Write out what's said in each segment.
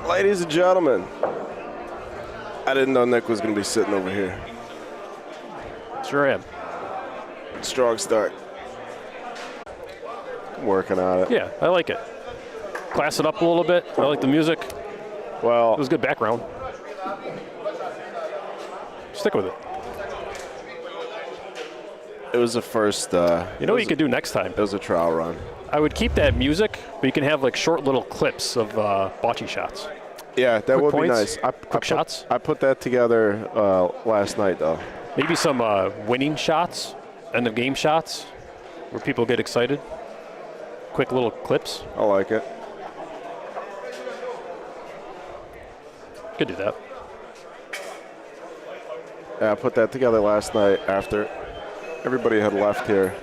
Ladies and gentlemen, I didn't know Nick was going to be sitting over here. Sure am. Strong start. I'm working on it. Yeah, I like it. Class it up a little bit. I like the music. Well, it was good background. Stick with it. It was the first. You know what you could do next time? It was a trial run. I would keep that music, but you can have like short little clips of bocce shots. Yeah, that Quick would points, be nice. quick shots. I put that together last night, though. Maybe some winning shots, end of game shots, where people get excited. Quick little clips. I like it. Could do that. Yeah, I put that together last night after everybody had left here.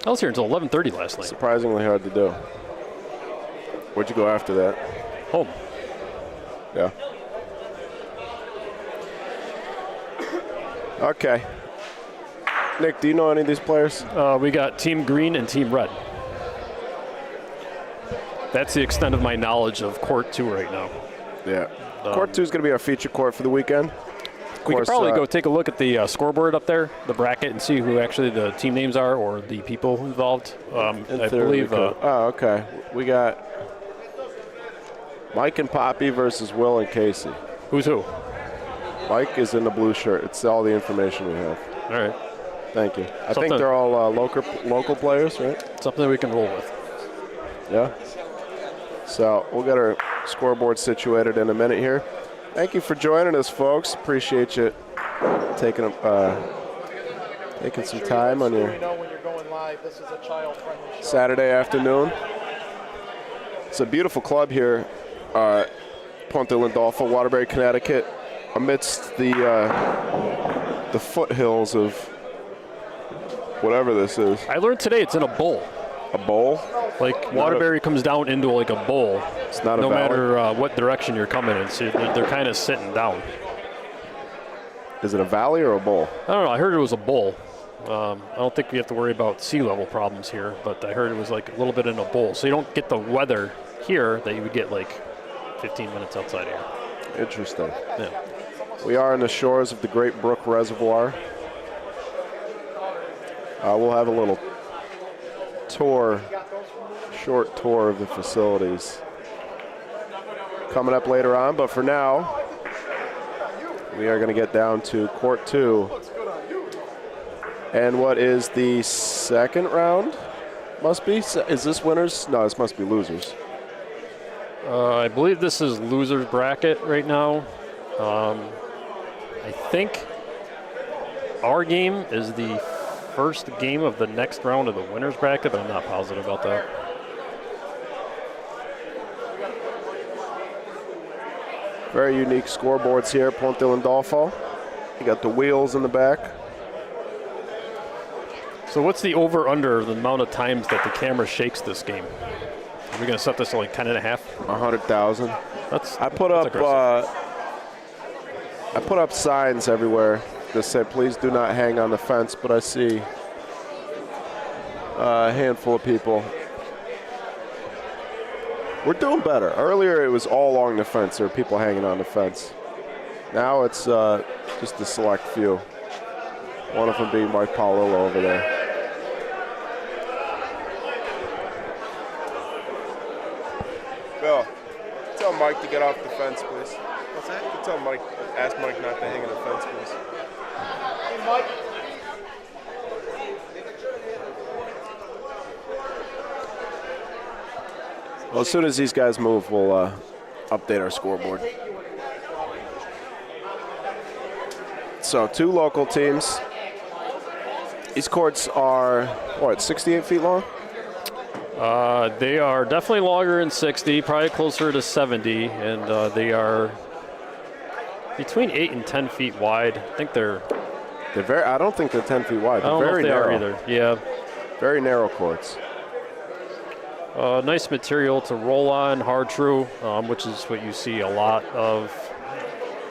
I was here until 11:30 last night. Surprisingly hard to do. Where'd you go after that? Home. Yeah. Okay. Nick, do you know any of these players? We got Team Green and Team Red. That's the extent of my knowledge of Court 2 right now. Yeah. Court 2 is going to be our feature court for the weekend. We could probably go take a look at the scoreboard up there, the bracket, and see who actually the team names are or the people involved. I believe. Oh, okay. We got Mike and Poppy versus Will and Casey. Who's who? Mike is in the blue shirt. It's all the information we have. All right. Thank you. I think they're all local players, right? Something that we can roll with. Yeah. So we'll get our scoreboard situated in a minute here. Thank you for joining us, folks. Appreciate you taking some time on your Saturday afternoon. It's a beautiful club here, Pontelandolfo, Waterbury, Connecticut, amidst the foothills of whatever this is. I learned today it's in a bowl. A bowl? Like Waterbury comes down into like a bowl. It's not no a valley? matter what direction you're coming in. So they're kind of sitting down. Is it a valley or a bowl? I don't know. I heard it was a bowl. I don't think we have to worry about sea level problems here, but I heard it was like a little bit in a bowl. So you don't get the weather here that you would get like 15 minutes outside here. Interesting. Yeah. We are on the shores of the Great Brook Reservoir. We'll have a little short tour of the facilities coming up later on, but for now, we are going to get down to Court 2. And what is the second round? Must be? Is this winners? No, this must be losers. I believe this is losers bracket right now. I think our game is the first game of the next round of the winners bracket, but I'm not positive about that. Very unique scoreboards here, Pontelandolfo. You got the wheels in the back. So what's the over-under, the amount of times that the camera shakes this game? Are we going to set this to like 10 and a half? 100,000. I put up signs everywhere that said, please do not hang on the fence, but I see a handful of people. We're doing better. Earlier it was all along the fence. There were people hanging on the fence. Now it's just a select few. One of them being Mike Paolillo over there. Bill, tell Mike to get off the fence, please. What's that? Tell Mike, ask Mike not to hang on the fence, please. Hey, Mike. Well, as soon as these guys move, we'll update our scoreboard. So, 2 local teams. These courts are, 68 feet long? They are definitely longer than 60, probably closer to 70, and they are between 8 and 10 feet wide. I think they're very. I don't think they're 10 feet wide. I don't know if they narrow. are either. Yeah. Very narrow courts. Nice material to roll on, hard true, which is what you see a lot of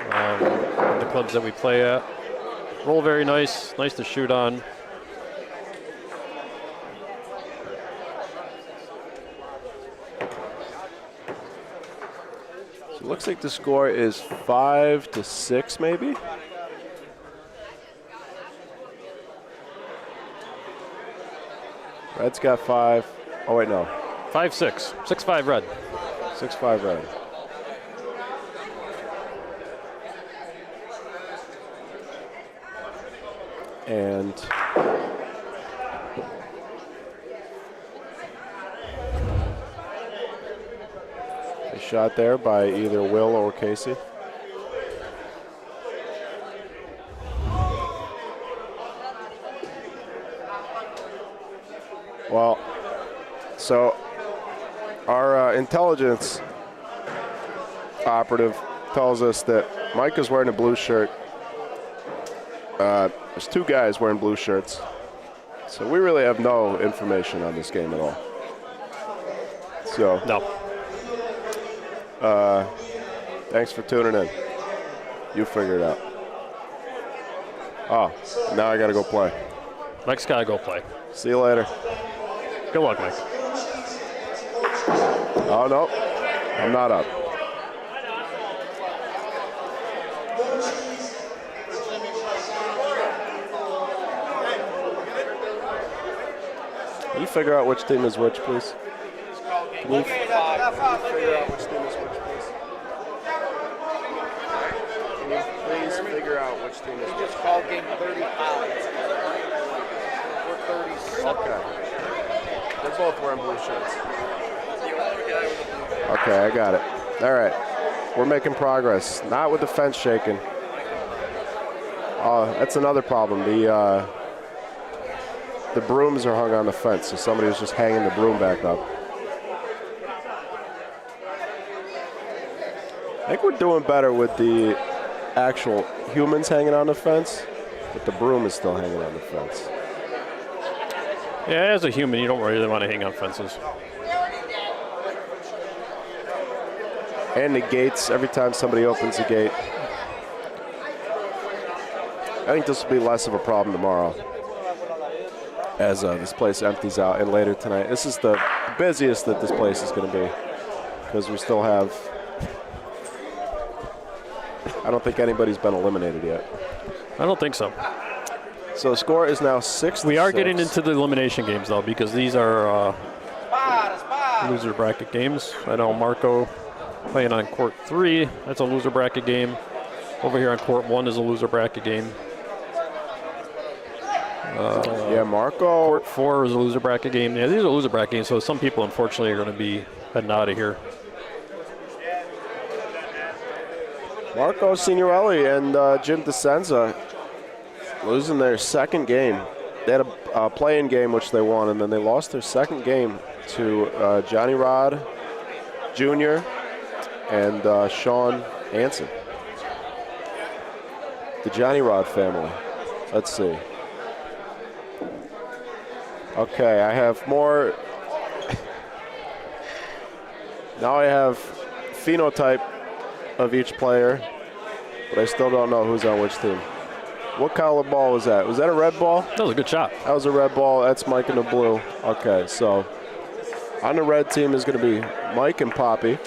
the clubs that we play at. Roll very nice to shoot on. Looks like the score is 5-6, maybe. Red's got 5. Oh wait, no. 5-6. 6-5 red. 6-5 red. And a shot there by either Will or Casey. Well, so our intelligence operative tells us that Mike is wearing a blue shirt. There's 2 guys wearing blue shirts. So we really have no information on this game at all. So, No. Thanks for tuning in. You figure it out. Oh, now I got to go play. Mike's got to go play. See you later. Good luck, Mike. Oh, no. I'm not up. Can you figure out which team is which, please? Can you figure out which team is which, please? Can you please figure out which team is which? It's called game 35. We're 36. Okay. They're both wearing blue shirts. Okay, I got it. All right. We're making progress. Not with the fence shaking. Oh, that's another problem. The brooms are hung on the fence, so somebody was just hanging the broom back up. I think we're doing better with the actual humans hanging on the fence, but the broom is still hanging on the fence. Yeah, as a human, you don't really want to hang on fences. And the gates, every time somebody opens the gate. I think this will be less of a problem tomorrow as this place empties out, and later tonight. This is the busiest that this place is going to be because we still have, I don't think anybody's been eliminated yet. I don't think so. So the score is now 6-6. We are getting into the elimination games, though, because these are loser bracket games. I know Marco playing on court 3. That's a loser bracket game. Over here on court 1 is a loser bracket game. Yeah, Marco. Court 4 is a loser bracket game. Yeah, these are loser bracket games, so some people, unfortunately, are going to be heading out of here. Marco Signorelli and Jim DeSenza losing their second game. They had a play-in game, which they won, and then they lost their second game to Johnny Rod Jr. and Sean Anson. The Johnny Rod family. Let's see. Okay, I have more. Now I have phenotype of each player, but I still don't know who's on which team. What color ball was that? Was that a red ball? That was a good shot. That was a red ball. That's Mike in the blue. Okay, so on the red team is going to be Mike and Poppy.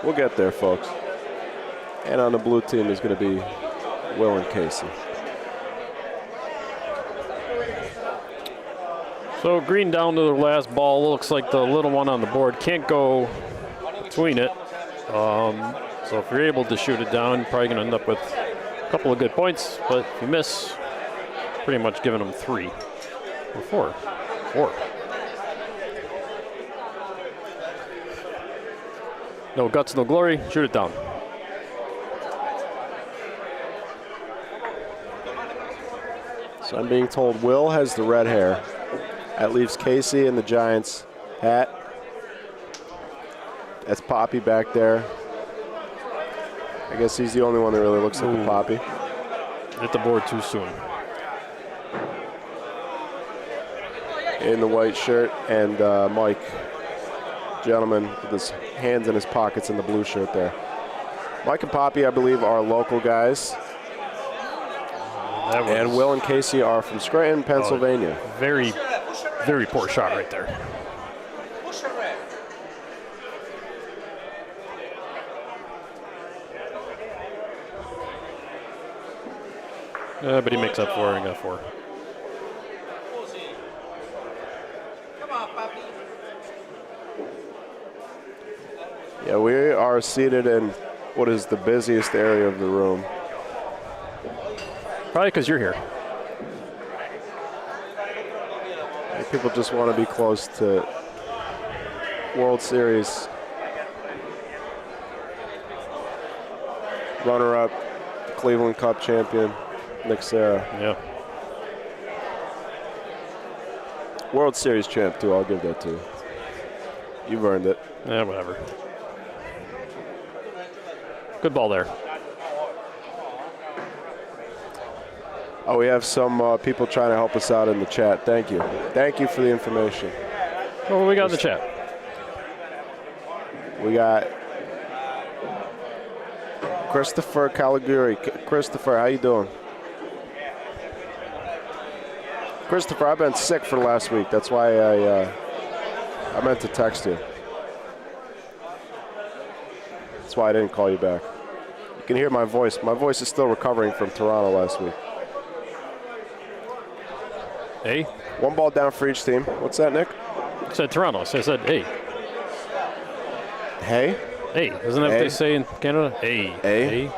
We'll get there, folks. And on the blue team is going to be Will and Casey. So green down to the last ball. Looks like the little one on the board can't go between it. So if you're able to shoot it down, you're probably going to end up with a couple of good points. But if you miss, pretty much giving them 3 or 4. 4. No guts, no glory. Shoot it down. So I'm being told Will has the red hair. That leaves Casey in the Giants hat. That's Poppy back there. I guess he's the only one that really looks like a Poppy. Hit the board too soon. In the white shirt, and Mike, gentleman with his hands in his pockets in the blue shirt there. Mike and Poppy, I believe, are local guys. And Will and Casey are from Scranton, Pennsylvania. Very, very poor shot right there. But he makes up for it and got 4. Yeah, we are seated in what is the busiest area of the room. Probably because you're here. People just want to be close to World Series runner-up, Cleveland Cup champion, Nick Serra. Yeah. World Series champ, too. I'll give that to you. You've earned it. Yeah, whatever. Good ball there. Oh, we have some people trying to help us out in the chat. Thank you. Thank you for the information. What do we got in the chat? We got Christopher Caliguri. Christopher, how you doing? Christopher, I've been sick for last week. That's why I meant to text you. That's why I didn't call you back. You can hear my voice. My voice is still recovering from Toronto last week. Hey. 1 ball down for each team. What's that, Nick? I said Toronto, so I said hey. Hey? Hey, isn't that what they say in Canada? Hey. Hey?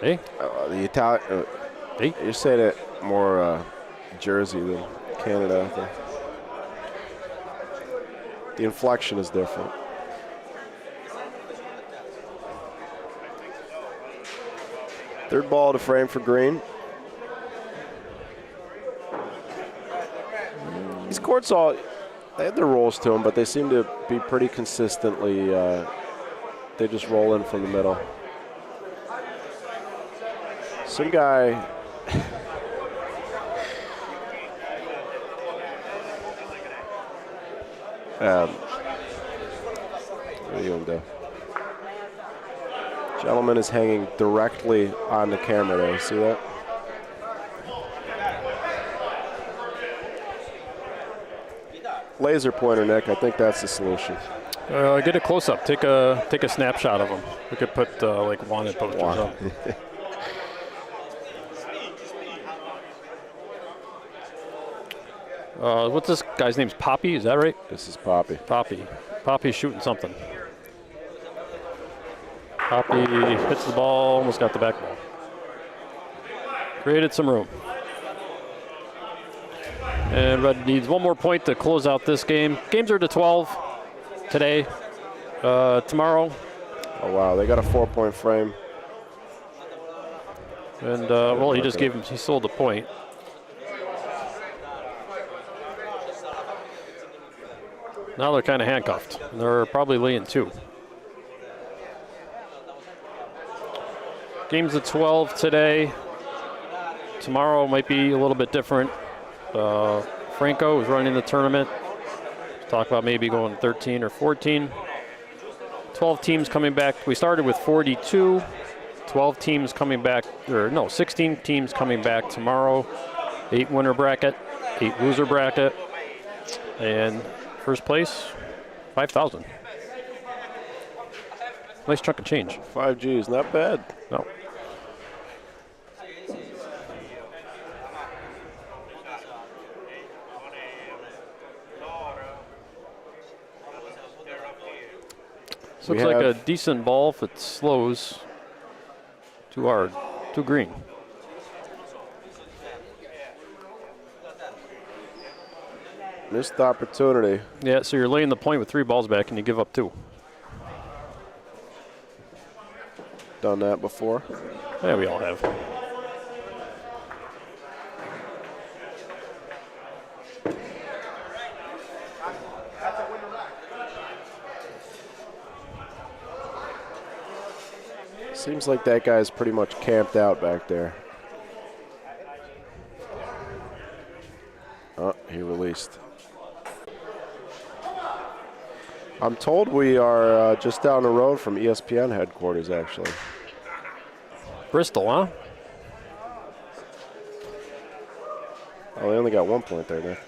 Hey? The Italian. Hey? You're saying it more Jersey than Canada, I think. The inflection is different. Third ball to frame for Green. These courts they have their rolls to them, but they seem to be pretty consistently, they just roll in from the middle. Some guy, what are you going to do? Gentleman is hanging directly on the camera there. See that? Laser pointer, Nick. I think that's the solution. Get a close-up. Take a snapshot of them. We could put like wanted posters up. What's this guy's name's Poppy? Is that right? This is Poppy. Poppy's shooting something. Poppy hits the ball, almost got the back ball. Created some room. And Red needs 1 more point to close out this game. Games are to 12 today. Tomorrow. Oh, wow. They got a 4-point frame. And, well, he just he sold a point. Now they're kind of handcuffed. They're probably laying 2. Games at 12 today. Tomorrow might be a little bit different. Franco is running the tournament. Talk about maybe going 13 or 14. 12 teams coming back. We started with 42. 12 teams coming back, 16 teams coming back tomorrow. 8 winner bracket, 8 loser bracket, and first place, 5,000. Nice chunk of change. 5 G's, not bad. No. This looks like a decent ball if it slows. Too hard, too green. Missed opportunity. Yeah, so you're laying the point with 3 balls back and you give up 2. Done that before. Yeah, we all have. Seems like that guy's pretty much camped out back there. Oh, he released. I'm told we are just down the road from ESPN headquarters, actually. Bristol, huh? Oh, they only got 1 point there, Nick.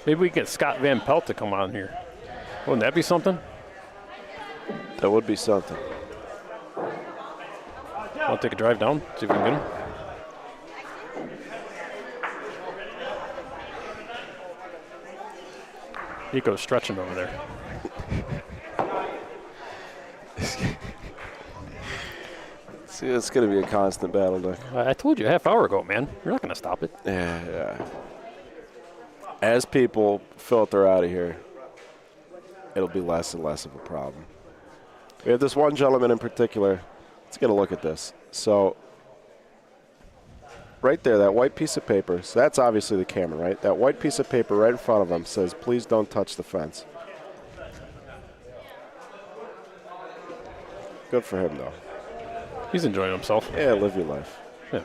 Maybe we get Scott Van Pelt to come on here. Wouldn't that be something? That would be something. Want to take a drive down? See if we can get him. Nico's stretching over there. See, it's going to be a constant battle, Nick. I told you a half hour ago, man. You're not going to stop it. Yeah. As people filter out of here, it'll be less and less of a problem. We have this one gentleman in particular. Let's get a look at this. So, right there, that white piece of paper, so that's obviously the camera, right? That white piece of paper right in front of him says, please don't touch the fence. Good for him, though. He's enjoying himself. Yeah, live your life. Yeah.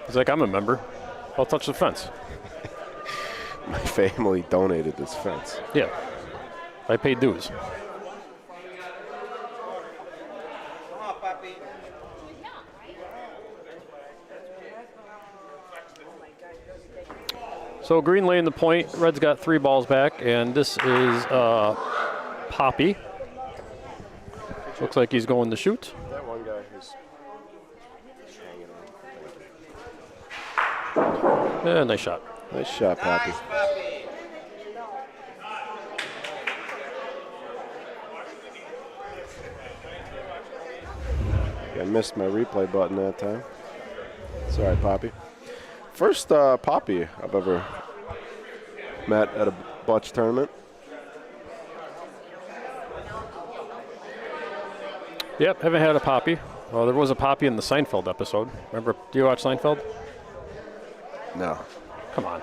He's like, I'm a member. I'll touch the fence. My family donated this fence. Yeah. I paid dues. So green laying the point. Red's got 3 balls back, and this is Poppy. Looks like he's going to shoot. That one guy who's hanging on. Yeah, nice shot. Nice shot, Poppy. I missed my replay button that time. Sorry, Poppy. First Poppy I've ever met at a Bocce tournament. Yep, haven't had a Poppy. Well, there was a Poppy in the Seinfeld episode. Remember, do you watch Seinfeld? No. Come on.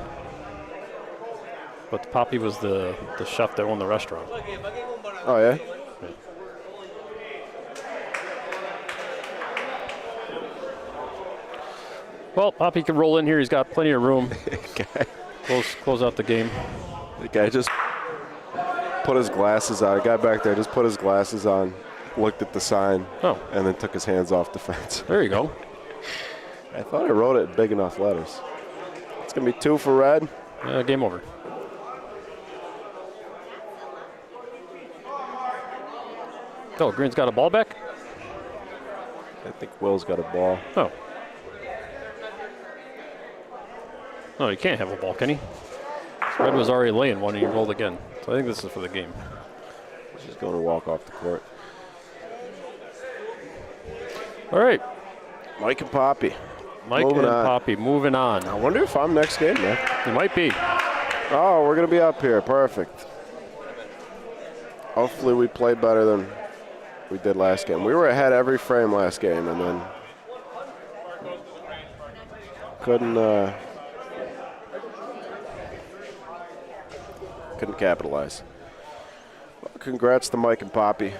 But the Poppy was the chef that owned the restaurant. Oh, yeah? Well, Poppy can roll in here. He's got plenty of room. Close out the game. The guy just put his glasses on. A guy back there just put his glasses on, looked at the sign, and then took his hands off the fence. There you go. I thought I wrote it in big enough letters. It's going to be 2 for Red. Game over. Oh, Green's got a ball back? I think Will's got a ball. Oh. No, you can't have a ball, can he? Red was already laying one and he rolled again. So I think this is for the game. She's going to walk off the court. All right. Mike and Poppy. Mike and Poppy moving on. I wonder if I'm next game, man. You might be. Oh, we're going to be up here. Perfect. Hopefully we play better than we did last game. We were ahead every frame last game and then couldn't capitalize. Well, congrats to Mike and Poppy.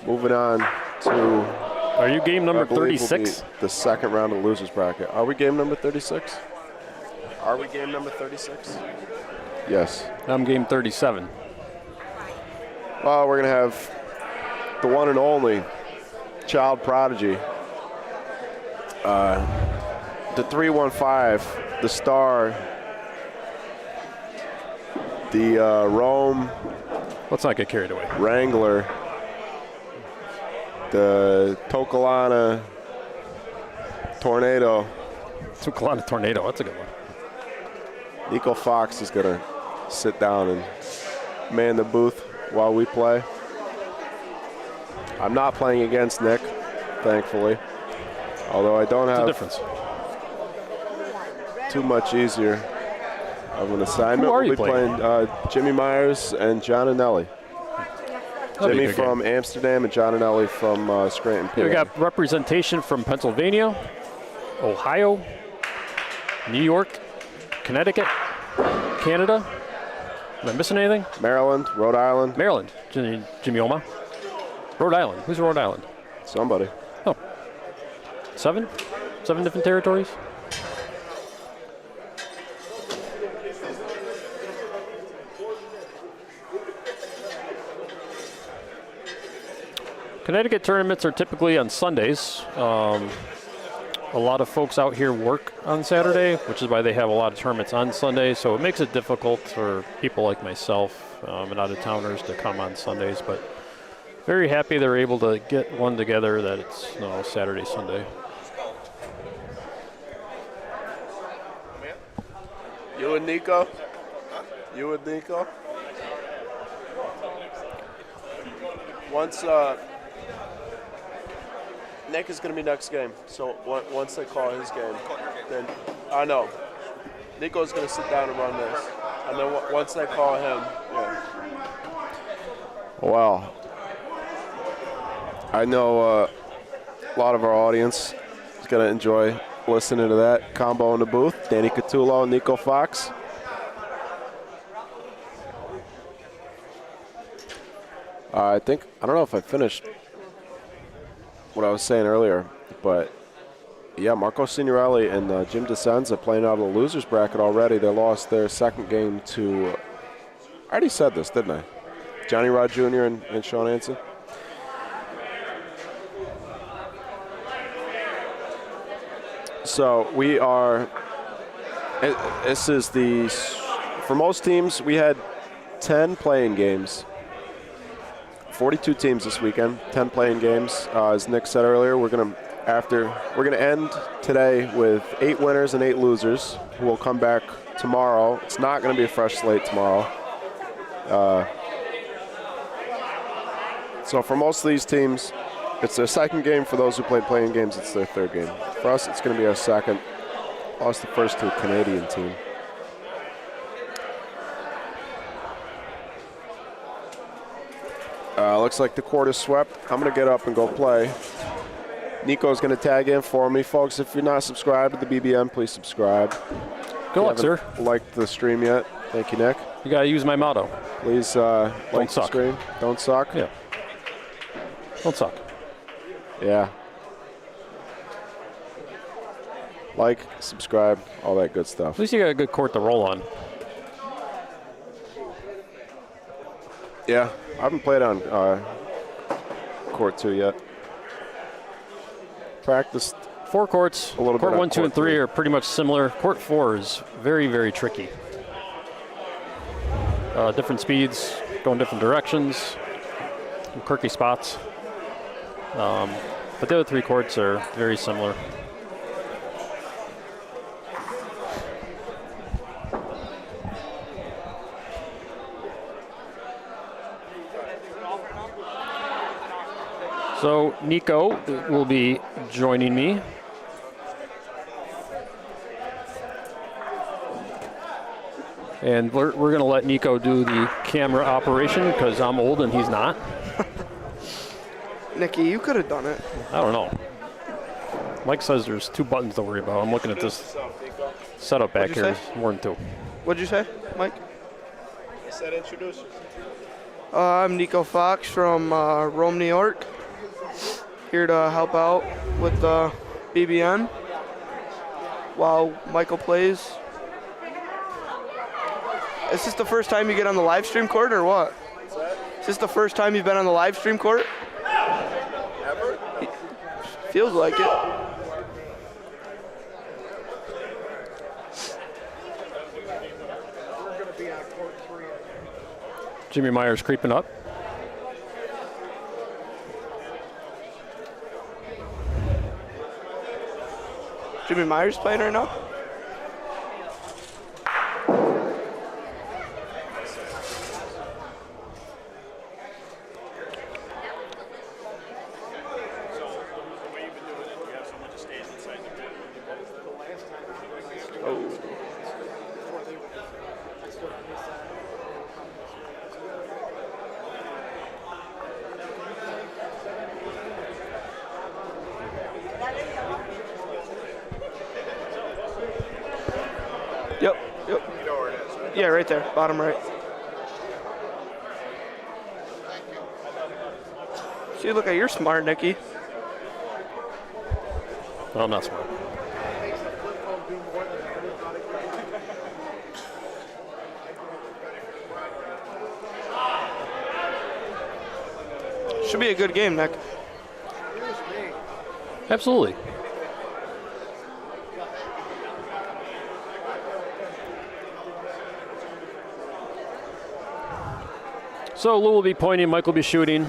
Moving on to... Are you game number 36? The second round of the losers bracket. Are we game number 36? Are we game number 36? Yes. I'm game 37. Well, we're going to have the one and only child prodigy, the 315, the star, the Rome. Let's not get carried away. Wrangler, the Tokalana Tornado. Tokalana Tornado, that's a good one. Nico Fox is going to sit down and man the booth while we play. I'm not playing against Nick, thankfully. Although I don't have too much easier of an assignment. Who are we'll you be playing Jimmy Myers and John and Ellie. Jimmy from Amsterdam and John and Ellie from Scranton, PA. We got representation from Pennsylvania, Ohio, New York, Connecticut, Canada. Am I missing anything? Maryland, Rhode Island. Maryland, Jimmy Oma. Rhode Island. Who's Rhode Island? Somebody. Oh. 7 different territories? Connecticut tournaments are typically on Sundays. A lot of folks out here work on Saturday, which is why they have a lot of tournaments on Sunday. So it makes it difficult for people like myself and out-of-towners to come on Sundays. But if very happy they were able to get one together that it's Saturday, Sunday. You and Nico? You and Nico? Once Nick is going to be next game, so once they call his game, then I know Nico's going to sit down and run this, and then once they call him, yeah. Well, I know a lot of our audience is going to enjoy listening to that combo in the booth. Danny Catullo and Nico Fox. I don't know if I finished what I was saying earlier, but yeah, Marco Signorelli and Jim DeSenza playing out of the losers bracket already. They lost their second game to, I already said this, didn't I? Johnny Rod Jr. and Sean Anson. So we are, this is for most teams, we had 10 playing games. 42 teams this weekend, 10 playing games. As Nick said earlier, we're gonna end today with 8 winners and 8 losers who will come back tomorrow. It's not gonna be a fresh slate tomorrow. So for most of these teams, it's their second game. For those who played playing games, it's their third game. For us, it's gonna be our second. Lost the first to a Canadian team. Looks like the court is swept. I'm going to get up and go play. Nico's going to tag in for me. Folks, if you're not subscribed to the BBM, please subscribe. Good luck, sir. Liked the stream yet? Thank you, Nick. You got to use my motto. Please like the stream. Don't suck. Yeah. Don't suck. Yeah. Like, subscribe, all that good stuff. At least you got a good court to roll on. Yeah, I haven't played on court 2 yet. Practiced 4 courts. a little bit. Court on 1, 2, and 3 are pretty much similar. Court 4 is very, very tricky. Different speeds, going different directions, some quirky spots. But the other 3 courts are very similar. So Nico will be joining me. And we're going to let Nico do the camera operation because I'm old and he's not. Nicky, you could have done it. I don't know. Mike says there's 2 buttons to worry about. I'm looking at this setup back here. say? More than 2. What'd you say, Mike? I said introduce yourself. I'm Nico Fox from Rome, New York. Here to help out with the BBN while Michael plays. Is this the first time you get on the live stream court or what? Is this the first time you've been on the live stream court? Ever? Feels like it. Jimmy Meyer's creeping up. Jimmy Meyer's playing right now? Yep. You know where it is, right? Yeah, right there, bottom right. See, look at you're smart, Nicky. Well, I'm not smart. Should be a good game, Nick. Absolutely. So Lou will be pointing, Mike will be shooting.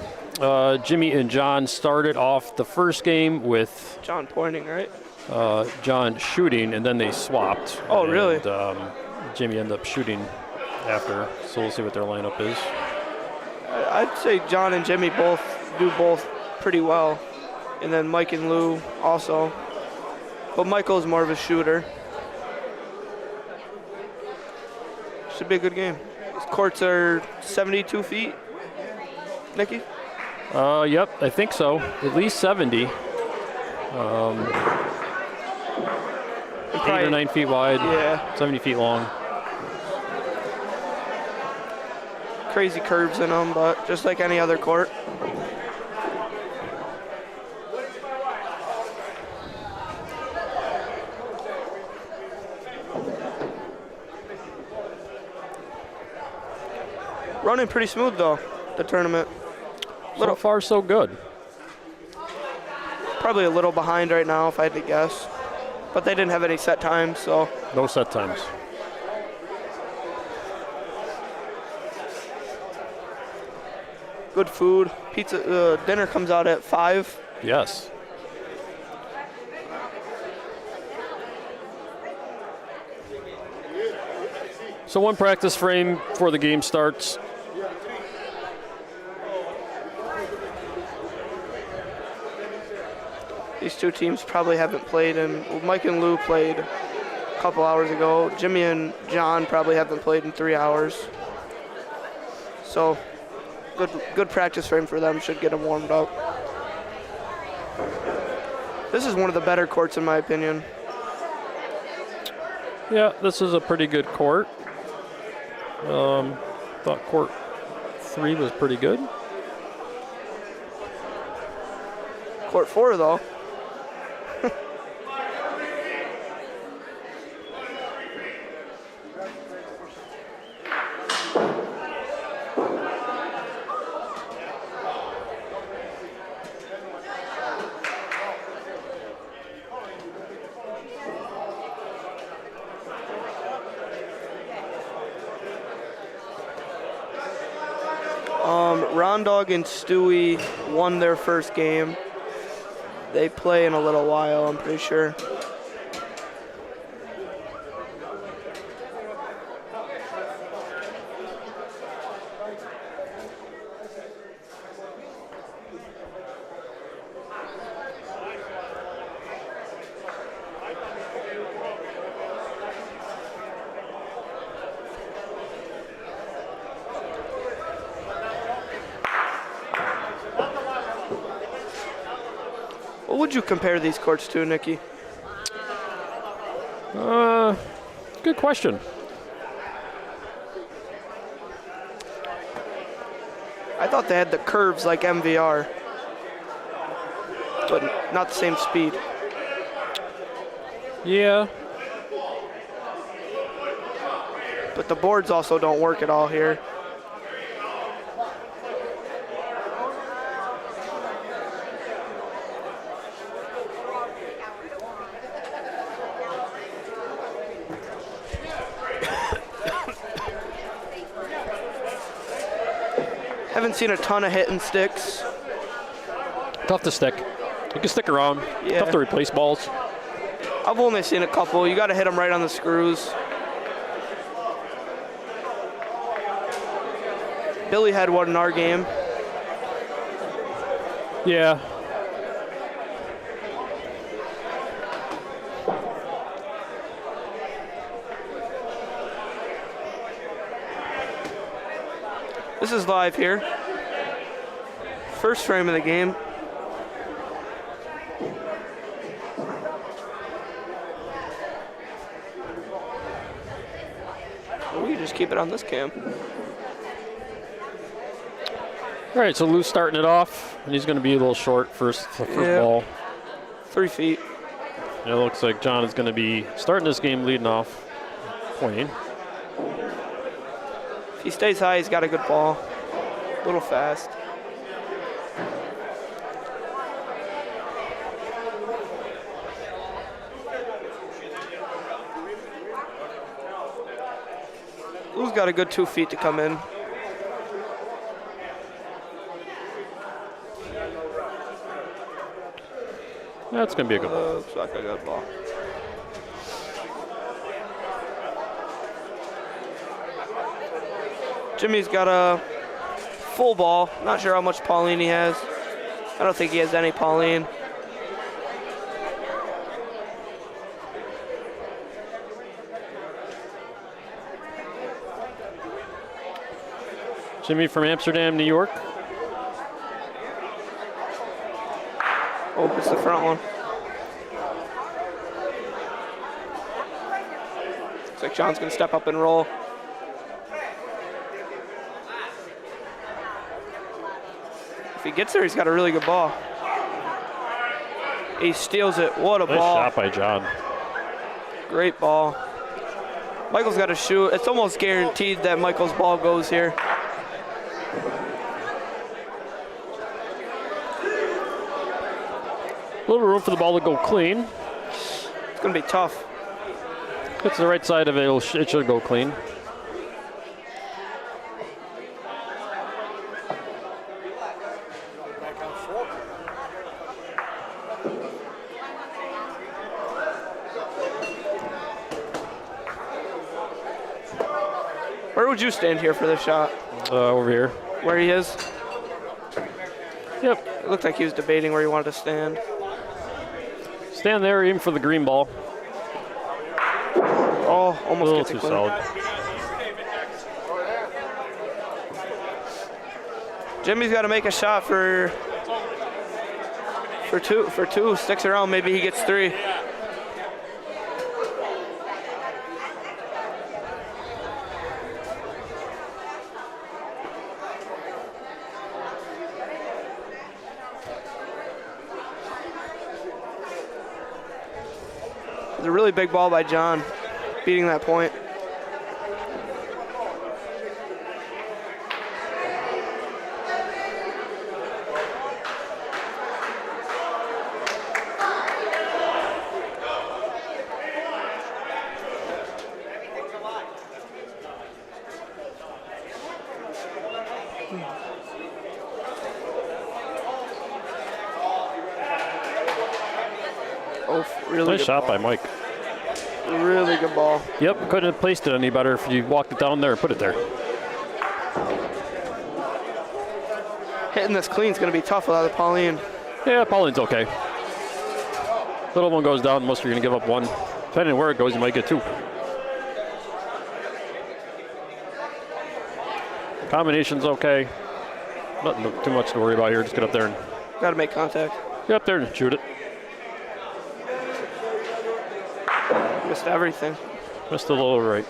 Jimmy and John started off the first game with John pointing, right? John shooting, and then they swapped. Oh, really? And Jimmy ended up shooting after, so we'll see what their lineup is. I'd say John and Jimmy both do pretty well, and then Mike and Lou also. But Michael's more of a shooter. Should be a good game. These courts are 72 feet. Nikki? Yep, I think so. At least 70. 8 or 9 feet wide. Yeah. 70 feet long. Crazy curves in them, but just like any other court. Running pretty smooth though, the tournament. So far, so good. Probably a little behind right now, if I had to guess. But they didn't have any set times, so. No set times. Good food. Pizza, dinner comes out at 5. Yes. So one practice frame before the game starts. These two teams probably haven't played, and Mike and Lou played a couple hours ago. Jimmy and John probably haven't played in 3 hours. So good practice frame for them, should get them warmed up. This is one of the better courts in my opinion. Yeah, this is a pretty good court. Thought court 3 was pretty good. Court 4 though. Ron Dog and Stewie won their first game. They play in a little while, I'm pretty sure. What would you compare these courts to, Nikki? Good question. I thought they had the curves like MVR, but not the same speed. Yeah. But the boards also don't work at all here. Haven't seen a ton of hitting sticks. Tough to stick. You can stick around. Yeah. Tough to replace balls. I've only seen a couple. You got to hit them right on the screws. Billy had one in our game. Yeah. This is live here. First frame of the game. We just keep it on this cam. All right, so Lou's starting it off, and he's going to be a little short first ball. 3 feet. And it looks like John is going to be starting this game leading off, pointing. If he stays high, he's got a good ball. A little fast. Lou's got a good 2 feet to come in. That's going to be a good ball. Looks like a good ball. Jimmy's got a full ball. Not sure how much Pauline he has. I don't think he has any Pauline. Jimmy from Amsterdam, New York. Oh, it's the front one. Looks like John's gonna step up and roll. If he gets there, he's got a really good ball. He steals it. What a Nice ball. shot by John. Great ball. Michael's got to shoot. It's almost guaranteed that Michael's ball goes here. A little room for the ball to go clean. It's going to be tough. Gets to the right side of it, it should go clean. Where would you stand here for this shot? Over here. Where he is? Yep. It looked like he was debating where he wanted to stand. Stand there, aim for the green ball. Oh, A almost little gets it too clear. solid. Jimmy's got to make a shot for two. Sticks around, maybe he gets three. It's a really big ball by John, beating that point. Oh, really Nice good shot ball. by Mike. Really good ball. Yep, couldn't have placed it any better if you walked it down there and put it there. Hitting this clean is going to be tough without the Pauline. Yeah, Pauline's okay. Little one goes down, most are going to give up one. Depending on where it goes, you might get two. Combination's okay. Nothing too much to worry about here. Just get up there and Got to make contact. get up there and shoot it. Missed everything. Missed a little right.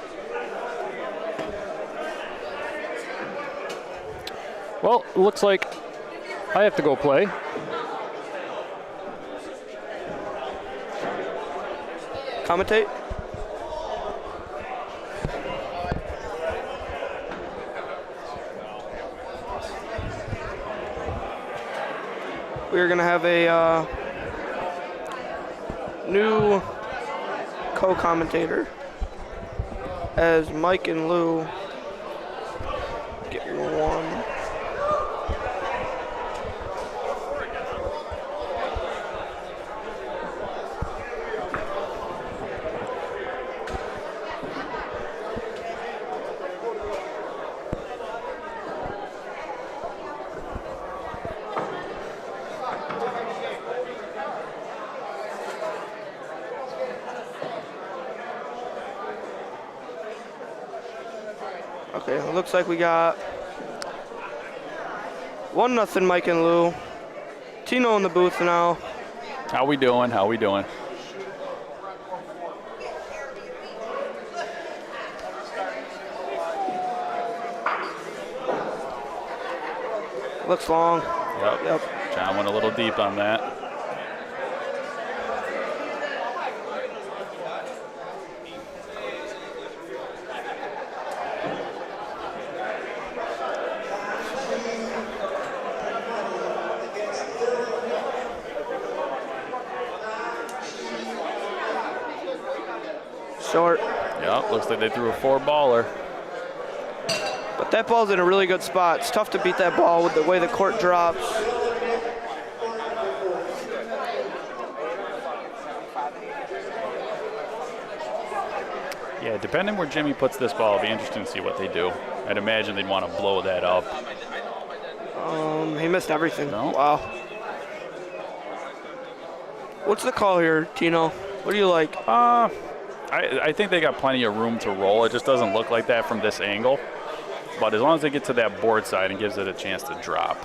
Well, it looks like I have to go play. Commentate. We're going to have a new co-commentator as Mike and Lou get one. Okay, it looks like we got 1-0 Mike and Lou. Tino in the booth now. How we doing? How we doing? Looks long. Yep. John went a little deep on that. Short. Yep. Looks like they threw a 4-baller. But that ball's in a really good spot. It's tough to beat that ball with the way the court drops. Yeah, depending where Jimmy puts this ball, it'll be interesting to see what they do. I'd imagine they'd want to blow that up. He missed everything. No? Wow. What's the call here, Tino? What do you like? I think they got plenty of room to roll. It just doesn't look like that from this angle. But as long as they get to that board side and gives it a chance to drop.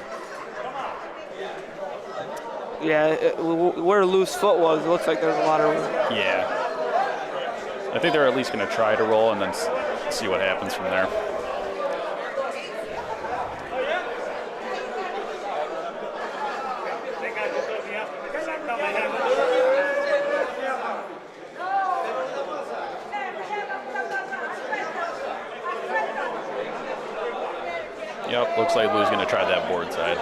Yeah, where loose foot was, it looks like there's a lot of room. Yeah. I think they're at least going to try to roll and then see what happens from there. Yep, looks like Lou's going to try that board side.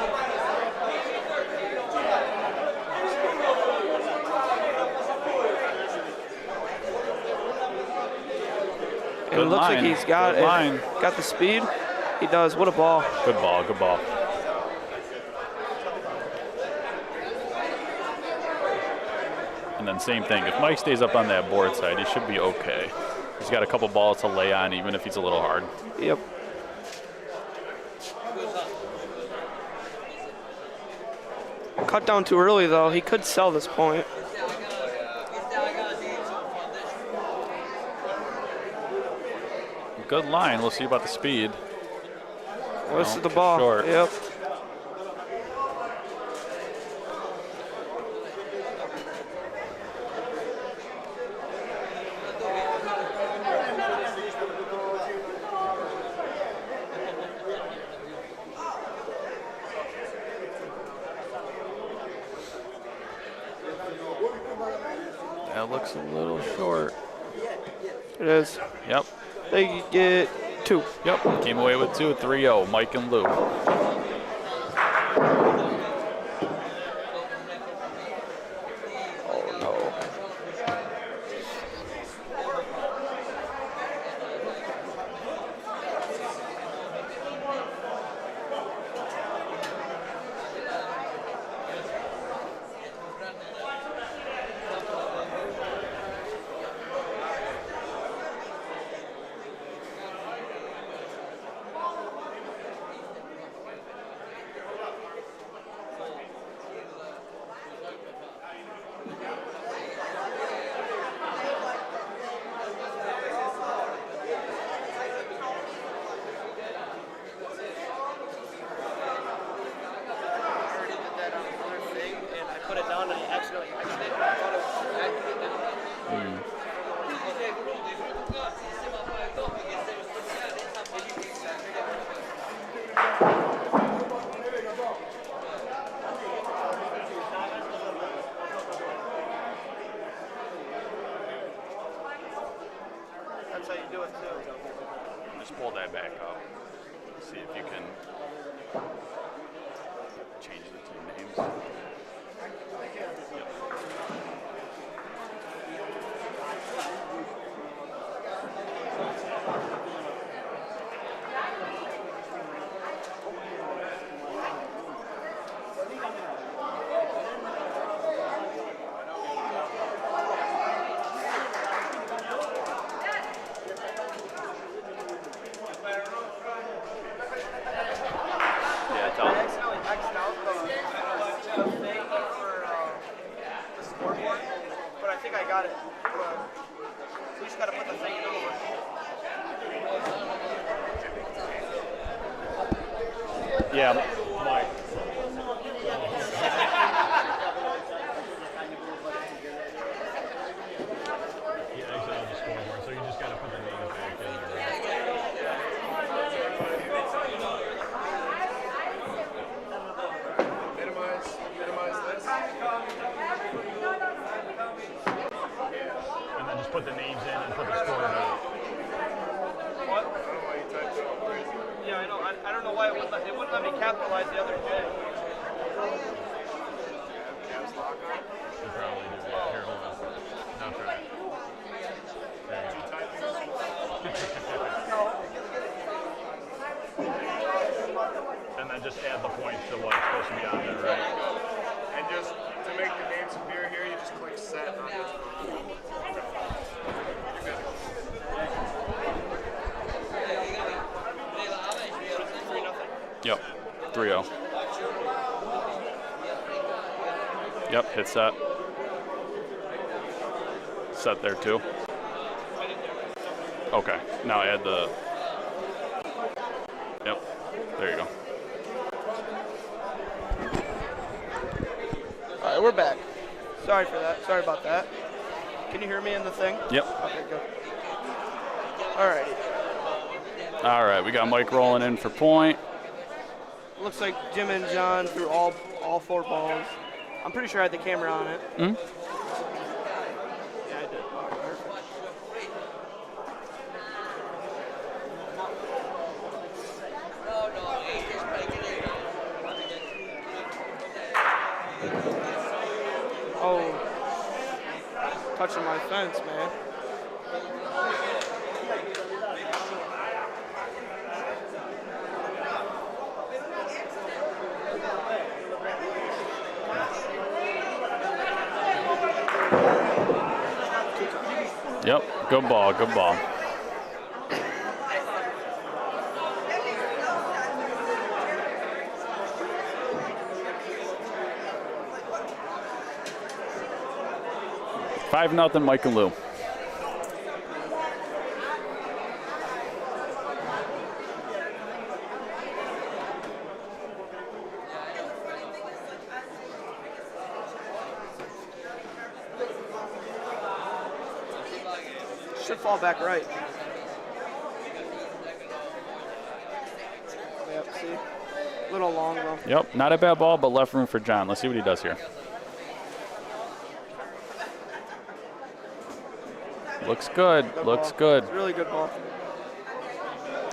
It looks like he's got got the speed. He does. What a ball. Good ball, good ball. And then same thing. If Mike stays up on that board side, he should be okay. He's got a couple balls to lay on, even if he's a little hard. Yep. Cut down too early, though. He could sell this point. Good line. We'll see about the speed. This is the ball. Short. Yep. That looks a little short. It is. Yep. They get 2. Yep. Came away with 2, 3-0. Mike and Lou. Oh, no. That's how you do it, too. Just pull that back up. See if you can change the team names. Yep. Yeah, Mike. Yeah, exit on the scoreboard, so you just got to put the names back in there. Minimize this. And then just put the names in and put the score out. What? Yeah, I know. I don't know why it wouldn't let me capitalize the other J. You probably do. Yeah, here, hold on. Now try it. There you go. And then just add the points to what's supposed to be on there, right? And just to make the names appear here, you just click set on this one. You're good. 3-0. Yep, hit set. Set there too. Okay, now add the. Yep, there you go. All right, we're back. Sorry for that. Sorry about that. Can you hear me in the thing? Yep. Okay, good. All righty. All right, we got Mike rolling in for point. Looks like Jim and John threw all 4 balls. I'm pretty sure I had the camera on it. Hmm? Yeah, I did. Perfect. Oh, touching my fence, man. Yep, good ball, good ball. Five nothing, Mike and Lou. Should fall back right. Yep, see? A little long though. Yep, not a bad ball, but left room for John. Let's see what he does here. Looks good, Good looks ball. good. It's a really good ball.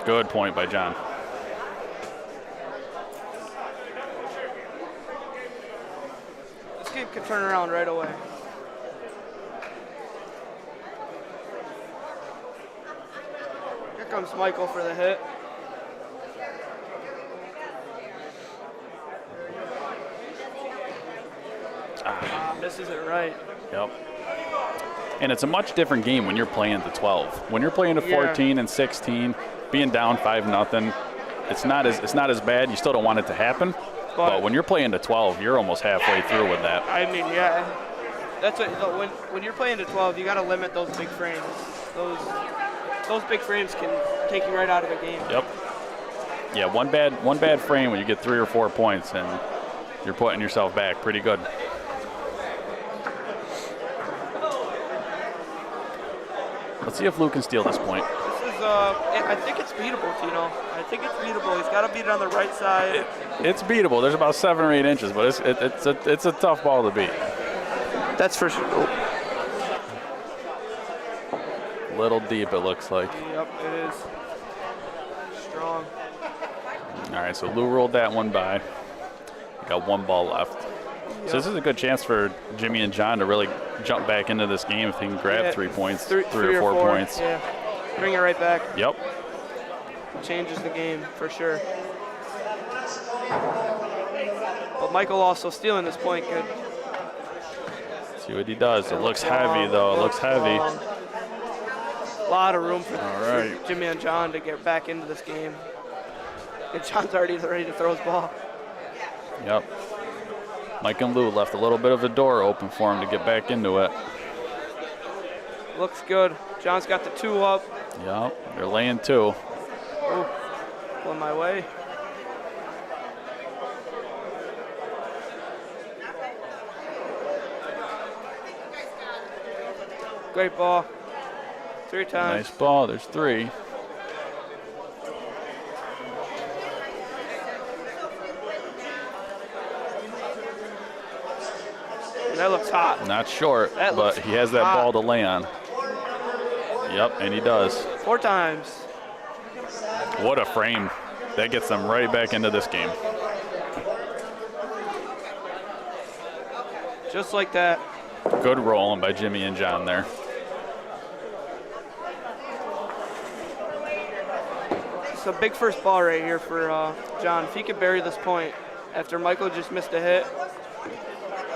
Good point by John. This game could turn around right away. Here comes Michael for the hit. Misses it right. Yep. And it's a much different game when you're playing to 12. When you're playing to 14 and 16, being down 5-0, it's not as bad. You still don't want it to happen. But when you're playing to 12, you're almost halfway through with that. I mean, yeah. That's what when you're playing to 12, you got to limit those big frames. Those big frames can take you right out of the game. Yep. Yeah, one bad frame when you get 3 or 4 points, and you're putting yourself back pretty good. Let's see if Lou can steal this point. This is, I think it's beatable, Tino. I think it's beatable. He's got to beat it on the right side. It's beatable. There's about 7 or 8 inches, but it's a tough ball to beat. That's for sure. Oh. Little deep, it looks like. Yep, it is. Strong. All right, so Lou rolled that one by. Got 1 ball left. So this is a good chance for Jimmy and John to really jump back into this game if he can grab 3 points, three or four points. Yeah, bring it right back. Yep. Changes the game for sure. But Michael also stealing this point good. See what he does. It looks heavy though. It looks heavy. A lot of room for Jimmy and John to get back into this game. And John's already ready to throw his ball. Yep. Mike and Lou left a little bit of a door open for him to get back into it. Looks good. John's got the 2 up. Yep, they're laying 2. Ooh, going my way. Great ball. 3 times. Nice ball, there's 3. That looks hot. Not short, That but looks he has that hot. ball to lay on. Yep, and he does. 4 times. What a frame. That gets them right back into this game. Just like that. Good rolling by Jimmy and John there. It's a big first ball right here for John. If he could bury this point after Michael just missed a hit,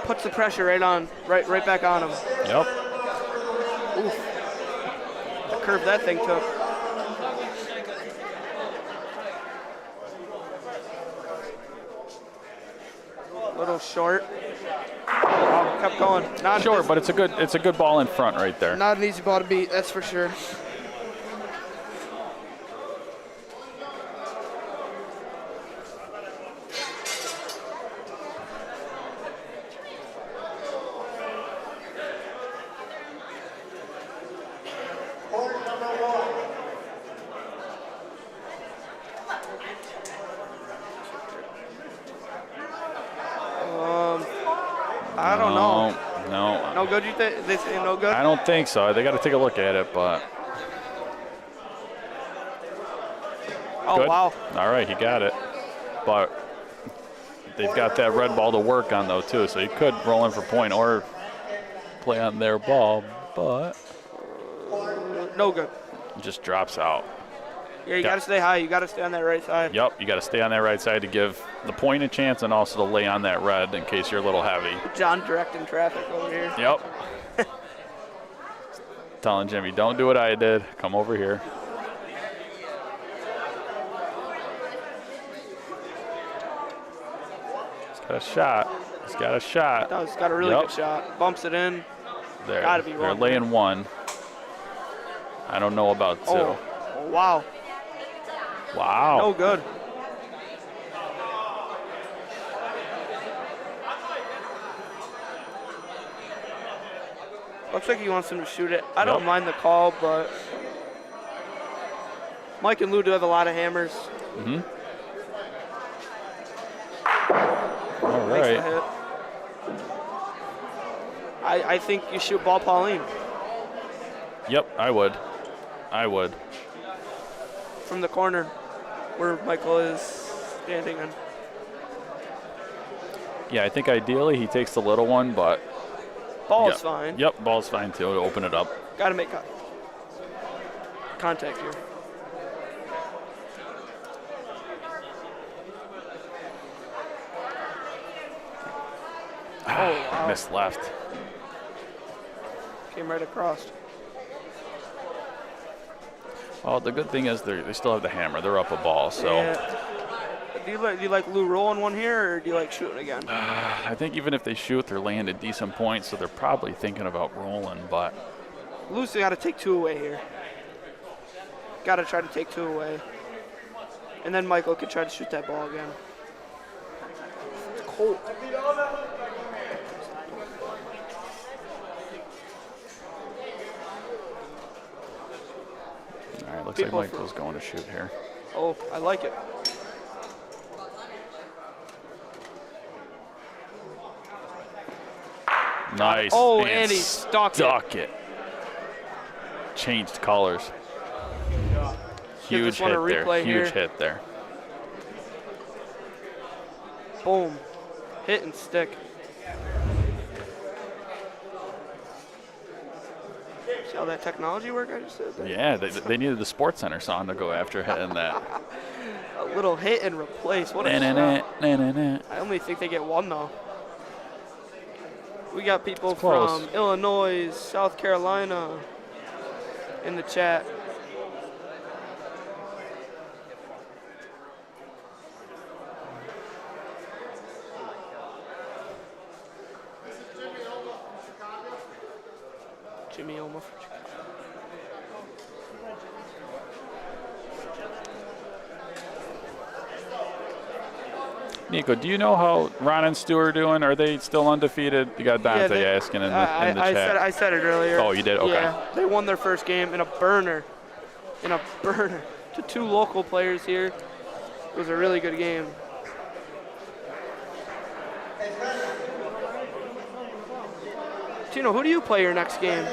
puts the pressure right back on him. Yep. Oof. The curve that thing took. Little short. Oh, kept going. Not Short, but it's a good ball in front right there. not an easy ball to beat, that's for sure. I don't know. No. No good, you think? They say no good? I don't think so. They got to take a look at it, but. Oh, Good. wow. All right, he got it. But they've got that red ball to work on, though, too. So he could roll in for point or play on their ball, but No good. it just drops out. Yeah, you got to stay high. You got to stay on that right side. Yep, you got to stay on that right side to give the point a chance and also to lay on that red in case you're a little heavy. John directing traffic over here. Yep. Telling Jimmy, don't do what I did. Come over here. He's got a shot. He's got a shot. No, he's got a really Yep. good shot. Bumps it in. There. Gotta be They're wrong. laying one. I don't know about two. Oh, wow. Wow. No good. Looks like he wants him to shoot it. I don't Yep. mind the call, but Mike and Lou do have a lot of hammers. Mm-hmm. All Makes the right. hit. I think you shoot ball Pauline Yep, I would. I would. from the corner where Michael is standing in. Yeah, I think ideally he takes the little one, but Ball yep. is fine. Yep, ball's fine too to open it up. Got to make contact here. Oh, wow. Missed left. Came right across. Well, the good thing is they still have the hammer. They're up a ball, so Yeah. Do you like Lou rolling one here, or do you like shooting again? I think even if they shoot, they're laying a decent point, so they're probably thinking about rolling, but Lou's got to take two away here. Got to try to take two away. And then Michael could try to shoot that ball again. It's cold. all right, looks People like Michael's going to shoot here. Oh, I like it. Nice. Oh, and he stuck it. Changed colors. Give Huge this one a hit there. replay Huge here. hit there. Boom. Hit and stick. See how that technology work I just did there? Yeah, they needed the Sports Center song to go after hitting that. A little hit and replace. What a shot. Na-na-na, I only think they get one, though. We got people It's close. from Illinois, South Carolina in the chat. Jimmy Oma from Chicago. Nico, do you know how Ron and Stu are doing? Are they still undefeated? You got Dante they- asking in the chat. I said it earlier. Oh, you did? Okay. Yeah, they won their first game in a burner. To two local players here. It was a really good game. Tino, who do you play your next game?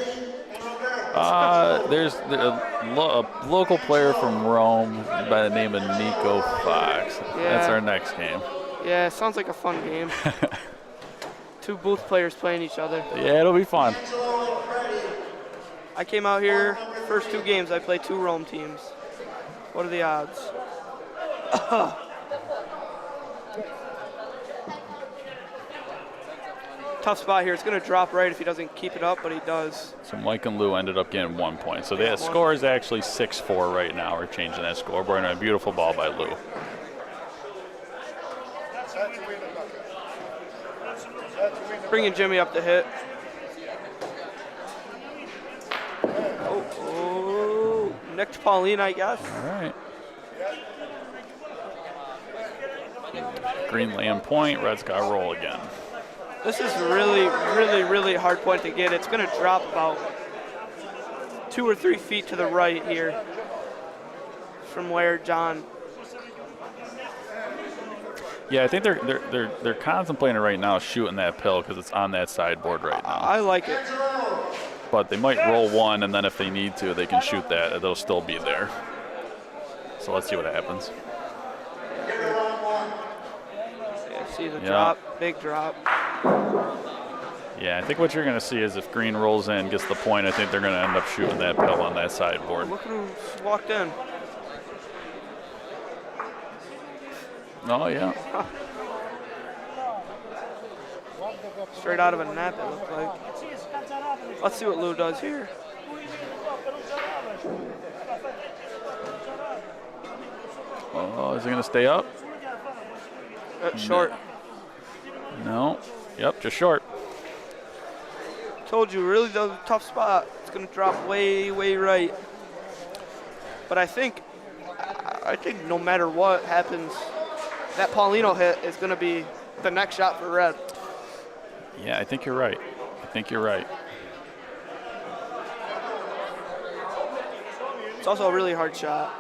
There's a local player from Rome by the name of Nico Fox. That's Yeah. our next game. Yeah, sounds like a fun game. Two booth players playing each other. Yeah, it'll be fun. I came out here, first two games, I played two Rome teams. What are the odds? Tough spot here. It's going to drop right if he doesn't keep it up, but he does. So Mike and Lou ended up getting 1 point. So the score is actually 6-4 right now. We're changing that scoreboard, and a beautiful ball by Lou. Bringing Jimmy up to hit. Oh, nicked Pauline, I guess. All right. Green land point. Red's got to roll again. This is really, really, really hard point to get. It's going to drop about 2 or 3 feet to the right here from where John. Yeah, I think they're contemplating right now shooting that pill because it's on that sideboard right now. I like it. But they might roll one, and then if they need to, they can shoot that. It'll still be there. So let's see what happens. Yeah, see the drop, big drop. Yeah, I think what you're going to see is if green rolls in, gets the point, I think they're going to end up shooting that pill on that sideboard. Look who walked in. Oh, yeah. Straight out of a nap, it looked like. Let's see what Lou does here. Oh, is it going to stay up? Short. No. Yep, just short. Told you, really tough spot. It's going to drop way, way right. But I think no matter what happens, that Paulino hit is going to be the next shot for Red. Yeah, I think you're right. It's also a really hard shot.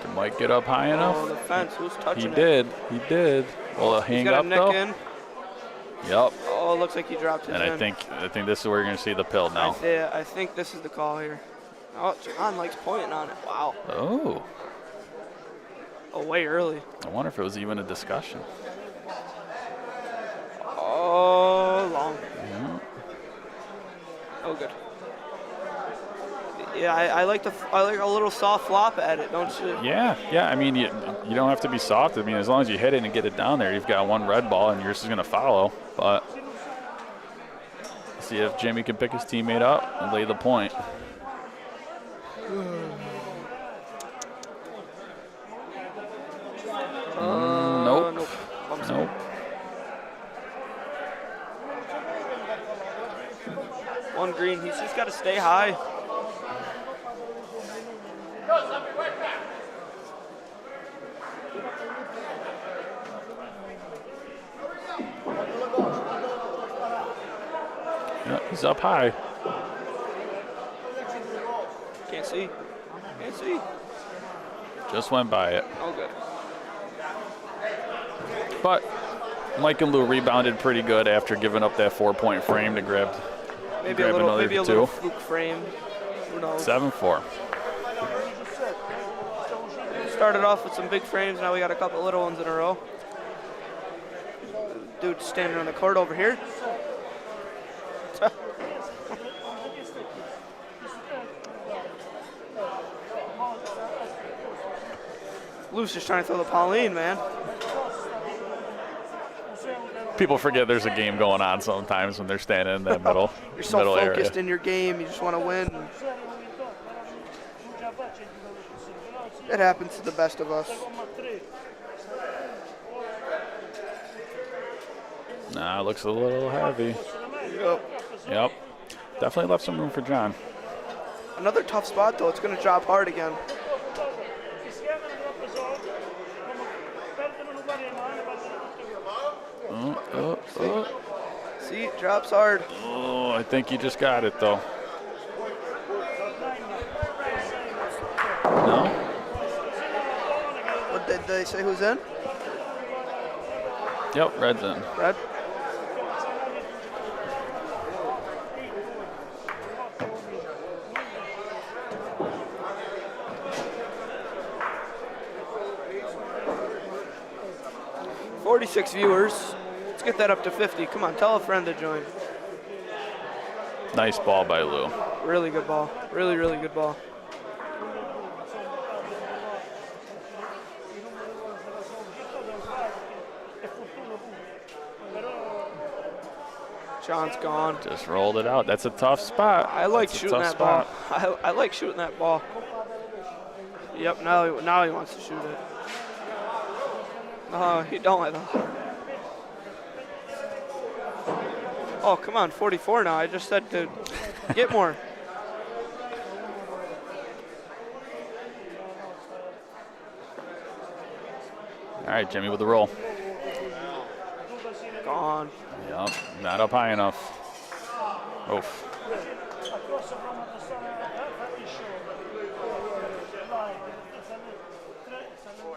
Did Mike get up high enough? Oh, the fence. Who's touching He did. Will it hang up, though? In. Yep. Oh, it looks like he dropped his And I think this is where you're going to see the pill now. Yeah, I think this is the call here. Oh, John likes pointing on it. Wow. Oh. Oh, way early. I wonder if it was even a discussion. Oh, long. Oh, good. Yeah, I like a little soft flop at it, don't you? Yeah. I mean, you don't have to be soft. I mean, as long as you hit it and get it down there, you've got one red ball, and yours is going to follow. But see if Jimmy can pick his teammate up and lay the point. Nope. One green. He's just got to stay high. Yeah, he's up high. Can't see. Just went by it. Oh, good. But Mike and Lou rebounded pretty good after giving up that 4-point frame to grab another two. Little fluke frame. Who knows? 7-4. Started off with some big frames. Now we got a couple little ones in a row. Dude standing on the court over here. Lou's just trying to throw the Pauline, man. People forget there's a game going on sometimes when they're standing in that middle You're so middle focused area. in your game, you just want to win. It happens to the best of us. Nah, it looks a little heavy. Yep. Definitely left some room for John. Another tough spot, though. It's going to drop hard again. See, it drops hard. Oh, I think you just got it, though. No? What did they say? Who's in? Yep, red's in. Red. $46 viewers. Let's get that up to 50. Come on, tell a friend to join. Nice ball by Lou. Really good ball. Really, really good ball. John's gone. Just rolled it out. That's a tough spot. I like That's a shooting tough that ball. spot. I like shooting that ball. Yep, now he wants to shoot it. Oh, you don't let them. Oh, come on, 44 now. I just said to get more. All right, Jimmy with the roll. Gone. Yep, not up high enough. Oof.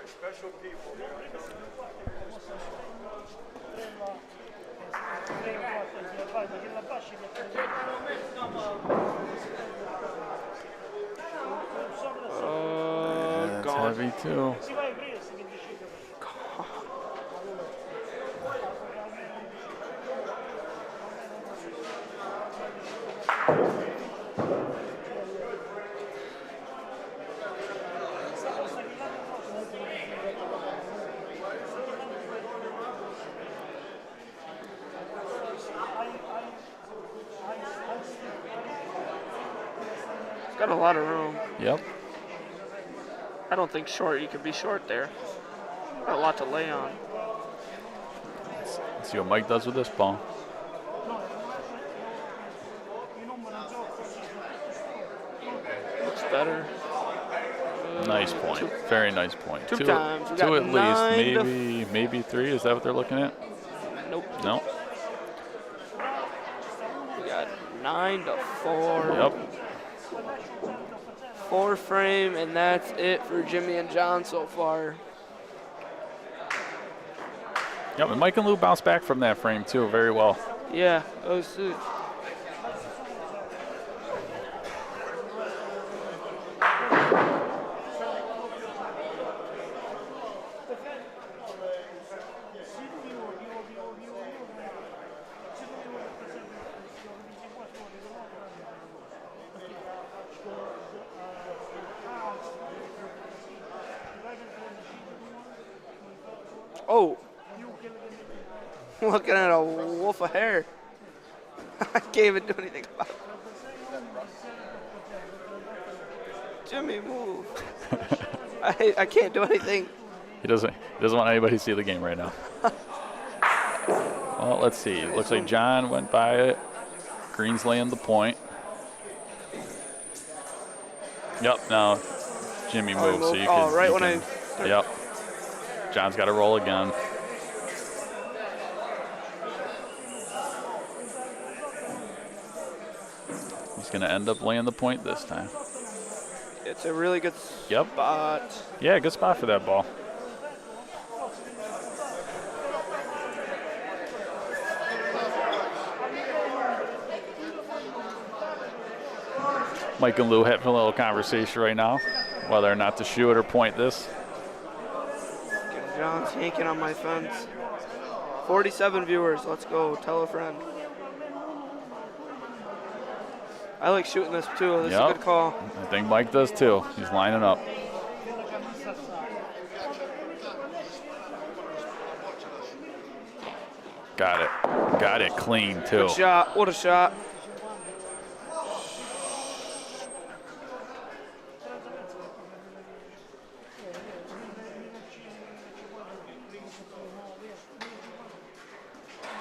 Special people. That's Gone. heavy too. It's got a lot of room. Yep. I don't think short. You could be short there. Got a lot to lay on. Let's see what Mike does with this ball. Looks better. Nice point. Very nice point. Two times. We Two got at least. 9 to Maybe three. Is that what they're looking at? Nope. No. We got 9 to 4. Yep. 4 frame, and that's it for Jimmy and John so far. Yep. And Mike and Lou bounced back from that frame too very well. Yeah, those. Oh, looking at a wolf of hair. I can't even do anything about it. Jimmy, move. I can't do anything. He doesn't want anybody to see the game right now. Well, let's see. It looks like John went by it. Green's laying the point. Yep. Now Jimmy moves, so you can. Right you when can, Yep. John's got to roll again. He's going to end up laying the point this time. It's a really good spot. Yeah, good spot for that ball. Mike and Lou having a little conversation right now, whether or not to shoot or point this. John's yanking on my fence. 47 viewers. Let's go. Tell a friend. I like shooting this too. This is a good call. I think Mike does too. He's lining up. Got it. Got it clean too. Good shot. What a shot.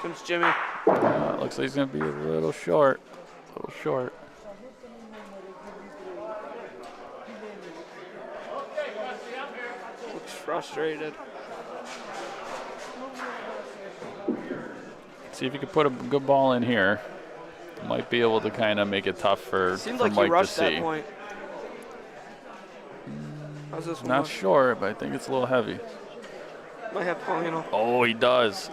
Comes Jimmy. Looks like he's going to be a little short. A little short. Looks frustrated. See if you could put a good ball in here. Might be able to kind of make it tough for Seems for like Mike he rushed to see. that point. How's this one? Not sure, but I think it's a little heavy. Might have Paulino. Oh, he does.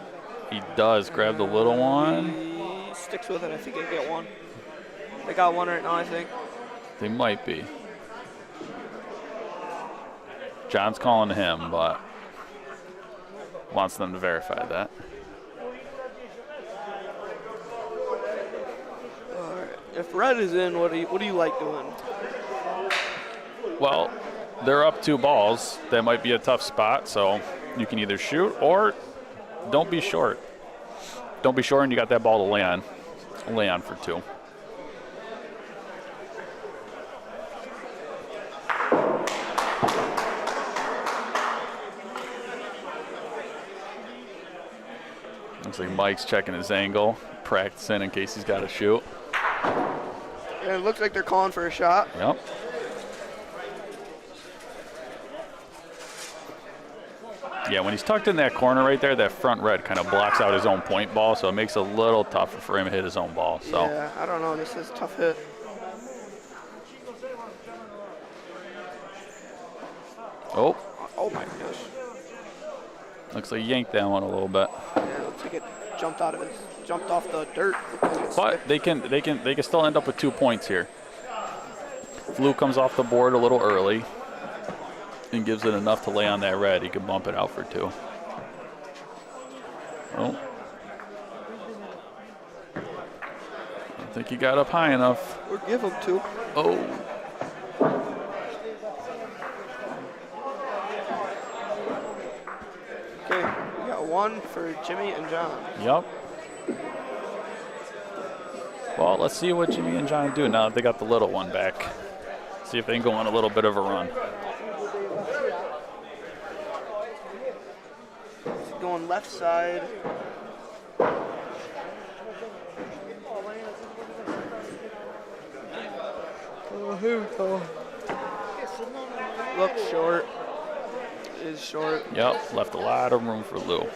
He does. Grab the little one. He sticks with it. I think I get one. They got one right now, I think. They might be. John's calling him, but wants them to verify that. All right. If red is in, what do you like doing? Well, they're up 2 balls. That might be a tough spot, so you can either shoot or don't be short. Don't be short, and you got that ball to lay on. Lay on for 2. Looks like Mike's checking his angle, practicing in case he's got to shoot. And it looks like they're calling for a shot. Yep. Yeah, when he's tucked in that corner right there, that front red kind of blocks out his own point ball, so it makes it a little tougher for him to hit his own ball. So. Yeah, I don't know. This is a tough hit. Oh. Oh my gosh. Looks like he yanked that one a little bit. Yeah, it looks like it jumped off the dirt. But they can still end up with 2 points here. If Lou comes off the board a little early and gives it enough to lay on that red, he can bump it out for 2. Oh. I don't think he got up high enough. Or give them 2. Oh. Okay, we got 1 for Jimmy and John. Yep. Well, let's see what Jimmy and John do now that they got the little one back. See if they can go on a little bit of a run. Going left side. Oh, here we go. Looks short. Is short. Yep, left a lot of room for Lou.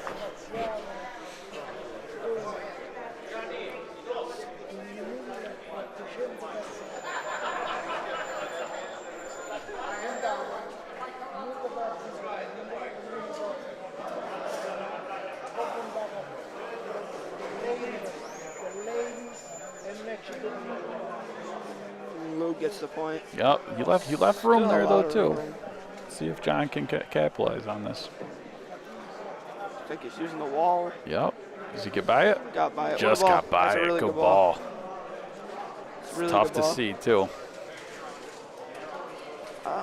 Lou gets the point. Yep, he left room Still a there lot though of too. room. See if John can capitalize on this. I think he's using the wall. Yep. Does he get by it? Got by it. Just What a ball. got by That's a it. really Good good ball. It's a really Tough good to ball. see too.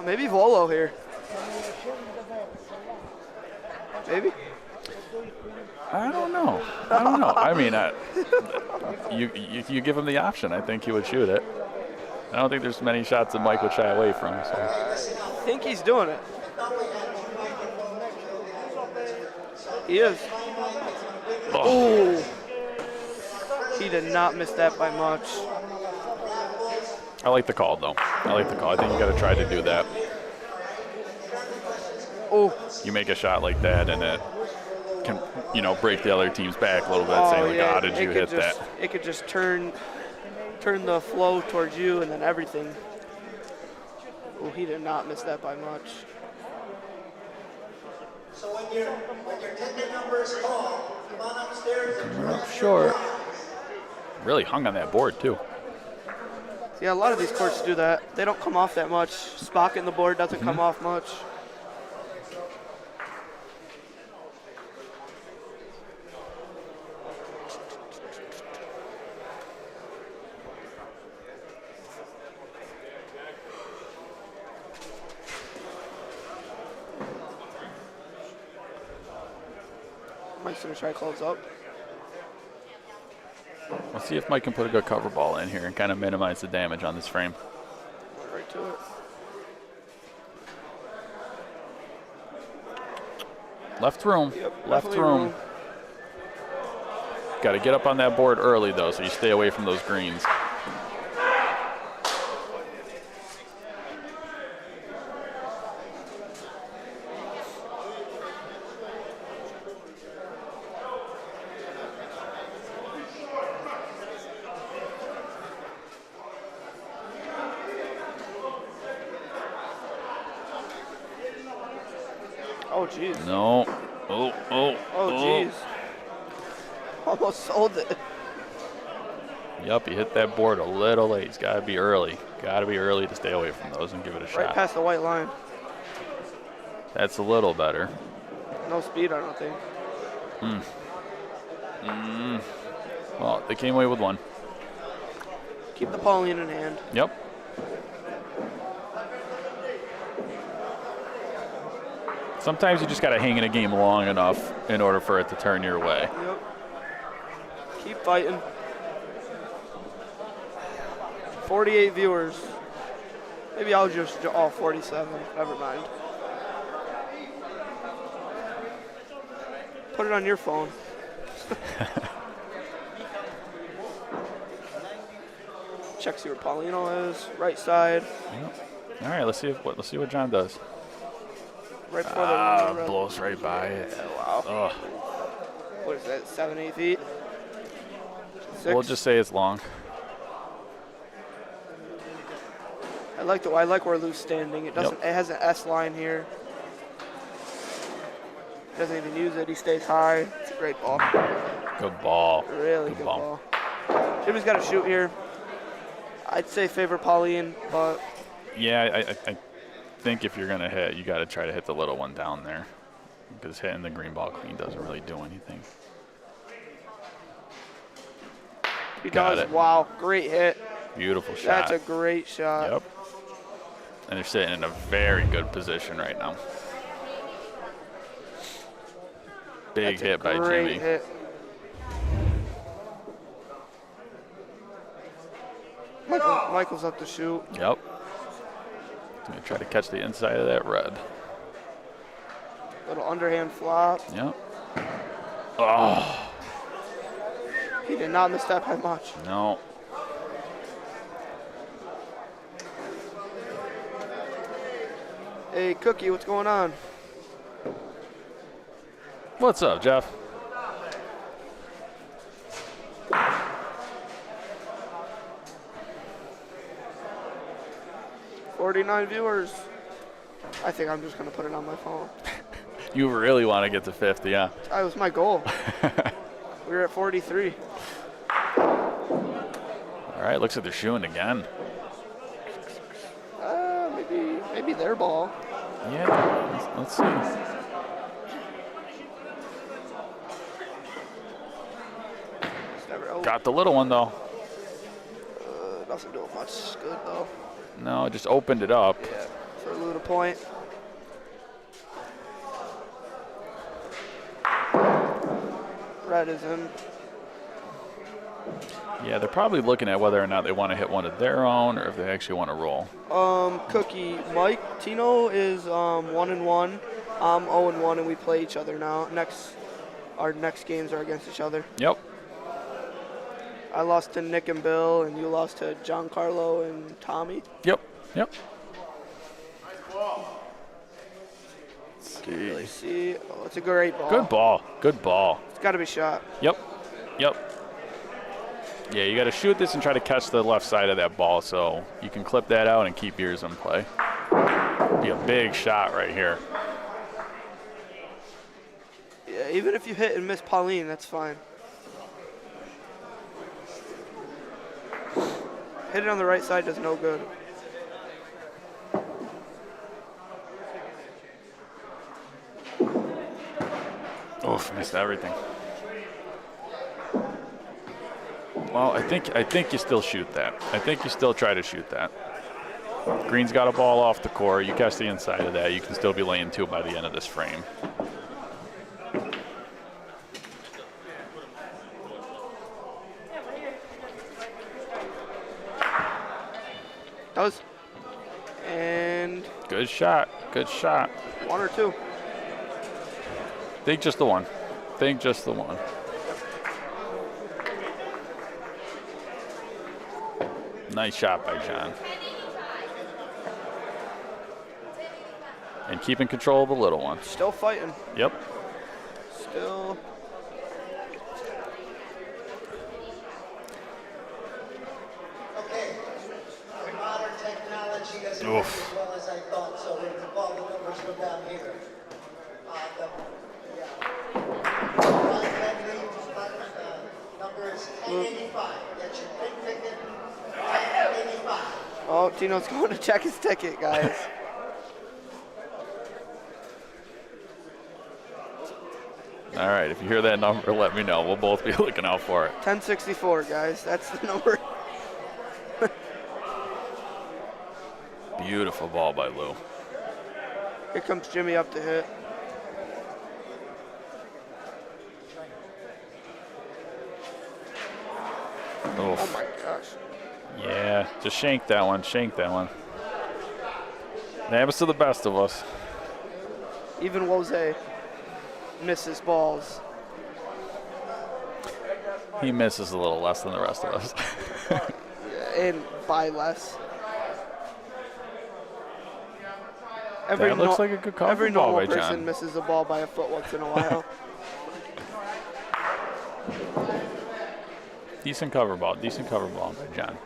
Maybe Volo here. Maybe. I don't know. I mean, you give him the option. I think he would shoot it. I don't think there's many shots that Mike would shy away from. So. I think he's doing it. He is. Oh. He did not miss that by much. I like the call though. I think you got to try to do that. Oh. You make a shot like that, and it can, break the other team's back a little bit. Saying like, yeah. "How did you hit that?" It could just turn the flow towards you, and then everything. Oh, he did not miss that by much. So when your ticket number is called, come on upstairs and Up short. Really hung on that board too. Yeah, a lot of these courts do that. They don't come off that much. Spocking the board doesn't come off much. Mike's gonna try close up. Let's see if Mike can put a good cover ball in here and kind of minimize the damage on this frame. Right to it. Left room. Yep, Left definitely room. Got to get up on that board early though, so you stay away from those greens. Oh, jeez. No. Oh. Oh, jeez. Almost sold it. Yep, he hit that board a little late. He's got to be early. Got to be early to stay away from those and give it a Right shot. past the white line. That's a little better. No speed, I don't think. Well, they came away with one. Keep the Pauline in hand. Yep. Sometimes you just got to hang in a game long enough in order for it to turn your way. Yep. Keep fighting. 48 viewers. Maybe I'll just, 47. Never mind. Put it on your phone. Check see where Paulino is. Right side. Yep. All right, let's see what John does. Right before the Blows right by it. wow. Ugh. What is that? 7, 8 feet. 6. We'll just say it's long. I like where Lou's standing. It doesn't. It has an S line here. Doesn't even use it. He stays high. It's a great ball. Good ball. Really good ball. Jimmy's got to shoot here. I'd say favor Pauline, but Yeah, I think if you're going to hit, you got to try to hit the little one down there, because hitting the green ball clean doesn't really do anything. he Got does. it. Wow, great hit. Beautiful shot. That's a great shot. Yep. And they're sitting in a very good position right now. Big That's a hit by great Jimmy. hit. Michael's up to shoot. Yep. He's going to try to catch the inside of that red. Little underhand flop. Yep. Oh, He did not miss that by much. no. Hey, Cookie, what's going on? What's up, Jeff? $49 viewers. I think I'm just going to put it on my phone. You really want to get to 50, yeah? That was my goal. We were at 43. All right, looks like they're shooting again. Maybe their ball. Yeah, let's see. It's never, oh, Got the little one, though. doesn't do much good, though. No, just opened it up. Yeah, for Lou to point. Red is in. Yeah, they're probably looking at whether or not they want to hit one of their own or if they actually want to roll. Cookie, Mike, Tino is 1-1. I'm 0-1, and we play each other now. Our next games are against each other. Yep. I lost to Nick and Bill, and you lost to Giancarlo and Tommy. Yep. Yep. Can't really see. Oh, it's a great ball. Good ball. Good ball. It's got to be shot. Yep. Yep. Yeah, you got to shoot this and try to catch the left side of that ball so you can clip that out and keep yours in play. Be a big shot right here. Yeah, even if you hit and miss Pauline, that's fine. Hit it on the right side does no good. Oof, missed everything. Well, I think you still shoot that. I think you still try to shoot that. Green's got a ball off the court. You catch the inside of that. You can still be laying 2 by the end of this frame. And Good shot. Good shot. 1 or 2. Think just the one. Think just the one. Nice shot by John. And keeping control of the little one. Still fighting. Yep. Still. Okay. Modern technology doesn't work Oof. as well as I thought, so we're going to call the numbers from down here. Number is 1085. That's your big ticket. 1085. Oh, Tino's going to check his ticket, guys. All right, if you hear that number, let me know. We'll both be looking out for it. 1064, guys. That's the number. Beautiful ball by Lou. Here comes Jimmy up to hit. Oh Oof. my gosh. Yeah, just shank that one. Shank that one. It happens to the best of us. Even Jose misses balls. He misses a little less than the rest of us. And by less. That looks like a good cover Every ball normal by person John. misses a ball by a foot once in a while. Decent cover ball by John.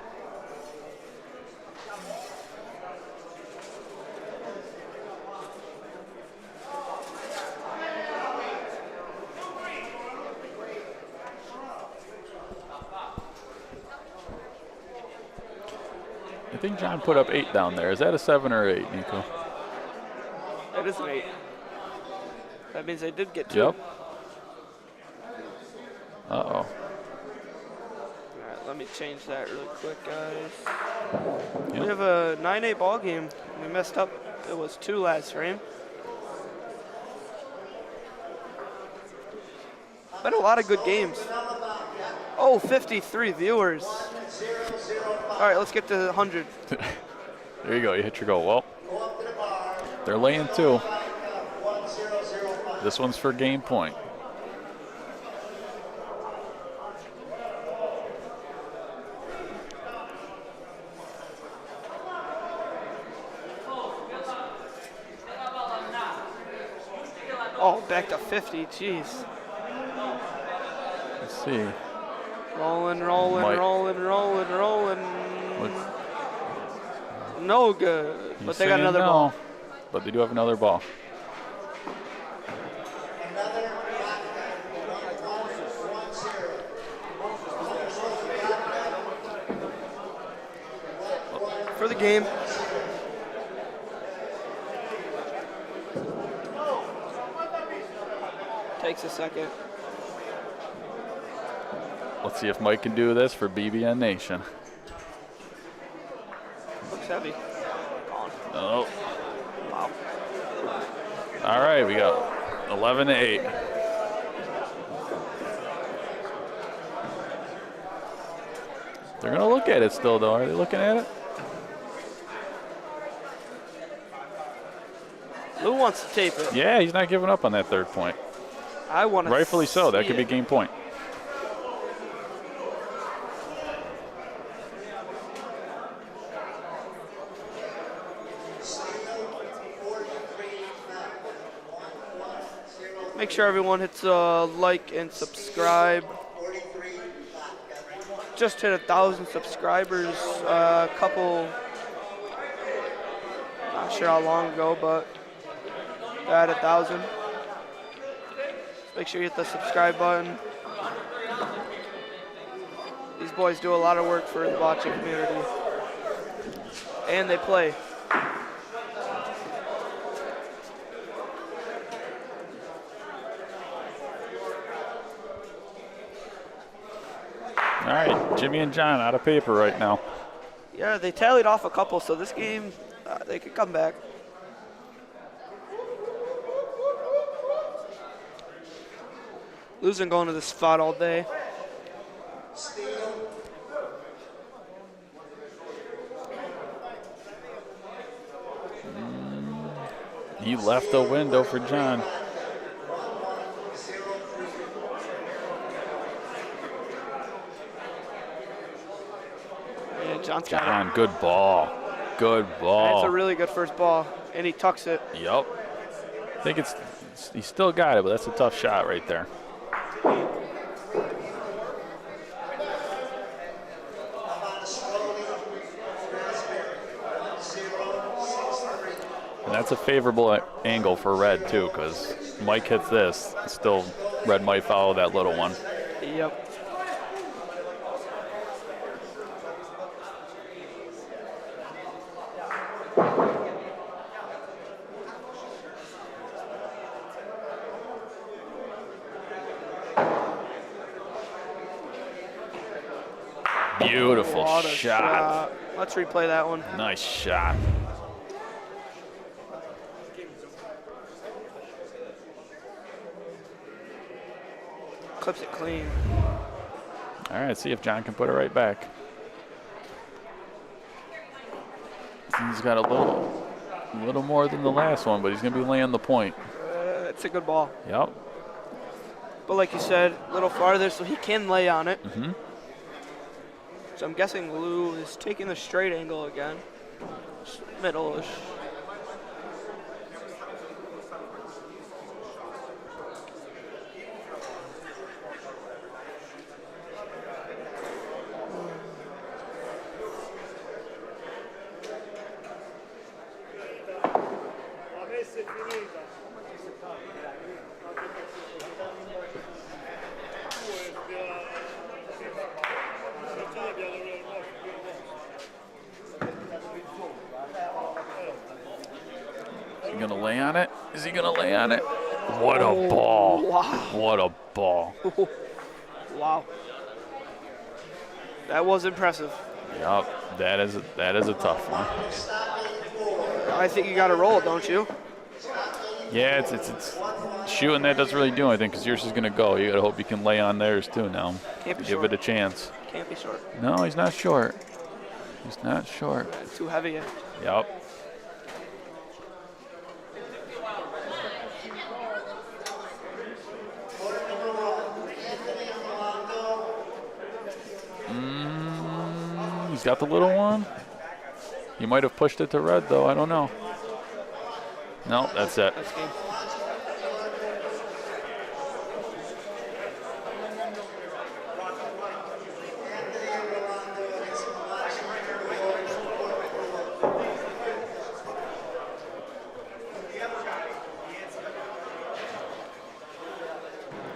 I think John put up 8 down there. Is that a 7 or 8, Nico? That is an 8. That means they did get 2. Yep. Uh-oh. All right, let me change that really quick, guys. Yep. We have a 9-8 ball game. We messed up. It was 2 last frame. Been a lot of good games. Oh, 53 viewers. All right, let's get to 100. There you go. You hit your goal. Well, they're laying 2. This one's for game point. Oh, back to 50. Jeez. Let's see. Rolling. What's, No good. he's But they got saying another no, ball. But they do have another ball. For the game. Takes a second. Let's see if Mike can do this for BBN Nation. Looks heavy. Gone. Oh. Wow. All right, we got 11-8. They're going to look at it still, though. Are they looking at it? Lou wants to tape it. Yeah, he's not giving up on that 3rd point. I want to. Rightfully so. That could be game point. Make sure everyone hits like and subscribe. Just hit 1,000 subscribers. A couple. Not sure how long ago, but at 1,000. Make sure you hit the subscribe button. These boys do a lot of work for the bocce community. And they play. All right, Jimmy and John out of paper right now. Yeah, they tallied off a couple, so this game, they could come back. Losing going to this spot all day. He left the window for John. Yeah, John's got John, good ball. Good it. ball. That's a really good first ball, and he tucks it. Yep. I think he still got it, but that's a tough shot right there. And that's a favorable angle for Red, too, because Mike hits this. Still, Red might follow that little one. Yep. Beautiful What a shot. Let's replay that one. Nice shot. Clips it clean. All right, see if John can put it right back. He's got a little more than the last one, but he's going to be laying the point. It's a good ball. Yep. But like you said, a little farther so he can lay on it. Mm-hmm. So I'm guessing Lou is taking the straight angle again. Middle-ish. Is he gonna lay on it? Is he gonna lay on it? What a ball. Wow. What a ball. Wow. That was impressive. Yup, that is a tough one. I think you got to roll, don't you? Yeah, it's shooting that doesn't really do anything because yours is gonna go. You gotta hope you can lay on theirs too now. Can't be Give short. it a chance. Can't be short. No, he's not short. He's not short. Too heavy yet. Yup. He's got the little one. He might have pushed it to red though. I don't know. No, that's it. That's game.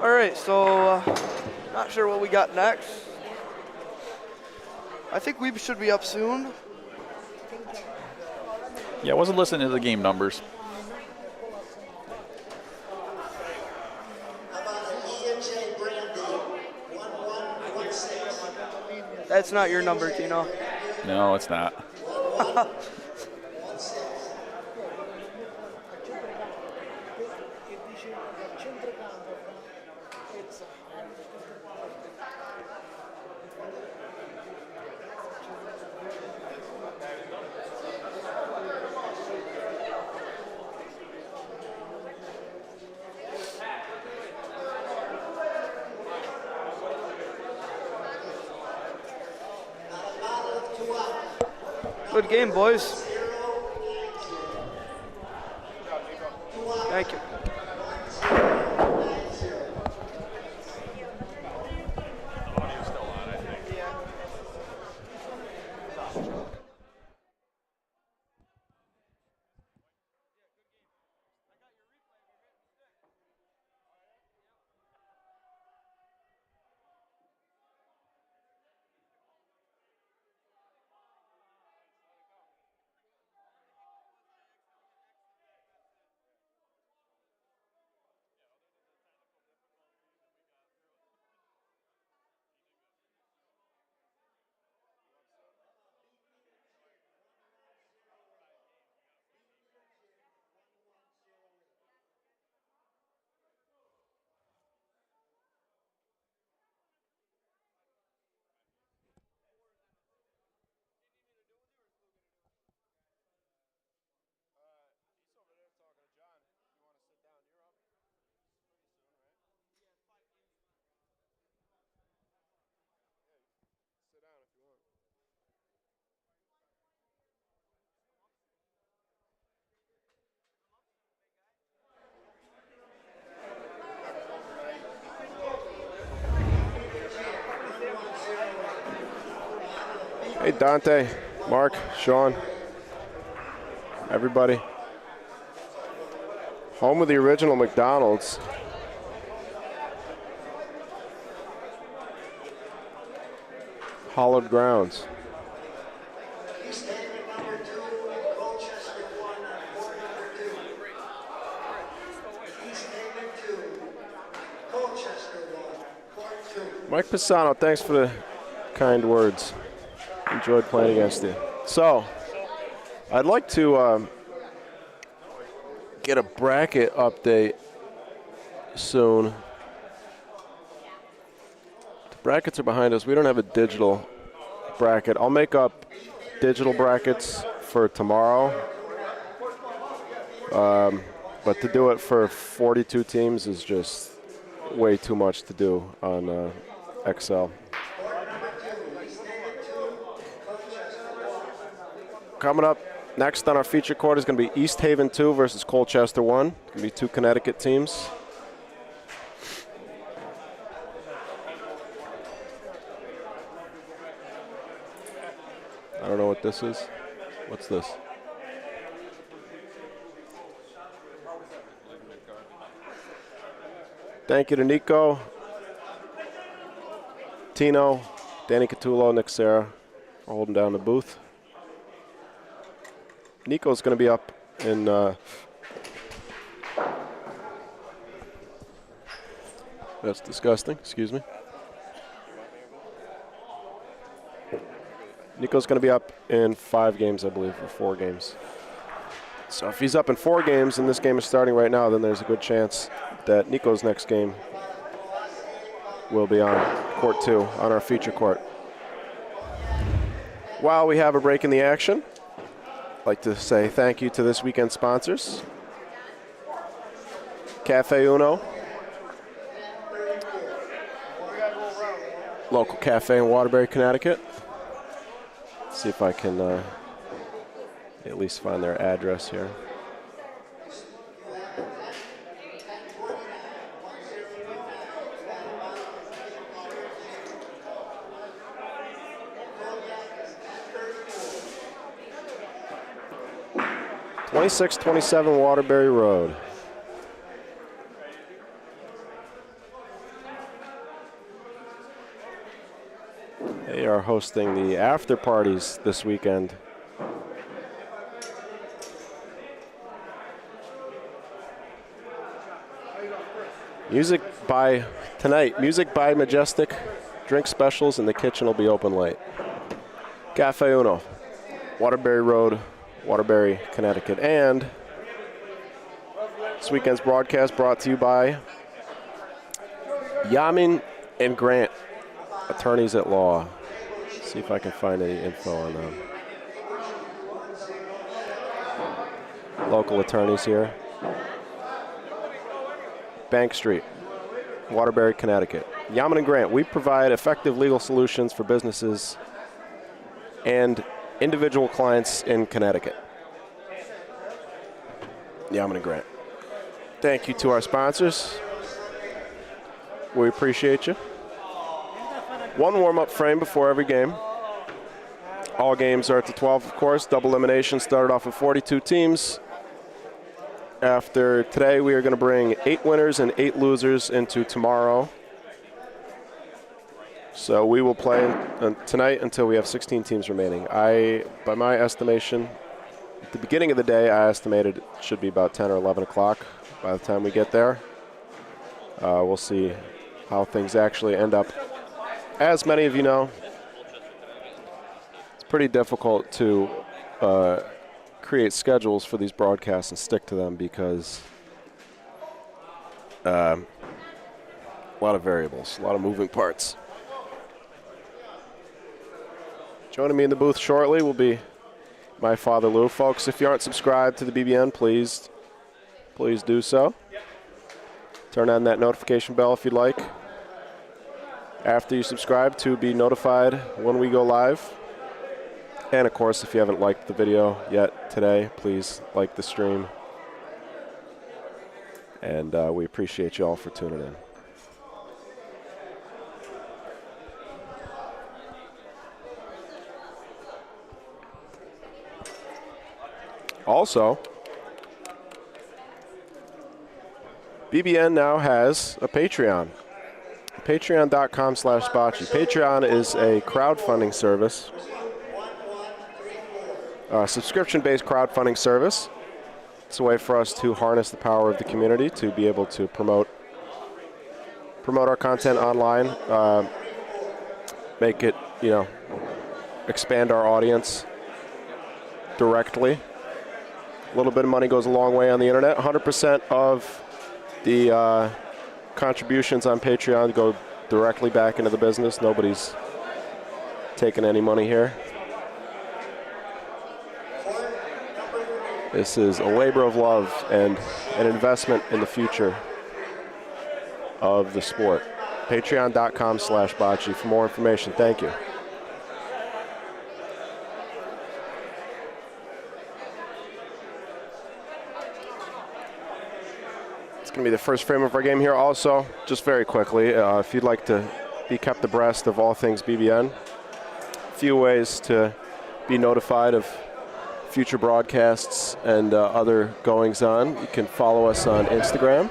All right, so not sure what we got next. I think we should be up soon. Yeah, I wasn't listening to the game numbers. How about an E&J Brandy, 1116. That's not your number, Tino. No, it's not. Good game, boys. Thank you. Hey, Dante, Mark, Sean, everybody. Home of the original McDonald's. Hollowed grounds. East Haven number 2, Colchester 1 on court number 2. East Haven 2, Colchester 1, court 2. Mike Pisano, thanks for the kind words. Enjoyed playing against you. So, I'd like to get a bracket update soon. The brackets are behind us. We don't have a digital bracket. I'll make up digital brackets for tomorrow. But to do it for 42 teams is just way too much to do on Excel. Coming up next on our feature court is going to be East Haven 2 versus Colchester 1. It's going to be two Connecticut teams. I don't know what this is. What's this? Thank you to Nico, Tino, Danny Catullo, Nick Serra for holding down the booth. Nico's going to be up in that's disgusting, excuse me. Nico's going to be up in 5 games, I believe, or 4 games. So if he's up in 4 games and this game is starting right now, then there's a good chance that Nico's next game will be on court 2, on our feature court. While we have a break in the action, I'd like to say thank you to this weekend's sponsors. Cafe Uno, local cafe in Waterbury, Connecticut. See if I can at least find their address here. (2627) Waterbury Road. They are hosting the after parties this weekend. Music by Majestic. Drink specials, and the kitchen will be open late. Cafe Uno, Waterbury Road, Waterbury, Connecticut. And this weekend's broadcast brought to you by Yamin and Grant, attorneys at law. See if I can find any info on them. Local attorneys here. Bank Street, Waterbury, Connecticut. Yamin and Grant, we provide effective legal solutions for businesses and individual clients in Connecticut. Yamin and Grant. Thank you to our sponsors. We appreciate you. One warm-up frame before every game. All games are at the 12, of course. Double elimination started off with 42 teams. After today, we are going to bring 8 winners and 8 losers into tomorrow. So we will play tonight until we have 16 teams remaining. By my estimation, at the beginning of the day, I estimated it should be about 10 or 11 o'clock by the time we get there. We'll see how things actually end up. As many of you know, it's pretty difficult to create schedules for these broadcasts and stick to them because a lot of variables, a lot of moving parts. Joining me in the booth shortly will be my father Lou. Folks, if you aren't subscribed to the BBN, please do so. Turn on that notification bell if you'd like. After you subscribe, to be notified when we go live. And of course, if you haven't liked the video yet today, please like the stream. And we appreciate you all for tuning in. Also, BBN now has a Patreon. Patreon.com/Bocce. Patreon is a crowdfunding service, subscription-based crowdfunding service. It's a way for us to harness the power of the community to be able to promote our content online, make it, expand our audience directly. A little bit of money goes a long way on the internet. 100% of the contributions on Patreon go directly back into the business. Nobody's taking any money here. This is a labor of love and an investment in the future of the sport. Patreon.com/bocce for more information. Thank you. It's going to be the first frame of our game here. Also, just very quickly, if you'd like to be kept abreast of all things BBN, a few ways to be notified of future broadcasts and other goings-on. You can follow us on Instagram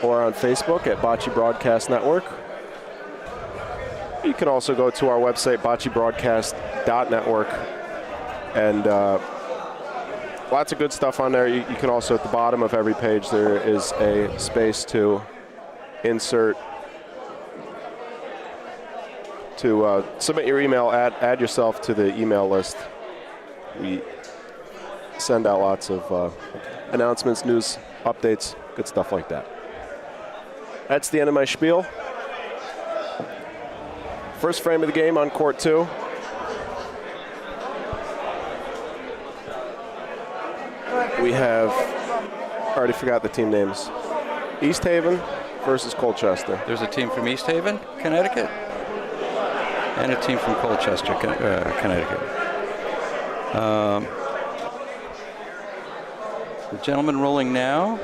or on Facebook at Bocce Broadcast Network. You can also go to our website, boccebroadcast.network, and lots of good stuff on there. You can also, at the bottom of every page, there is a space to insert, to submit your email, add yourself to the email list. We send out lots of announcements, news, updates, good stuff like that. That's the end of my spiel. First frame of the game on court 2. We have, already forgot the team names. East Haven versus Colchester. There's a team from East Haven, Connecticut, and a team from Colchester, Connecticut. The gentleman rolling now.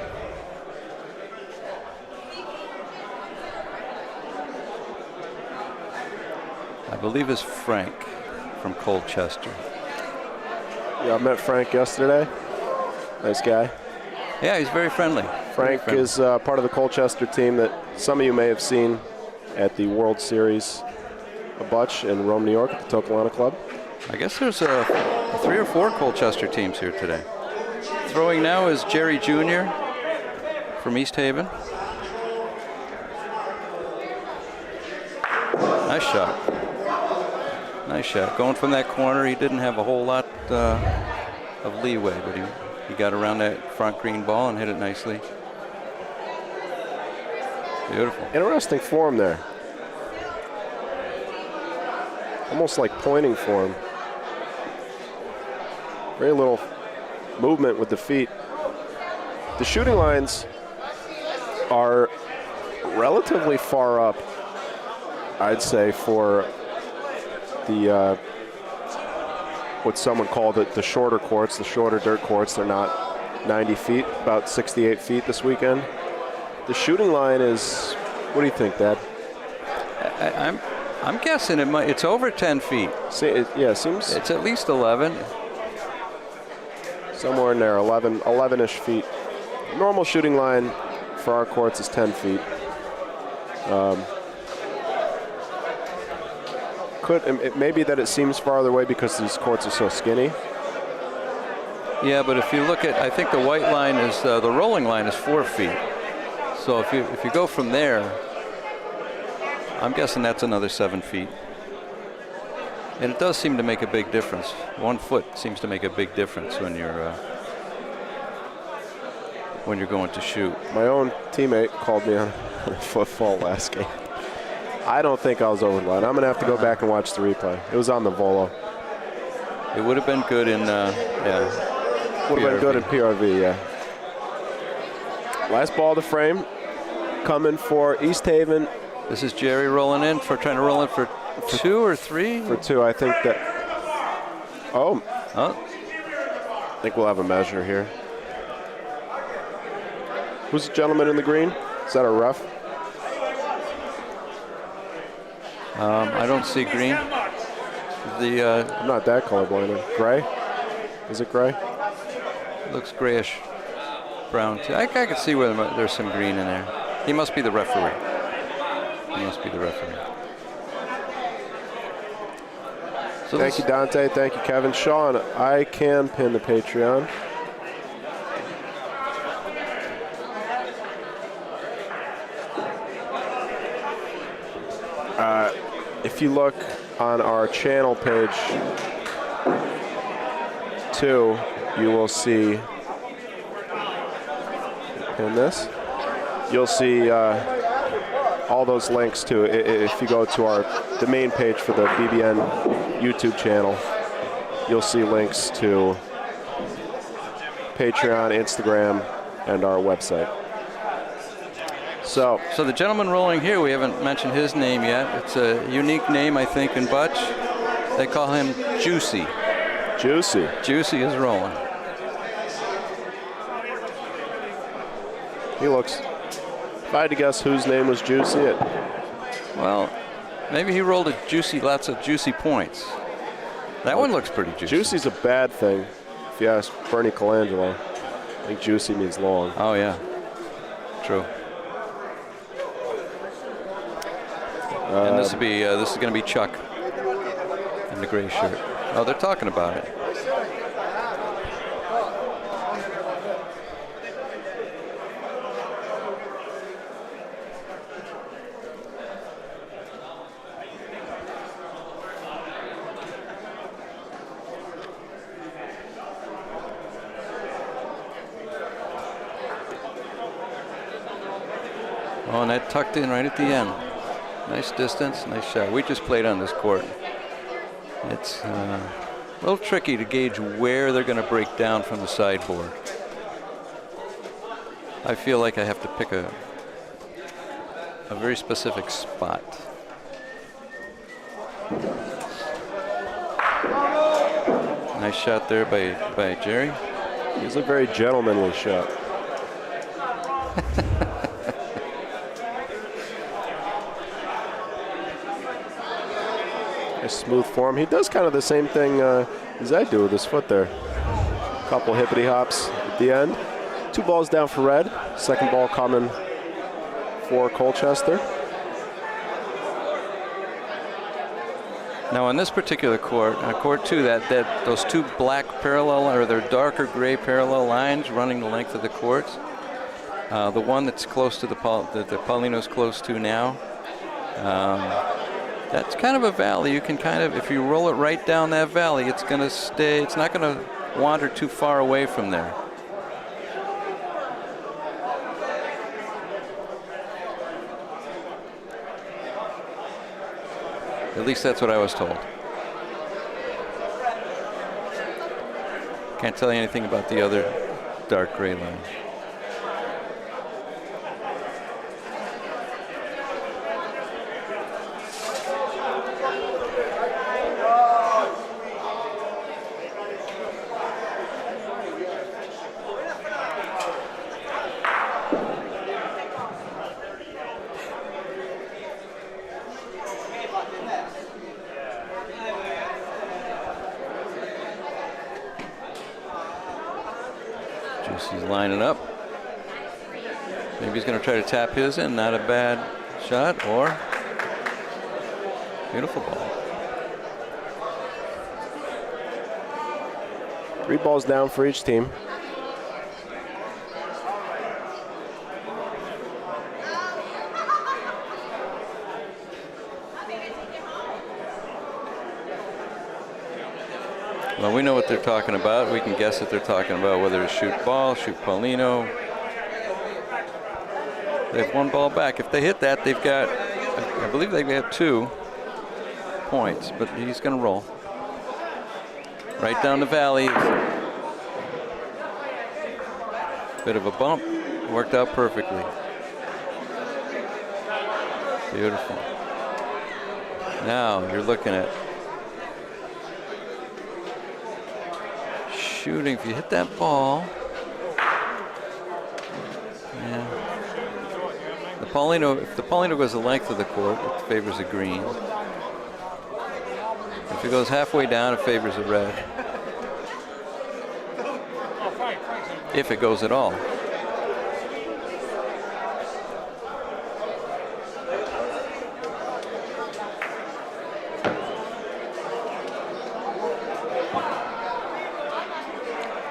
I believe is Frank from Colchester. Yeah, I met Frank yesterday. Nice guy. Yeah, he's very friendly. Frank is part of the Colchester team that some of you may have seen at the World Series of Bocce in Rome, New York at the Tokelana Club. I guess there's 3 or 4 Colchester teams here today. Throwing now is Jerry Jr. from East Haven. Nice shot. Nice shot. Going from that corner, he didn't have a whole lot of leeway, but he got around that front green ball and hit it nicely. Beautiful. Interesting form there. Almost like pointing form. Very little movement with the feet. The shooting lines are relatively far up, I'd say, for the what someone called it the shorter courts, the shorter dirt courts. They're not 90 feet, about 68 feet this weekend. The shooting line is, what do you think, Dad? I'm guessing it's over 10 feet. Yeah, it seems it's at least 11. Somewhere in there, 11-ish feet. Normal shooting line for our courts is 10 feet. It may be that it seems farther away because these courts are so skinny. Yeah, but if you look at, I think the white line is, the rolling line is 4 feet. So if you go from there, I'm guessing that's another 7 feet. And it does seem to make a big difference. 1 foot seems to make a big difference when you're going to shoot. My own teammate called me on a football last game. I don't think I was over the line. I'm going to have to go back and watch the replay. It was on the Volo. It would have been good in, Would have been good in PRV, yeah. Last ball of the frame. Coming for East Haven. This is Jerry rolling in, trying to roll in for 2 or 3? For 2, I think that. Oh. I think we'll have a measure here. Who's the gentleman in the green? Is that a ref? I don't see green. I'm not that colorblind. Gray? Is it gray? Looks grayish brown too. I can see where there's some green in there. He must be the referee. So thank you, Dante. Thank you, Kevin. Sean, I can pin the Patreon. If you look on our channel page 2, you will see, pin this, you'll see all those links to, if you go to the main page for the BBN YouTube channel, you'll see links to Patreon, Instagram, and our website. So the gentleman rolling here, we haven't mentioned his name yet. It's a unique name, I think, in Butch. They call him Juicy. Juicy. Juicy is rolling. He looks, if I had to guess whose name was Juicy, Well, maybe he rolled lots of juicy points. That one looks pretty juicy. Juicy's a bad thing, if you ask Bernie Colangelo. I think juicy means long. Oh, yeah. True. And this is going to be Chuck in the gray shirt. Oh, they're talking about it. Oh, and that tucked in right at the end. Nice distance, nice shot. We just played on this court. It's a little tricky to gauge where they're going to break down from the sideboard. I feel like I have to pick a very specific spot. Nice shot there by Jerry. He's a very gentlemanly shot. Smooth form. He does kind of the same thing as I do with his foot there. Couple hippity hops at the end. 2 balls down for red. Second ball coming for Colchester. Now on this particular court, court 2, that those 2 black parallel or their darker gray parallel lines running the length of the court. The one that's close to the Paulino's close to now. That's kind of a valley. You can kind of, if you roll it right down that valley, it's going to stay. It's not going to wander too far away from there. At least that's what I was told. Can't tell you anything about the other dark gray line. Juicy's lining up. Maybe he's going to try to tap his in. Not a bad shot, or beautiful ball. 3 balls down for each team. Well, we know what they're talking about. We can guess that they're talking about whether to shoot ball, shoot Paulino. They have 1 ball back. If they hit that, they've got, I believe they've got 2 points, but he's going to roll. Right down the valley. Bit of a bump. Worked out perfectly. Beautiful. Now you're looking at shooting. If you hit that ball, yeah. If the Paulino goes the length of the court, it favors a green. If it goes halfway down, it favors a red. If it goes at all.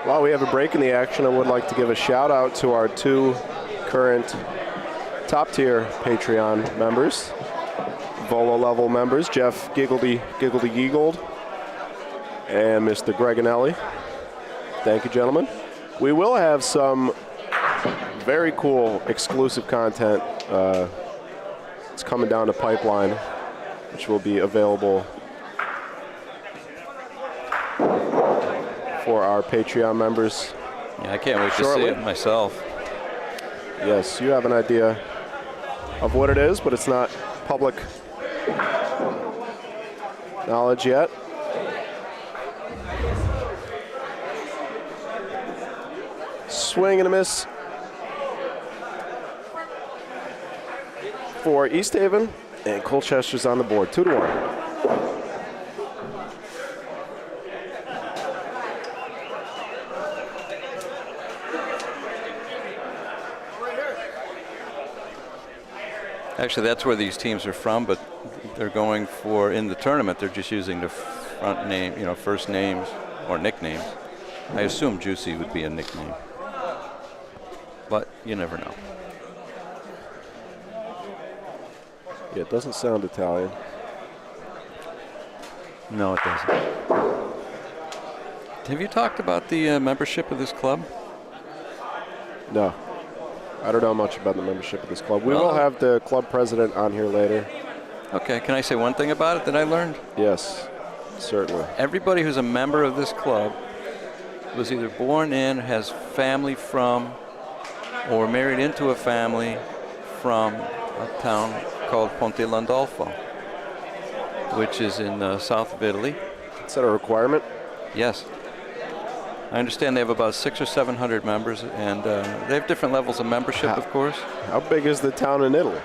While we have a break in the action, I would like to give a shout out to our 2 current top tier Patreon members, Volo level members, Jeff Giggledy Giggled, and Mr. Greganelli. Thank you, gentlemen. We will have some very cool exclusive content. It's coming down the pipeline, which will be available for our Patreon members. Yeah, I can't wait shortly. to see it myself. Yes, you have an idea of what it is, but it's not public knowledge yet. Swing and a miss for East Haven, and Colchester's on the board, 2-1. Actually, that's where these teams are from, but they're going for, in the tournament, they're just using the front name, first names or nicknames. I assume Juicy would be a nickname, but you never know. Yeah, it doesn't sound Italian. No, it doesn't. Have you talked about the membership of this club? No. I don't know much about the membership of this club. We will have the club president on here later. Okay, can I say one thing about it that I learned? Yes, certainly. Everybody who's a member of this club was either born in, has family from, or married into a family from a town called Pontelandolfo, which is in the south of Italy. Is that a requirement? Yes. I understand they have about 600 or 700 members, and they have different levels of membership, of course. How big is the town in Italy?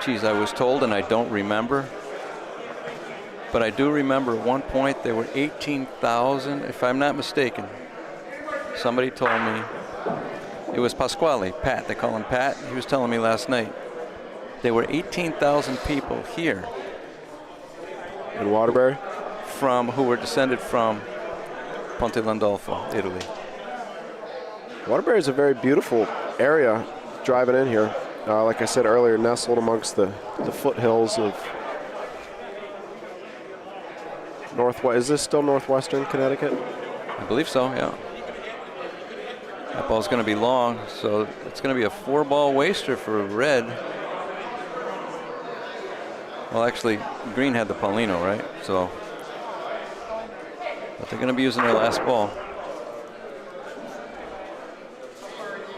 Geez, I was told, and I don't remember. But I do remember at one point there were 18,000, if I'm not mistaken. Somebody told me, it was Pasquale, Pat, they call him Pat. He was telling me last night. There were 18,000 people here. In Waterbury? Who were descended from Pontelandolfo, Italy. Waterbury is a very beautiful area driving in here. Like I said earlier, nestled amongst the foothills of northwest. Is this still northwestern Connecticut? I believe so, yeah. That ball's going to be long, so it's going to be a 4-ball waster for red. Well, actually, green had the Paulino, right? So, but they're going to be using their last ball.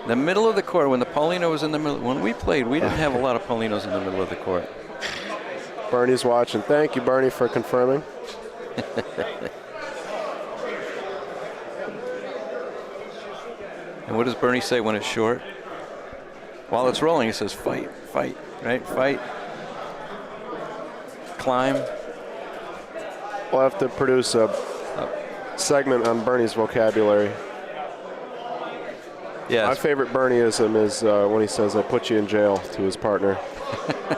The middle of the court, when the Paulino was in the middle, when we played, we didn't have a lot of Paulinos in the middle of the court. Bernie's watching. Thank you, Bernie, for confirming. And what does Bernie say when it's short? While it's rolling, he says, fight, fight, right? Fight. Climb. We'll have to produce a segment on Bernie's vocabulary. Yes. My favorite Bernieism is when he says, I put you in jail to his partner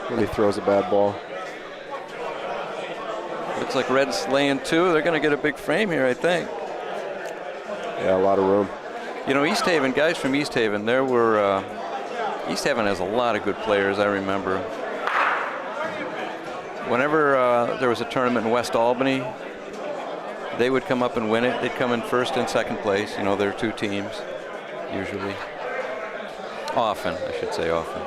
when he throws a bad ball. Looks like red's laying 2. They're going to get a big frame here, I think. Yeah, a lot of room. You know, East Haven, guys from East Haven, there were, East Haven has a lot of good players, I remember. Whenever there was a tournament in West Albany, they would come up and win it. They'd come in first and second place. You know, there are 2 teams, usually. Often, I should say often.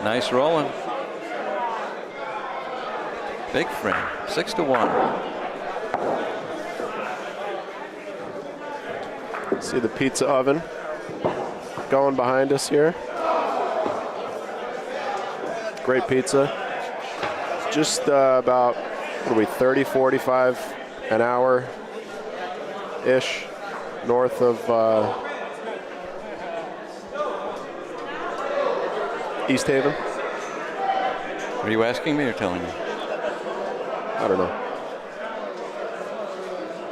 Nice rolling. Big frame, 6-1. See the pizza oven going behind us here. Great pizza. Just about, what are we, 30, 45 an hour-ish north of East Haven. Are you asking me or telling me? I don't know.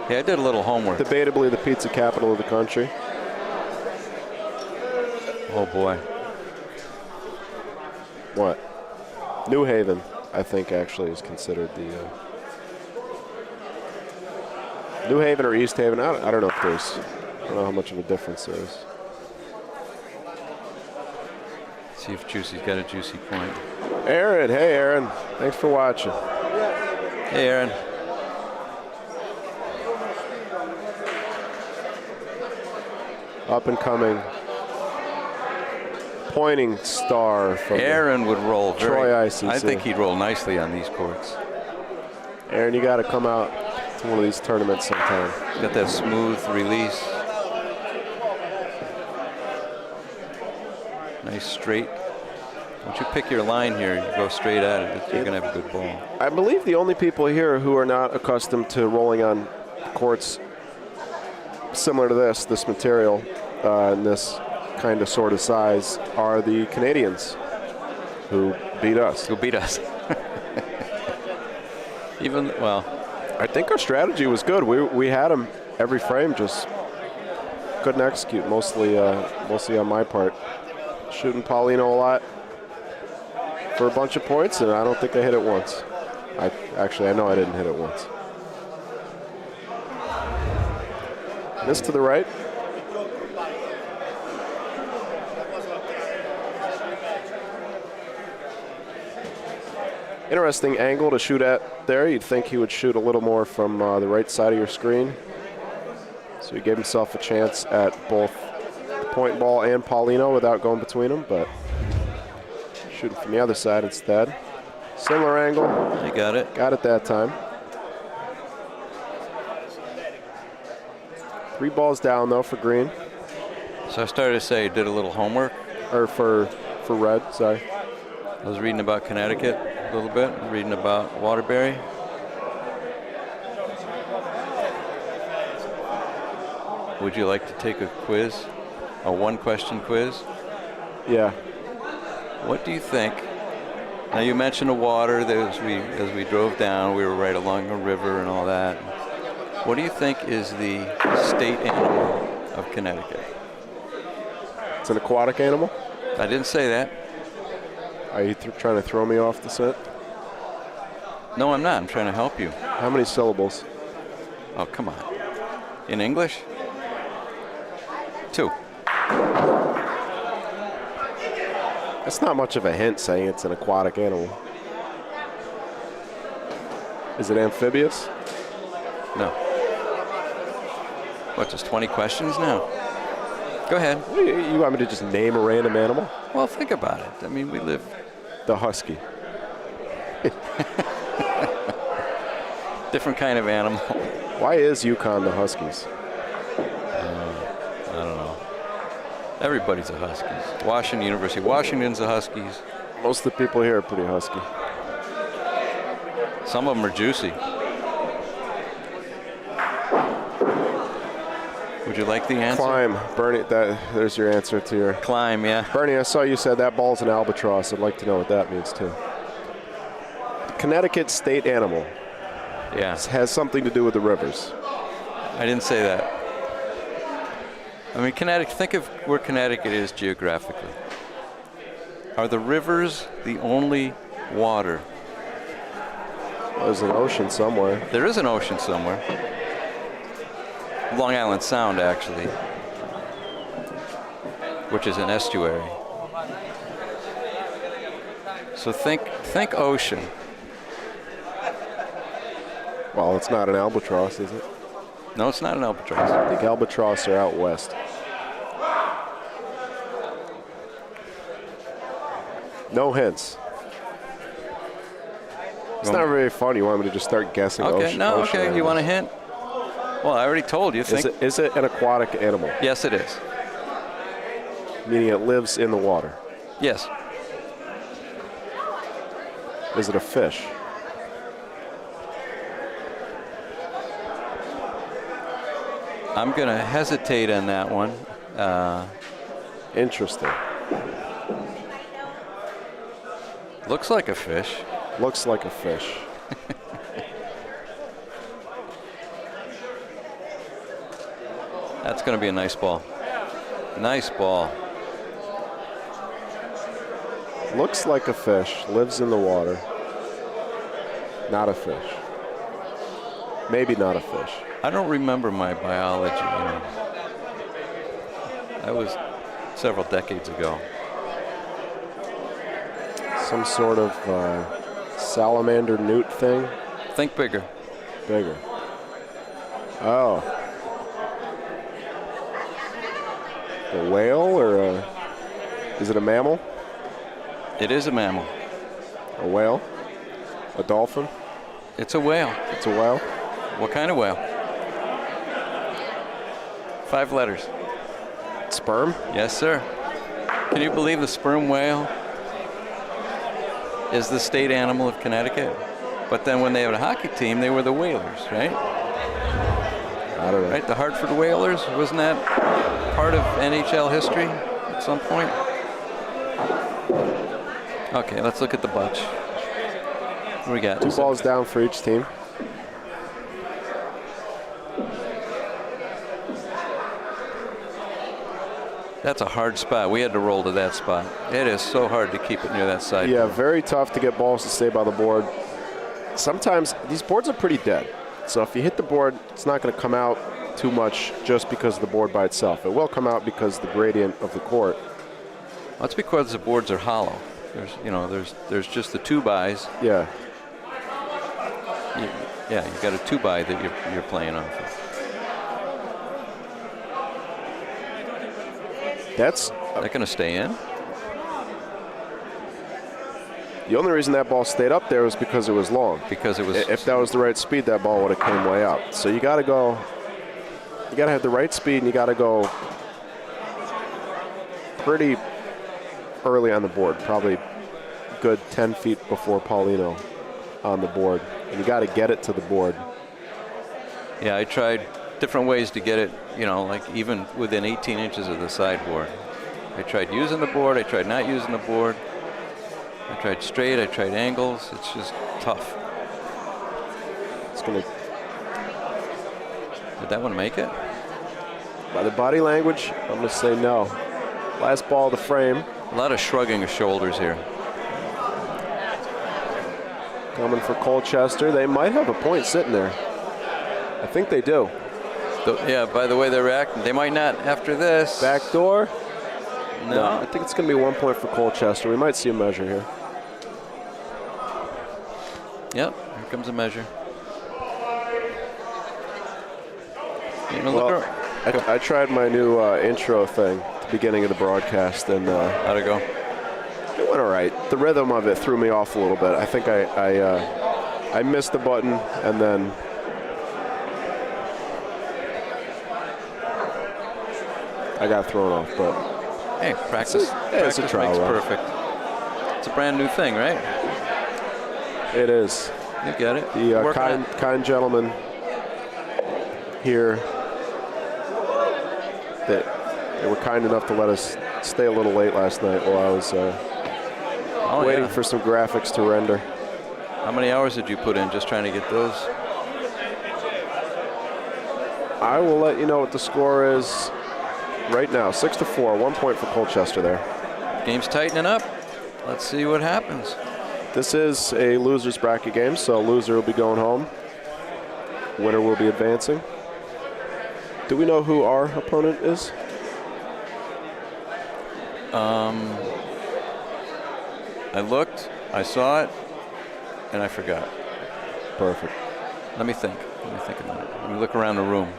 Yeah, I did a little homework. Debatably the pizza capital of the country. Oh boy. What? New Haven, I think, actually is considered the New Haven or East Haven. I don't know if there's, I don't know how much of a difference there is. See if Juicy's got a juicy point. Aaron, hey Aaron, thanks for watching. Hey Aaron. Up and coming pointing star from Aaron would roll very, Troy ICC. I think he'd roll nicely on these courts. Aaron, you got to come out to one of these tournaments sometime. Got that smooth release. Nice straight. Once you pick your line here, you go straight at it. You're going to have a good ball. I believe the only people here who are not accustomed to rolling on courts similar to this material, and this kind of sort of size, are the Canadians who beat us. Who beat us. Even, well, I think our strategy was good. We had them every frame, just couldn't execute, mostly on my part. Shooting Paulino a lot for a bunch of points, and I don't think I hit it once. I know I didn't hit it once. Missed to the right. Interesting angle to shoot at there. You'd think he would shoot a little more from the right side of your screen. So he gave himself a chance at both the point ball and Paulino without going between them, but shooting from the other side instead. Similar angle. You got it. Got it that time. 3 balls down though for green. So I started to say, did a little homework. Or for red, sorry. I was reading about Connecticut a little bit, reading about Waterbury. Would you like to take a quiz? A 1-question quiz? Yeah. What do you think? Now you mentioned the water that as we drove down, we were right along a river and all that. What do you think is the state animal of Connecticut? It's an aquatic animal? I didn't say that. Are you trying to throw me off the scent? No, I'm not. I'm trying to help you. How many syllables? Oh, come on. In English? 2. That's not much of a hint saying it's an aquatic animal. Is it amphibious? No. What, just 20 questions now? Go ahead. You want me to just name a random animal? Well, think about it. I mean, we live... The husky. Different kind of animal. Why is Yukon the Huskies? I don't know. Everybody's a Huskies. Washington, University of Washington's the Huskies. Most of the people here are pretty husky. Some of them are juicy. Would you like the answer? Climb. Bernie, there's your answer to your... Climb, yeah. Bernie, I saw you said that ball's an albatross. I'd like to know what that means, too. Connecticut state animal. Yeah. It has something to do with the rivers. I didn't say that. I mean, Connecticut, think of where Connecticut is geographically. Are the rivers the only water? There's an ocean somewhere. There is an ocean somewhere. Long Island Sound, actually, which is an estuary. So think ocean. Well, it's not an albatross, is it? No, it's not an albatross. I think albatross are out west. No hints. It's not very fun. You want me to just start guessing? Okay, ocean You want a hint? Well, I already told you. Is it an aquatic animal? Yes, it is. Meaning it lives in the water. Yes. Is it a fish? I'm going to hesitate on that one. Interesting. Looks like a fish. Looks like a fish. That's going to be a nice ball. Nice ball. Looks like a fish. Lives in the water. Not a fish. Maybe not a fish. I don't remember my biology. That was several decades ago. Some sort of salamander newt thing. Think bigger. Bigger. Oh. A whale or is it a mammal? It is a mammal. A whale? A dolphin? It's a whale. It's a whale? What kind of whale? 5 letters. Sperm? Yes, sir. Can you believe the sperm whale is the state animal of Connecticut? But then when they had a hockey team, they were the Whalers, right? I don't know. Right, the Hartford Whalers, wasn't that part of NHL history at some point? Okay, let's look at the bunch. What do we got? 2 balls down for each team. That's a hard spot. We had to roll to that spot. It is so hard to keep it near that side. Yeah, very tough to get balls to stay by the board. Sometimes these boards are pretty dead. So if you hit the board, it's not going to come out too much just because of the board by itself. It will come out because of the gradient of the court. That's because the boards are hollow. There's just the 2-bys. Yeah. You've got a 2-by that you're playing off of. That's that going to stay in? The only reason that ball stayed up there was because it was long. Because it was. If that was the right speed, that ball would have came way out. So you got to go. You got to have the right speed, and you got to go pretty early on the board. Probably good 10 feet before Paulino on the board, and you got to get it to the board. Yeah, I tried different ways to get it. Like even within 18 inches of the sideboard. I tried using the board. I tried not using the board. I tried straight, I tried angles. It's just tough. It's going to. Did that one make it? By the body language, I'm going to say no. Last ball of the frame. A lot of shrugging of shoulders here. Coming for Colchester. They might have a point sitting there. I think they do. Yeah, by the way they're acting, they might not after this. Back door. No. I think it's going to be 1 point for Colchester. We might see a measure here. Yep, here comes a measure. Well, I tried my new intro thing at the beginning of the broadcast, and how'd it go? It went all right. The rhythm of it threw me off a little bit. I think I missed the button, and then I got thrown off. But hey, practice. It's a trial makes run. perfect. It's a brand new thing, right? It is. You get it. The kind gentleman here that they were kind enough to let us stay a little late last night while I was waiting for some graphics to render. How many hours did you put in just trying to get those? I will let you know what the score is right now. 6-4, 1 point for Colchester there. Game's tightening up. Let's see what happens. This is a loser's bracket game, so loser will be going home. Winner will be advancing. Do we know who our opponent is? I looked, I saw it, and I forgot. Perfect. Let me think a minute. Let me look around the room,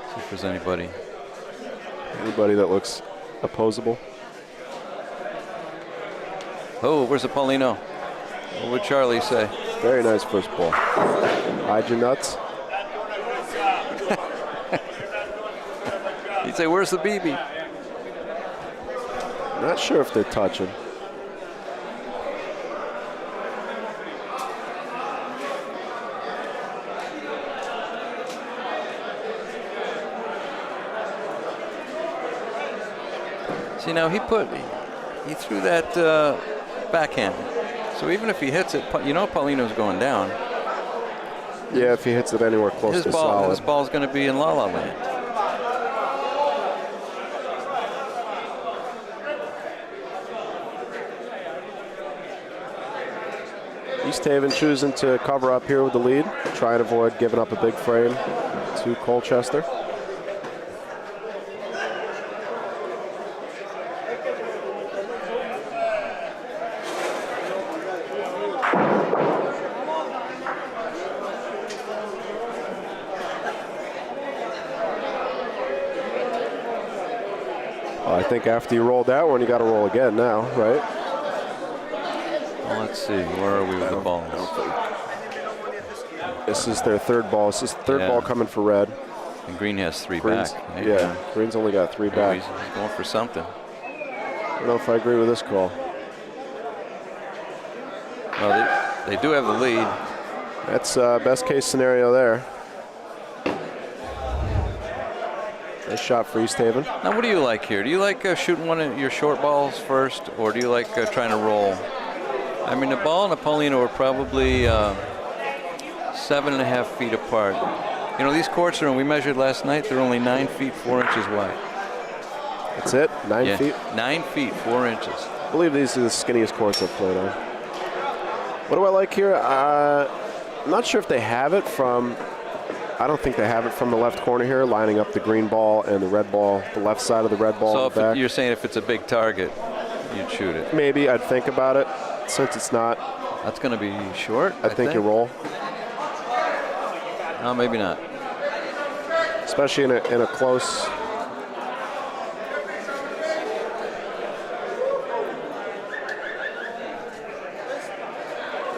see if there's anybody. Anybody that looks opposable? Oh, where's the Paulino? What would Charlie say? Very nice first ball. Hide your nuts. He'd say, where's the BB? Not sure if they're touching. See, now he threw that backhand. So even if he hits it, Paulino's going down. Yeah, if he hits it anywhere close to solid. His ball's going to be in La La Land. East Haven choosing to cover up here with the lead, try and avoid giving up a big frame to Colchester. I think after you rolled that one, you got to roll again now, right? Well, let's see. Where are we with the balls? This is their third ball. This is the third Yeah. ball coming for red. And Green has 3 Green's, back. yeah, Green's only got 3 back. He's going for something. I don't know if I agree with this call. Well, they do have the lead. That's best case scenario there. Nice shot for East Haven. Now, what do you like here? Do you like shooting one of your short balls first, or do you like trying to roll? I mean, the ball and the Paulino are probably 7.5 feet apart. You know, these courts we measured last night, they're only 9 feet 4 inches wide. That's it? 9 feet? 9 feet 4 inches. I believe these are the skinniest courts I've played on. What do I like here? I'm not sure if they have it from, I don't think they have it from the left corner here, lining up the green ball and the red ball, the left side of the red ball. So in the back. you're saying if it's a big target, you'd shoot it. Maybe I'd think about it. Since it's not, That's going to be short. I think you roll. No, maybe not. Especially in a close.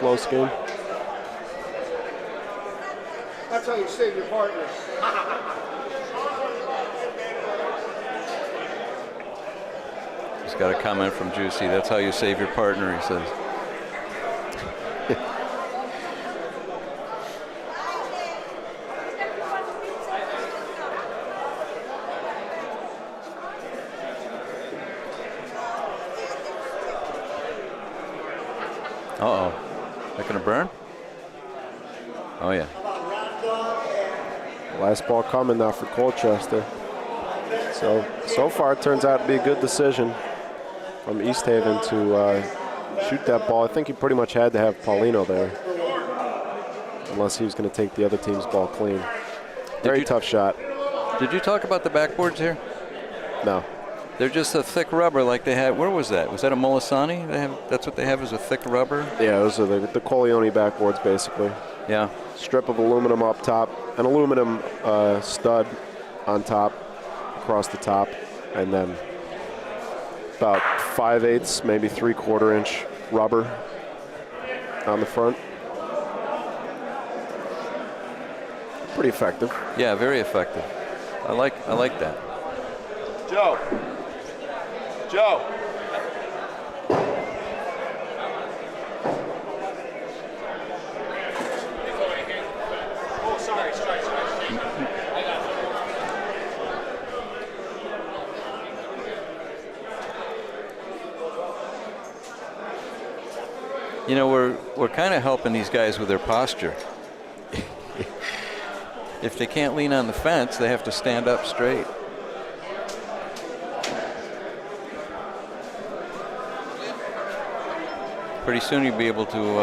Close game. That's how you save your partner. Just got a comment from Juicy. That's how you save your partner, he says. Uh-oh. That gonna burn? Oh, yeah. Last ball coming now for Colchester. So far it turns out to be a good decision from East Haven to shoot that ball. I think he pretty much had to have Paulino there, unless he was going to take the other team's ball clean. Very tough shot. Did you talk about the backboards here? No. They're just a thick rubber like they had. Where was that? Was that a Molisani? That's what they have, is a thick rubber? Yeah, those are the Coleone backboards, basically. Yeah. Strip of aluminum up top, an aluminum stud on top, across the top, and then about 5/8, maybe 3/4 inch rubber on the front. Pretty effective. Yeah, very effective. I like that. Joe. Joe. Oh, sorry. You know, we're kind of helping these guys with their posture. If they can't lean on the fence, they have to stand up straight. Pretty soon you'll be able to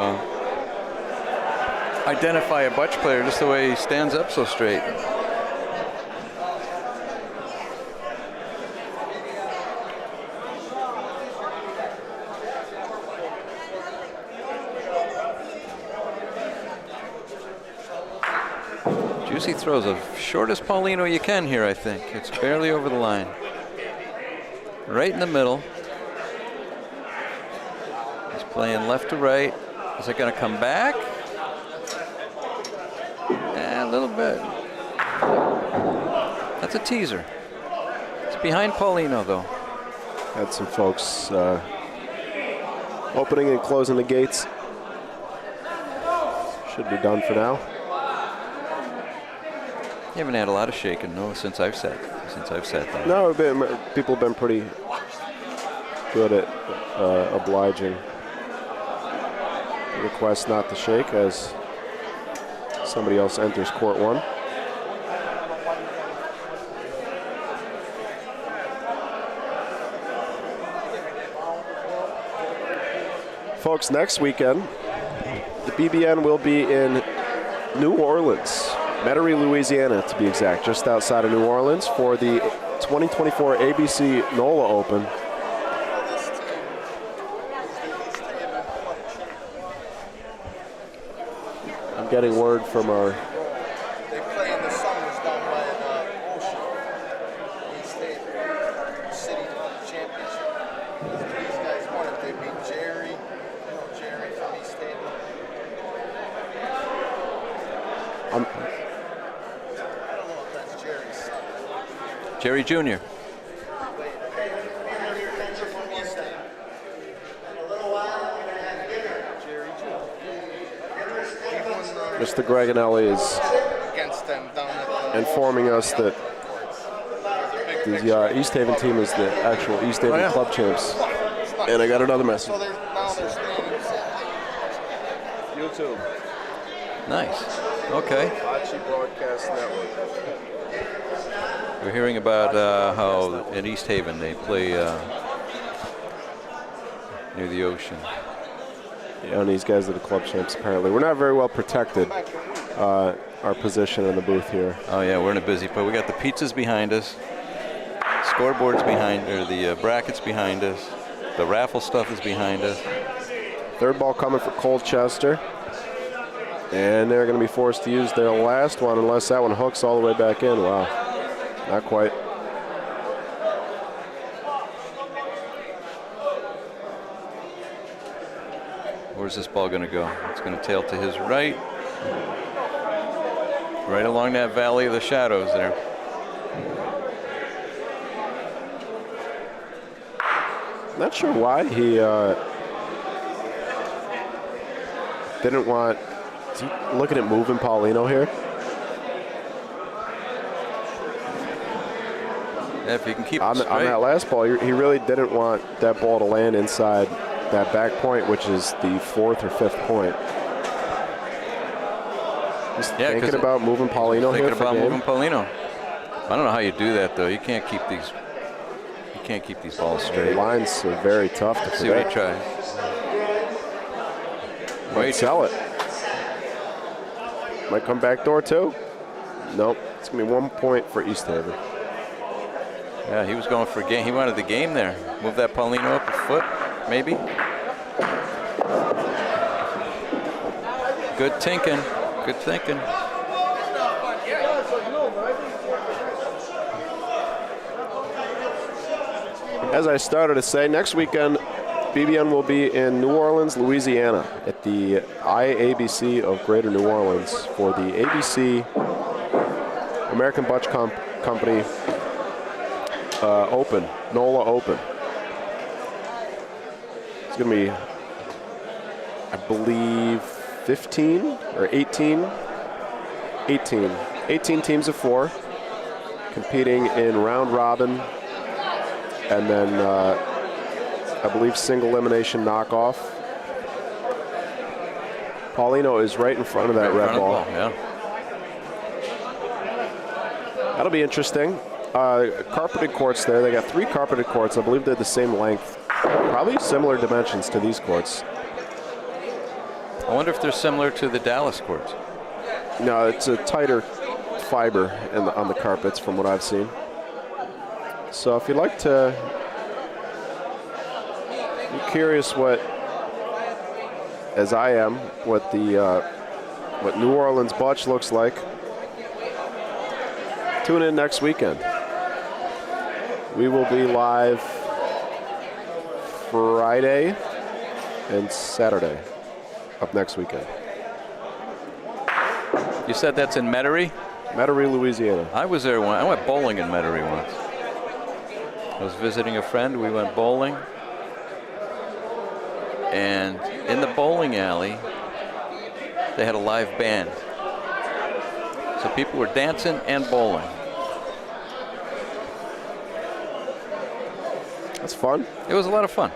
identify a butch player just the way he stands up so straight. Juicy throws as short as Paulino you can here, I think. It's barely over the line. Right in the middle. He's playing left to right. Is it going to come back? A little bit. That's a teaser. It's behind Paulino, though. Had some folks opening and closing the gates. Should be done for now. You haven't had a lot of shaking, no, since I've sat down. No, people have been pretty good at obliging requests not to shake as somebody else enters court one. Folks, next weekend, the BBN will be in New Orleans, Metairie, Louisiana, to be exact, just outside of New Orleans for the 2024 ABC NOLA Open. I'm getting word from our They play in the summers down by Bocce. East Haven. City championship. These guys won it. They beat Jerry. You know Jerry from East Haven. don't know if that's Jerry's son. Jerry Jr. Mr. Greganelli is Against them down at the informing us that the East Haven team is the actual East Haven club champs. And I got another message. So now they're staying. YouTube. Nice. Okay. Bocce Broadcast Network. We're hearing about how in East Haven they play near the ocean. Yeah, and these guys are the club champs, apparently. We're not very well protected, our position in the booth here. Oh, yeah, we're in a busy part. We got the pizzas behind us, scoreboards behind, or the brackets behind us. The raffle stuff is behind us. Third ball coming for Colchester. And they're going to be forced to use their last one unless that one hooks all the way back in. Wow, not quite. Where's this ball going to go? It's going to tail to his right. Right along that valley of the shadows there. Not sure why he didn't want. Is he looking at moving Paulino here? Yeah, if you can keep On it straight. that last ball, he really didn't want that ball to land inside that back point, which is the 4th or 5th point. Just thinking about moving Paulino here. Thinking about moving Paulino. I don't know how you do that though. You can't keep these. You can't keep these balls straight. The lines are very tough to see what he predict. tries. Might sell it. Might come back door too. Nope. It's gonna be 1 point for East Haven. Yeah, he was going for a game. He wanted the game there. Move that Paulino up a foot, maybe. Good thinking. Good thinking. As I started to say, next weekend, BBN will be in New Orleans, Louisiana, at the IABC of Greater New Orleans for the ABC American Bocce Company Open, NOLA Open. It's going to be, I believe, 15 or 18? 18 teams of 4 competing in round robin, and then I believe single elimination knockoff. Paulino is right in front of that red ball. Yeah. That'll be interesting. Carpeted courts there. They got 3 carpeted courts. I believe they're the same length. Probably similar dimensions to these courts. I wonder if they're similar to the Dallas courts. No, it's a tighter fiber on the carpets from what I've seen. So if you'd like to be curious what, as I am, what New Orleans Bocce looks like, tune in next weekend. We will be live Friday and Saturday of next weekend. You said that's in Metairie? Metairie, Louisiana. I was there once. I went bowling in Metairie once. I was visiting a friend. We went bowling. And in the bowling alley, they had a live band. So people were dancing and bowling. That's fun. It was a lot of fun.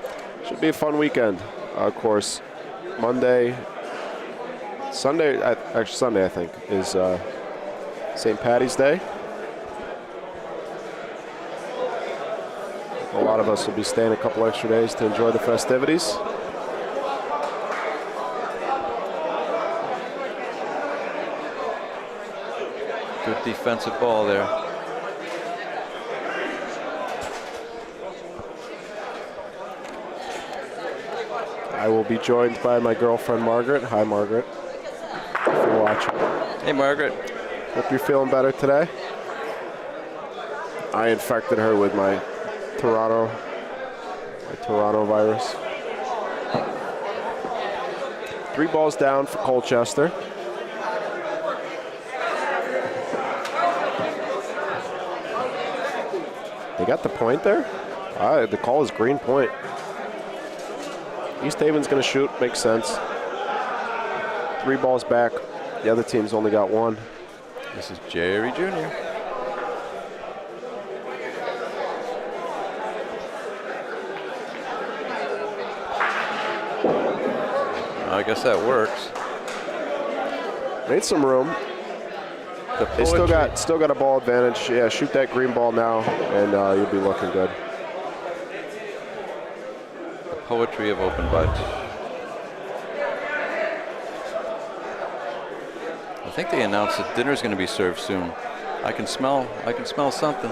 Should be a fun weekend. Of course, Sunday, I think, is St. Patty's Day. A lot of us will be staying a couple extra days to enjoy the festivities. Good defensive ball there. I will be joined by my girlfriend, Margaret. Hi, Margaret, if you're watching. Hey, Margaret. Hope you're feeling better today. I infected her with my Toronto virus. 3 balls down for Colchester. got the point there? The call is green point. East Haven's going to shoot. Makes sense. 3 balls back. The other team's only got 1. This is Jerry Jr. I guess that works. Made some room. They still got a ball advantage. Yeah, shoot that green ball now, and you'll be looking good. The poetry of open budge. I think they announced that dinner's going to be served soon. I can smell something.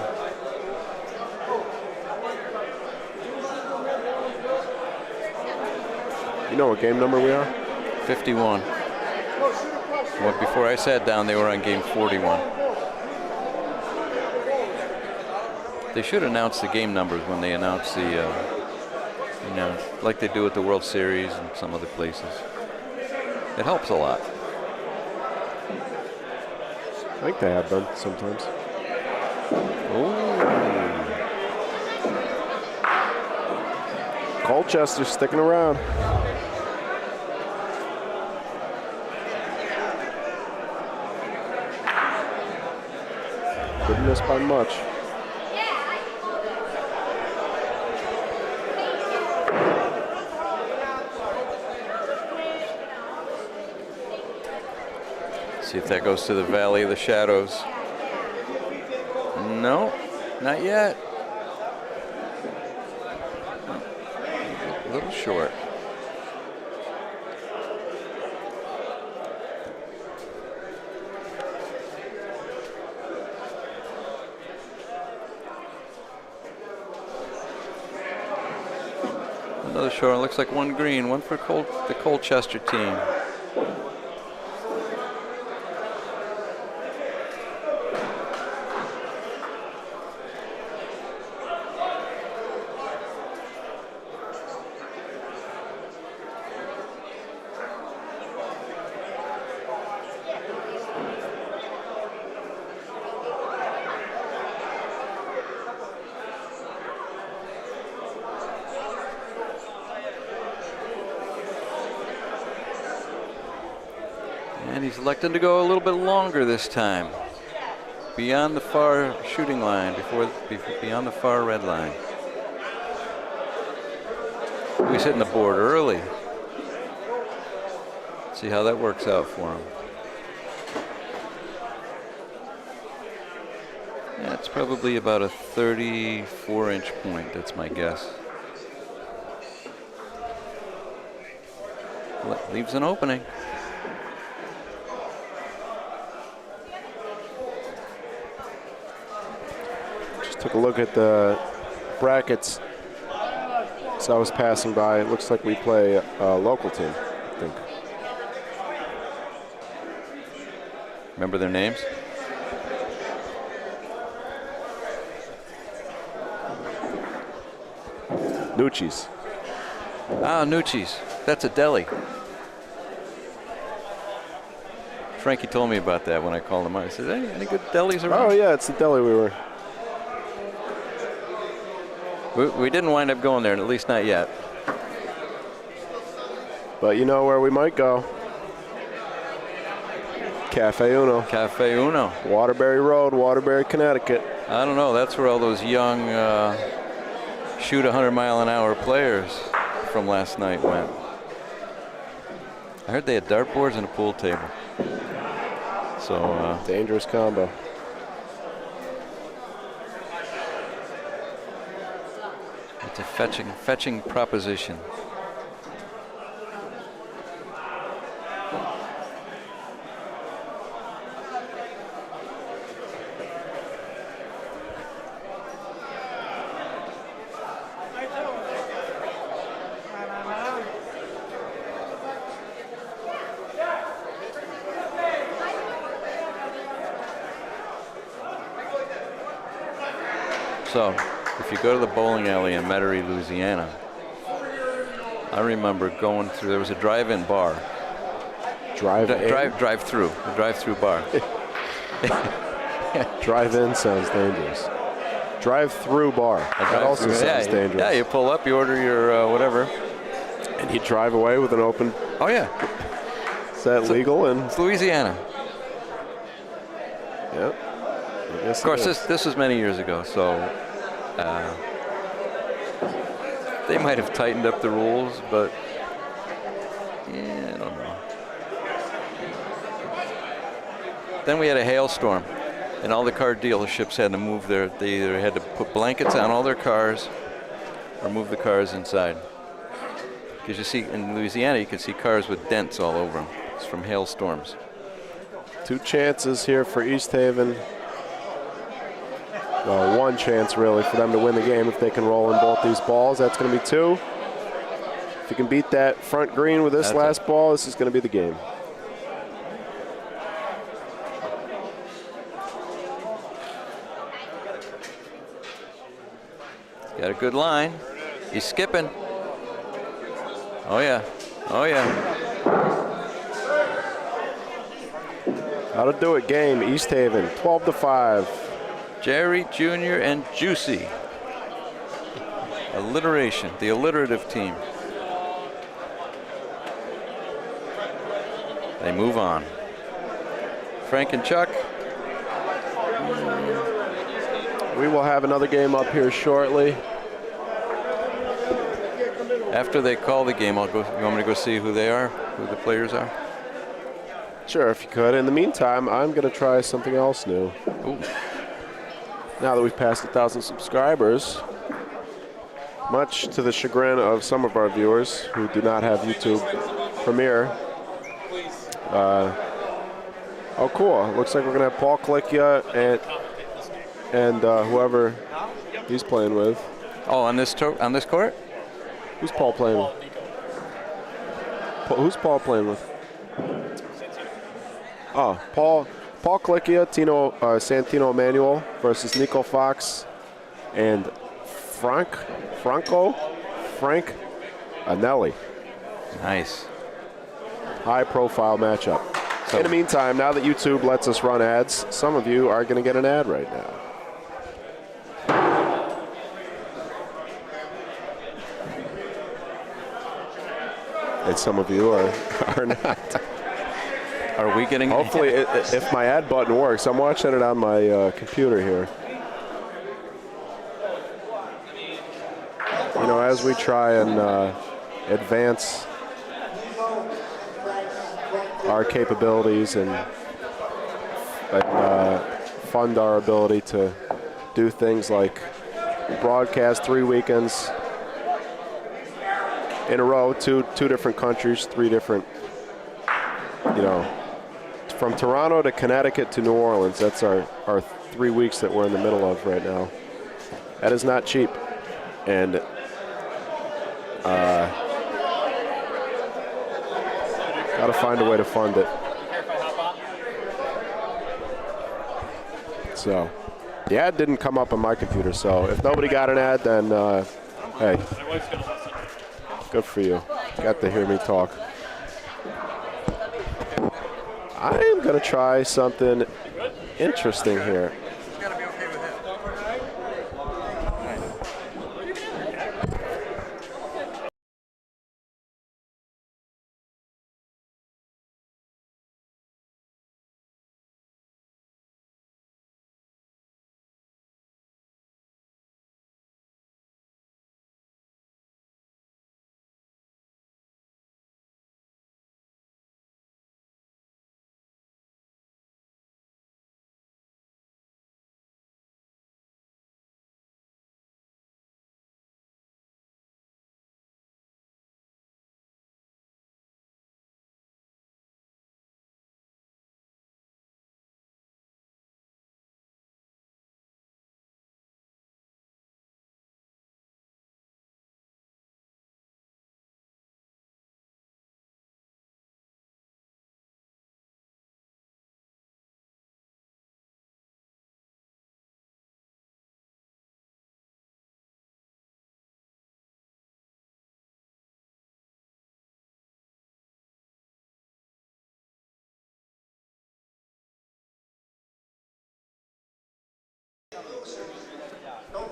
You know what game number we are? 51. Well, before I sat down, they were on game 41. They should announce the game numbers when they announce the, like they do at the World Series and some other places. It helps a lot. I think they have been sometimes. Colchester sticking around. Didn't miss by much. See if that goes to the Valley of the Shadows. No, not yet. A little short. Another short. It looks like 1 green, 1 for the Colchester team. And he's elected to go a little bit longer this time. Beyond the far shooting line, beyond the far red line. He's hitting the board early. See how that works out for him. Yeah, it's probably about a 34-inch point, that's my guess. Leaves an opening. Took a look at the brackets as I was passing by. It looks like we play a local team, I think. Remember their names? Nucci's. Ah, Nucci's. That's a deli. Frankie told me about that when I called him out. He said, hey, any good delis around? Oh, yeah, it's the deli we were. We didn't wind up going there, at least not yet. But you know where we might go? Cafe Uno. Cafe Uno. Waterbury Road, Waterbury, Connecticut. I don't know. That's where all those young shoot 100-mile-an-hour players from last night went. I heard they had dartboards and a pool table. So dangerous combo. It's a fetching proposition. So, if you go to the bowling alley in Metairie, Louisiana, I remember going through, there was a drive-in bar. Drive-through, a drive-through bar. Drive-in sounds dangerous. Drive-through bar. That also sounds dangerous. Yeah, you pull up, you order your whatever. And you drive away with an open. Oh, yeah. Is that legal? It's Louisiana. Yep. Of course, this was many years ago, so they might have tightened up the rules, but yeah, I don't know. Then we had a hailstorm, and all the car dealerships had to move they either had to put blankets on all their cars or move the cars inside. Because you see, in Louisiana, you can see cars with dents all over them. It's from hailstorms. 2 chances here for East Haven. Well, 1 chance really for them to win the game if they can roll in both these balls. That's going to be 2. If you can beat that front green with this last ball, this is going to be the game. Got a good line. He's skipping. Oh, yeah. Oh, yeah. How to do it game, East Haven, 12-5. Jerry Jr. and Juicy. Alliteration, the alliterative team. They move on. Frank and Chuck. We will have another game up here shortly. After they call the game, I'll go. You want me to go see who they are, who the players are? Sure, if you could. In the meantime, I'm going to try something else new. Ooh. Now that we've passed 1,000 subscribers, much to the chagrin of some of our viewers who do not have YouTube Premiere. Oh, cool. Looks like we're going to have Paul Klickia and whoever he's playing with. Oh, on this court? Who's Paul playing with? Who's Paul playing with? Oh, Paul Klickia, Santino Emanuel versus Nico Fox and Frank Anelli. Nice. High-profile matchup. In the meantime, now that YouTube lets us run ads, some of you are going to get an ad right now. And some of you are not. Are we getting? Hopefully, if my ad button works, I'm watching it on my computer here. You know, as we try and advance our capabilities and fund our ability to do things like broadcast 3 weekends in a row, two different countries, 3 different, you know, from Toronto to Connecticut to New Orleans. That's our 3 weeks that we're in the middle of right now. That is not cheap. And got to find a way to fund it. So, the ad didn't come up on my computer, so if nobody got an ad, then, hey, good for you. Got to hear me talk. I'm going to try something interesting here.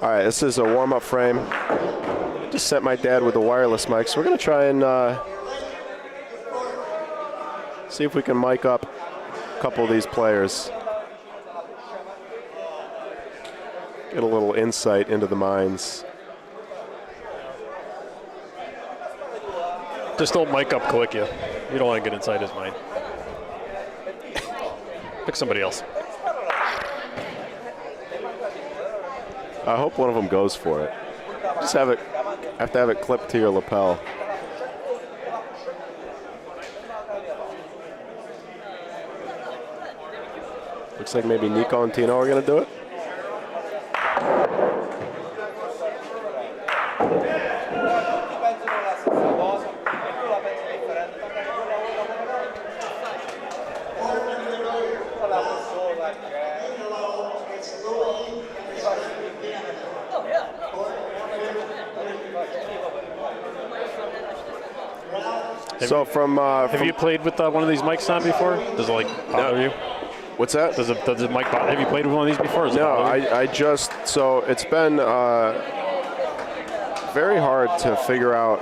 All right, this is a warm-up frame. Just sent my dad with the wireless mic, so we're going to try and see if we can mic up a couple of these players. Get a little insight into the minds. Just don't mic up Kalickia. You don't want to get inside his mind. Pick somebody else. I hope one of them goes for it. Just have to have it clipped to your lapel. Looks like maybe Nico and Tino are going to do it. So have you played with one of these mics on before? Does it like bother you? What's that? Does it mic bother? Have you played with one of these before? No, I just, so it's been very hard to figure out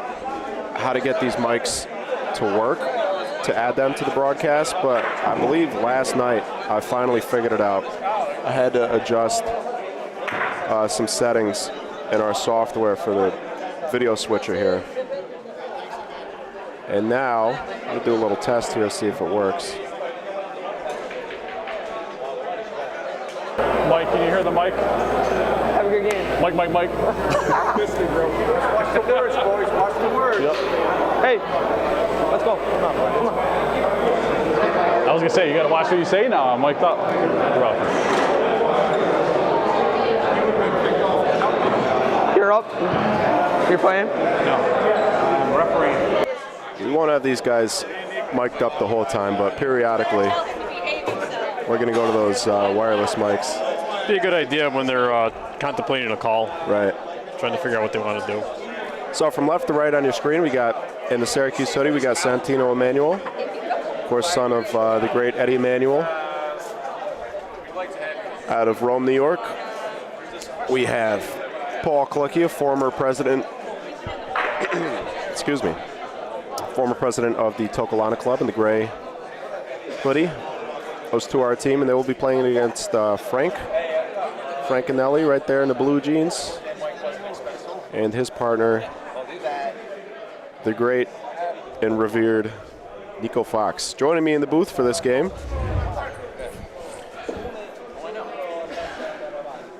how to get these mics to work, to add them to the broadcast, but I believe last night I finally figured it out. I had to adjust some settings in our software for the video switcher here. And now, we'll do a little test here, see if it works. Mike, can you hear the mic? Have a good game. Mike. Watch the words, boys. Watch the words. Yep. Hey, let's go. Come on. I was gonna say, you gotta watch what you say now. I'm mic'd up. You're up. You're playing? No. I'm refereeing. We won't have these guys mic'd up the whole time, but periodically we're going to go to those wireless mics. Be a good idea when they're contemplating a call. Right. Trying to figure out what they want to do. So from left to right on your screen, we got, in the Syracuse hoodie, we got Santino Emanuel, of course, son of the great Eddie Emanuel, out of Rome, New York. We have Paul Kalickia, former president, excuse me, former president of the Tokelana Club in the gray hoodie, goes to our team, and they will be playing against Frank Anelli right there in the blue jeans, and his partner, the great and revered Nico Fox. Joining me in the booth for this game,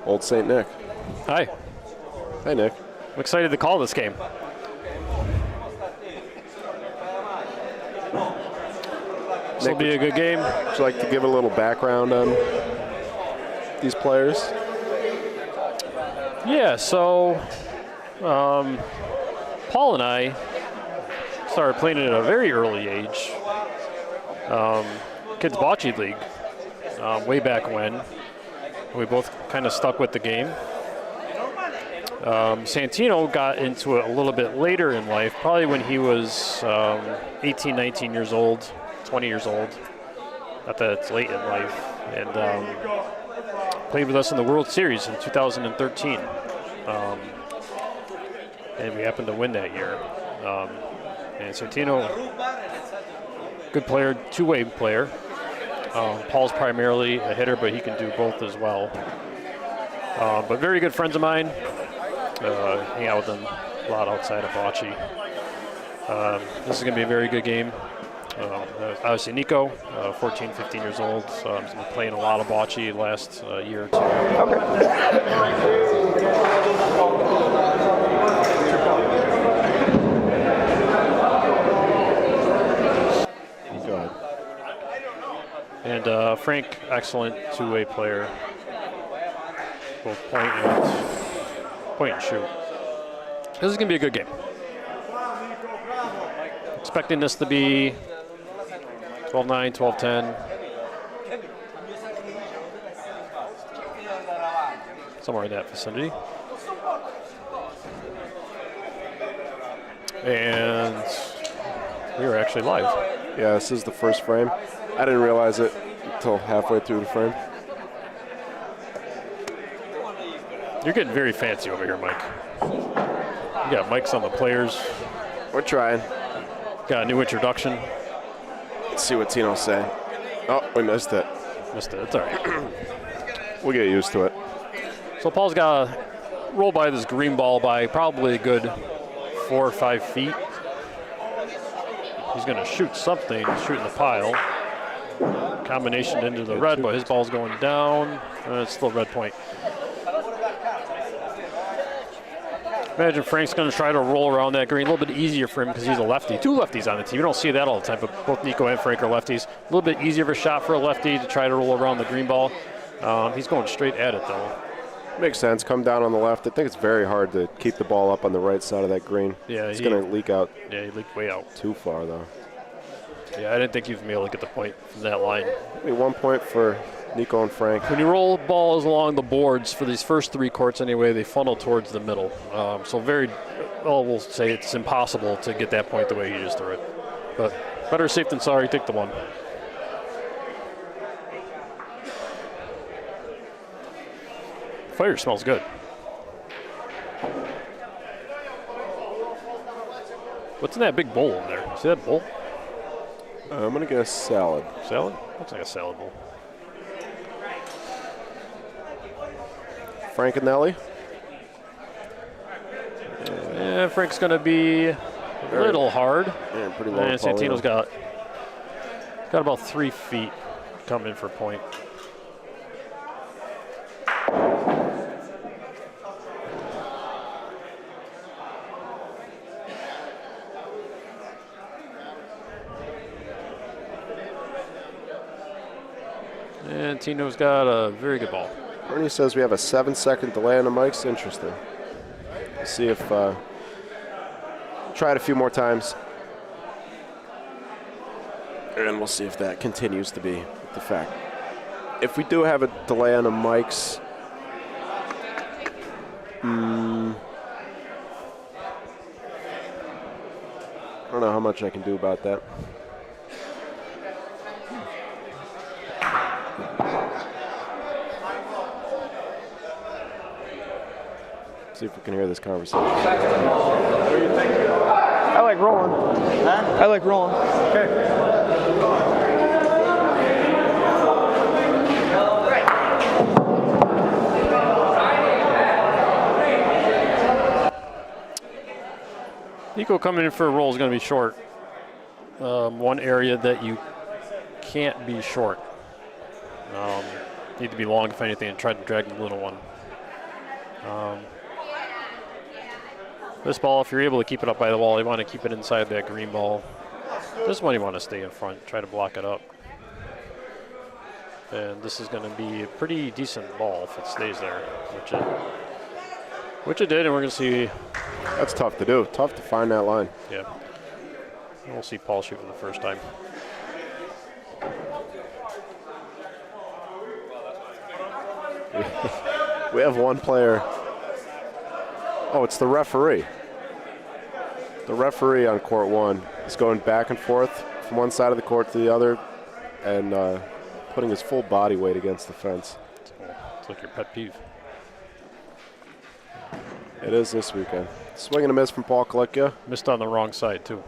Old St. Nick. Hi. Hey, Nick. I'm excited to call this game. This will be a good game. Would you like to give a little background on these players? Yeah, so Paul and I started playing at a very early age. Kids Bocce League, way back when. We both kind of stuck with the game. Santino got into it a little bit later in life, probably when he was 18, 19 years old, 20 years old. Not that it's late in life. And played with us in the World Series in 2013. And we happened to win that year. And Santino, good player, two-way player. Paul's primarily a hitter, but he can do both as well. But very good friends of mine. Hang out with them a lot outside of Bocce. This is going to be a very good game. Obviously Nico, 14, 15 years old, so he's been playing a lot of Bocce last year or two. Go ahead. And Frank, excellent two-way player, both point and shoot. This is going to be a good game. Expecting this to be 12-9, 12-10. Somewhere in that vicinity. And we were actually live. Yeah, this is the first frame. I didn't realize it until halfway through the frame. You're getting very fancy over here, Mike. You got mics on the players. We're trying. Got a new introduction. Let's see what Tino's saying. Oh, we missed it. Missed it. It's all right. We'll get used to it. So Paul's got to roll by this green ball by probably a good 4 or 5 feet. He's going to shoot something, shoot in the pile. Combination into the red, but his ball's going down. It's still red point. Imagine Frank's going to try to roll around that green. A little bit easier for him because he's a lefty. 2 lefties on the team. You don't see that all the time, but both Nico and Frank are lefties. A little bit easier of a shot for a lefty to try to roll around the green ball. He's going straight at it, though. Makes sense. Come down on the left. I think it's very hard to keep the ball up on the right side of that green. Yeah, it's going to leak out. Yeah, he leaked way out. Too far, though. Yeah, I didn't think you'd be able to get the point from that line. Maybe 1 point for Nico and Frank. When you roll balls along the boards for these first 3 courts anyway, they funnel towards the middle. So we'll say it's impossible to get that point the way you just threw it. But better safe than sorry, take the 1. Fire smells good. What's in that big bowl in there? See that bowl? I'm going to get a salad. Salad? Looks like a salad bowl. Frank and Nelly? Yeah, Frank's going to be a little hard. Yeah, pretty low. And Santino's got about 3 feet coming for point. And Tino's got a very good ball. Ernie says we have a 7-second delay on the mics. Interesting. Let's see if try it a few more times. And we'll see if that continues to be the fact. If we do have a delay on the mics, I don't know how much I can do about that. See if we can hear this conversation. I like rolling. Huh? I like rolling. Okay. Nico coming in for a roll is going to be short. One area that you can't be short. Need to be long if anything and try to drag the little one. This ball, if you're able to keep it up by the wall, you want to keep it inside that green ball. This one you want to stay in front, try to block it up. And this is going to be a pretty decent ball if it stays there, which it did, and we're going to see. That's tough to do. Tough to find that line. Yeah. We'll see Paul shoot for the first time. We have one player. Oh, it's the referee. The referee on court 1 is going back and forth from one side of the court to the other and putting his full body weight against the fence. It's like your pet peeve. It is this weekend. Swing and a miss from Paul Kalicka. Missed on the wrong side, too.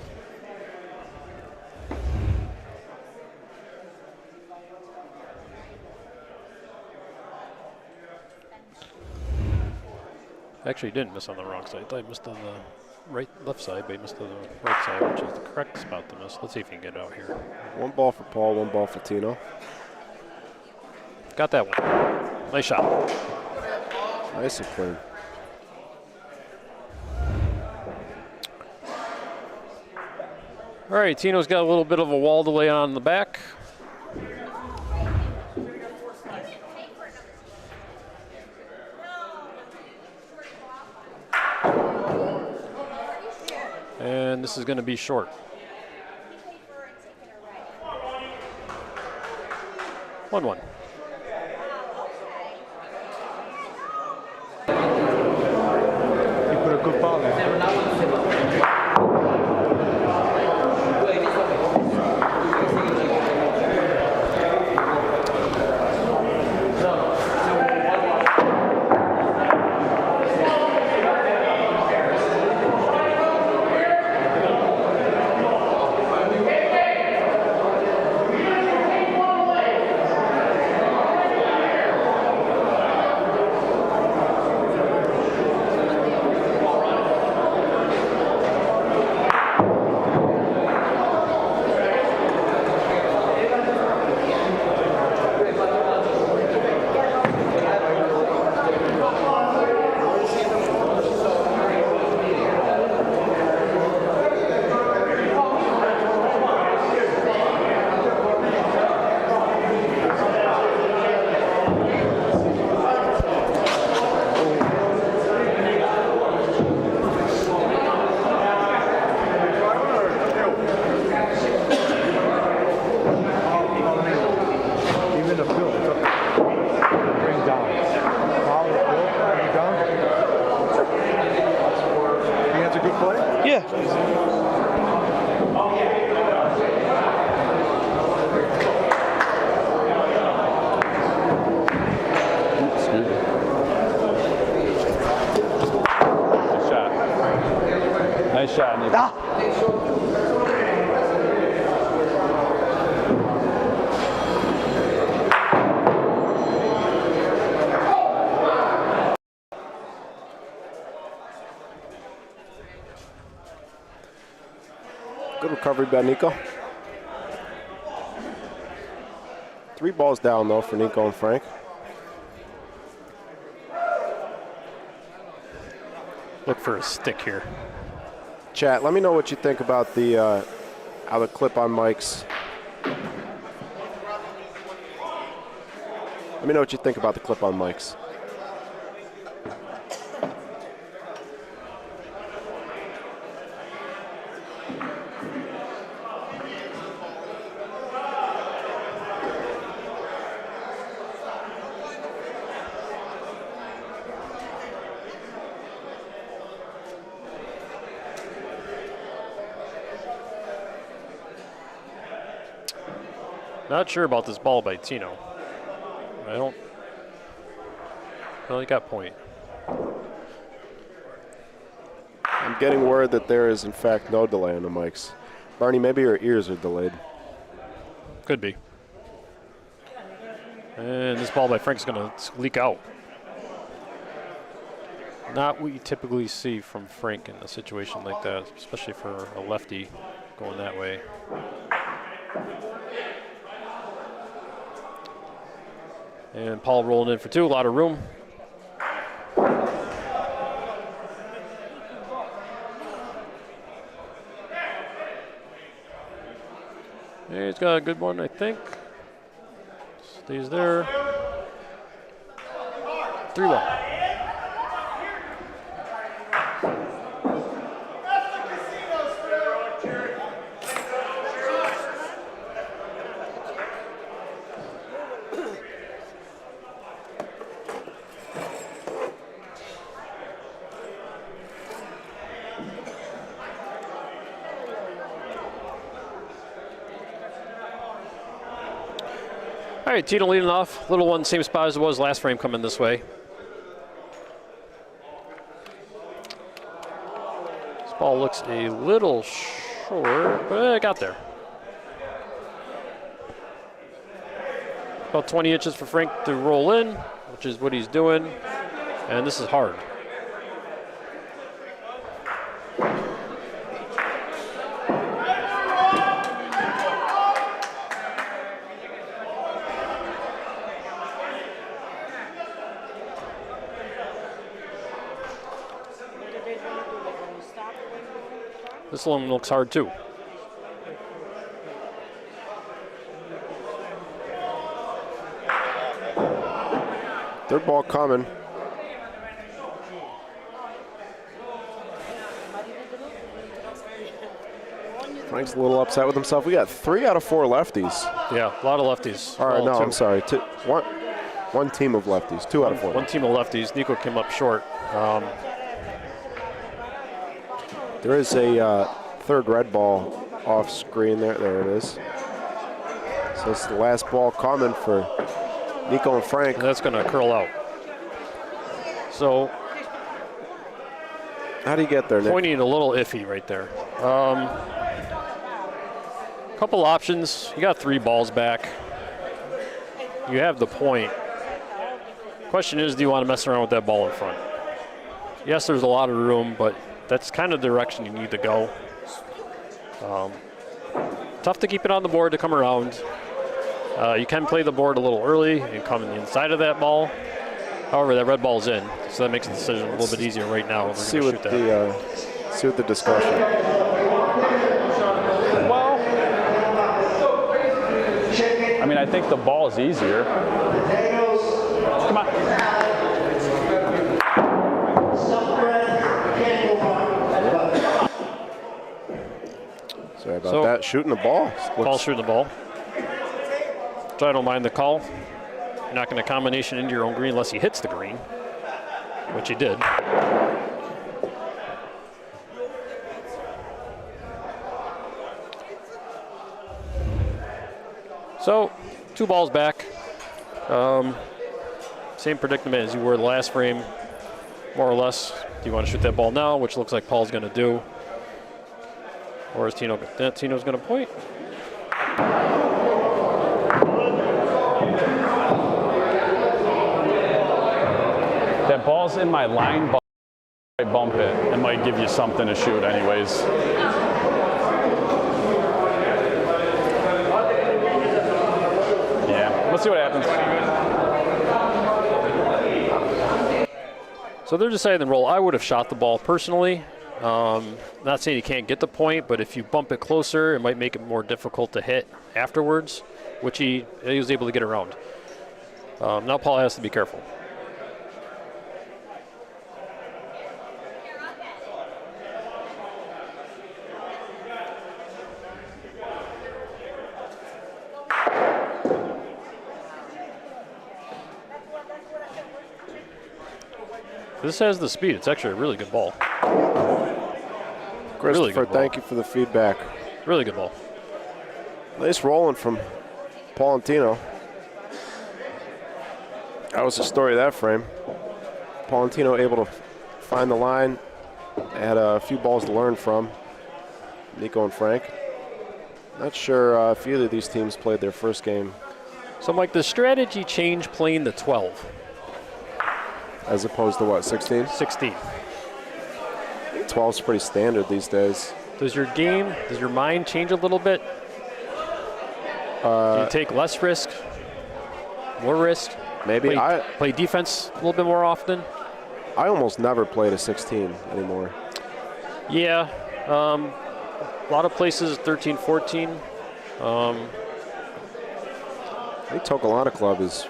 Actually, he didn't miss on the wrong side. I thought he missed on the left side, but he missed on the right side, which is the correct spot to miss. Let's see if he can get it out here. 1 ball for Paul, 1 ball for Tino. Got that one. Nice shot. Nice and clean. All right, Tino's got a little bit of a wall to lay on the back. And this is going to be short. 1-1. You put a good ball there. recovery by Nico. 3 balls down, though, for Nico and Frank. Look for a stick here. Chat, let me know what you think about the how the clip-on mics. Let me know what you think about the clip-on mics. Not sure about this ball by Tino. I don't. Well, he got point. I'm getting word that there is, in fact, no delay on the mics. Barney, maybe your ears are delayed. Could be. And this ball by Frank's going to leak out. Not what you typically see from Frank in a situation like that, especially for a lefty going that way. And Paul rolling in for 2, a lot of room. He's got a good one, I think. Stays there. 3-1. All right, Tino leading off. Little one, same spot as it was last frame coming this way. This ball looks a little short, but it got there. About 20 inches for Frank to roll in, which is what he's doing. And this is hard. This one looks hard too. Third ball coming. Frank's a little upset with himself. We got 3 out of 4 lefties. Yeah, a lot of lefties. All right, Well, no, two. I'm sorry. One team of lefties. 2 out of 4. One team of lefties. Nico came up short. There is a third red ball off screen there. There it is. So it's the last ball coming for Nico and Frank. And that's going to curl out. So how do you get there, Nick? pointing a little iffy right there. Couple options. You got 3 balls back. You have the point. Question is, do you want to mess around with that ball in front? Yes, there's a lot of room, but that's kind of the direction you need to go. Tough to keep it on the board to come around. You can play the board a little early and come in the inside of that ball. However, that red ball's in, so that makes the decision a little bit easier right now. See what the discussion. Well, I mean, I think the ball is easier. Come on. Sorry about that. Shooting the ball. Paul shooting the ball. So I don't mind the call. You're not going to combination into your own green unless he hits the green, which he did. So 2 balls back. Same predicament as you were the last frame, more or less. Do you want to shoot that ball now, which looks like Paul's going to do? Or is Tino's going to point? That ball's in my line, but I bump it. It might give you something to shoot anyways. Let's see what happens. So they're deciding to roll. I would have shot the ball personally. Not saying you can't get the point, but if you bump it closer, it might make it more difficult to hit afterwards, which he was able to get around. Now Paul has to be careful. This has the speed. It's actually a really good ball. Christopher, Really good ball. thank you for the feedback. Really good ball. Nice rolling from Pontelandolfo. That was the story of that frame. Pontelandolfo able to find the line. They had a few balls to learn from, Nico and Frank. Not sure if either of these teams played their first game. So, Mike, the strategy change playing the 12. As opposed to what, 16? 16. 12 is pretty standard these days. Does your mind change a little bit? Do you take less risk, more risk? Maybe. Play defense a little bit more often? I almost never played a 16 anymore. Yeah. A lot of places, 13, 14. I think Tokalana Club is,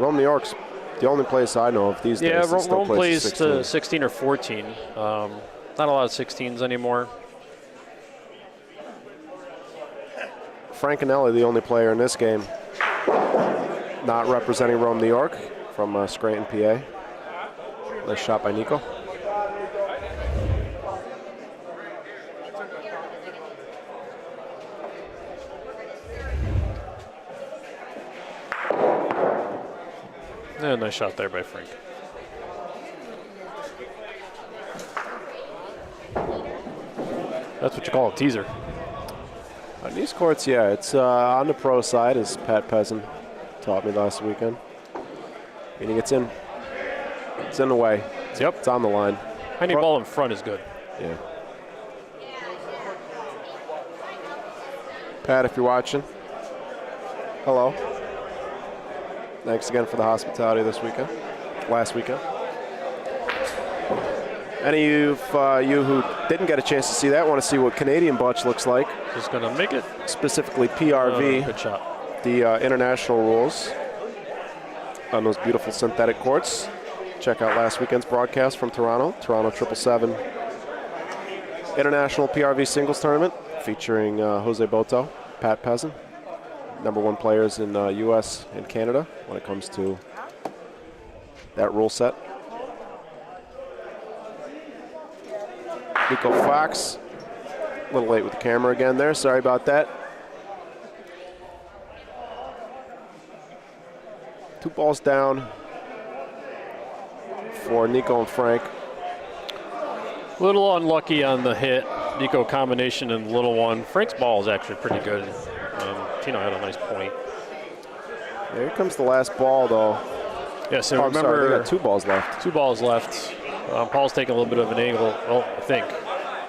Rome, New York's the only place I know of these days. Yeah, that still Rome plays 16. to 16 or 14. Not a lot of 16s anymore. Frankinelli, the only player in this game not representing Rome, New York, from Scranton, PA. Nice shot by Nico. Yeah, nice shot there by Frank. That's what you call a teaser. On these courts, yeah, it's on the pro side, as Pat Peasant taught me last weekend. Meaning it's in the way. Yep. It's on the line. Any ball in front is good. Yeah. Pat, if you're watching, hello. Thanks again for the hospitality this weekend, last weekend. Any of you who didn't get a chance to see that want to see what Canadian bocce looks like. Just going to make it. Specifically PRV, Good shot. the international rules on those beautiful synthetic courts. Check out last weekend's broadcast from Toronto 777 International PRV Singles Tournament featuring Jose Boto, Pat Peasant, #1 players in U.S. and Canada when it comes to that rule set. Nico Fox, a little late with the camera again there. Sorry about that. 2 balls down for Nico and Frank. A little unlucky on the hit. Nico combination and little one. Frank's ball is actually pretty good. Tino had a nice point. Here comes the last ball, though. Yeah, so Oh, I'm remember, sorry, they got 2 balls left. 2 balls left. Paul's taking a little bit of an angle, I think.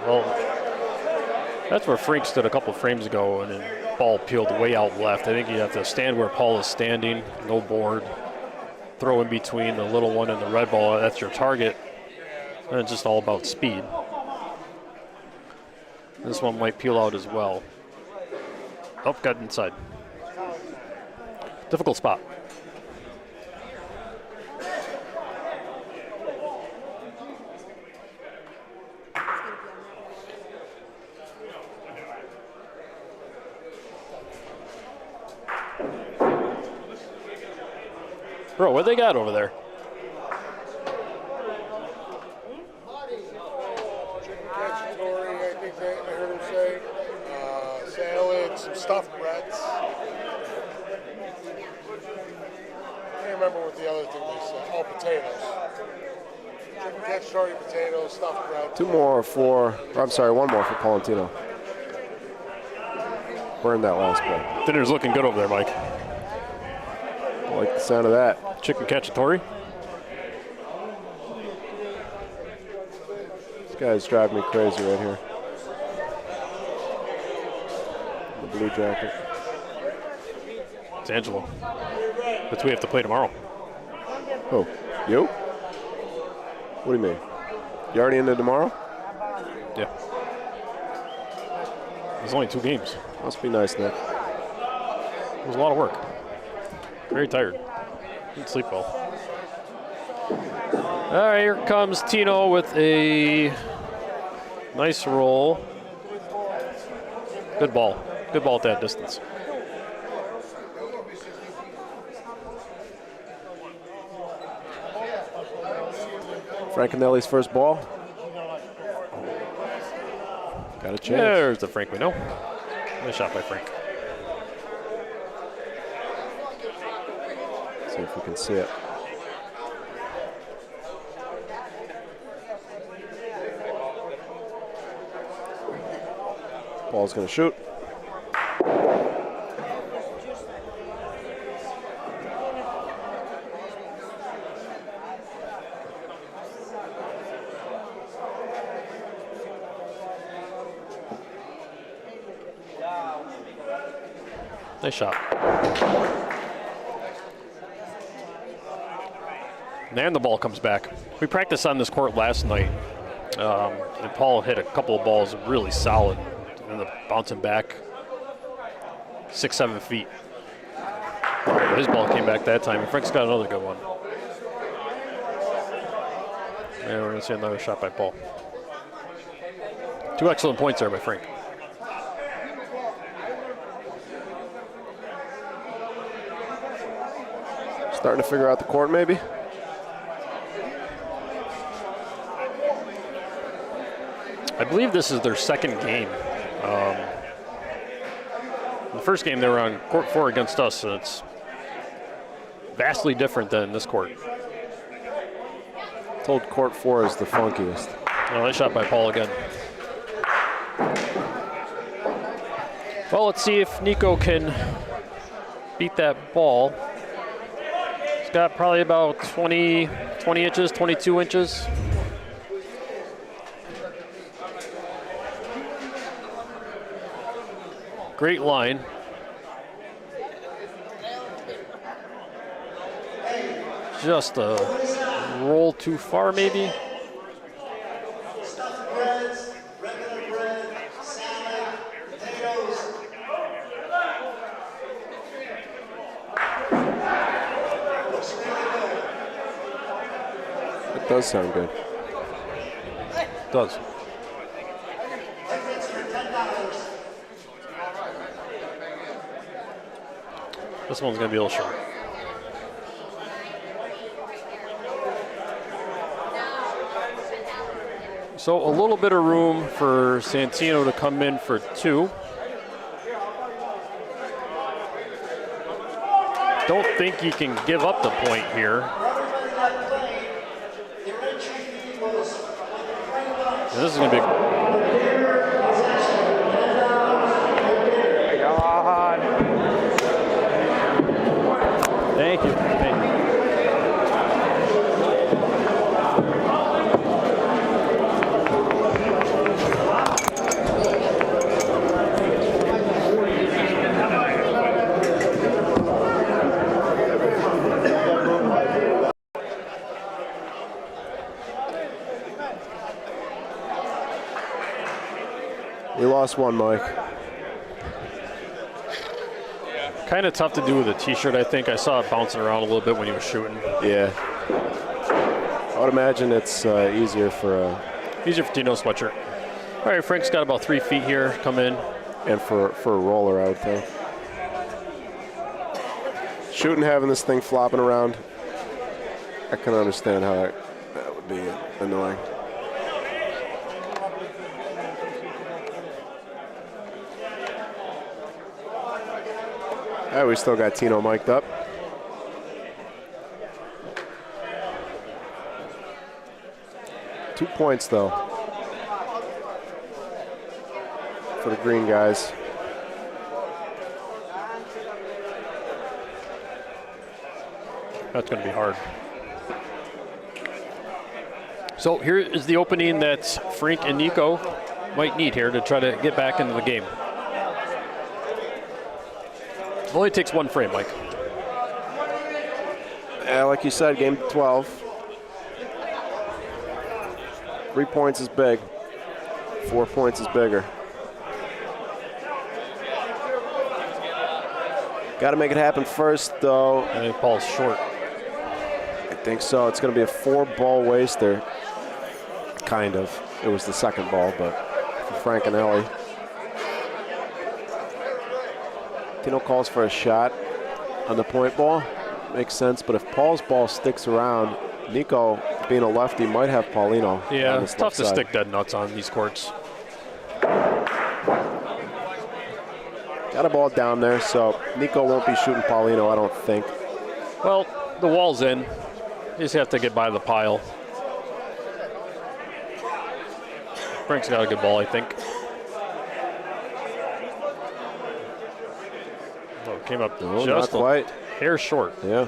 Well, that's where Frank stood a couple frames ago, and then ball peeled way out left. I think you have to stand where Paul is standing, no board, throw in between the little one and the red ball. That's your target, and it's just all about speed. This one might peel out as well. Oh, got inside. Difficult spot. Bro, what they got over there? I think I heard him say. Salad, some stuffed breads. I can't remember what the other thing they said. Oh, potatoes. Chicken cacciatore, potatoes, stuffed bread. 1 more for Pontelandolfo. Burned that last ball. Dinner's looking good over there, Mike. I like the sound of that. Chicken cacciatore. This guy's driving me crazy right here. The blue jacket. It's Angelo. That's we have to play tomorrow. Oh, you? What do you mean? You already into tomorrow? Yeah. There's only 2 games. Must be nice, Nick. It was a lot of work. Very tired. Didn't sleep well. All right, here comes Tino with a nice roll. Good ball. Good ball at that distance. Frankinelli's first ball. Got a chance. There's the Frank we know. Nice shot by Frank. See if we can see it. Ball's going to shoot. Nice shot. And the ball comes back. We practiced on this court last night, and Paul hit a couple of balls really solid, and the bouncing back 6-7 feet. His ball came back that time, and Frank's got another good one. And we're going to see another shot by Paul. 2 excellent points there by Frank. Starting to figure out the court, maybe? I believe this is their second game. The first game they were on court 4 against us, and it's vastly different than this court. Told court 4 is the funkiest. Oh, nice shot by Paul again. Well, let's see if Nico can beat that ball. He's got probably about 20 inches, 22 inches. Great line. Just a roll too far, maybe. Stuffed breads, regular bread, salad, potatoes. Looks really good. It does sound good. It does. Tickets for $10. This one's going to be a little short. So a little bit of room for Santino to come in for 2. Don't think he can give up the point here. And this is going to be. Thank you. Thank you. We lost one, Mike. Kind of tough to do with a t-shirt, I think. I saw it bouncing around a little bit when he was shooting. Yeah. I would imagine it's easier for Tino's sweatshirt. All right, Frank's got about 3 feet here. Come in. and for a roller, I would think. Shooting, having this thing flopping around, I can understand how that would be annoying. All right, we still got Tino mic'd up. Two points, though, for the green guys. That's going to be hard. So here is the opening that Frank and Nico might need here to try to get back into the game. It only takes one frame, Mike. Yeah, like you said, game 12. 3 points is big. 4 points is bigger. Got to make it happen first, though. I think Paul's short. I think so. It's going to be a 4-ball waster. Kind of. It was the second ball, but for Frank and Ellie. Tino calls for a shot on the point ball. Makes sense, but if Paul's ball sticks around, Nico, being a lefty, might have Paulino. Yeah, it's tough to stick dead nuts on these courts. Got a ball down there, so Nico won't be shooting Paulino, I don't think. Well, the wall's in. You just have to get by the pile. Frank's got a good ball, I think. Oh, came up No, just not quite. a hair short. Yeah.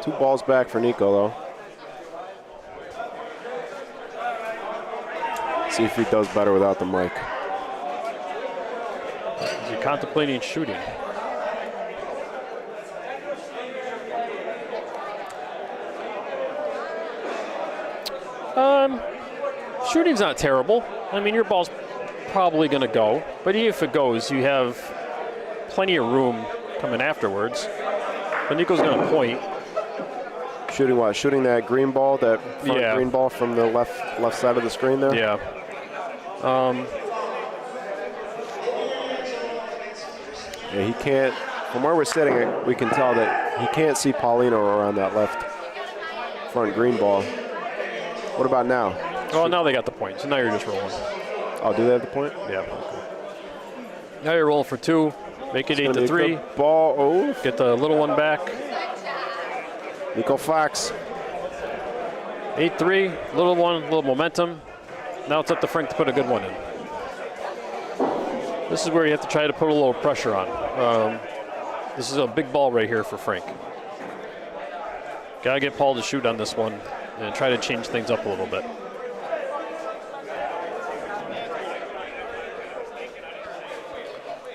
2 balls back for Nico, though. See if he does better without the mic. Is he contemplating shooting? Shooting's not terrible. I mean, your ball's probably going to go, but even if it goes, you have plenty of room coming afterwards. But Nico's going to point. Shooting what? Shooting that green ball, that front green ball from the left side of the screen there? Yeah. Yeah, he can't, from where we're sitting, we can tell that he can't see Paulino around that left front green ball. What about now? Oh, now they got the point, so now you're just rolling. Oh, do they have the point? Yeah. Now you're rolling for 2. Make it 8-3. Ball. Oh. Get the little one back. Nico Fox. 8-3. Little one, little momentum. Now it's up to Frank to put a good one in. This is where you have to try to put a little pressure on. This is a big ball right here for Frank. Got to get Paul to shoot on this one and try to change things up a little bit.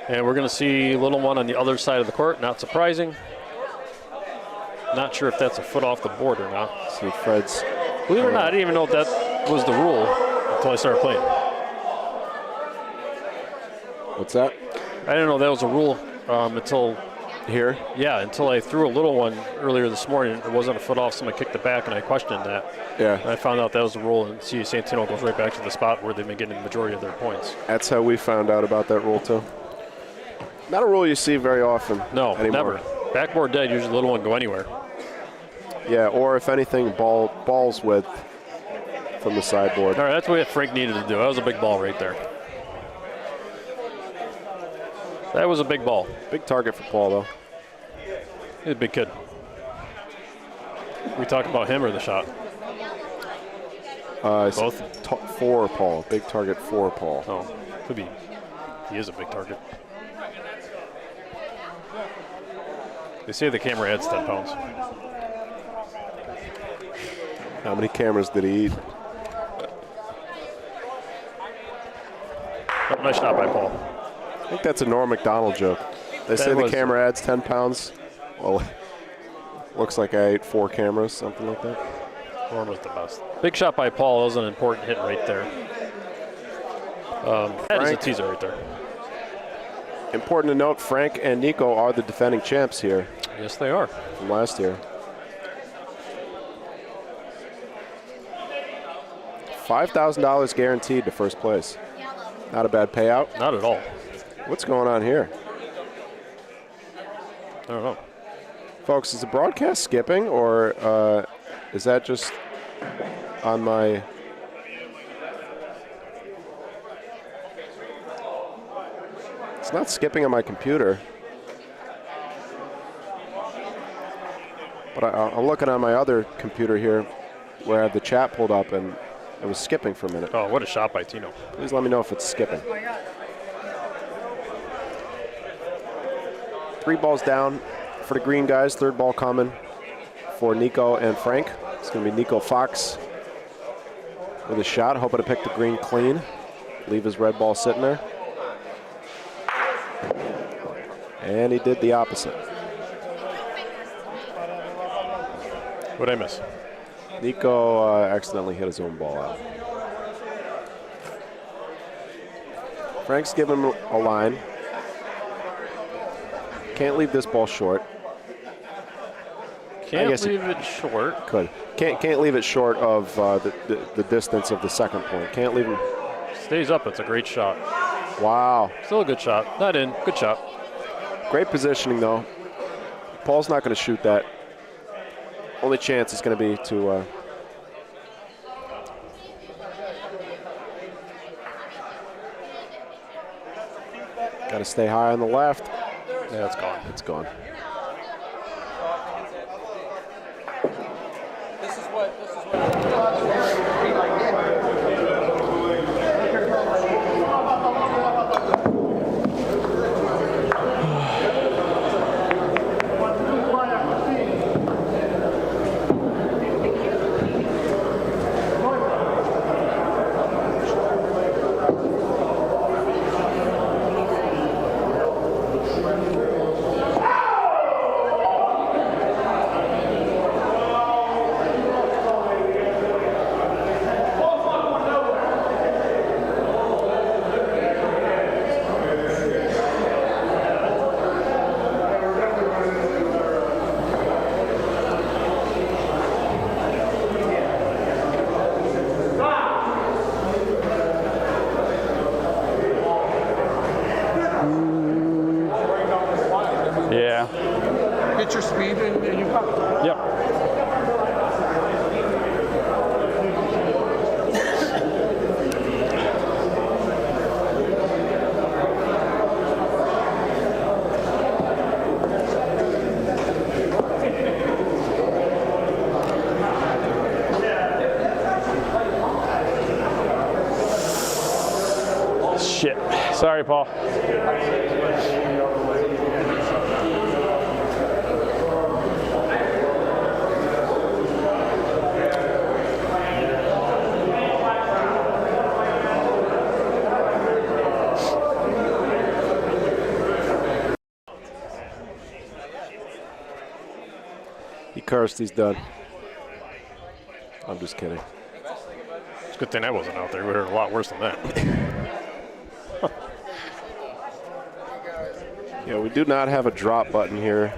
And we're going to see little one on the other side of the court. Not surprising. Not sure if that's a foot off the board or not. See Fred's. Believe it or not, I didn't even know if that was the rule until I started playing. What's that? I didn't know that was a rule until here. Yeah, until I threw a little one earlier this morning. It wasn't a foot off. Somebody kicked it back, and I questioned that. Yeah. And I found out that was the rule, and see Santino goes right back to the spot where they've been getting the majority of their points. That's how we found out about that rule too. Not a rule you see very often. No, anymore. never. Backboard dead. Usually the little one go anywhere. Yeah, or if anything, balls width from the sideboard. All right, that's what Frank needed to do. That was a big ball right there. That was a big ball. Big target for Paul, though. He's a big kid. We talk about him or the shot? Both. For Paul. Big target for Paul. Oh, could be. He is a big target. They say the camera adds 10 pounds. How many cameras did he eat? Oh, nice shot by Paul. I think that's a Norm Macdonald joke. They say the camera adds 10 pounds. Well, looks like I ate 4 cameras, something like that. Norm was the best. Big shot by Paul. That was an important hit right there. That is a teaser right there. Important to note, Frank and Nico are the defending champs here. Yes, they are. From last year. $5,000 guaranteed to first place. Not a bad payout. Not at all. What's going on here? I don't know. Folks, is the broadcast skipping, or is that just on my... It's not skipping on my computer. But I'm looking on my other computer here where I have the chat pulled up, and it was skipping for a minute. Oh, what a shot by Tino. Please let me know if it's skipping. 3 balls down for the green guys. 3rd ball coming for Nico and Frank. It's going to be Nico Fox with a shot, hoping to pick the green clean. Leave his red ball sitting there. And he did the opposite. What'd I miss? Nico accidentally hit his own ball out. Frank's giving him a line. Can't leave this ball short. Can't guess leave it short. Could. Can't leave it short of the distance of the second point. Can't leave him. Stays up. It's a great shot. Wow. Still a good shot. Not in. Good shot. Great positioning, though. Paul's not going to shoot that. Only chance is going to be to... got to stay high on the left. Yeah, it's gone. It's gone. Yeah. Hit your speed and you pop. Yep. Shit. Sorry, Paul. He cursed. He's done. I'm just kidding. It's a good thing I wasn't out there. We heard a lot worse than that. Yeah, we do not have a drop button here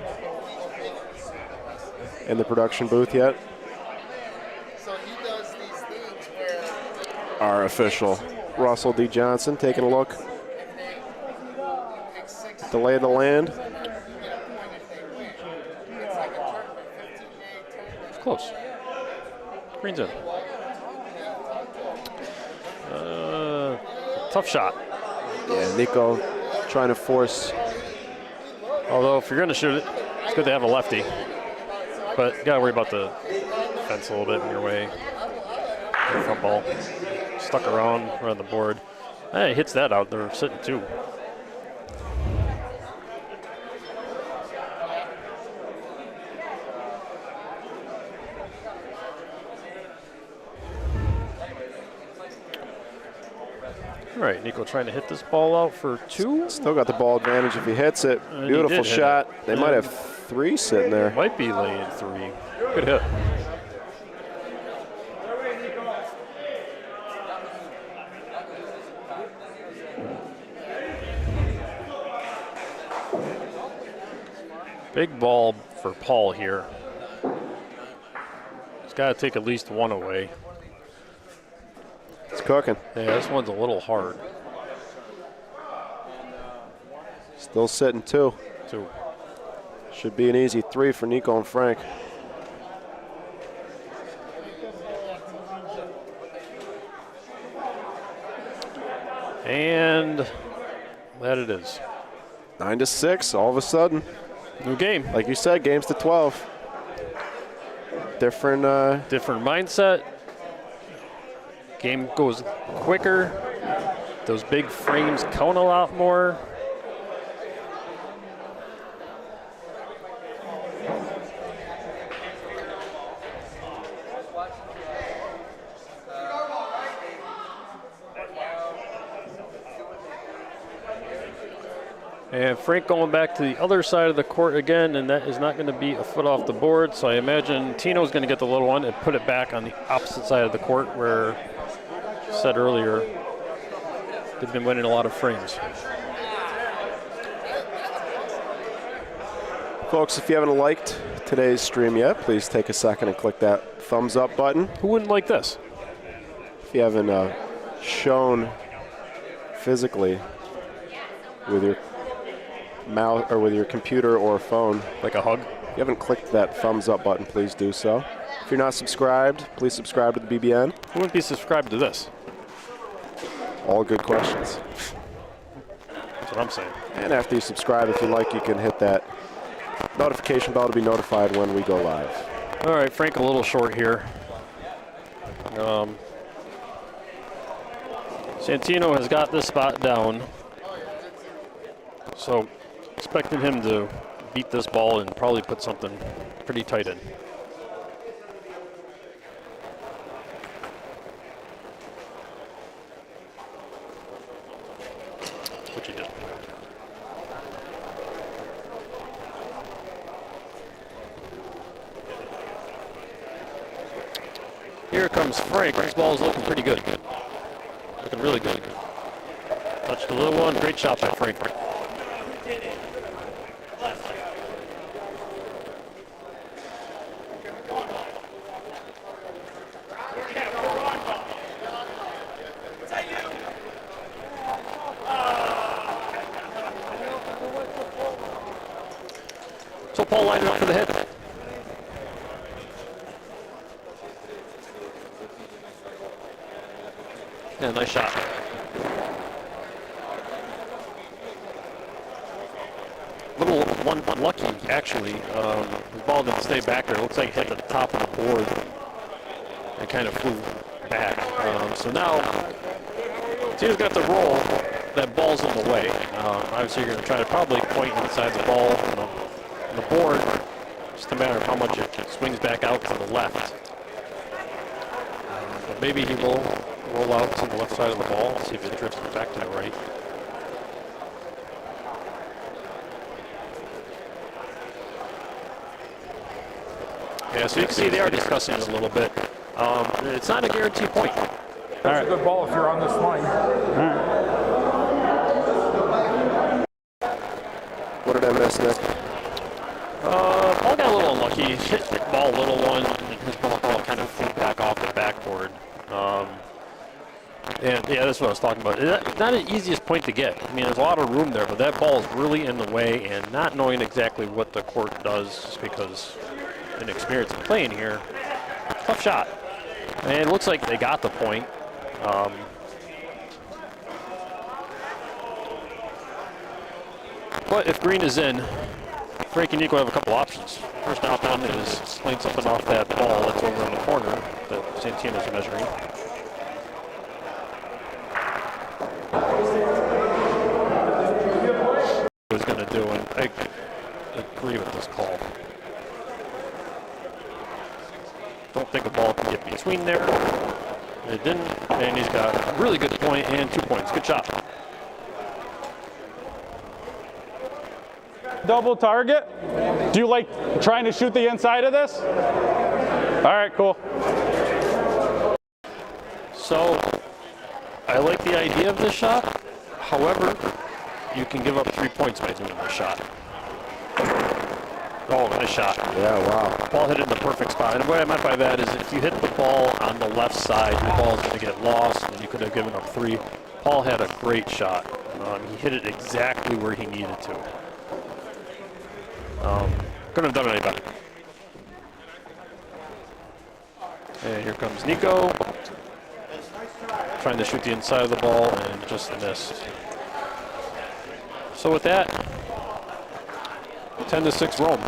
in the production booth yet. So he does these things where Our official, Russell D. Johnson, taking a look. Delay of the land. It's close. Green's in. Tough shot. Yeah, Nico trying to force. Although if you're going to shoot it, it's good to have a lefty. But you got to worry about the fence a little bit in your way. The front ball stuck around the board. Hey, hits that out. They're sitting two. All right, Nico trying to hit this ball out for two. Still got the ball advantage if he hits it. And Beautiful he did hit shot. it. They might have three sitting there. Might be laying three. Good hit. Big ball for Paul here. He's got to take at least one away. It's cooking. Yeah, this one's a little hard. Still sitting two. Two. Should be an easy three for Nico and Frank. And that it is. 9-6, all of a sudden. New game. Like you said, games to 12. Different. Different mindset. Game goes quicker. Those big frames count a lot more. And Frank going back to the other side of the court again, and that is not going to be a foot off the board. So I imagine Tino's going to get the little one and put it back on the opposite side of the court where, said earlier, they've been winning a lot of frames. Folks, if you haven't liked today's stream yet, please take a second and click that thumbs up button. Who wouldn't like this? If you haven't shown physically with your mouse or with your computer or phone, Like a hug? if you haven't clicked that thumbs up button, please do so. If you're not subscribed, please subscribe to the BBN. Who wouldn't be subscribed to this? All good questions. That's what I'm saying. And after you subscribe, if you like, you can hit that notification bell to be notified when we go live. All right, Frank, a little short here. Santino has got this spot down. So expecting him to beat this ball and probably put something pretty tight in. Which he did. Here comes Frank. This ball is looking pretty good. Looking really good. Touched the little one. Great shot by Frank. So Paul lined it up for the hit. Yeah, nice shot. Little one unlucky, actually. The ball didn't stay back there. It looks like it hit the top of the board and kind of flew back. So now, Tina's got the roll. That ball's in the way. Obviously, you're going to try to probably point inside the ball on the board. Just a matter of how much it swings back out to the left. But maybe he will roll out to the left side of the ball, see if it drifts back to the right. Yeah, so you can see they are discussing it a little bit. It's not a guaranteed point. That's a good ball if you're on this line. What did I miss, Nick? Paul got a little unlucky. He hit the ball, little one, and his ball kind of flew back off the backboard. And yeah, that's what I was talking about. It's not the easiest point to get. I mean, there's a lot of room there, but that ball is really in the way, and not knowing exactly what the court does, just because inexperience in playing here, tough shot. And it looks like they got the point. But if green is in, Frank and Nico have a couple options. First option is playing something off that ball that's over in the corner that Santino's measuring. Was going to do, and I agree with this call. Don't think a ball can get between there. It didn't, and he's got a really good point and 2 points. Good shot. Double target? Do you like trying to shoot the inside of this? All right, cool. So, I like the idea of this shot. However, you can give up 3 points by doing this shot. Oh, nice shot. Yeah, wow. Ball hit it in the perfect spot. And what I meant by that is if you hit the ball on the left side, your ball is going to get lost, and you could have given up 3. Paul had a great shot. He hit it exactly where he needed to. Couldn't have done any better. And here comes Nico. Trying to shoot the inside of the ball and just missed. So with that, 10-6 Rome.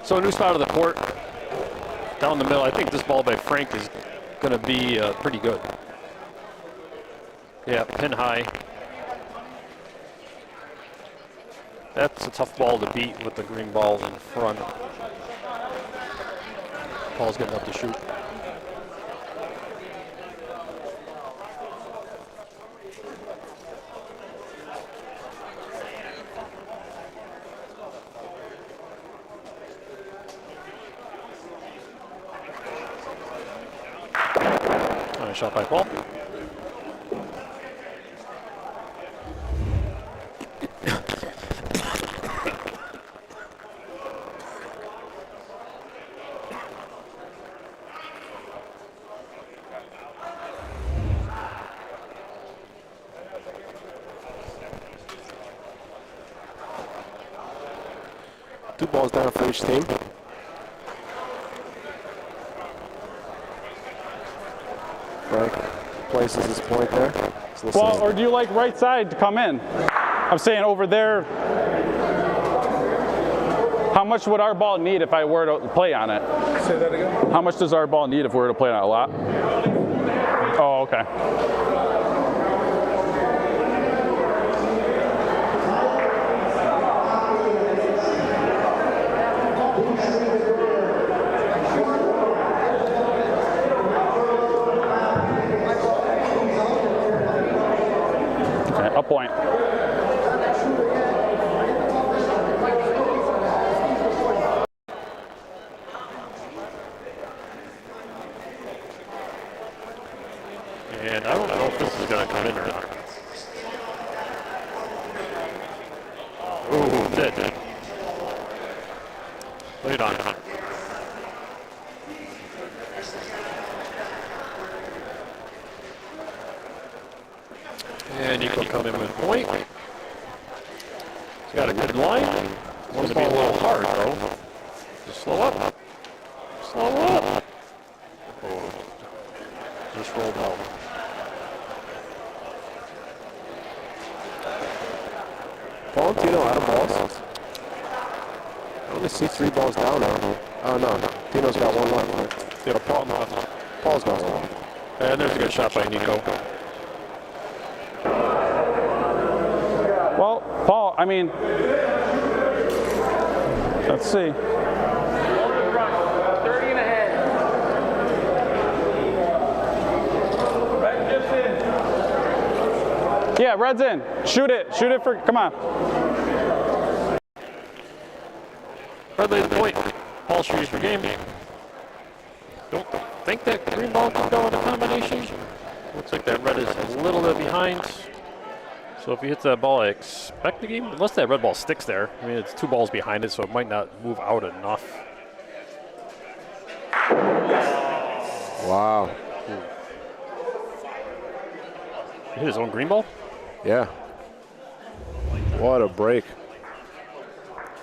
So a new spot of the court, down the middle. I think this ball by Frank is going to be pretty good. Yeah, pin high. That's a tough ball to beat with the green ball in front. Paul's getting up to shoot. Nice shot by Paul. Two balls down for each team. Frank places his point there. Well, or do you like right side to come in? I'm saying over there. How much would our ball need if I were to play on it? Say that again? How much does our ball need if we were to play on it? A lot? Oh, okay. A point. And I don't know if this is going to come in or not. Ooh, did. Lay it on. And you can come in with a point. He's got a good line. It's going to be a little hard, though. Just slow up. Slow up. Oh. Just rolled out. Tino out of balls. I only see 3 balls down now. Oh, no. Tino's got 1 left. Yeah, Paul's got 1. And there's a good shot by Nico. Well, Paul, I mean, let's see. 30 and a half. Red just in. Yeah, red's in. Shoot it. Shoot it for, come on. Red laid the point. Paul shoots for game. Don't think that green ball can go in a combination. Looks like that red is a little bit behind. So if he hits that ball, I expect the game, unless that red ball sticks there. I mean, it's 2 balls behind it, so it might not move out enough. Wow. He hit his own green ball? Yeah. What a break.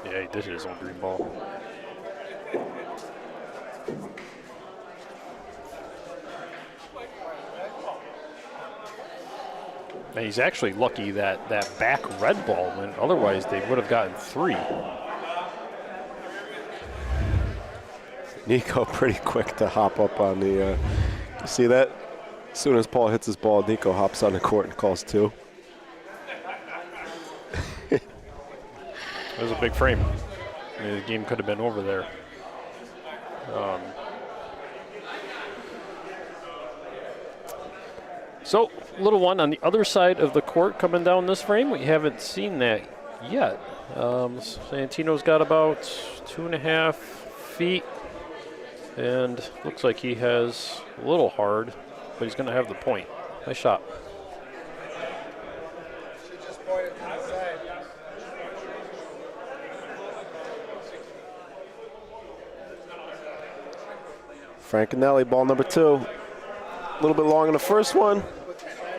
Yeah, he did hit his own green ball. And he's actually lucky that that back red ball went. Otherwise, they would have gotten 3. Nico pretty quick to hop up on the, you see that? As soon as Paul hits his ball, Nico hops on the court and calls 2. It was a big frame. I mean, the game could have been over there. So, little one on the other side of the court coming down this frame. We haven't seen that yet. Santino's got about 2.5 feet. And looks like he has a little hard, but he's going to have the point. Nice shot. Frankinelli, ball number 2. A little bit long in the first one.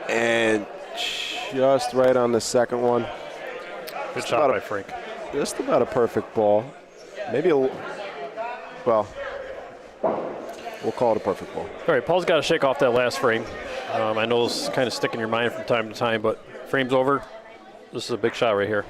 And just right on the second one. Good shot by Frank. Just about a perfect ball. Maybe a, well, we'll call it a perfect ball. All right, Paul's got to shake off that last frame. I know it's kind of sticking in your mind from time to time, but frame's over. This is a big shot right here.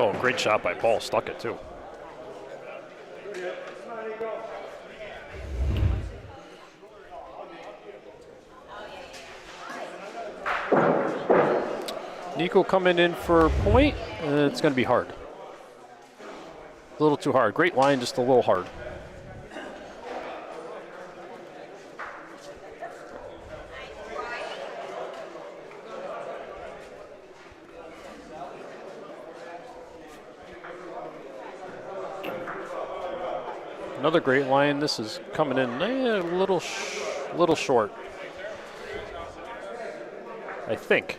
Oh, great shot by Paul. Stuck it, too. Nico coming in for point, and it's going to be hard. A little too hard. Great line, just a little hard. Another great line. This is coming in a little short, I think.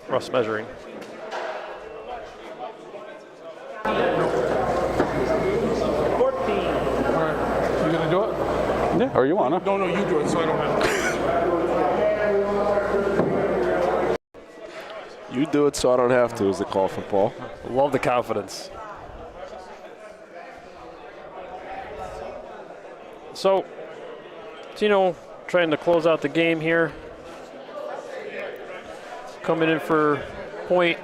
Russ measuring. You gonna do it? Yeah, or you wanna? No, you do it, so I don't have to. You do it so I don't have to, is the call from Paul. Love the confidence. So, Tino trying to close out the game here. Coming in for point,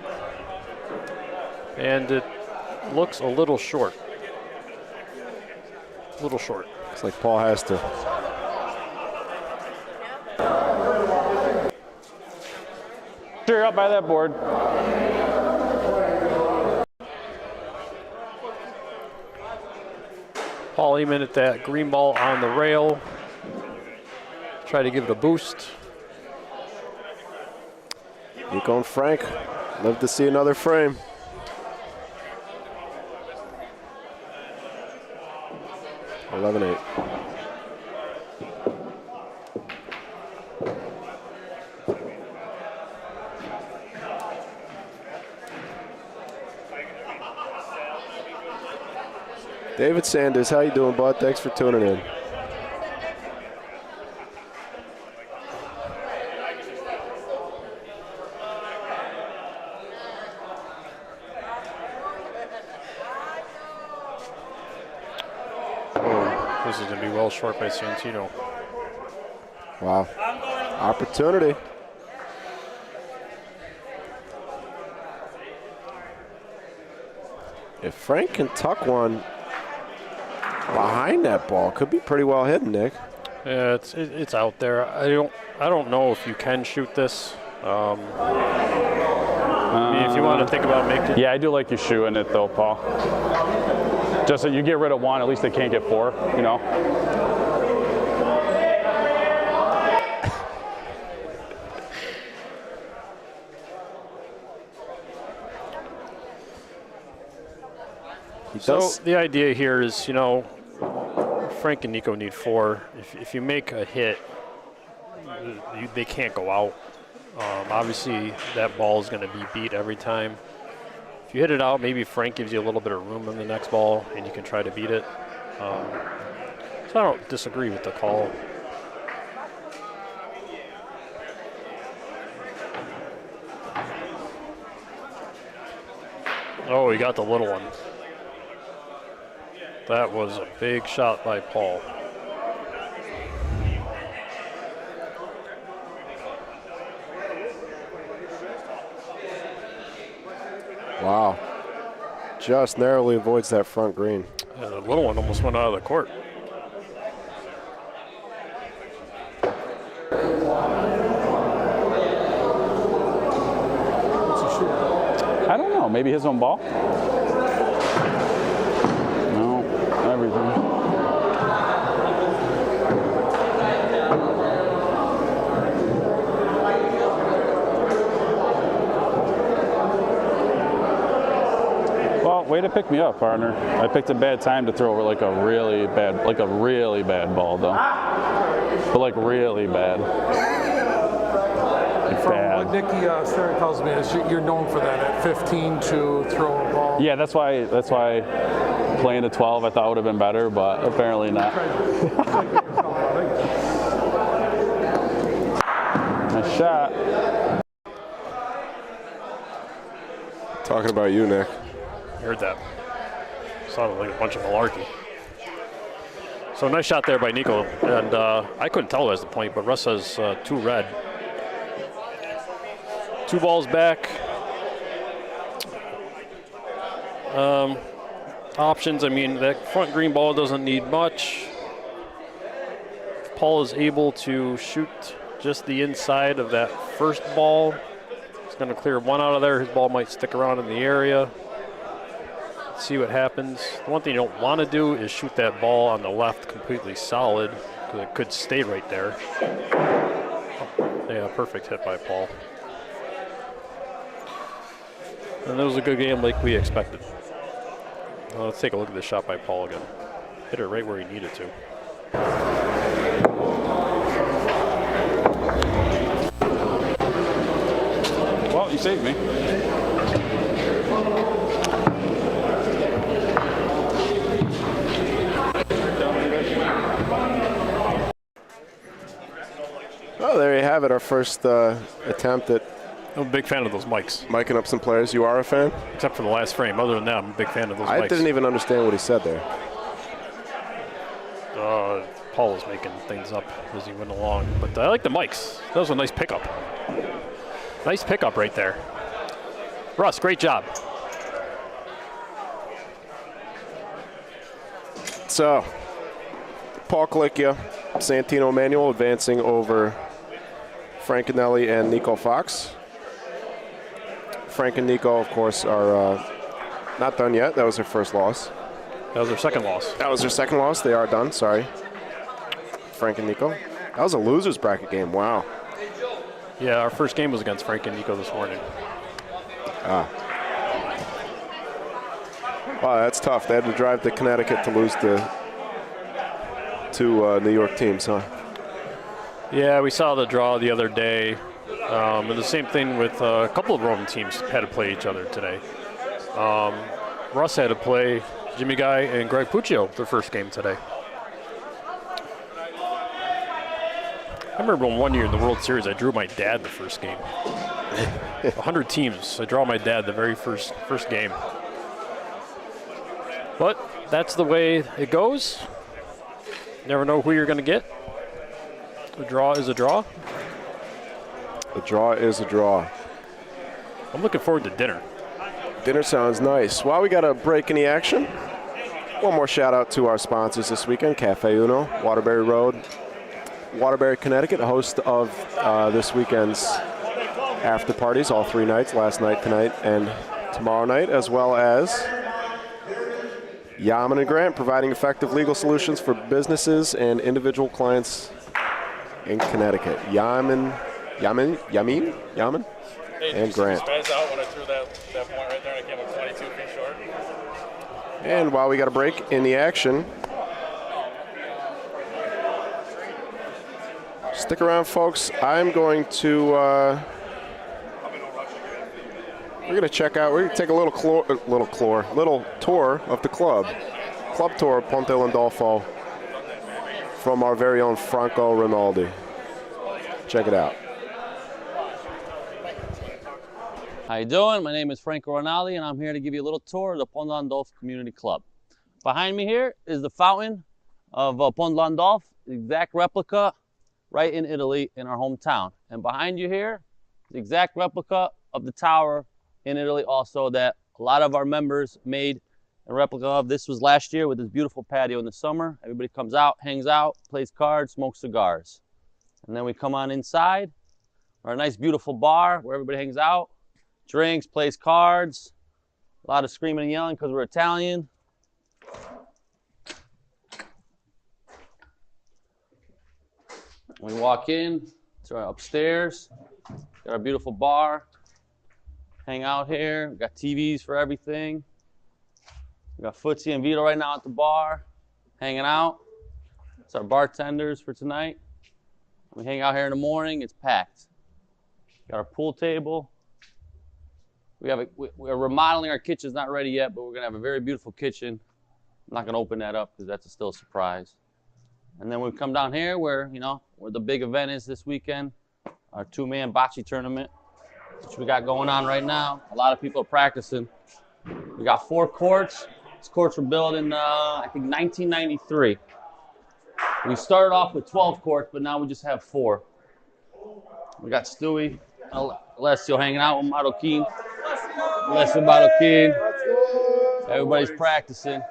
and it looks a little short. A little short. It's like Paul has to. Sure, up by that board. Paul aiming at that green ball on the rail. Try to give it a boost. Nico and Frank, live to see another frame. (11-8). David Sanders, how you doing, bud? Thanks for tuning in. This is going to be well short by Santino. Wow. Opportunity. If Frank can tuck one behind that ball, could be pretty well hidden, Nick. Yeah, it's out there. I don't know if you can shoot this. I mean, if you want to think about making. Yeah, I do like you shooting it though, Paul. Just so you get rid of one, at least they can't get four, you know? So the idea here is, you know, Frank and Nico need four. If you make a hit, they can't go out. Obviously, that ball is going to be beat every time. If you hit it out, maybe Frank gives you a little bit of room in the next ball, and you can try to beat it. So I don't disagree with the call. Oh, he got the little one. That was a big shot by Paul. Wow. Just narrowly avoids that front green. Yeah, the little one almost went out of the court. I don't know, maybe his own ball? No, everything. Well, way to pick me up, partner. I picked a bad time to throw over like a really bad ball, though. But like really bad. From what Nicky Stern tells me is you're known for that at 15 to throw a ball. Yeah, that's why playing a 12 I thought would have been better, but apparently not. Nice shot. Talking about you, Nick. Heard that. Sounded like a bunch of malarkey. So nice shot there by Nico, and I couldn't tell as the point, but Russ has 2 red. 2 balls back. Options, I mean, that front green ball doesn't need much. If Paul is able to shoot just the inside of that first ball, he's going to clear one out of there. His ball might stick around in the area. See what happens. The one thing you don't want to do is shoot that ball on the left completely solid, because it could stay right there. Yeah, perfect hit by Paul. And it was a good game like we expected. Let's take a look at this shot by Paul again. Hit it right where he needed to. Well, you saved me. Oh, there you have it. Our first attempt at I'm a big fan of those mics. miking up some players. You are a fan? Except for the last frame. Other than that, I'm a big fan of those mics. I didn't even understand what he said there. Paul was making things up as he went along. But I like the mics. That was a nice pickup. Nice pickup right there. Russ, great job. So, Paul Kalicchia, Santino Emanuel advancing over Frankinelli and Nico Fox. Frank and Nico, of course, are not done yet. That was their first loss. That was their second loss. That was their second loss. They are done. Sorry. Frank and Nico. That was a loser's bracket game. Wow. Yeah, our first game was against Frank and Nico this morning. Wow, that's tough. They had to drive to Connecticut to lose to two New York teams, huh? Yeah, we saw the draw the other day. And the same thing with a couple of Roman teams had to play each other today. Russ had to play Jimmy Guy and Greg Puccio their first game today. I remember one year in the World Series, I drew my dad the first game. 100 teams. I draw my dad the very first game. But that's the way it goes. Never know who you're going to get. A draw is a draw. A draw is a draw. I'm looking forward to dinner. Dinner sounds nice. While we got a break in the action, one more shout out to our sponsors this weekend, Cafe Uno, Waterbury Road, Waterbury, Connecticut, host of this weekend's after parties, all 3 nights, last night, tonight, and tomorrow night, as well as Yaman and Grant, providing effective legal solutions for businesses and individual clients in Connecticut. Yaman, and Grant. Out when I threw that point right there, and I came up 22 feet short. And while we got a break in the action, stick around, folks. I'm going to we're going to check out. We're going to take a little tour of the club tour of Pontelandolfo from our very own Franco Rinaldi. Check it out. How you doing? My name is Franco Rinaldi, and I'm here to give you a little tour of the Pontelandolfo Community Club. Behind me here is the fountain of Pontelandolfo, the exact replica right in Italy, in our hometown. And behind you here, the exact replica of the tower in Italy also that a lot of our members made a replica of. This was last year with this beautiful patio in the summer. Everybody comes out, hangs out, plays cards, smokes cigars. And then we come on inside, our nice beautiful bar where everybody hangs out, drinks, plays cards, a lot of screaming and yelling because we're Italian. We walk in to our upstairs, got our beautiful bar, hang out here. We got TVs for everything. We got Footsie and Vito right now at the bar, hanging out. It's our bartenders for tonight. We hang out here in the morning, it's packed. Got our pool table. We're remodeling our kitchen. It's not ready yet, but we're gonna have a very beautiful kitchen. I'm not gonna open that up because that's still a surprise. And then we come down here where the big event is this weekend, our 2-man bocce tournament, which we got going on right now. A lot of people are practicing. We got 4 courts. These courts were built in, I think, 1993. We started off with 12 courts, but now we just have 4. We got Stewie, Alessio hanging out with Marocchine. Alessio Marocchine. Everybody's practicing,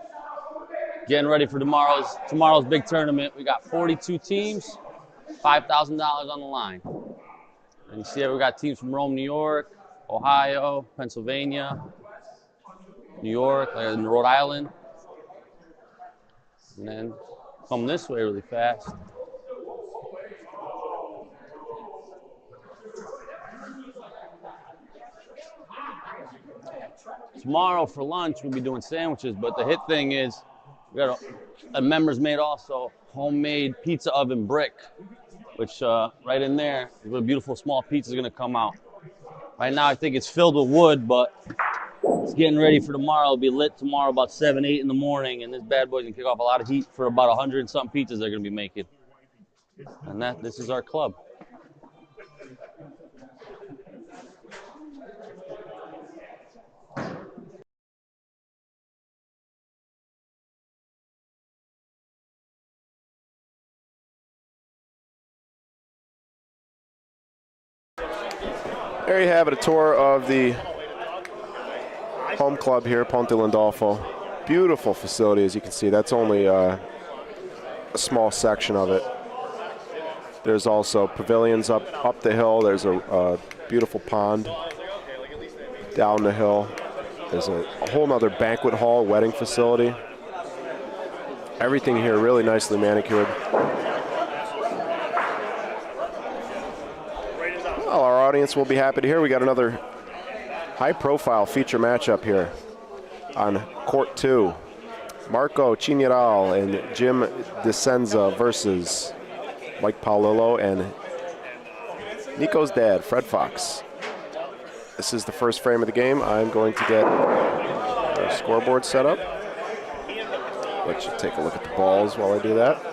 getting ready for tomorrow's big tournament. We got 42 teams, $5,000 on the line. And you see that we got teams from Rome, New York, Ohio, Pennsylvania, New York, and Rhode Island. And then come this way really fast. Tomorrow for lunch, we'll be doing sandwiches, but the hit thing is we got a members made also homemade pizza oven brick, which right in there is where beautiful small pizza is going to come out. Right now, I think it's filled with wood, but it's getting ready for tomorrow. It'll be lit tomorrow about 7, 8 in the morning, and this bad boy's going to kick off a lot of heat for about 100 and something pizzas they're going to be making. And this is our club. There you have it, a tour of the home club here, Pontelandolfo. Beautiful facility, as you can see. That's only a small section of it. There's also pavilions up the hill. There's a beautiful pond down the hill. There's a whole nother banquet hall, wedding facility. Everything here really nicely manicured. Well, our audience will be happy to hear we got another high-profile feature matchup here on Court 2. Marco Cigneral and Jim DeSenza versus Mike Paolillo and Nico's dad, Fred Fox. This is the first frame of the game. I'm going to get our scoreboard set up. Let you take a look at the balls while I do that.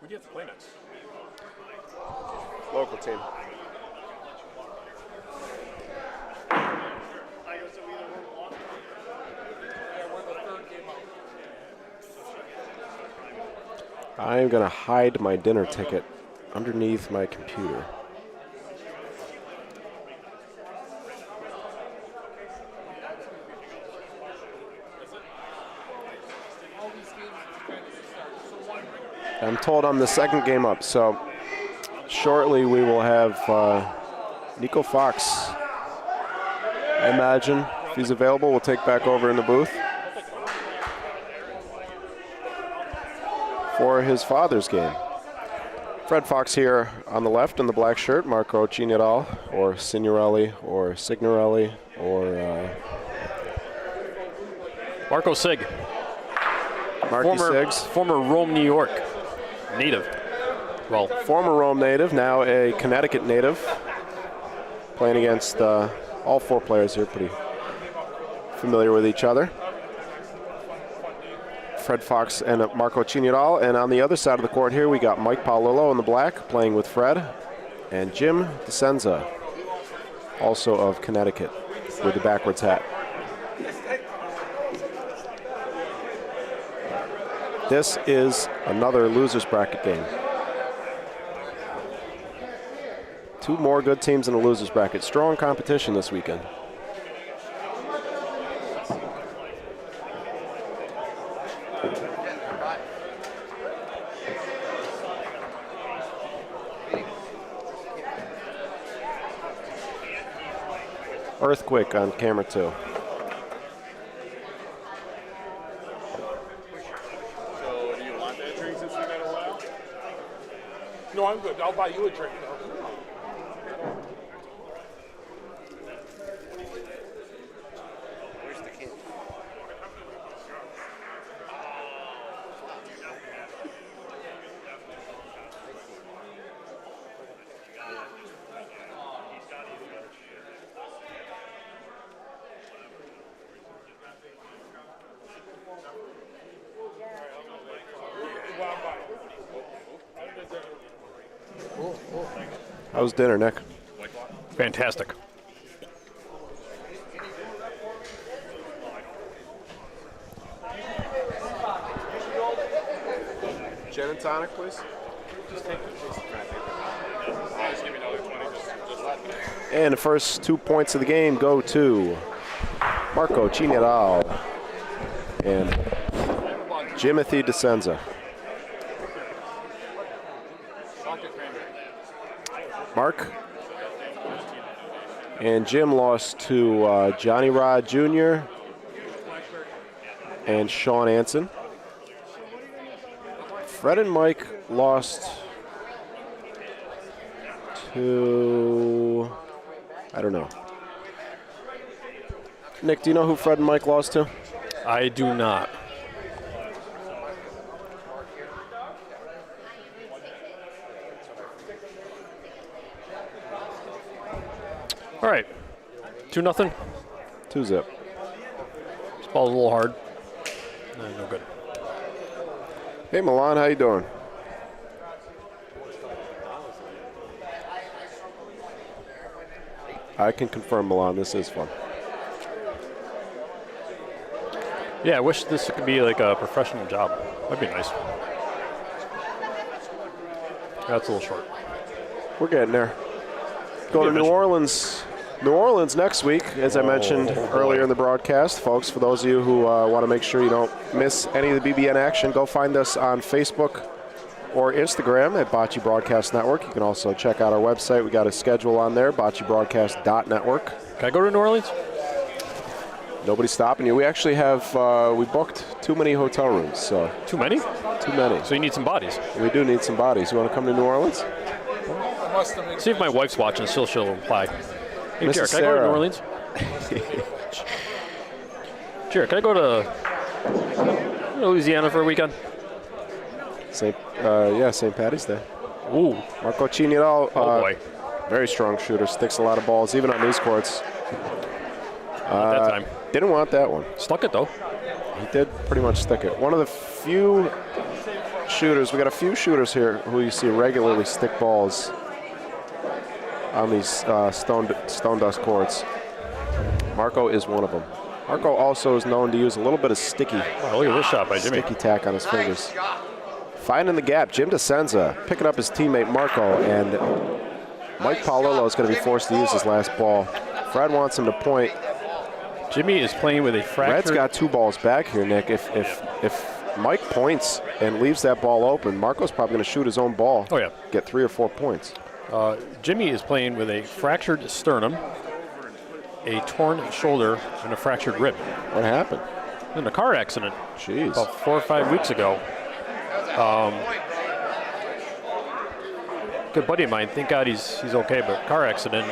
Who do you have to play next? Local team. I am going to hide my dinner ticket underneath my computer. I'm told I'm the second game up, so shortly we will have Nico Fox. I imagine if he's available, we'll take back over in the booth for his father's game. Fred Fox here on the left in the black shirt, Marco Cigneral, or Signorelli, or Signorelli, or Marco Sig. Marky Siggs. Former Rome, New York native. Well, former Rome native, now a Connecticut native. Playing against all four players here, pretty familiar with each other. Fred Fox and Marco Cigneral. And on the other side of the court here, we got Mike Paolillo in the black, playing with Fred, and Jim DeSenza, also of Connecticut, with the backwards hat. This is another loser's bracket game. Two more good teams in the loser's bracket. Strong competition this weekend. Earthquake on camera 2. No, I'm good. I'll buy you a drink, though. Where's the kid? How's dinner, Nick? Fantastic. Gin and tonic, please. And the first 2 points of the game go to Marco Cineral and Jimothy DeSenza. Mark and Jim lost to Johnny Rod Jr. and Sean Anson. Fred and Mike lost to, I don't know. Nick, do you know who Fred and Mike lost to? I do not. All right, 2-0. 2-zip. This ball's a little hard. No good. Hey, Milan, how you doing? I can confirm, Milan, this is fun. Yeah, I wish this could be like a professional job. That'd be nice. That's a little short. We're getting there. Going to New Orleans. New Orleans next week, as I mentioned earlier in the broadcast. Folks, for those of you who want to make sure you don't miss any of the BBN action, go find us on Facebook or Instagram at Bocce Broadcast Network. You can also check out our website. We got a schedule on there, bocceBroadcast.network. Can I go to New Orleans? Nobody's stopping you. We actually have, we booked too many hotel rooms. So Too many? Too many. So you need some bodies. We do need some bodies. You want to come to New Orleans? See if my wife's watching, she'll reply. Hey, Mrs. Jared, can I go to Sarah. New Orleans? Jared, can I go to Louisiana for a weekend? St. Patty's Day. Ooh. Marco Cineral, Oh, boy. very strong shooter, sticks a lot of balls, even on these courts. Not that time. Didn't want that one. Stuck it, though. He did pretty much stick it. One of the few shooters, we got a few shooters here who you see regularly stick balls on these stone dust courts. Marco is one of them. Marco also is known to use a little bit of sticky. Oh, look at this shot by Jimmy. Sticky tack on his fingers. Finding the gap, Jim DeSenza picking up his teammate Marco, and Mike Paolillo is going to be forced to use his last ball. Fred wants him to point. Jimmy is playing with a fractured. Red's got 2 balls back here, Nick. If Mike points and leaves that ball open, Marco's probably going to shoot his own ball. Oh, yeah. Get 3 or 4 points. Jimmy is playing with a fractured sternum, a torn shoulder, and a fractured rib. What happened? In a car accident. Jeez. About 4 or 5 weeks ago. Good buddy of mine. Thank God he's okay, but car accident.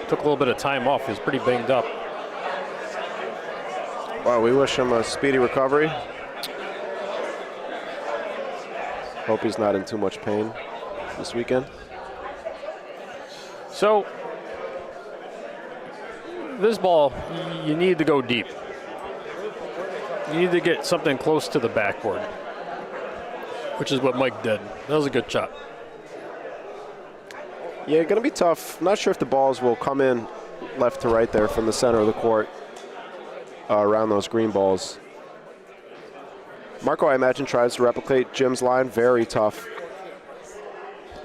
Took a little bit of time off. He was pretty banged up. Well, we wish him a speedy recovery. Hope he's not in too much pain this weekend. So, this ball, you need to go deep. You need to get something close to the backboard, which is what Mike did. That was a good shot. Yeah, going to be tough. Not sure if the balls will come in left to right there from the center of the court around those green balls. Marco, I imagine, tries to replicate Jim's line. Very tough.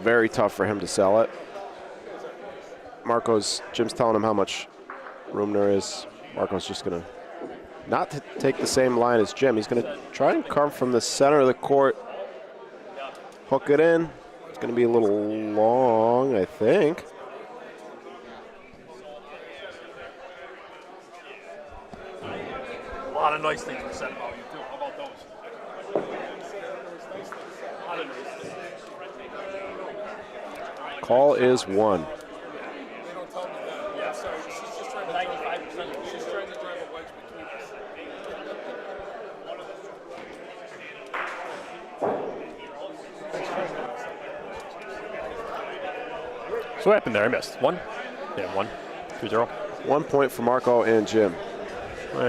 Very tough for him to sell it. Jim's telling him how much room there is. Marco's just going to not to take the same line as Jim. He's going to try and come from the center of the court, hook it in. It's going to be a little long, I think. A lot of nice things were said about you, too. How about those? A lot of nice things. Call is 1. Yeah, sorry. She's just trying to 95%. She's trying to drive a wedge between us. So what happened there? I missed. 1? Yeah, 1. 2-0. 1 point for Marco and Jim.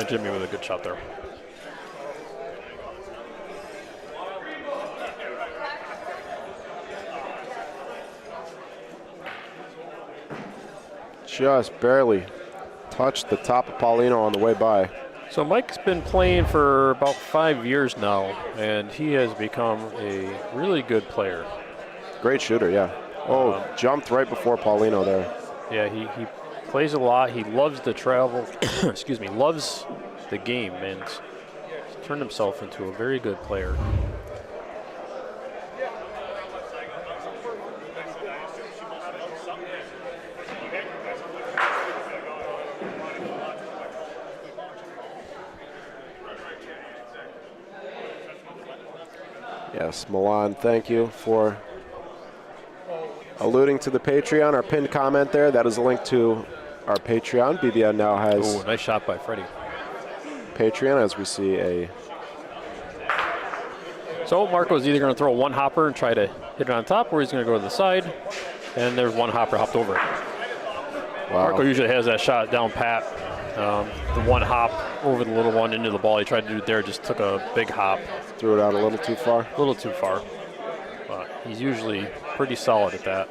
Jimmy with a good shot there. just barely touched the top of Paulino on the way by. So Mike's been playing for about 5 years now, and he has become a really good player. Great shooter, yeah. Oh, jumped right before Paulino there. Yeah, he plays a lot. He loves to travel. Excuse me, loves the game, and he's turned himself into a very good player. Yes, Milan, thank you for alluding to the Patreon. Our pinned comment there, that is a link to our Patreon. BBN now has Ooh, nice shot by Freddie. Patreon, as we see a... So Marco's either going to throw a one-hopper and try to hit it on top, or he's going to go to the side, and there's one hopper hopped over it. Wow. Marco usually has that shot down pat. The one hop over the little one into the ball. He tried to do it there, just took a big hop. Threw it out a little too far. A little too far. But he's usually pretty solid at that.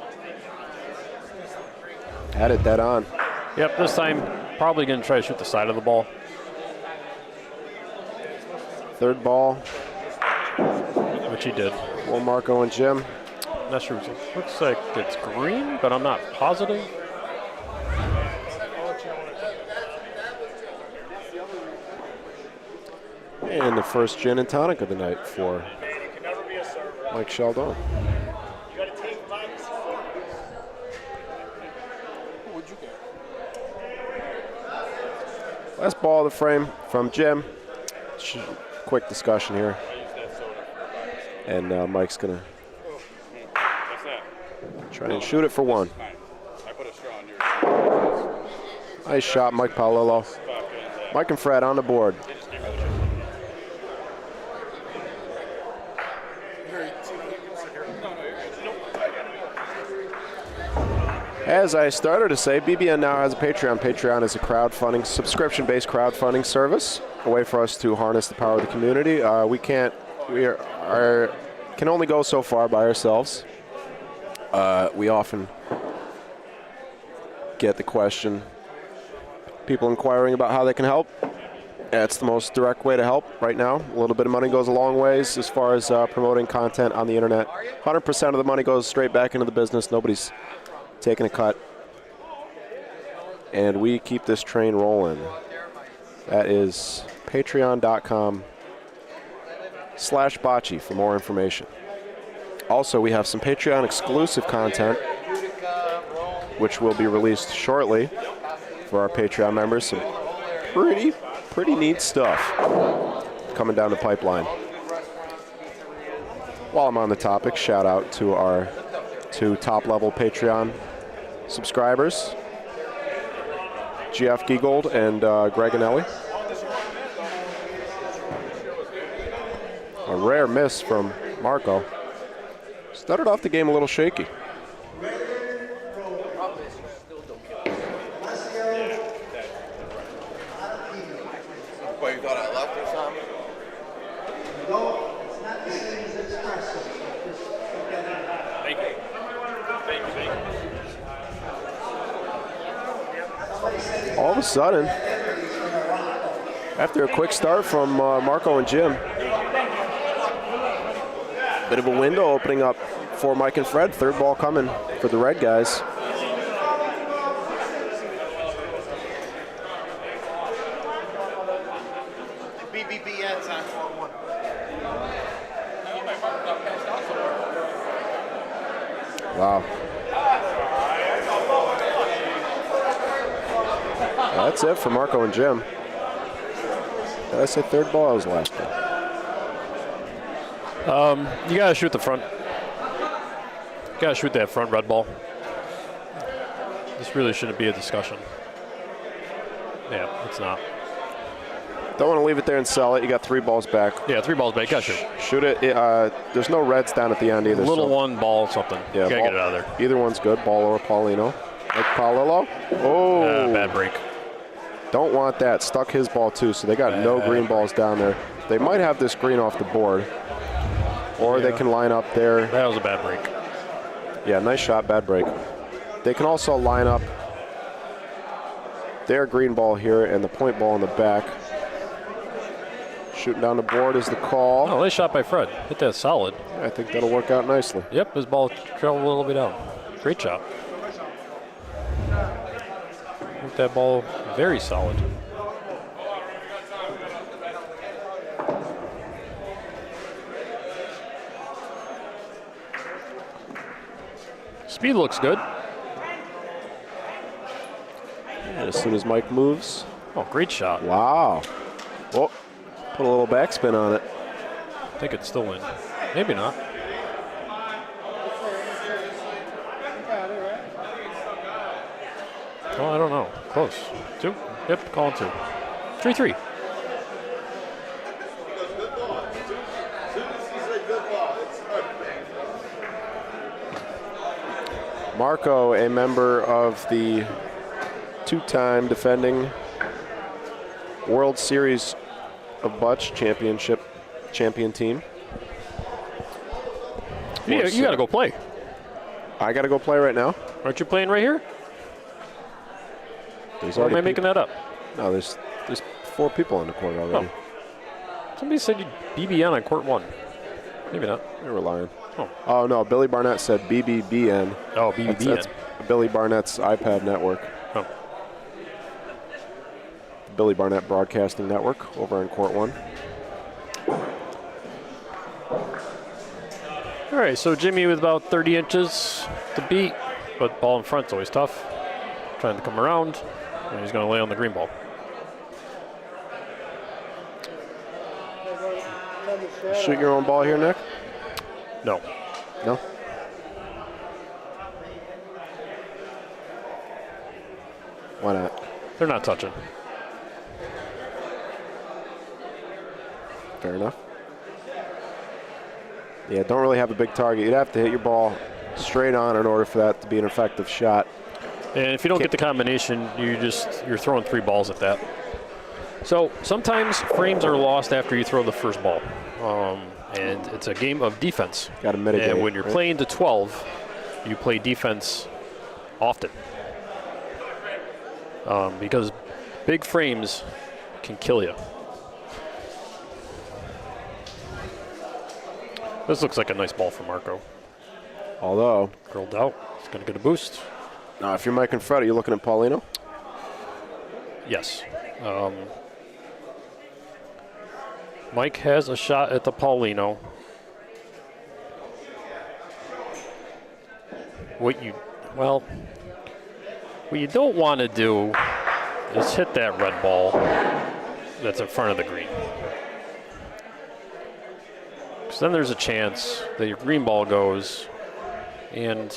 Had it dead on. Yep, this time probably going to try to shoot the side of the ball. Third ball. Which he did. For Marco and Jim. Not sure. It looks like it's green, but I'm not positive. And the first gin and tonic of the night for Mike Sheldon. Last ball of the frame from Jim. Quick discussion here. And Mike's going to try and shoot it for one. Nice shot, Mike Paolillo. Mike and Fred on the board. As I started to say, BBN now has a Patreon. Patreon is a crowdfunding, subscription-based crowdfunding service, a way for us to harness the power of the community. We can only go so far by ourselves. We often get the question, people inquiring about how they can help. That's the most direct way to help right now. A little bit of money goes a long ways as far as promoting content on the internet. 100% of the money goes straight back into the business. Nobody's taking a cut. And we keep this train rolling. That is patreon.com/bocce for more information. Also, we have some Patreon exclusive content, which will be released shortly for our Patreon members. Some pretty neat stuff coming down the pipeline. While I'm on the topic, shout out to our two top-level Patreon subscribers, GF Giegold and Greg Anelli. A rare miss from Marco. Started off the game a little shaky. What, you thought I left or something? No, it's not the same as espresso. Just forget it. Thank you. Thank you. All of a sudden, after a quick start from Marco and Jim, bit of a window opening up for Mike and Fred. Third ball coming for the red guys. BBBN's on 4-1. Wow. That's it for Marco and Jim. Did I say third ball? That was the last ball. You gotta shoot the front. You gotta shoot that front red ball. This really shouldn't be a discussion. Yeah, it's not. Don't want to leave it there and sell it. You got 3 balls back. Yeah, 3 balls back. Gotta shoot. Shoot it. There's no reds down at the end either. Little so. one ball, something. Yeah, you gotta ball, get it out of there. Either one's good, ball or Paulino. Like Paolillo. Oh. Bad break. Don't want that. Stuck his ball too, so they got no green balls down there. They might have this green off the board, or they can line up there. That was a bad break. Yeah, nice shot, bad break. They can also line up their green ball here and the point ball in the back. Shooting down the board is the call. Oh, nice shot by Fred. Hit that solid. I think that'll work out nicely. Yep, his ball traveled a little bit out. Great shot. Hit that ball very solid. Speed looks good. And as soon as Mike moves. Oh, great shot. Wow. Well, put a little backspin on it. I think it's still in. Maybe not. Oh, I don't know. Close. 2? Yep, calling 2. 3-3. Marco, a member of the two-time defending World Series of Bocce champion team. Yeah, you got to go play. I got to go play right now? Aren't you playing right here? Or am I making that up? No, there's 4 people on the court already. Oh. Somebody said you'd BBN on court 1. Maybe not. They were lying. Oh, no, Billy Barnett said BBBN. Oh, BBBN. That's Billy Barnett's iPad network. Oh. Billy Barnett Broadcasting Network over on court 1. All right, so Jimmy with about 30 inches to beat, but ball in front's always tough. Trying to come around, and he's going to lay on the green ball. Shoot your own ball here, Nick? No. No? Why not? They're not touching. Fair enough. Yeah, don't really have a big target. You'd have to hit your ball straight on in order for that to be an effective shot. And if you don't get the combination, you're throwing 3 balls at that. So sometimes frames are lost after you throw the first ball. And it's a game of defense. Got to mitigate. And when you're playing to 12, you play defense often. Because big frames can kill you. This looks like a nice ball for Marco. Although. Curled out. He's going to get a boost. Now, if you're Mike and Fred, are you looking at Paulino? Yes. Mike has a shot at the Paulino. What you don't want to do is hit that red ball that's in front of the green. Because then there's a chance that your green ball goes, and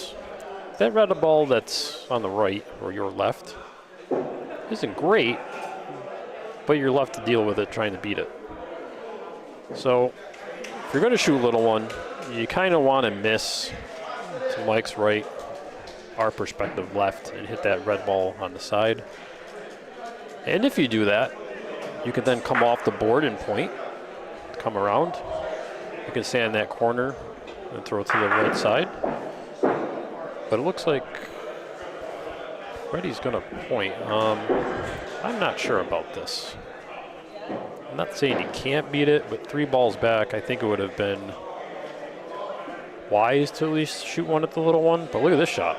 that red ball that's on the right or your left isn't great, but you're left to deal with it trying to beat it. So if you're going to shoot little one, you kind of want to miss to Mike's right, our perspective left, and hit that red ball on the side. And if you do that, you can then come off the board and point, come around. You can stand in that corner and throw it to the right side. But it looks like Freddie's going to point. I'm not sure about this. I'm not saying he can't beat it, but 3 balls back, I think it would have been wise to at least shoot one at the little one. But look at this shot.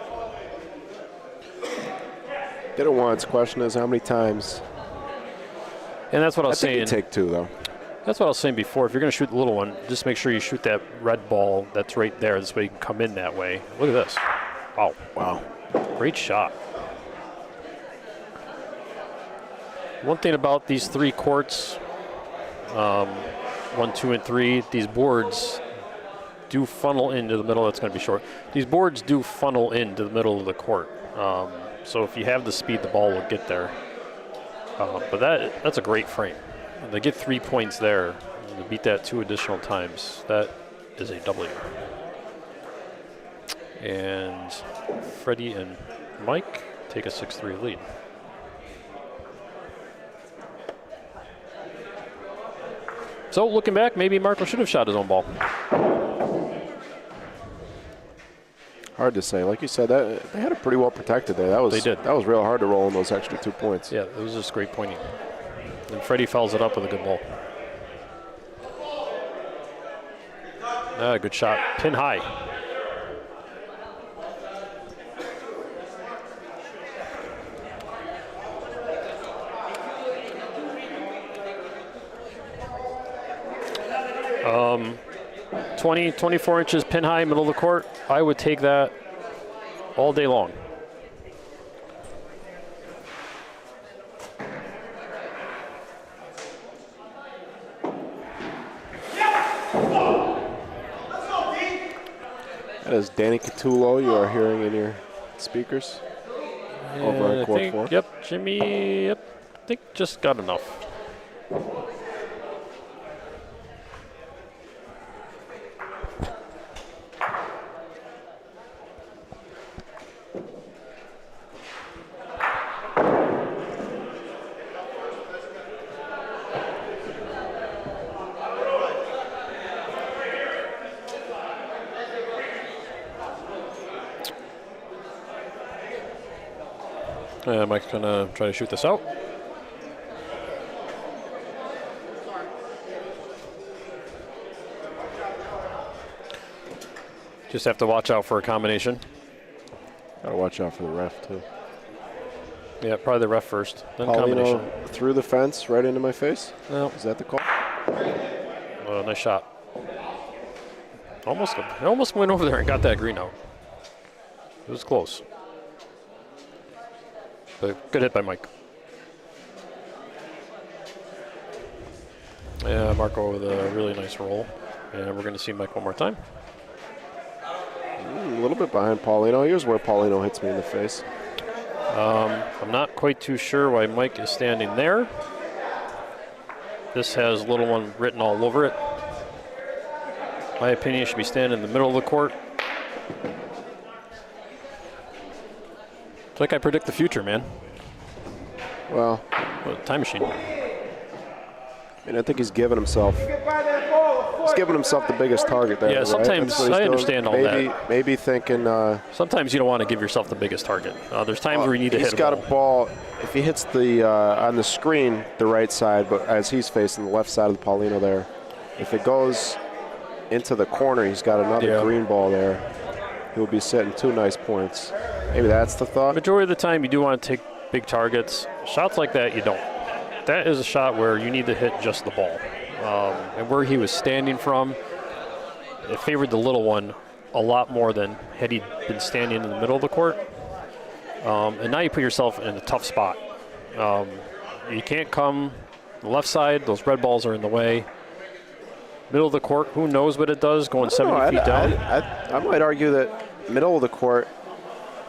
Did it once. Question is how many times? And that's what I was saying. I think you take 2, though. That's what I was saying before. If you're going to shoot the little one, just make sure you shoot that red ball that's right there. This way you can come in that way. Look at this. Wow. Wow. Great shot. One thing about these 3 courts, 1, 2, and 3, these boards do funnel into the middle. That's going to be short. These boards do funnel into the middle of the court. So if you have the speed, the ball will get there. But that's a great frame. And they get 3 points there. And to beat that 2 additional times, that is a W. And Freddie and Mike take a 6-3 lead. So looking back, maybe Marco should have shot his own ball. Hard to say. Like you said, that they had it pretty well protected there. They did. That was real hard to roll in those extra 2 points. Yeah, it was just great pointing. And Freddie fouls it up with a good ball. Good shot. Pin high. Um, 24 inches pin high, middle of the court. I would take that all day long. That is Danny Catullo you are hearing in your speakers over on court 4. Yep, Jimmy, I think just got enough. Mike's gonna try to shoot this out. Just have to watch out for a combination. Gotta watch out for the ref too. Yeah, probably the ref first, then Paulino combination. through the fence right into my face. No. Is that the call? Oh, nice shot. Almost went over there and got that green out. It was close. But good hit by Mike. Yeah, Marco with a really nice roll. And we're going to see Mike one more time. A little bit behind Paulino. Here's where Paulino hits me in the face. I'm not quite too sure why Mike is standing there. This has little one written all over it. My opinion, should be standing in the middle of the court. It's like I predict the future, man. Well, time machine. I mean, I think he's giving himself the biggest target there. Yeah, right? sometimes I understand all that. Maybe thinking. Sometimes you don't want to give yourself the biggest target. There's times where you need to hit. He's got a ball. If he hits the on the screen, the right side, but as he's facing the left side of the Paulino there, if it goes into the corner, he's got another green ball there. He'll be setting 2 nice points. Maybe that's the thought. Majority of the time, you do want to take big targets. Shots like that, you don't. That is a shot where you need to hit just the ball. And where he was standing from, it favored the little one a lot more than had he been standing in the middle of the court. And now you put yourself in a tough spot. You can't come the left side. Those red balls are in the way. Middle of the court, who knows what it does going 70 feet down? I might argue that middle of the court,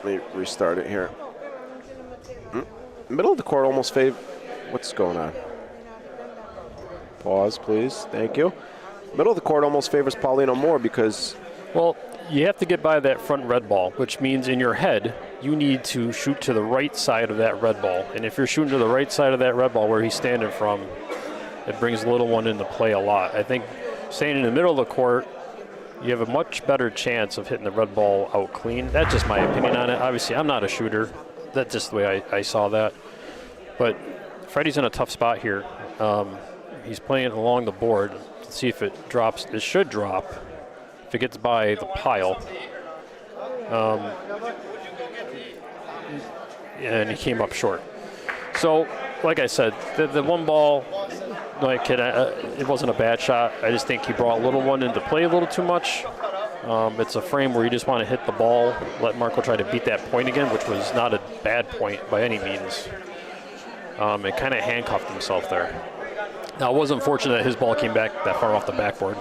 let me restart it here. Middle of the court almost favors. What's going on? Pause, please. Thank you. Middle of the court almost favors Paulino more because. Well, you have to get by that front red ball, which means in your head, you need to shoot to the right side of that red ball. And if you're shooting to the right side of that red ball where he's standing from, it brings the little one into play a lot. I think staying in the middle of the court, you have a much better chance of hitting the red ball out clean. That's just my opinion on it. Obviously, I'm not a shooter. That's just the way I saw that. But Freddie's in a tough spot here. He's playing along the board. Let's see if it drops. It should drop if it gets by the pile. And he came up short. So, like I said, the one ball, like it wasn't a bad shot. I just think he brought little one into play a little too much. It's a frame where you just want to hit the ball, let Marco try to beat that point again, which was not a bad point by any means. It kind of handcuffed himself there. Now, it was unfortunate that his ball came back that far off the backboard.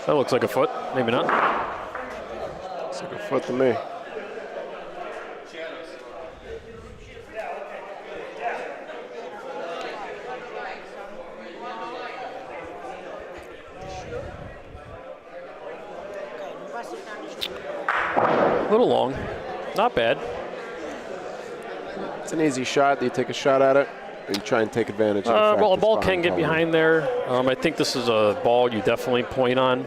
That looks like a foot. Maybe not. Looks like a foot to me. A little long. Not bad. It's an easy shot. Do you take a shot at it? and try and take advantage of the fact well, a it's ball can get color. behind there. I think this is a ball you definitely point on.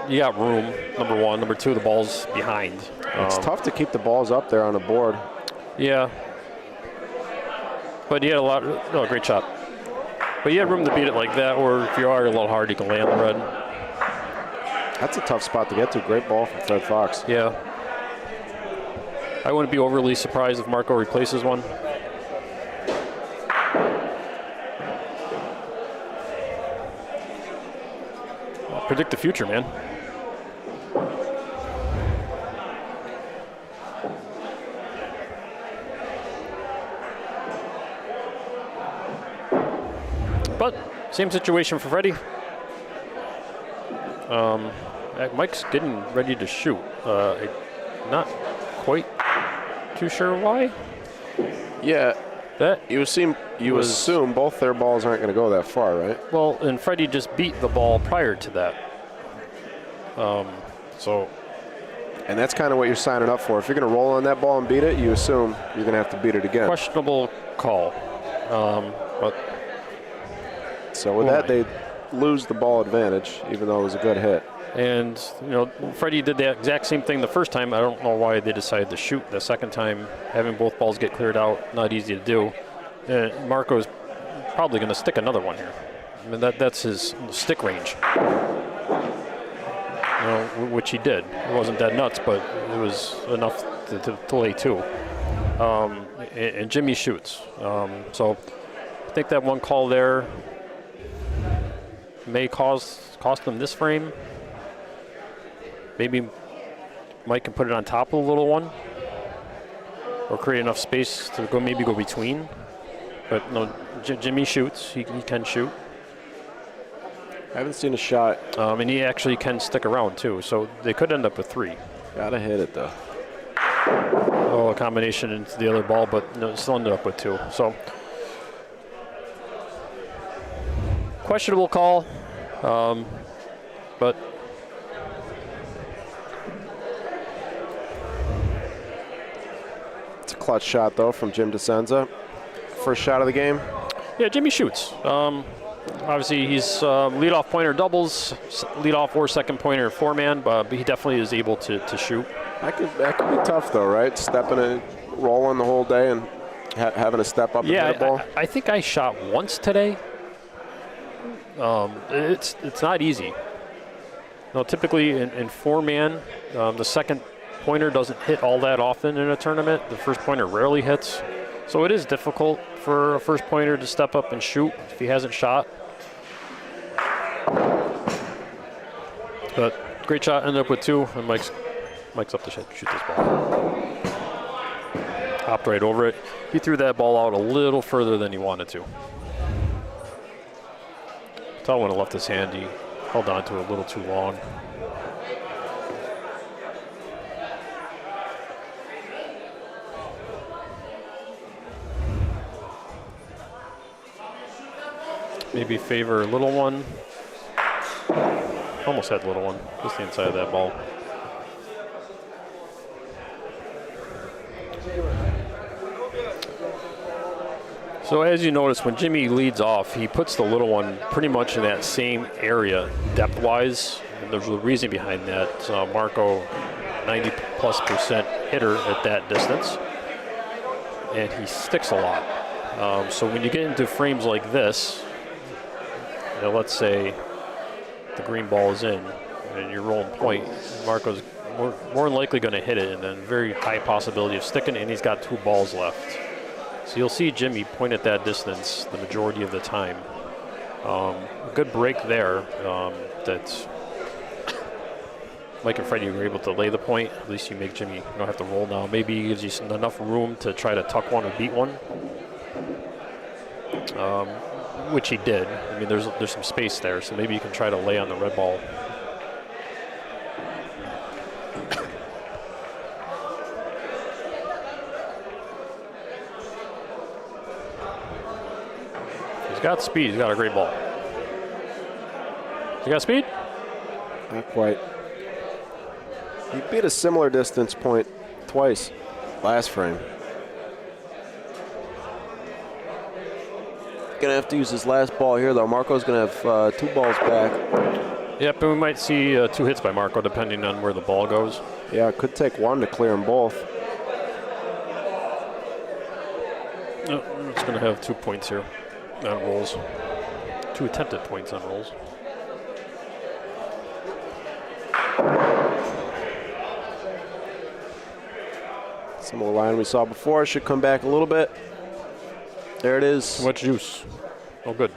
You got room, number one. Number two, the ball's behind. It's tough to keep the balls up there on the board. Yeah. But you had a lot. Oh, great shot. But you had room to beat it like that, or if you are a little hard, you can land the red. That's a tough spot to get to. Great ball from Fred Fox. Yeah. I wouldn't be overly surprised if Marco replaces one. Predict the future, man. But same situation for Freddie. Mike's getting ready to shoot. Not quite too sure why. Yeah, that you assume both their balls aren't going to go that far, right? Well, and Freddie just beat the ball prior to that. And that's kind of what you're signing up for. If you're going to roll on that ball and beat it, you assume you're going to have to beat it again. Questionable call. So with that, they lose the ball advantage, even though it was a good hit. And, Freddie did the exact same thing the first time. I don't know why they decided to shoot the second time. Having both balls get cleared out, not easy to do. Marco's probably going to stick another one here. I mean, that's his stick range. Which he did. It wasn't that nuts, but it was enough to lay two. And Jimmy shoots. So I think that one call there may cost them this frame. Maybe Mike can put it on top of the little one, or create enough space to go between. But no, Jimmy shoots. He can shoot. I haven't seen a shot. And he actually can stick around too. So they could end up with three. Gotta hit it though. Oh, a combination into the other ball, but no, still ended up with two. So questionable call, but it's a clutch shot though from Jim DeSenza. First shot of the game. Yeah, Jimmy shoots. Obviously, he's leadoff pointer doubles, leadoff or second pointer four-man, but he definitely is able to shoot. That could be tough though, right? Stepping and rolling the whole day and having to step up and hit a ball. I think I shot once today. It's not easy. No, typically in four-man, the second pointer doesn't hit all that often in a tournament. The first pointer rarely hits. So it is difficult for a first pointer to step up and shoot if he hasn't shot. But great shot, ended up with two, and Mike's up to shoot this ball. Hopped right over it. He threw that ball out a little further than he wanted to. Thought when it left his hand, he held on to it a little too long. Maybe favor little one. Almost had little one, just the inside of that ball. So as you notice, when Jimmy leads off, he puts the little one pretty much in that same area depth-wise. And there's a reason behind that. Marco, 90+% hitter at that distance. And he sticks a lot. So when you get into frames like this, let's say the green ball is in and you're rolling point, Marco's more than likely going to hit it, and then very high possibility of sticking, and he's got two balls left. So you'll see Jimmy point at that distance the majority of the time. A good break there that Mike and Freddie were able to lay the point. At least you make Jimmy, you don't have to roll now. Maybe he gives you enough room to try to tuck one or beat one. Which he did. I mean, there's some space there, so maybe you can try to lay on the red ball. He's got speed. He's got a great ball. He got speed? Not quite. He beat a similar distance point twice last frame. Gonna have to use his last ball here, though. Marco's gonna have 2 balls back. Yep, and we might see 2 hits by Marco, depending on where the ball goes. Yeah, it could take 1 to clear them both. It's going to have 2 points here on rolls. 2 attempted points on rolls. Similar line we saw before. Should come back a little bit. There it is. Much juice. Oh, good.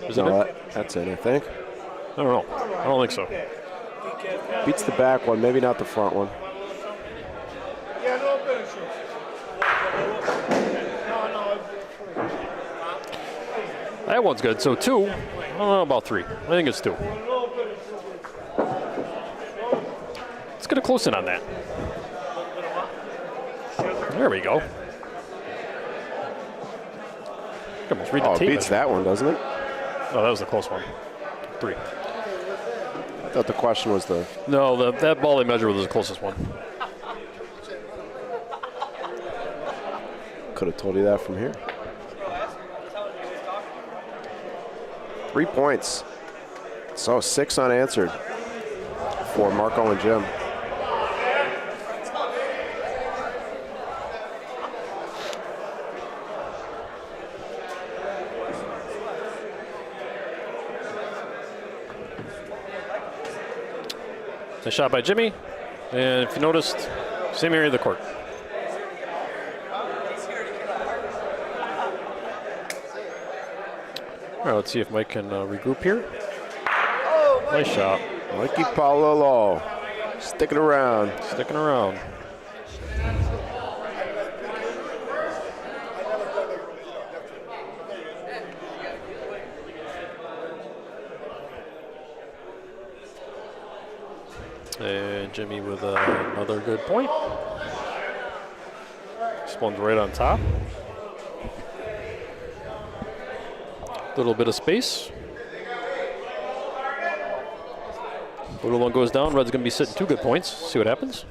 Is No, it? that's it, I think. I don't know. I don't think so. Beats the back one, maybe not the front one. That one's good. So 2. I don't know about 3. I think it's 2. Let's get a close in on that. There we go. Come on, read the Oh, it tape. beats that one, doesn't it? Oh, that was the close one. 3. I thought the question was the... No, that ball they measured was the closest one. Could have told you that from here. 3 points. So 6 unanswered for Marco and Jim. A shot by Jimmy, and if you noticed, same area of the court. All right, let's see if Mike can regroup here. Nice shot. Mikey Paolo sticking around. Sticking around. And Jimmy with another good point. This one's right on top. Little bit of space. Little one goes down. Red's going to be sitting 2 good points. See what happens.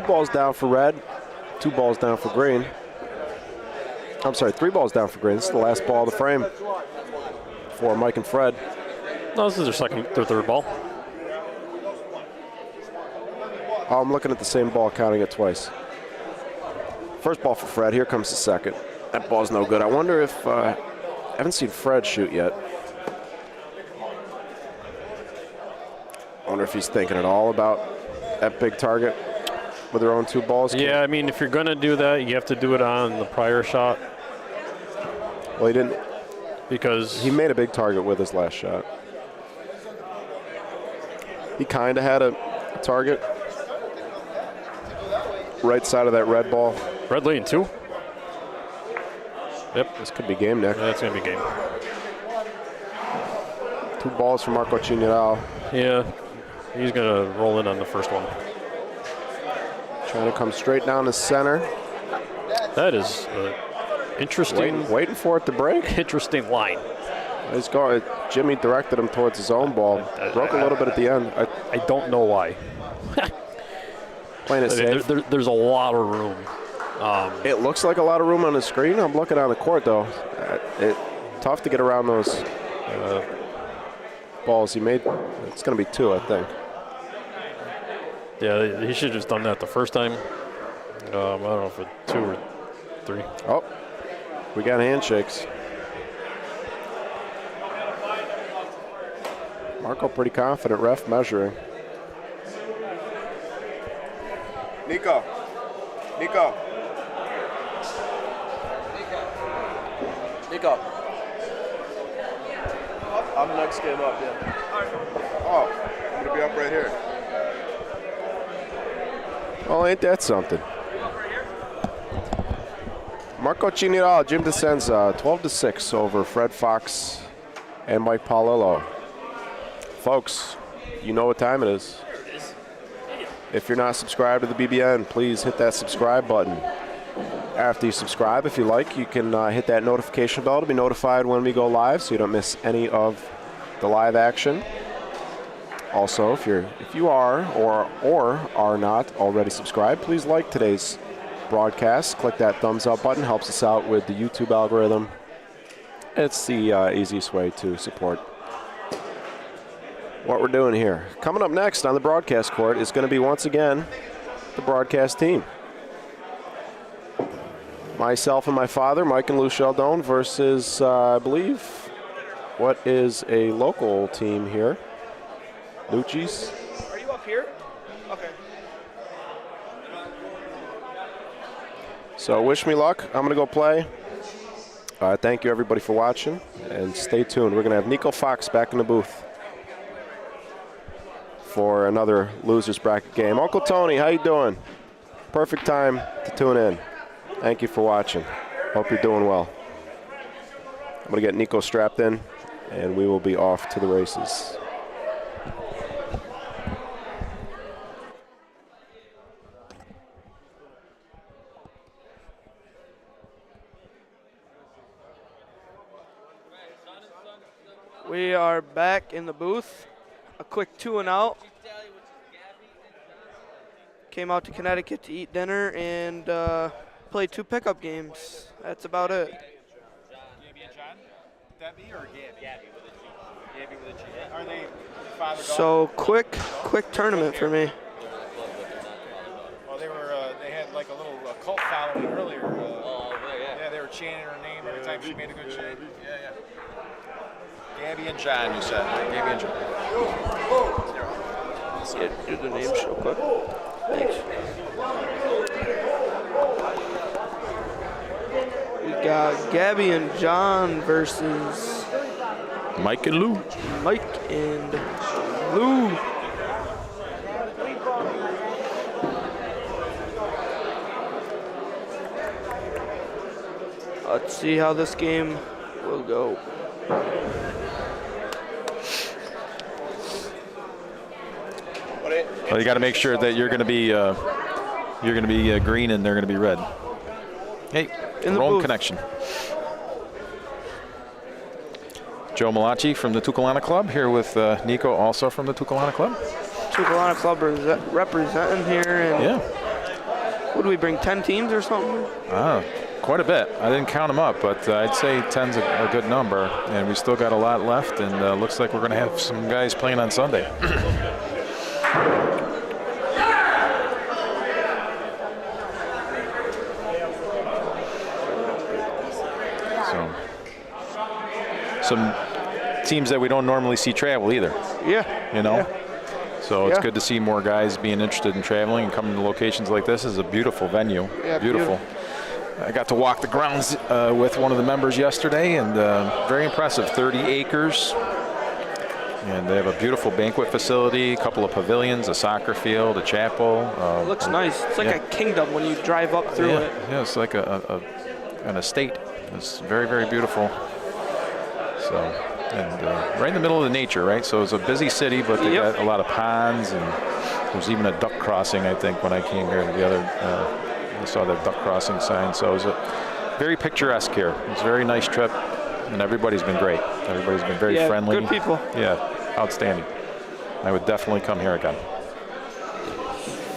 Balls down for red, 2 balls down for green. I'm sorry, 3 balls down for green. This is the last ball of the frame for Mike and Fred. No, this is their third ball. Oh, I'm looking at the same ball, counting it twice. First ball for Fred. Here comes the second. That ball's no good. I wonder if I haven't seen Fred shoot yet. I wonder if he's thinking at all about that big target with their own 2 balls. Yeah, I mean, if you're going to do that, you have to do it on the prior shot. Well, he didn't. Because he made a big target with his last shot. He kind of had a target. Right side of that red ball. Red leading 2. Yep. This could be game, Nick. That's going to be game. 2 balls for Marco Cigneral. Yeah, he's going to roll in on the first one. Trying to come straight down the center. That is interesting. Waiting for it to break. Interesting line. He's going. Jimmy directed him towards his own ball. Broke a little bit at the end. I don't know why. Playing it safe. There's a lot of room. It looks like a lot of room on the screen. I'm looking on the court, though. Tough to get around those balls he made. It's going to be 2, I think. Yeah, he should have just done that the first time. I don't know if it's 2 or 3. Oh, we got handshakes. Marco pretty confident, ref measuring. Nico. Nico. Nico. I'm next game up, yeah. Oh, I'm going to be up right here. Well, ain't that something? Marco Ciniral, Jim DeSenza, 12-6 over Fred Fox and Mike Paolillo. Folks, you know what time it is. If you're not subscribed to the BBN, please hit that subscribe button. After you subscribe, if you like, you can hit that notification bell to be notified when we go live so you don't miss any of the live action. Also, if you are or are not already subscribed, please like today's broadcast. Click that thumbs up button, helps us out with the YouTube algorithm. It's the easiest way to support what we're doing here. Coming up next on the broadcast court is going to be once again the broadcast team. Myself and my father, Mike and Lou Sheldon, versus I believe what is a local team here. Lucci's. Are you up here? Okay. So wish me luck. I'm going to go play. Thank you, everybody, for watching. And stay tuned. We're going to have Nico Fox back in the booth for another Losers Bracket game. Uncle Tony, how you doing? Perfect time to tune in. Thank you for watching. Hope you're doing well. I'm going to get Nico strapped in, and we will be off to the races. We are back in the booth. A quick 2 and out. Came out to Connecticut to eat dinner and played 2 pickup games. That's about it. Gabby and John? Debbie or Gabby? Gabby with a G. Gabby with a G. Are they father-daughter? So quick tournament for me. Well, they had like a little cult following earlier. Yeah, they were chanting her name every time she made a good shot. Yeah. Gabby and John, you said. Gabby and John. Let's do the names real quick. Thanks. We got Gabby and John versus Mike and Lou. Mike and Lou. Let's see how this game will go. Well, you got to make sure that you're going to be green and they're going to be red. Hey, wrong connection. Joe Malachi from the Tukulana Club here with Nico, also from the Tukulana Club. Tukulana Club representing here, and yeah. What do we bring? 10 teams or something? Quite a bit. I didn't count them up, but I'd say 10's a good number, and we still got a lot left, and looks like we're going to have some guys playing on Sunday. Some teams that we don't normally see travel either. Yeah. You know? Yeah. So it's good to see more guys being interested in traveling and coming to locations like this. Is a beautiful venue. Yeah, beautiful. I got to walk the grounds with one of the members yesterday, and very impressive. 30 acres. And they have a beautiful banquet facility, a couple of pavilions, a soccer field, a chapel. It looks nice. It's like a kingdom when you drive up through it. Yeah, it's like an estate. It's very, very beautiful. So, and right in the middle of the nature, right? So it's a busy city, but they got a lot of ponds, and there's even a duck crossing, I think, when I came here the other, I saw that duck crossing sign. So it was a very picturesque here. It's a very nice trip, and everybody's been great. Everybody's been very friendly. Good people. Yeah, outstanding. I would definitely come here again.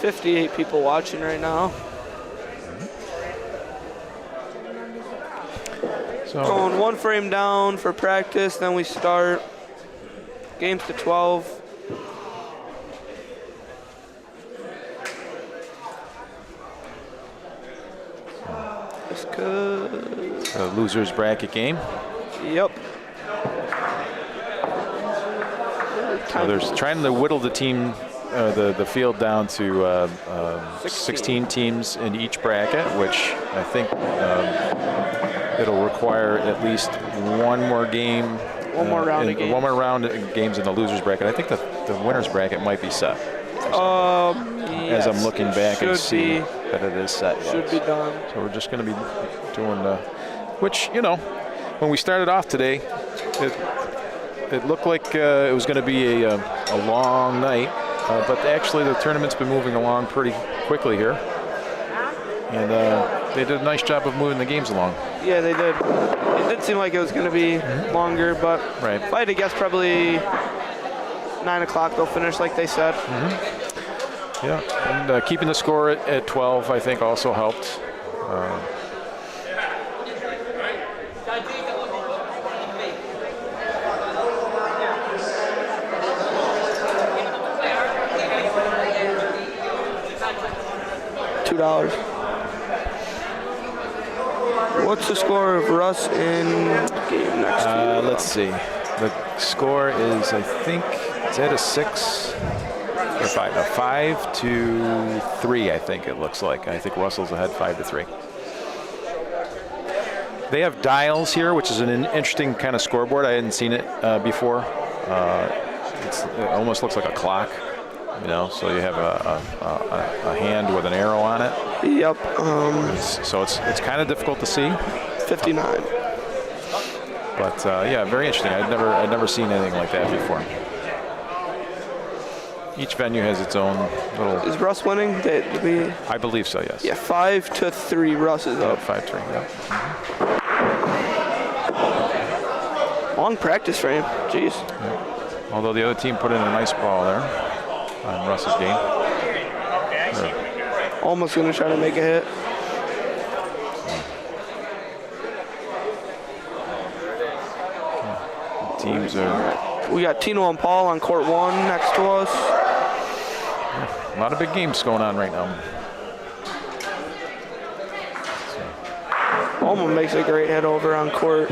58 people watching right now. So going 1 frame down for practice, then we start. Games to 12. That's good. A losers bracket game. Yep. So there's trying to whittle the team, the field down to 16 teams in each bracket, which I think it'll require at least one more game. One more round of games. One more round of games in the losers bracket. I think the winners bracket might be set. As I'm looking back and see be. that it is set. Should yes. be done. So we're just going to be doing, which, you know, when we started off today, it looked like it was going to be a long night, but actually the tournament's been moving along pretty quickly here. And they did a nice job of moving the games along. Yeah, they did. It did seem like it was going to be longer, but if I had to guess, probably 9 o'clock they'll finish like they said. Yeah, and keeping the score at 12, I think, also helped. $2. What's the score of Russ in game next to you? Let's see. The score is, I think, is that a 6 or 5? No, 5-3, I think it looks like. I think Russell's ahead 5-3. They have dials here, which is an interesting kind of scoreboard. I hadn't seen it before. It almost looks like a clock, you know, so you have a hand with an arrow on it. Yep. So it's kind of difficult to see. 59. But yeah, very interesting. I'd never seen anything like that before. Each venue has its own little. Is Russ winning? I believe so. Yes. Yeah, 5-3. Russ is up. 5-3. Yeah. Long practice for him. Jeez. Yeah. Although the other team put in a nice ball there on Russ's game. Almost going to try to make a hit. Teams are. We got Tino and Paul on court 1 next to us. A lot of big games going on right now. Almost makes a great hit over on court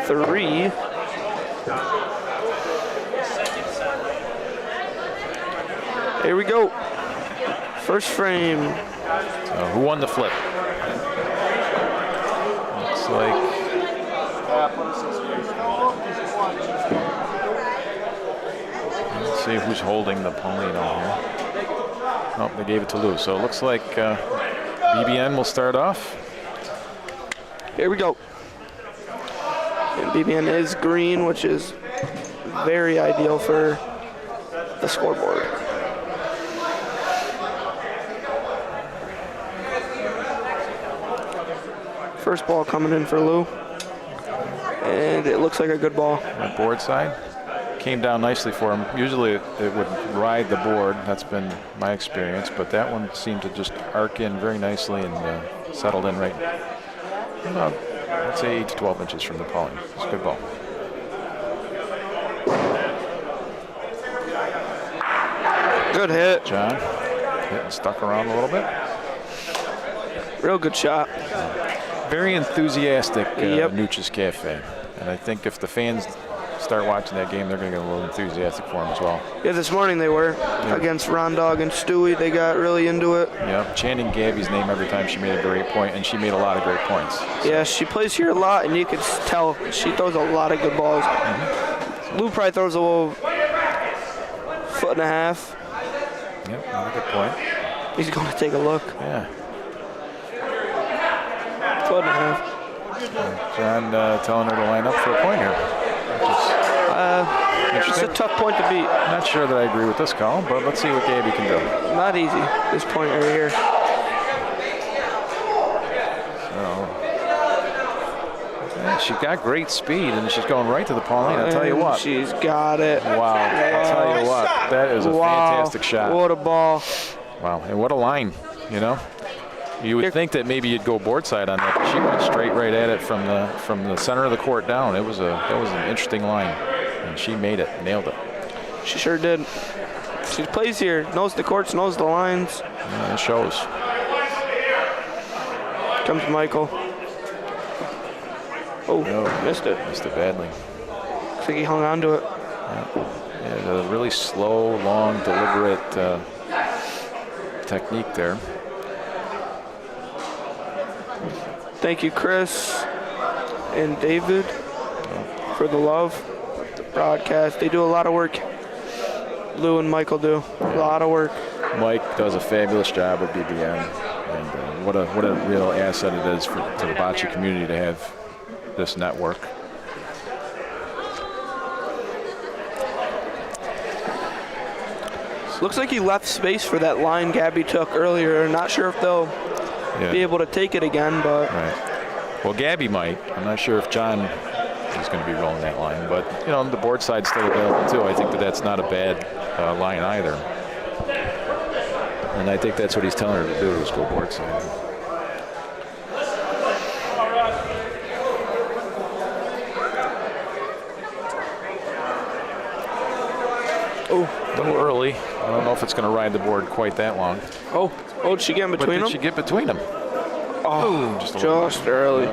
3. Here we go. First frame. Who won the flip? Looks like. Let's see who's holding the Paulino here. Oh, they gave it to Lou. So it looks like BBN will start off. Here we go. And BBN is green, which is very ideal for the scoreboard. First ball coming in for Lou. And it looks like a good ball. The board side came down nicely for him. Usually it would ride the board. That's been my experience. But that one seemed to just arc in very nicely and settled in right about, I'd say, 8 to 12 inches from the Pauling. It's a good ball. Good hit. John hitting stuck around a little bit. Real good shot. Very enthusiastic Nuches Cafe. And I think if the fans start watching that game, they're going to get a little enthusiastic for him as well. Yeah, this morning they were against Ron Dog and Stewie. They got really into it. Yeah, chanting Gabby's name every time she made a great point, and she made a lot of great points. Yeah, she plays here a lot, and you can tell she throws a lot of good balls. Lou probably throws a little 1.5 foot. Yep, another good point. He's going to take a look. Yeah. 1.5 foot. John telling her to line up for a point here. It's a tough point to beat. Not sure that I agree with this call, but let's see what Gabby can do. Not easy, this point right here. She's got great speed, and she's going right to the Pauline. I'll tell you what. She's got it. Wow. I'll tell you what. That is a fantastic shot. What a ball. Wow, and what a line, you know? You would think that maybe you'd go board side on that, but she went straight right at it from the center of the court down. That was an interesting line, and she made it, nailed it. She sure did. She plays here, knows the courts, knows the lines. Yeah, it shows. Comes Michael. Oh, missed it. Missed it badly. Looks like he hung on to it. Yeah, a really slow, long, deliberate technique there. Thank you, Chris and David, for the love, the broadcast. They do a lot of work. Lou and Michael do. A lot of work. Mike does a fabulous job with BBN, and what a real asset it is to the bocce community to have this network. Looks like he left space for that line Gabby took earlier. Not sure if they'll be able to take it again, but. Right. Well, Gabby might. I'm not sure if John is going to be rolling that line, but you know the board side's still available too. I think that's not a bad line either, and I think that's what he's telling her to do, is go board side. Oh, a little early. I don't know if it's going to ride the board quite that long. Oh, did she get in between them? Did she get between them? Oh, just early.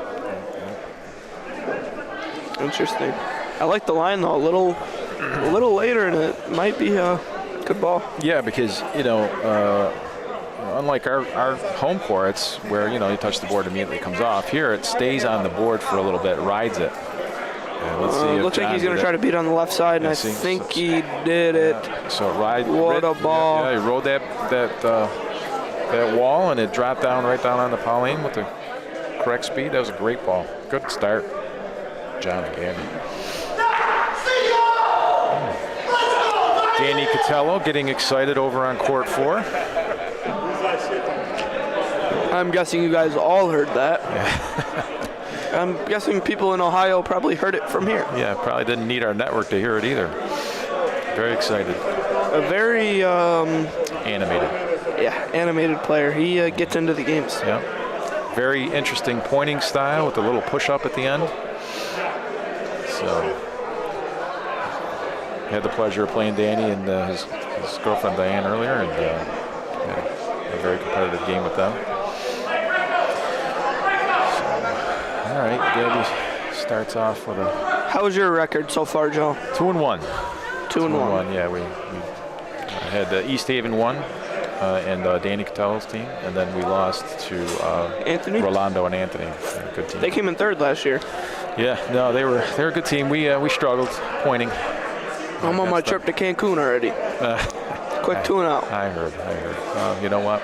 Interesting. I like the line though. A little later, and it might be a good ball. Yeah, because you know, unlike our home courts where you touch the board immediately, it comes off. Here, it stays on the board for a little bit, rides it. Let's see. Looks like he's going to try to beat on the left side, and I think he did it. So ride. What a ball! Yeah, he rode that wall, and it dropped right down on the Pauline with the correct speed. That was a great ball. Good start, John and Gabby. Danny Catello getting excited over on court 4. I'm guessing you guys all heard that. I'm guessing people in Ohio probably heard it from here. Yeah, probably didn't need our network to hear it either. Very excited. A very animated. Yeah, animated player. He gets into the games. Yeah. Very interesting pointing style with a little push-up at the end. So, had the pleasure of playing Danny and his girlfriend Diane earlier, and had a very competitive game with them. So, all right, Gabby starts off with a. How was your record so far, Joe? 2-1. 2-1. Yeah, we had East Haven won. And Danny Catello's team, and then we lost to Anthony? Rolando and Anthony. Good team. They came in third last year. Yeah, no, they're a good team. We struggled pointing. I'm on my trip to Cancun already. Quick tune-out. I heard. You know what?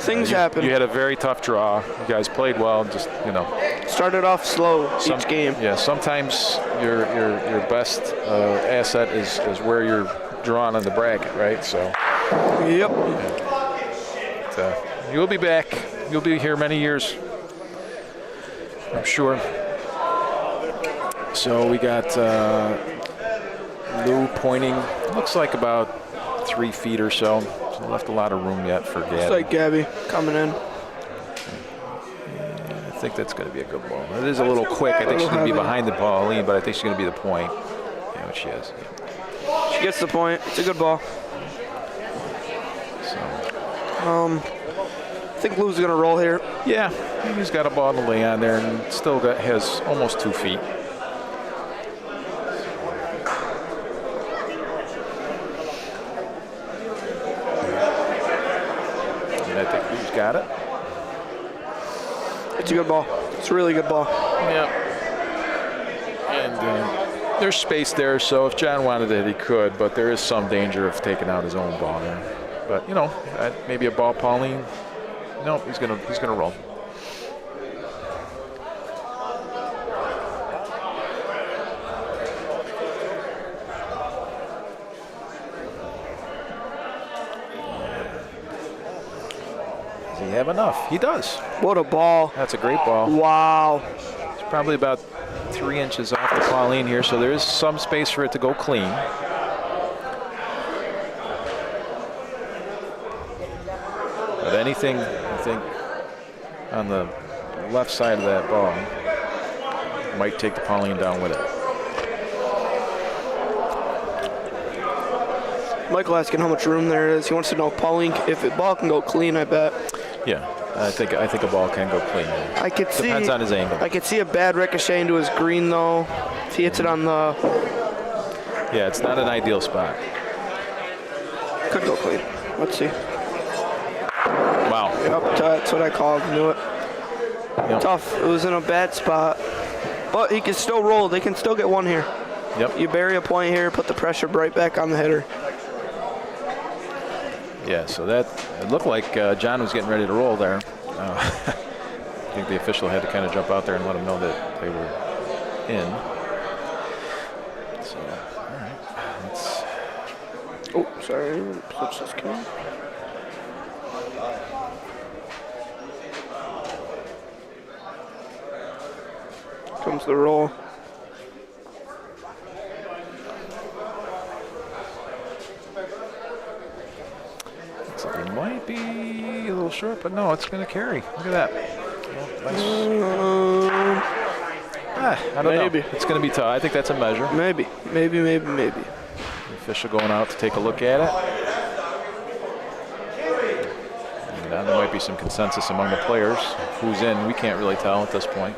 Things happen. You had a very tough draw. You guys played well. Just started off slow each game. Yeah, sometimes your best asset is where you're drawn on the bracket, right? So. Yep. But, you'll be back. You'll be here many years, I'm sure. So we got Lou pointing. Looks like about 3 feet or so. So left a lot of room yet for Gabby. Looks like Gabby coming in. Yeah, I think that's going to be a good ball. It is a little quick. I think she's going to be behind the Pauline, but I think she's going to be the point. Yeah, what she is. Yeah. She gets the point. It's a good ball. I think Lou's going to roll here. Yeah, he's got a ball to lay on there and still has almost 2 feet. And I think Lou's got it. It's a good ball. It's a really good ball. Yeah. And there's space there, so if John wanted it, he could, but there is some danger of taking out his own ball there. But maybe a ball Pauline. No, he's gonna roll. Does he have enough? He does. What a ball. That's a great ball. Wow. It's probably about 3 inches off the Pauline here, so there is some space for it to go clean. But anything, I think, on the left side of that ball might take the Pauline down with it. Michael asking how much room there is. He wants to know if Pauline, if the ball can go clean, I bet. Yeah, I think a ball can go clean. I could see. Depends on his angle. I could see a bad ricochet into his green though. If he hits it on the. Yeah, it's not an ideal spot. Could go clean. Let's see. Wow. Yep, that's what I called. Knew it. Yep. Tough. It was in a bad spot, but he can still roll. They can still get one here. Yep. You bury a point here, put the pressure right back on the hitter. Yeah, so that it looked like John was getting ready to roll there. I think the official had to kind of jump out there and let him know that they were in. So, all right, let's. Oh, sorry, switch this camera. Comes the roll. Looks like it might be a little short, but no, it's going to carry. Look at that. Well, nice. I don't know. It's going to be tough. I think that's a measure. Maybe. The official going out to take a look at it. And there might be some consensus among the players. Who's in, we can't really tell at this point.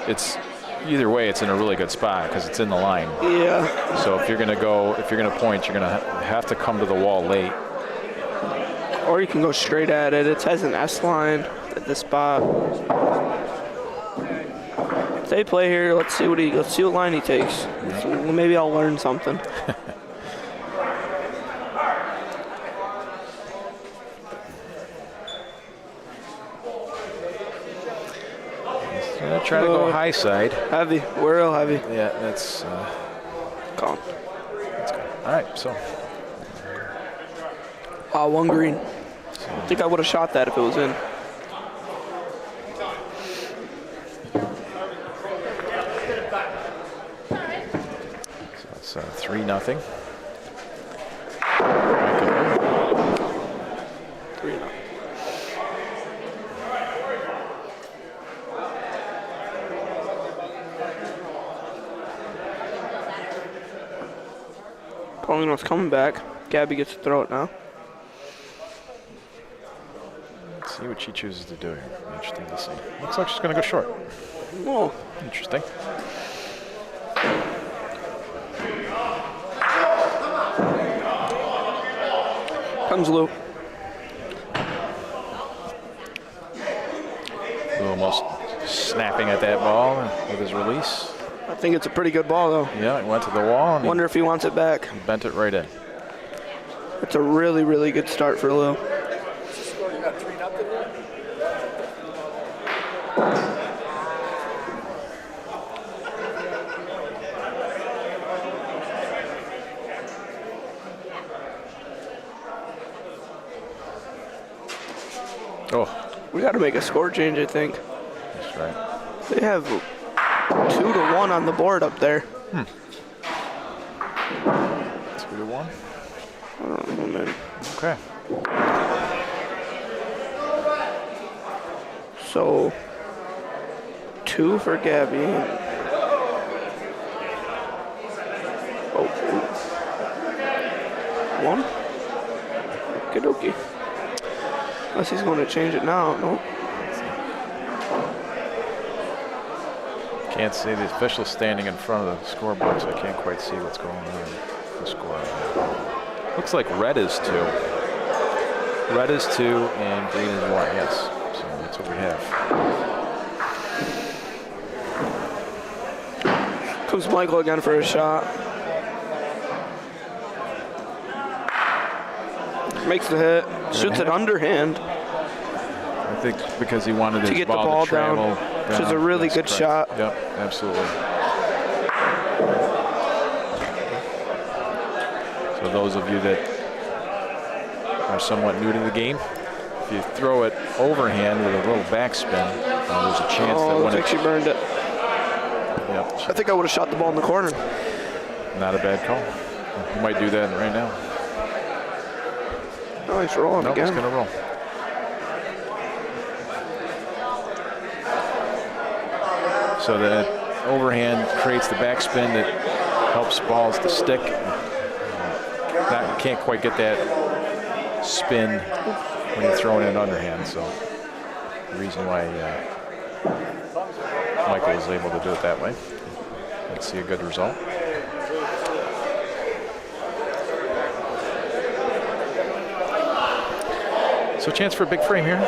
It's either way, it's in a really good spot because it's in the line. Yeah. So if you're going to point, you're going to have to come to the wall late. Or you can go straight at it. It has an S line at the spot. If they play here, let's see what line he takes. So maybe I'll learn something. Try to go high side. Heavy. We're real heavy. Yeah, that's calm. That's good. All right, so. One green. I think I would have shot that if it was in. So it's 3-0. 3-0. Paulino's coming back. Gabby gets to throw it now. Let's see what she chooses to do here. Interesting to see. Looks like she's going to go short. Whoa. Interesting. Comes Lou. Lou almost snapping at that ball with his release. I think it's a pretty good ball, though. Yeah, it went to the wall. And wonder if he wants it back. Bent it right in. It's a really, really good start for Lou. Oh. We got to make a score change, I think. That's right. They have 2-1 on the board up there. 2-1? I don't know, man. Okay. So, 2 for Gabby. Oh, 1? Okie dokie. Unless he's going to change it now. No. Can't see the official standing in front of the scoreboard, so I can't quite see what's going on with the score. Looks like red is 2. Red is 2 and green is 1, yes. So that's what we have. Comes Michael again for a shot. Makes the hit. Shoots it underhand. I think because he wanted his to get ball the ball to travel down, which is a really good shot. Yep, absolutely. So those of you that are somewhat new to the game, if you throw it overhand with a little backspin, there's a chance that when she burned it. Yep. I think I would have shot the ball in the corner. Not a bad call. You might do that right now. Oh, he's rolling again. He's going to roll. So that overhand creates the backspin that helps balls to stick. Can't quite get that spin when you're throwing it underhand. So the reason why Michael was able to do it that way. Let's see a good result. So chance for a big frame here.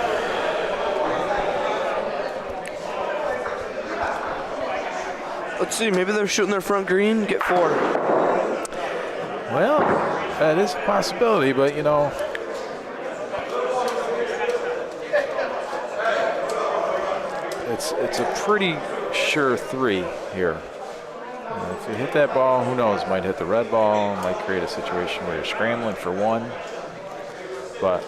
Let's see, maybe they're shooting their front green, get 4. Well, that is a possibility, but you know, it's a pretty sure 3 here. If you hit that ball, who knows? Might hit the red ball, might create a situation where you're scrambling for 1. But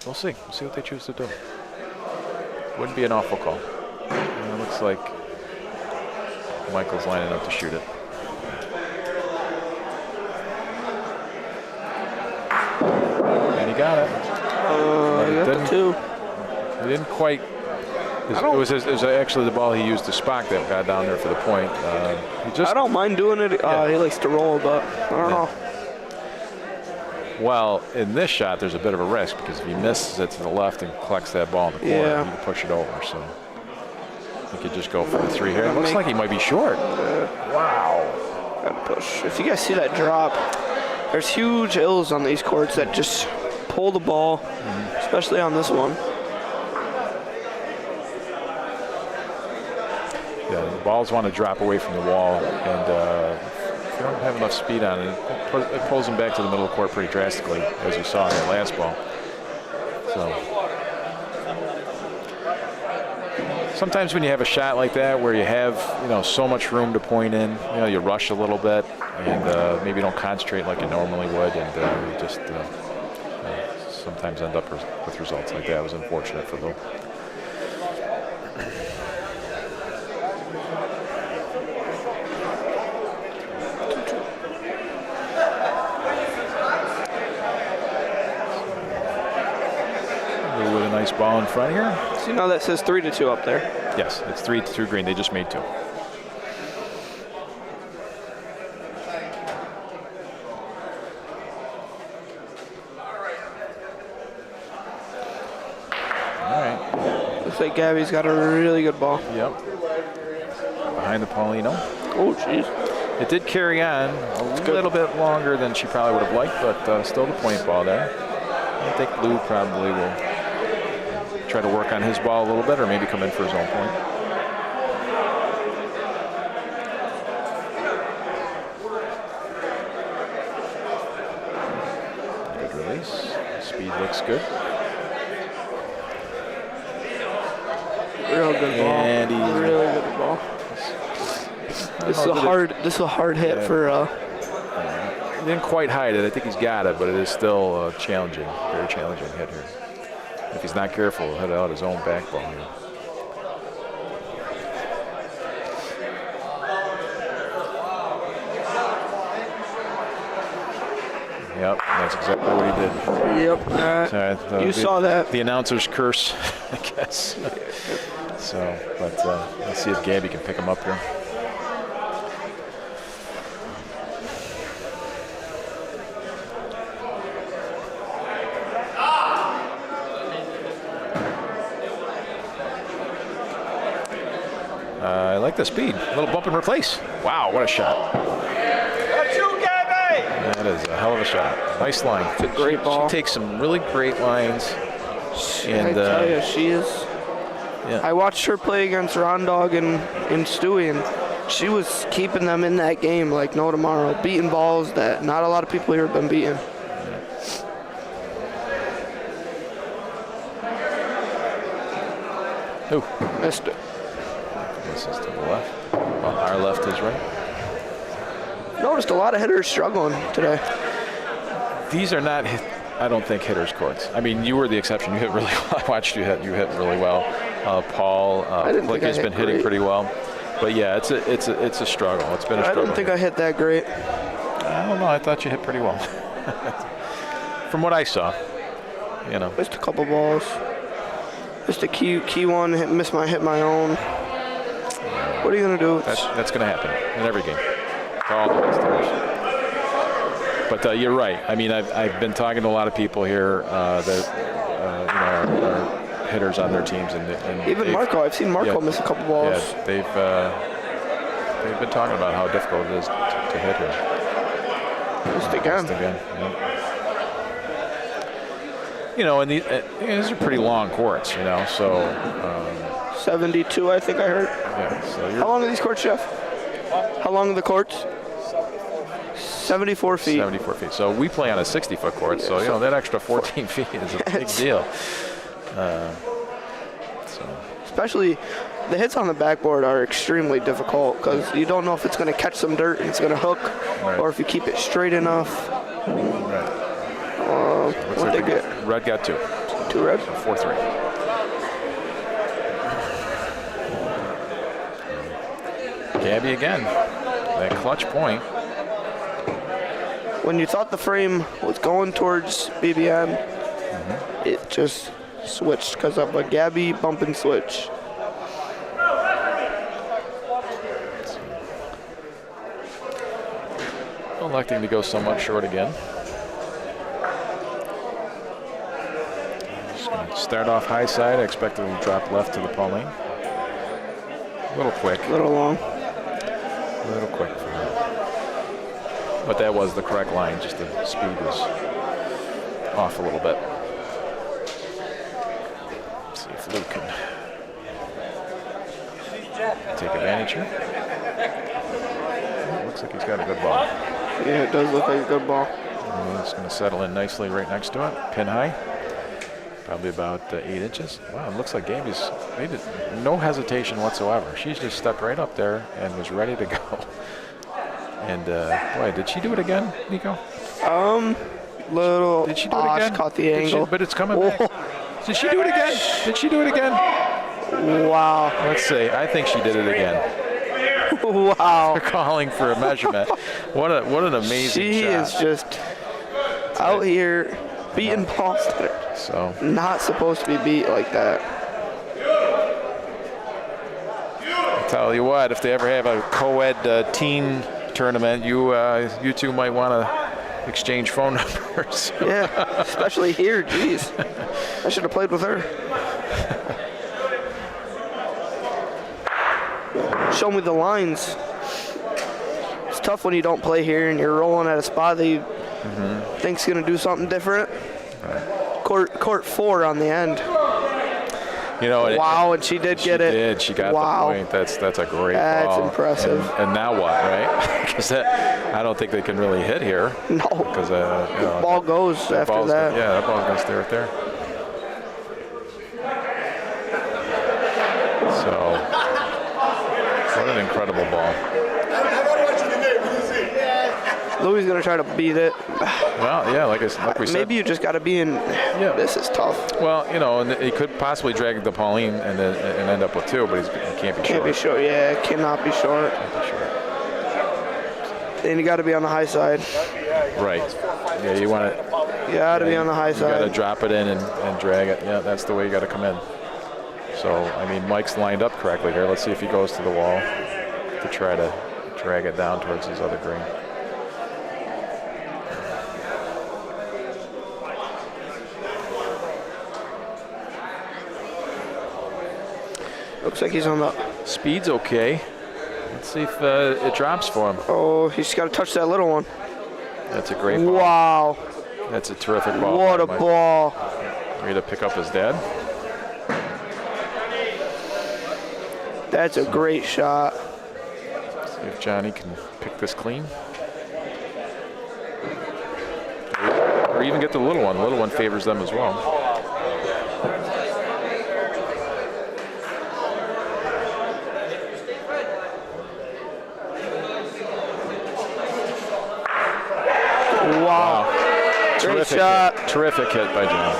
we'll see. We'll see what they choose to do. Wouldn't be an awful call. It looks like Michael's lining up to shoot it. And he got it. He got the 2. He didn't quite. It was actually the ball he used to Spock that got down there for the point. I don't mind doing it. He likes to roll, but I don't know. Well, in this shot, there's a bit of a risk because if he misses it to the left and collects that ball in the corner, he can push it over. So he could just go for the 3 here. It looks like he might be short. Wow. Gotta push. If you guys see that drop, there's huge hills on these courts that just pull the ball, especially on this one. Yeah, the balls want to drop away from the wall, and if you don't have enough speed on it, it pulls them back to the middle of the court pretty drastically, as you saw in that last ball. So sometimes when you have a shot like that where you have, so much room to point in, you rush a little bit and maybe don't concentrate like you normally would, and you just sometimes end up with results like that. It was unfortunate for Lou. Nice ball in front here. So you know that says 3-2 up there. Yes, it's 3-2 green. They just made 2. All right. Looks like Gabby's got a really good ball. Yep. Behind the Paulino. Oh, jeez. It did carry on a little bit longer than she probably would have liked, but still the point ball there. I think Lou probably will try to work on his ball a little bit, or maybe come in for his own point. Good release. Speed looks good. Real good ball. And really good ball. This is a hard hit for. He didn't quite hide it. I think he's got it, but it is still challenging. Very challenging hit here. If he's not careful, he'll hit out his own back ball here. Yep, that's exactly what he did. Yep. You saw that. The announcer's curse, I guess. So, but let's see if Gabby can pick him up here. I like the speed. A little bump and replace. Wow, what a shot. That's you, Gabby! That is a hell of a shot. Nice line. It's a great ball. She takes some really great lines. I tell you, she is. Yeah. I watched her play against Rondog and Stewie, and she was keeping them in that game like no tomorrow. Beating balls that not a lot of people here have been beating. Ooh. Missed it. This is to the left. Well, our left is right. Noticed a lot of hitters struggling today. These are not, I don't think, hitters' courts. I mean, you were the exception. You hit really well. I watched you hit. You hit really well. Paul Flick has been hitting pretty well. But yeah, it's a struggle. It's been a struggle. I don't think I hit that great. I don't know. I thought you hit pretty well. From what I saw, Missed a couple balls. Just a key one. Hit my own. What are you gonna do? That's gonna happen in every game. All the best hitters. But you're right. I mean, I've been talking to a lot of people here that are hitters on their teams, and even Marco. I've seen Marco miss a couple balls. Yeah, they've been talking about how difficult it is to hit here. Just again. Yeah. you know, and these are pretty long courts, you know, so. 72, I think I heard. Yeah, so How long are these courts, Jeff? How long are the courts? 74 feet. 74 feet. So we play on a 60-foot court, so, you know, that extra 14 feet is a big deal. Especially the hits on the backboard are extremely difficult because you don't know if it's going to catch some dirt and it's going to hook, or if you keep it straight enough. What'd they get? Red got 2. 2 red? 4-3. Gabby again. That clutch point. When you thought the frame was going towards BBN, it just switched because of a Gabby bump and switch. Electing to go somewhat short again. Just going to start off high side. I expect it will drop left to the Pauline. A little quick. A little long. A little quick for her. But that was the correct line. Just the speed was off a little bit. Let's see if Luke can take advantage here. Looks like he's got a good ball. Yeah, it does look like a good ball. It's going to settle in nicely right next to it. Pin high. Probably about 8 inches. Wow, it looks like Gabby's made it, no hesitation whatsoever. She's just stepped right up there and was ready to go. And boy, did she do it again, Nico? Little. Did she do it again? Caught the angle. But it's coming back. Did she do it again? Did she do it again? Wow. Let's see. I think she did it again. Wow. They're calling for a measurement. What an amazing she shot. Is just out here beating balls that are not supposed to be beat like that. I'll tell you what, if they ever have a co-ed teen tournament, you two might want to exchange phone numbers. Yeah, especially here. Jeez, I should have played with her. Show me the lines. It's tough when you don't play here and you're rolling at a spot that you think's gonna do something different. Right. Court 4 on the end. You know, wow, and she did get it. She got the point. That's a great ball. That's impressive. And now what, right? Because I don't think they can really hit here. No. Because the ball goes after that. Yeah, that ball's gonna stay right there. So, what an incredible ball. Louis gonna try to beat it. Well, yeah, like we said. Maybe you just got to be in. Yeah. This is tough. Well, you know, and he could possibly drag the Pauline and end up with 2, but he can't be short. Can't be short. Yeah, cannot be short. Can't be short. And you got to be on the high side. Right. Yeah, you want to. You got to be on the high side. You got to drop it in and drag it. Yeah, that's the way you got to come in. So, I mean, Mike's lined up correctly here. Let's see if he goes to the wall to try to drag it down towards his other green. Looks like he's on the. Speed's okay. Let's see if it drops for him. Oh, he's got to touch that little one. That's a great ball. Wow. That's a terrific ball. What a ball. Ready to pick up his dad. That's a great shot. See if Johnny can pick this clean. Or even get the little one. The little one favors them as well. Wow. Great shot. Terrific hit by John.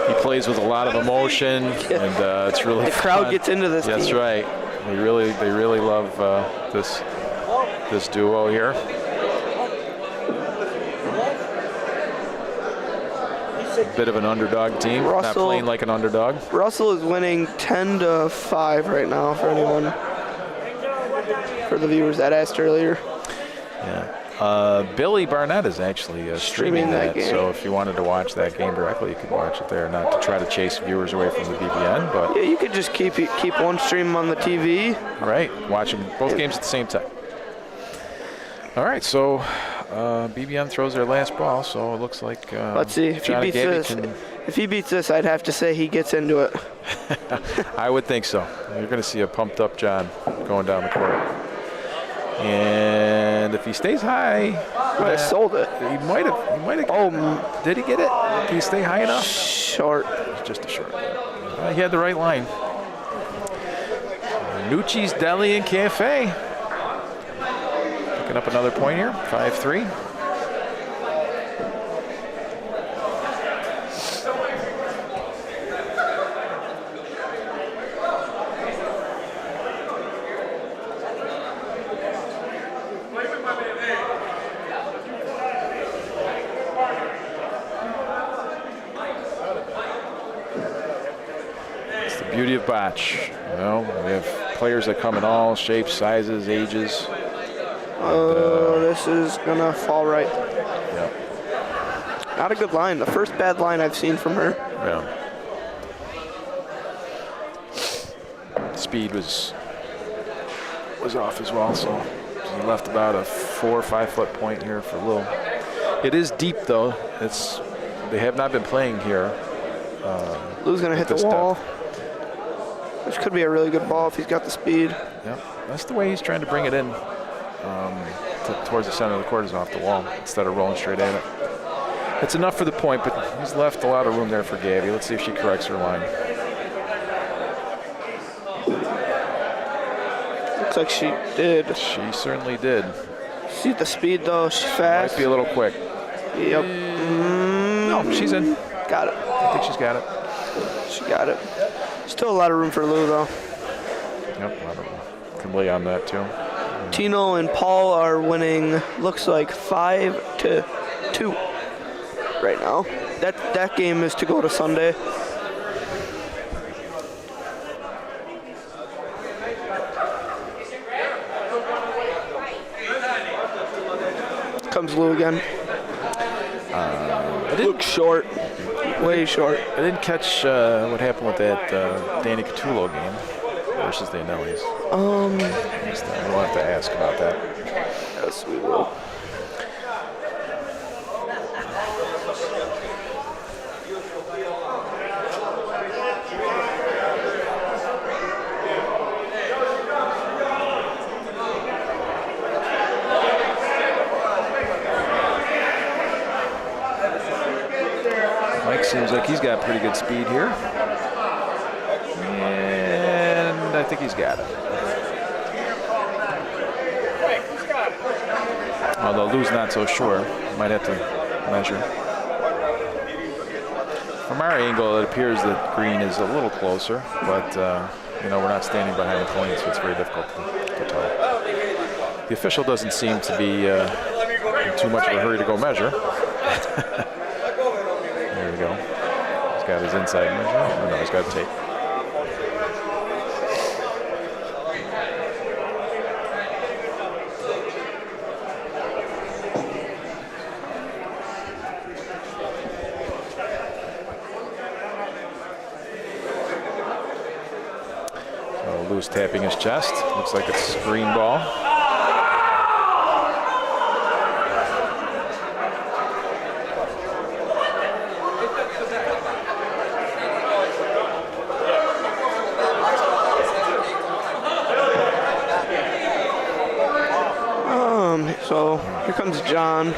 He plays with a lot of emotion, and it's really the crowd gets into this. That's team. right. They really love this duo here. A bit of an underdog team, not playing like an underdog. Russell is winning 10-5 right now for anyone. For the viewers that asked earlier. Yeah. Billy Barnett is actually streaming that game. So if you wanted to watch that game directly, you could watch it there. Not to try to chase viewers away from the BBN, but yeah, you could just keep one stream on the TV. Right. Watch them both games at the same time. All right. So BBN throws their last ball, so it looks like Let's see. If he Johnny beats Gaby this, can. if he beats this, I'd have to say he gets into it. I would think so. You're going to see a pumped-up John going down the court. And if he stays high, I sold it. He might have. Oh, did he get it? Did he stay high enough? Short. Just a short. He had the right line. Nucci's Deli and Cafe. Picking up another point here. 5-3. Beauty of botch. You know, we have players that come in all shapes, sizes, ages. This is gonna fall right. Yeah. Not a good line. The first bad line I've seen from her. Yeah. Speed was off as well, so he left about a 4 or 5 foot point here for Lou. It is deep though. They have not been playing here. Lou's gonna hit the wall. Which could be a really good ball if he's got the speed. Yeah, that's the way he's trying to bring it in towards the center of the court, is off the wall instead of rolling straight at it. It's enough for the point, but he's left a lot of room there for Gabby. Let's see if she corrects her line. Looks like she did. She certainly did. See the speed though, she's fast. Might be a little quick. Yep. No, she's in. Got it. I think she's got it. She got it. Still a lot of room for Lou though. Yep, I can lay on that too. Tino and Paul are winning, looks like 5-2 right now. That game is to go to Sunday. Comes Lou again. Looks short. Way short. I didn't catch what happened with that Danny Catullo game versus the Anellis. We'll have to ask about that. Yes, we will. Seems like he's got pretty good speed here. And I think he's got it. Although Lou's not so sure. Might have to measure. From our angle, it appears that green is a little closer, but we're not standing behind the point, so it's very difficult to tell. The official doesn't seem to be in too much of a hurry to go measure. There we go. He's got his inside measure. Oh, no, he's got tape. So Lou's tapping his chest. Looks like it's a green ball. So here comes John.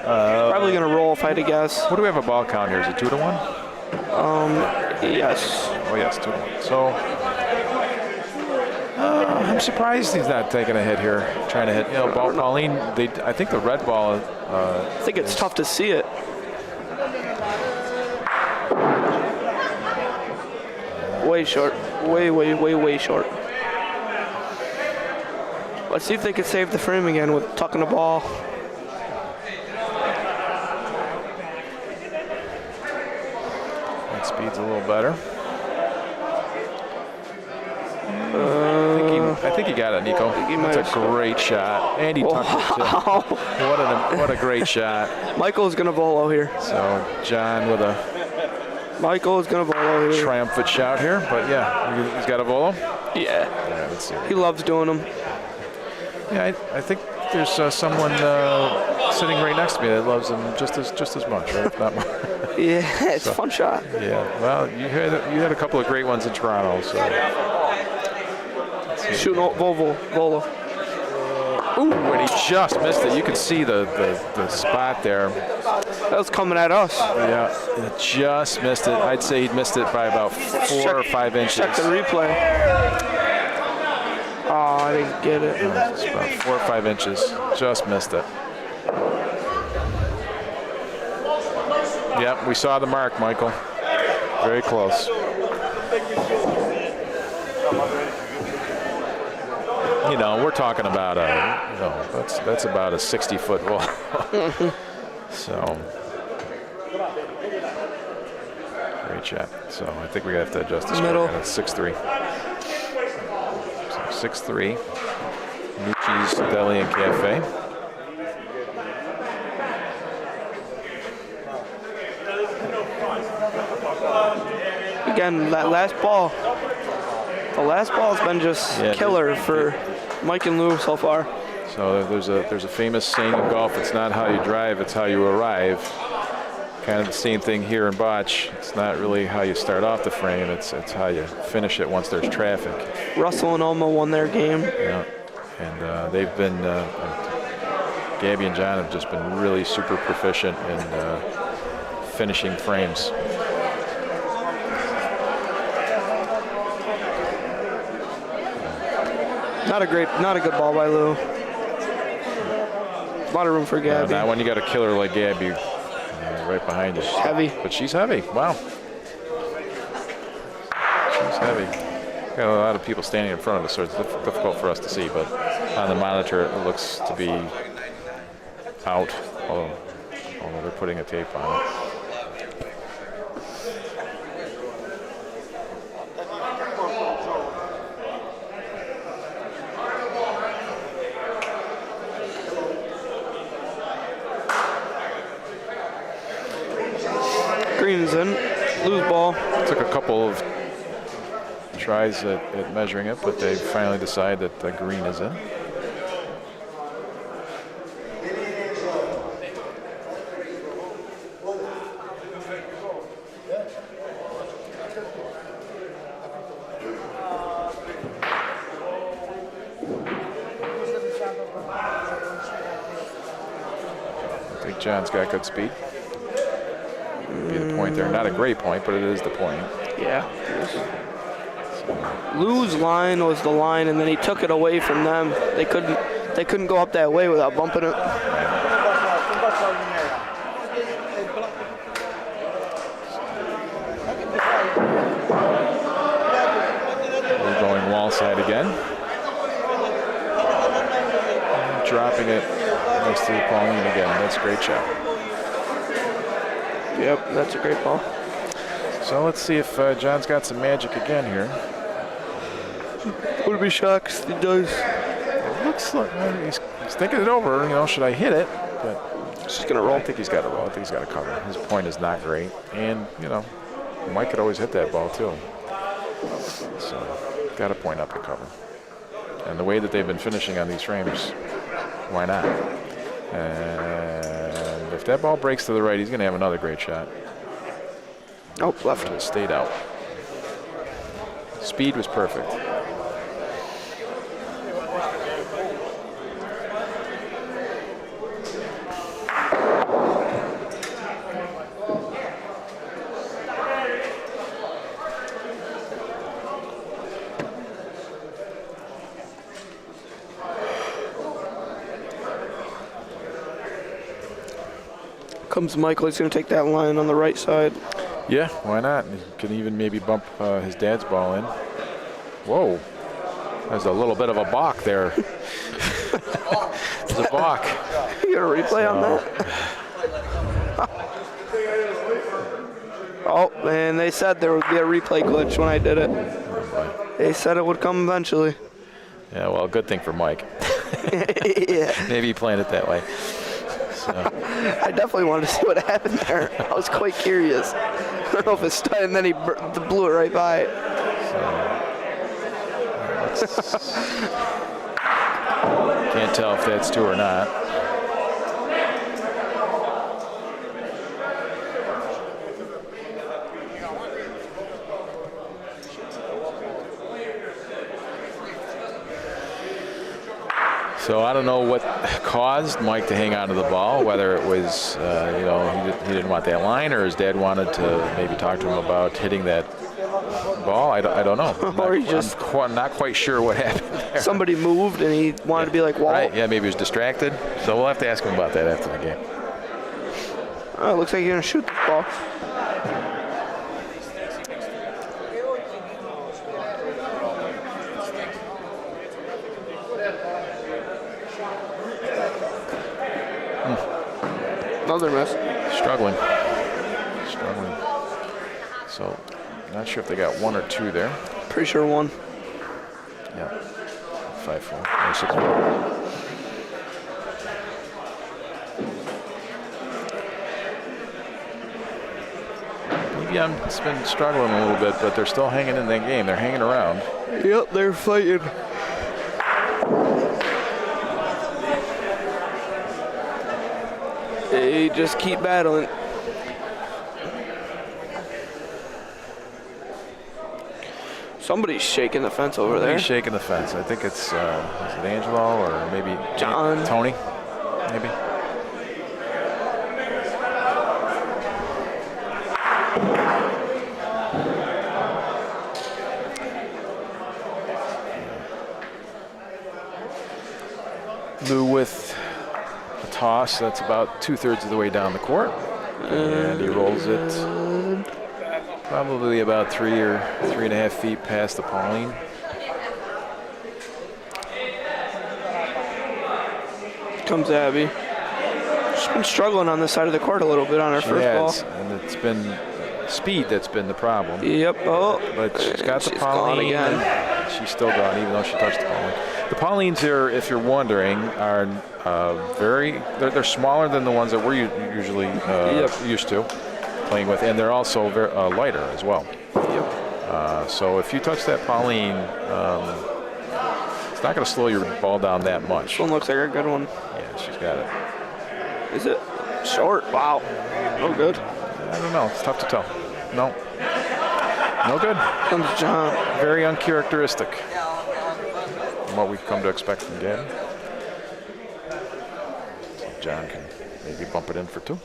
Probably gonna roll if I had to guess. What do we have a ball count here? Is it 2-1? Yes. Oh yes, 2-1. So I'm surprised he's not taking a hit here, trying to hit. Pauline. I think the red ball. I think it's tough to see it. Way short. Way short. Let's see if they can save the frame again with tucking the ball. That speed's a little better. I think he got it, Nico. That's a great shot. And he tucked it too. What a great shot. Michael's gonna volo here. So John with a Michael's gonna volo here. Triumphant shout here, but yeah, he's got a volo. Yeah. Let's see. He loves doing them. Yeah, I think there's someone sitting right next to me that loves him just as much, right? If not more. Yeah, it's a fun shot. Yeah. Well, you had a couple of great ones in Toronto. So. Shooting Volo. Ooh, and he just missed it. You could see the spot there. That was coming at us. Yeah, and just missed it. I'd say he'd missed it by about 4 or 5 inches. Check the replay. Oh, I didn't get it. It's about 4 or 5 inches. Just missed it. Yep, we saw the mark, Michael. Very close. You know, we're talking about that's about a 60-foot wall. So, great shot. So I think we have to adjust the score. It's 6-3. So 6-3. Nucci's Deli and Cafe. Again, that last ball. The last ball has been just killer for Mike and Lou so far. So there's a famous saying in golf: it's not how you drive, it's how you arrive. Kind of the same thing here in Bocce. It's not really how you start off the frame; it's how you finish it once there's traffic. Russell and Alma won their game. Yeah, and they've been Gabby and John have just been really super proficient in finishing frames. Not a good ball by Lou. A lot of room for Gabby. Now when you got a killer like Gabby right behind you. She's heavy. But she's heavy. Wow. She's heavy. Got a lot of people standing in front of us, so it's difficult for us to see. But on the monitor, it looks to be out. Although they're putting a tape on it. Green's in. Lou's ball. Took a couple of tries at measuring it, but they finally decide that the green is in. I think John's got good speed. Be the point there. Not a great point, but it is the point. Yeah. Lou's line was the line, and then he took it away from them. They couldn't go up that way without bumping it. We're going wall side again. Dropping it next to Pauline again. That's a great shot. Yep, that's a great ball. So let's see if John's got some magic again here. Would be shocked if he does. It looks like he's thinking it over. You know, should I hit it? But he's just gonna roll. I think he's got to roll. I think he's got to cover. His point is not great, and you know, Mike could always hit that ball too. So got a point up to cover. And the way that they've been finishing on these frames, why not? And if that ball breaks to the right, he's going to have another great shot. Oh, left. It stayed out. Speed was perfect. Comes Michael. He's going to take that line on the right side. Yeah, why not? He can even maybe bump his dad's ball in. Whoa. There's a little bit of a balk there. There's a balk. You got a replay on that? Oh, man, they said there would be a replay glitch when I did it. They said it would come eventually. Yeah, well, good thing for Mike. Yeah. Maybe he planned it that way. So. I definitely wanted to see what happened there. I was quite curious. I don't know if it started, and then he blew it right by it. Can't tell if that's two or not. So I don't know what caused Mike to hang on to the ball, whether it was, he didn't want that line, or his dad wanted to maybe talk to him about hitting that ball. I don't know. I'm not quite sure what happened there. Somebody moved and he wanted to be like Walt. Right, yeah, maybe he was distracted. So we'll have to ask him about that after the game. Oh, it looks like you're going to shoot the ball. Another miss. Struggling. So, not sure if they got one or two there. Pretty sure one. Yeah. 5-4. Or 6-4. BBM's been struggling a little bit, but they're still hanging in that game. They're hanging around. Yep, they're fighting. They just keep battling. Somebody's shaking the fence over there. He's shaking the fence. I think it's, is it Angelo or maybe John? Tony, maybe. Lou with a toss. That's about 2/3 of the way down the court. And he rolls it probably about 3 or 3.5 feet past the Pauline. Comes Abby. She's been struggling on this side of the court a little bit on her first ball. And it's been speed that's been the problem. Yep. Oh, but she's got the she's Pauline. gone again. She's still gone, even though she touched the Pauline. The Paulines are, if you're wondering, are they're smaller than the ones that we're usually used to playing with, and they're also very, lighter as well. Yep. So if you touch that Pauline, it's not going to slow your ball down that much. This one looks like a good one. Yeah, she's got it. Is it short? Wow. No good. I don't know. It's tough to tell. No. No good. Comes John. Very uncharacteristic from what we've come to expect from Gavin. John can maybe bump it in for 2.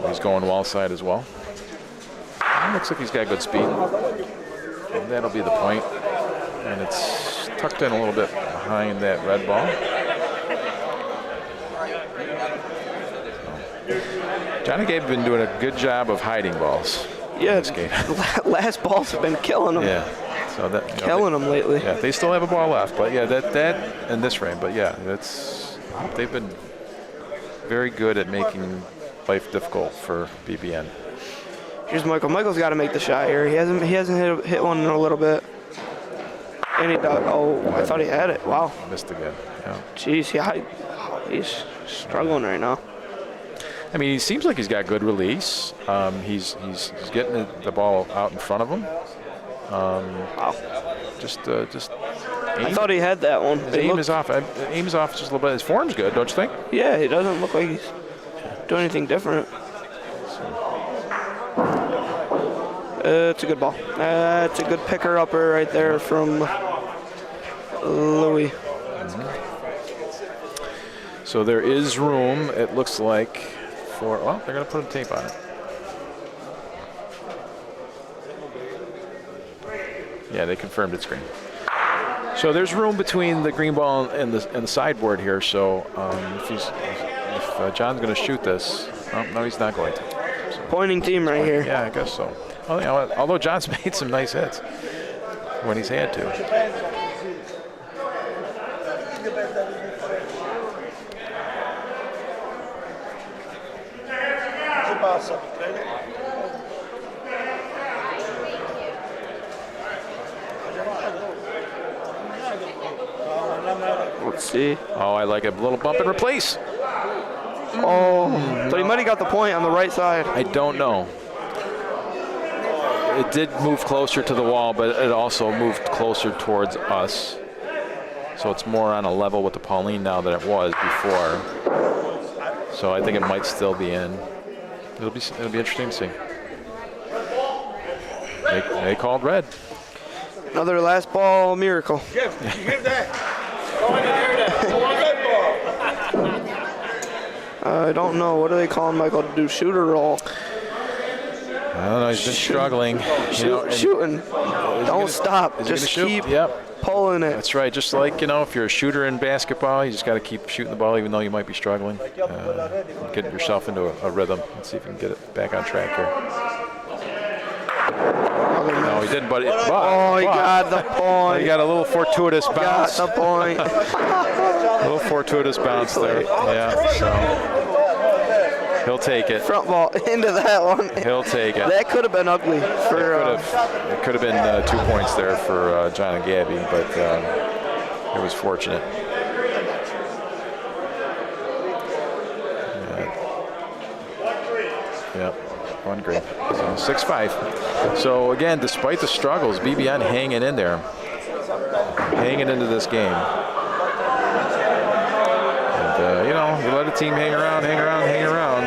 He's going wall side as well. Looks like he's got good speed. And that'll be the point. And it's tucked in a little bit behind that red ball. John and Gabe have been doing a good job of hiding balls. Yeah, in this game. Last balls have been killing them. Yeah, so that killing them lately. Yeah, they still have a ball left, but yeah, that in this frame. But yeah, they've been very good at making life difficult for BBN. Here's Michael. Michael's got to make the shot here. He hasn't hit one in a little bit. And he does. Oh, I thought he had it. Wow. Missed again. Yeah. Jeez, yeah, he's struggling right now. I mean, he seems like he's got good release. He's getting the ball out in front of him. Wow. Just. I thought he had that one. His aim is off. Aim is off just a little bit. His form's good, don't you think? Yeah, he doesn't look like he's doing anything different. It's a good ball. It's a good picker-upper right there from Louis. So there is room, it looks like, for, well, they're going to put a tape on it. Yeah, they confirmed it's green. So there's room between the green ball and the sideboard here. So if John's going to shoot this, no, he's not going to. So, pointing team right here. Yeah, I guess so. Well, although John's made some nice hits when he's had to. Let's see. Oh, I like a little bump and replace. Oh, but he might have got the point on the right side. I don't know. it did move closer to the wall, but it also moved closer towards us. So it's more on a level with the Pauline now than it was before. So I think it might still be in. It'll be interesting to see. They called red. Another last ball miracle. Jeff, did you hear that? I don't know. What are they calling Michael to do? Shoot or roll? I don't know. He's been struggling. Shooting. Don't stop. Just keep pulling it. That's right. Just like, if you're a shooter in basketball, you just got to keep shooting the ball even though you might be struggling. Get yourself into a rhythm and see if you can get it back on track here. No, he didn't, but he got the point. He got a little fortuitous bounce. Got the point. A little fortuitous bounce there. Yeah, so he'll take it. Front ball into that one. He'll take it. That could have been ugly. It could have been 2 points there for John and Gabby, but it was fortunate. Yeah, one green. So 6-5. So again, despite the struggles, BBN hanging in there, hanging into this game. And you let a team hang around.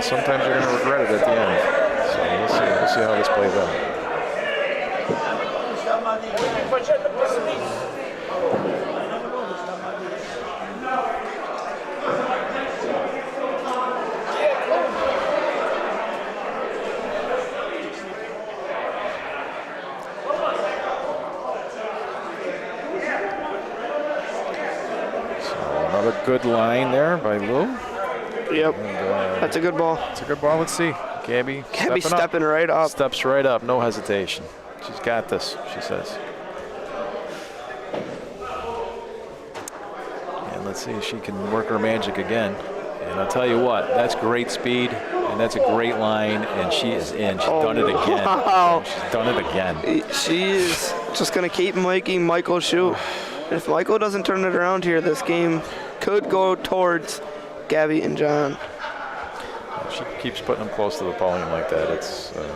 Sometimes you're going to regret it at the end. So we'll see how this plays out. Another good line there by Lou. Yep. And, that's a good ball. It's a good ball. Let's see. Gabby stepping right up. Steps right up. No hesitation. She's got this, she says. And let's see if she can work her magic again. And I'll tell you what, that's great speed, and that's a great line, and she is in. She's done it again. Wow. She's done it again. She is just going to keep making Michael shoot. If Michael doesn't turn it around here, this game could go towards Gabby and John. If she keeps putting them close to the Pauline like that, it's going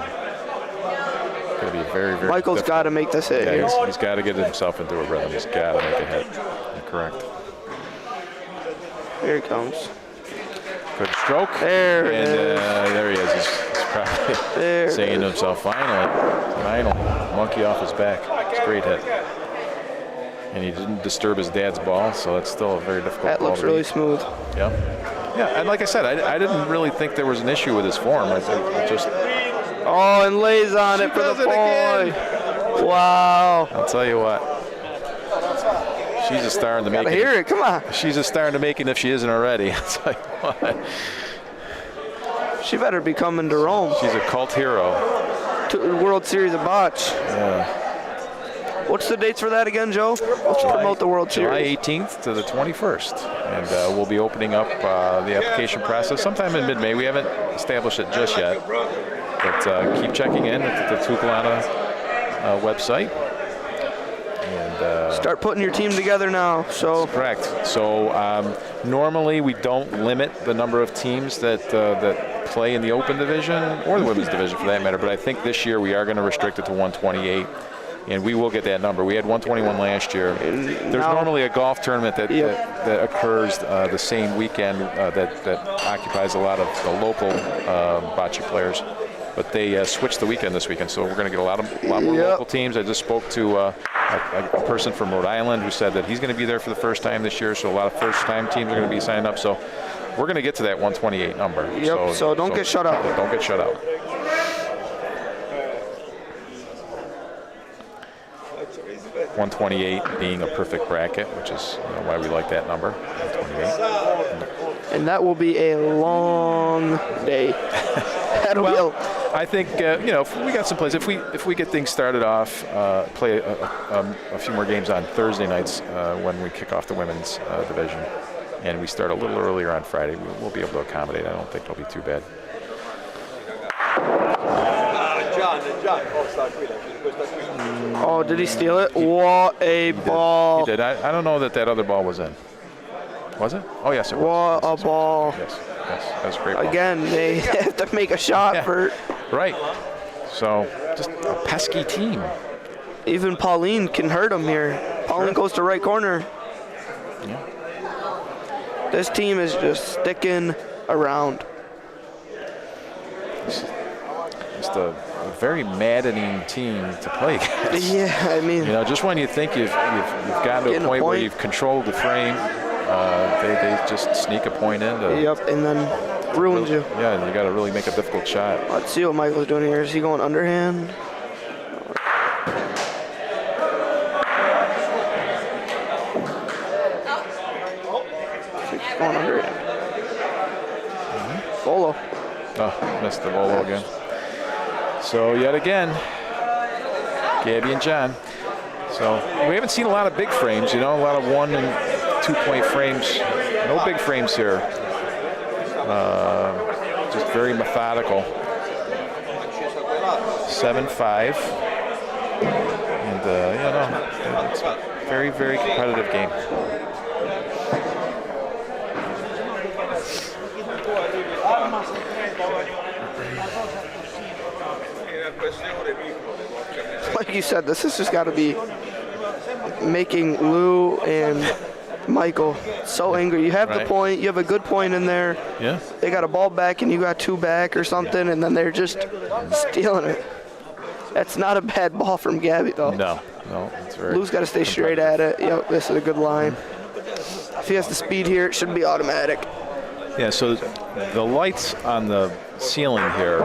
to be very, very Michael's got to make this hit here. He's got to get himself into a rhythm. He's got to make a hit. You're correct. Here he comes. Good stroke. There it is. There he is. He's probably saying to himself, finally, monkey off his back. It's a great hit. And he didn't disturb his dad's ball, so that's still a very difficult ball. That looks really smooth. Yeah. Yeah, and like I said, I didn't really think there was an issue with his form. I just... Oh, and lays on it for the point. Wow. I'll tell you what. She's a star in the making. Gotta hear it, come on. She's a star in the making if she isn't already. I'll tell you what. She better be coming to Rome. She's a cult hero. To the World Series of Bocce. Yeah. What's the dates for that again, Joe? Let's promote the World Series. July 18th to the 21st. And we'll be opening up the application process sometime in mid-May. We haven't established it just yet. But keep checking in at the Tukulana website. And start putting your team together now. So that's correct. So normally we don't limit the number of teams that play in the Open Division or the Women's Division for that matter. But I think this year we are going to restrict it to 128. And we will get that number. We had 121 last year. There's normally a golf tournament that occurs the same weekend that occupies a lot of the local bocce players. But they switched the weekend this weekend, so we're going to get a lot more local teams. I just spoke to a person from Rhode Island who said that he's going to be there for the first time this year, so a lot of first-time teams are going to be signed up. So we're going to get to that 128 number. Yep, so don't get shut out. Don't get shut out. 128 being a perfect bracket, which is why we like that number, 128. And that will be a long day. I think if we got some plays, if we get things started off, play a few more games on Thursday nights when we kick off the women's division, and we start a little earlier on Friday, we'll be able to accommodate. I don't think it'll be too bad. Oh, did he steal it? What a ball. He did. I don't know that other ball was in. Was it? Oh, yes, it was. What a ball. Yes, that was a great ball. Again, they have to make a shot for... Right. So just a pesky team. Even Pauline can hurt him here. Pauline goes to right corner. Yeah. This team is just sticking around. Just a very maddening team to play against. Yeah, I mean, you know, just when you think you've gotten to a point where you've controlled the frame, they just sneak a point in. Yep, and then ruins you. Yeah, you got to really make a difficult shot. Let's see what Michael's doing here. Is he going underhand? He's going underhand. Volo. Oh, missed the Volo again. So yet again, Gabby and John. So we haven't seen a lot of big frames, you know, a lot of 1 and 2 point frames. No big frames here. Just very methodical. 7-5. And, you know, it's a very, very competitive game. Like you said, this has just got to be making Lou and Michael so angry. You have the point. You have a good point in there. Yeah. They got a ball back and you got 2 back or something, and then they're just stealing it. That's not a bad ball from Gabby, though. No, it's very. Lou's got to stay straight at it. Yep, this is a good line. If he has the speed here, it should be automatic. Yeah, so the lights on the ceiling here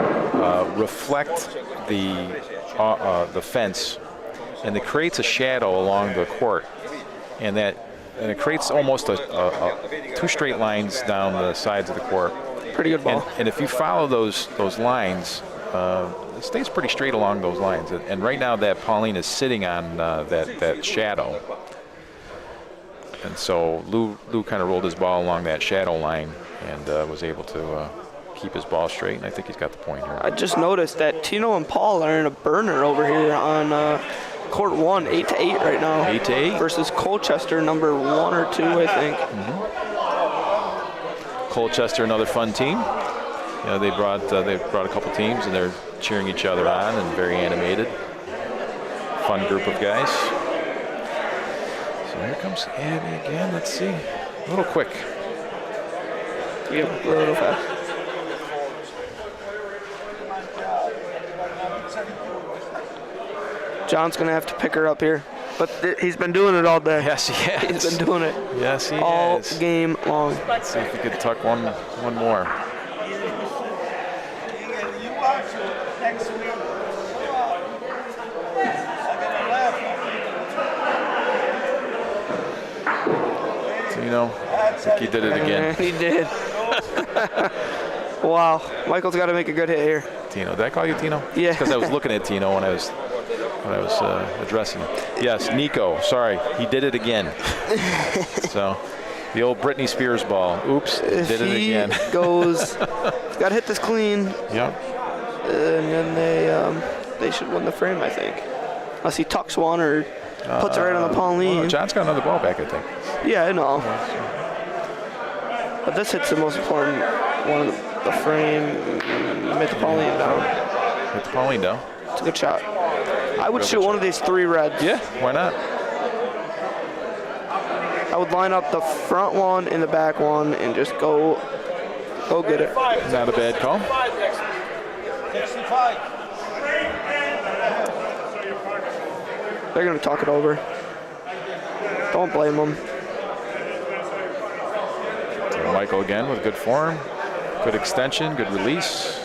reflect the fence, and it creates a shadow along the court, and it creates almost a 2 straight lines down the sides of the court. Pretty good ball. And if you follow those lines, it stays pretty straight along those lines. And right now, that Pauline is sitting on that shadow. And so Lou kind of rolled his ball along that shadow line and was able to keep his ball straight. And I think he's got the point here. I just noticed that Tino and Paul are in a burner over here on court 1, 8-8 right now. 8-8 versus Colchester, number 1 or 2, I think. Colchester, another fun team. You know, they brought a couple teams, and they're cheering each other on and very animated. Fun group of guys. So here comes Abby again. Let's see. A little quick. Yep, a little fast. John's going to have to pick her up here. But he's been doing it all day. Yes, he has. He's been doing it. Yes, he all has. Game long. Let's see if he could tuck one more. Tino, I think he did it again. He did. Wow. Michael's got to make a good hit here. Tino, did I call you Tino? Yeah. Because I was looking at Tino when I was addressing him. Yes, Nico. Sorry, he did it again. So, the old Britney Spears ball. Oops, did it again. Goes. Got to hit this clean. Yep. And then they should win the frame, I think. Unless he tucks one or puts it right on the Pauline. Well, John's got another ball back, I think. Yeah, I know. But this hits the most important one of the frame. Hit the Pauline down. Hit the Pauline down. It's a good shot. I would shoot one of these 3 reds. Yeah, why not? I would line up the front one and the back one and just go get it. Not a bad call. They're going to talk it over. Don't blame them. So Michael again with good form, good extension, good release.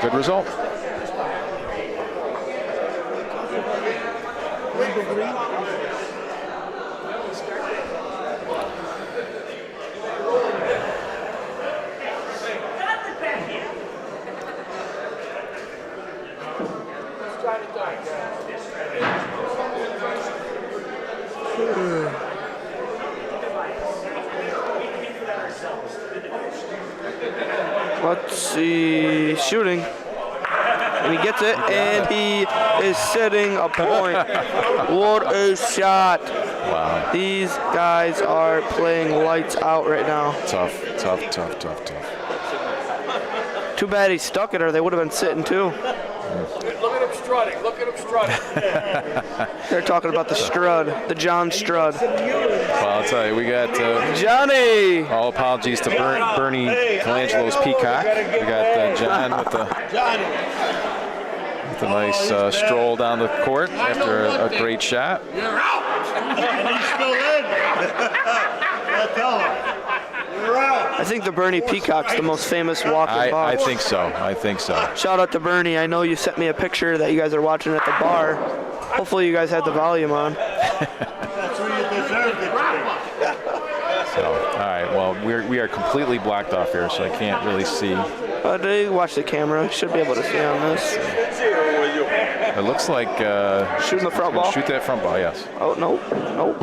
Good result. Let's see, shooting. And he gets it, and he is setting a point. What a shot. Wow. These guys are playing lights out right now. Tough. Too bad he stuck it, or they would have been sitting too. Look at him strutting. Look at him strutting. They're talking about the Strud, the John Strud. Well, I'll tell you, we got Johnny. all apologies to Bernie Colangelo's Peacock. We got John with the nice stroll down the court after a great shot. You're out. And he's still in. I tell him. You're out. I think the Bernie Peacock's the most famous walk-in bar. I think so. I think so. Shout out to Bernie. I know you sent me a picture that you guys are watching at the bar. Hopefully you guys had the volume on. That's where you deserve it. So, all right. Well, we are completely blocked off here, so I can't really see. They watch the camera. You should be able to see on this. It looks like shooting the front ball. Shoot that front ball, yes. Oh no, no.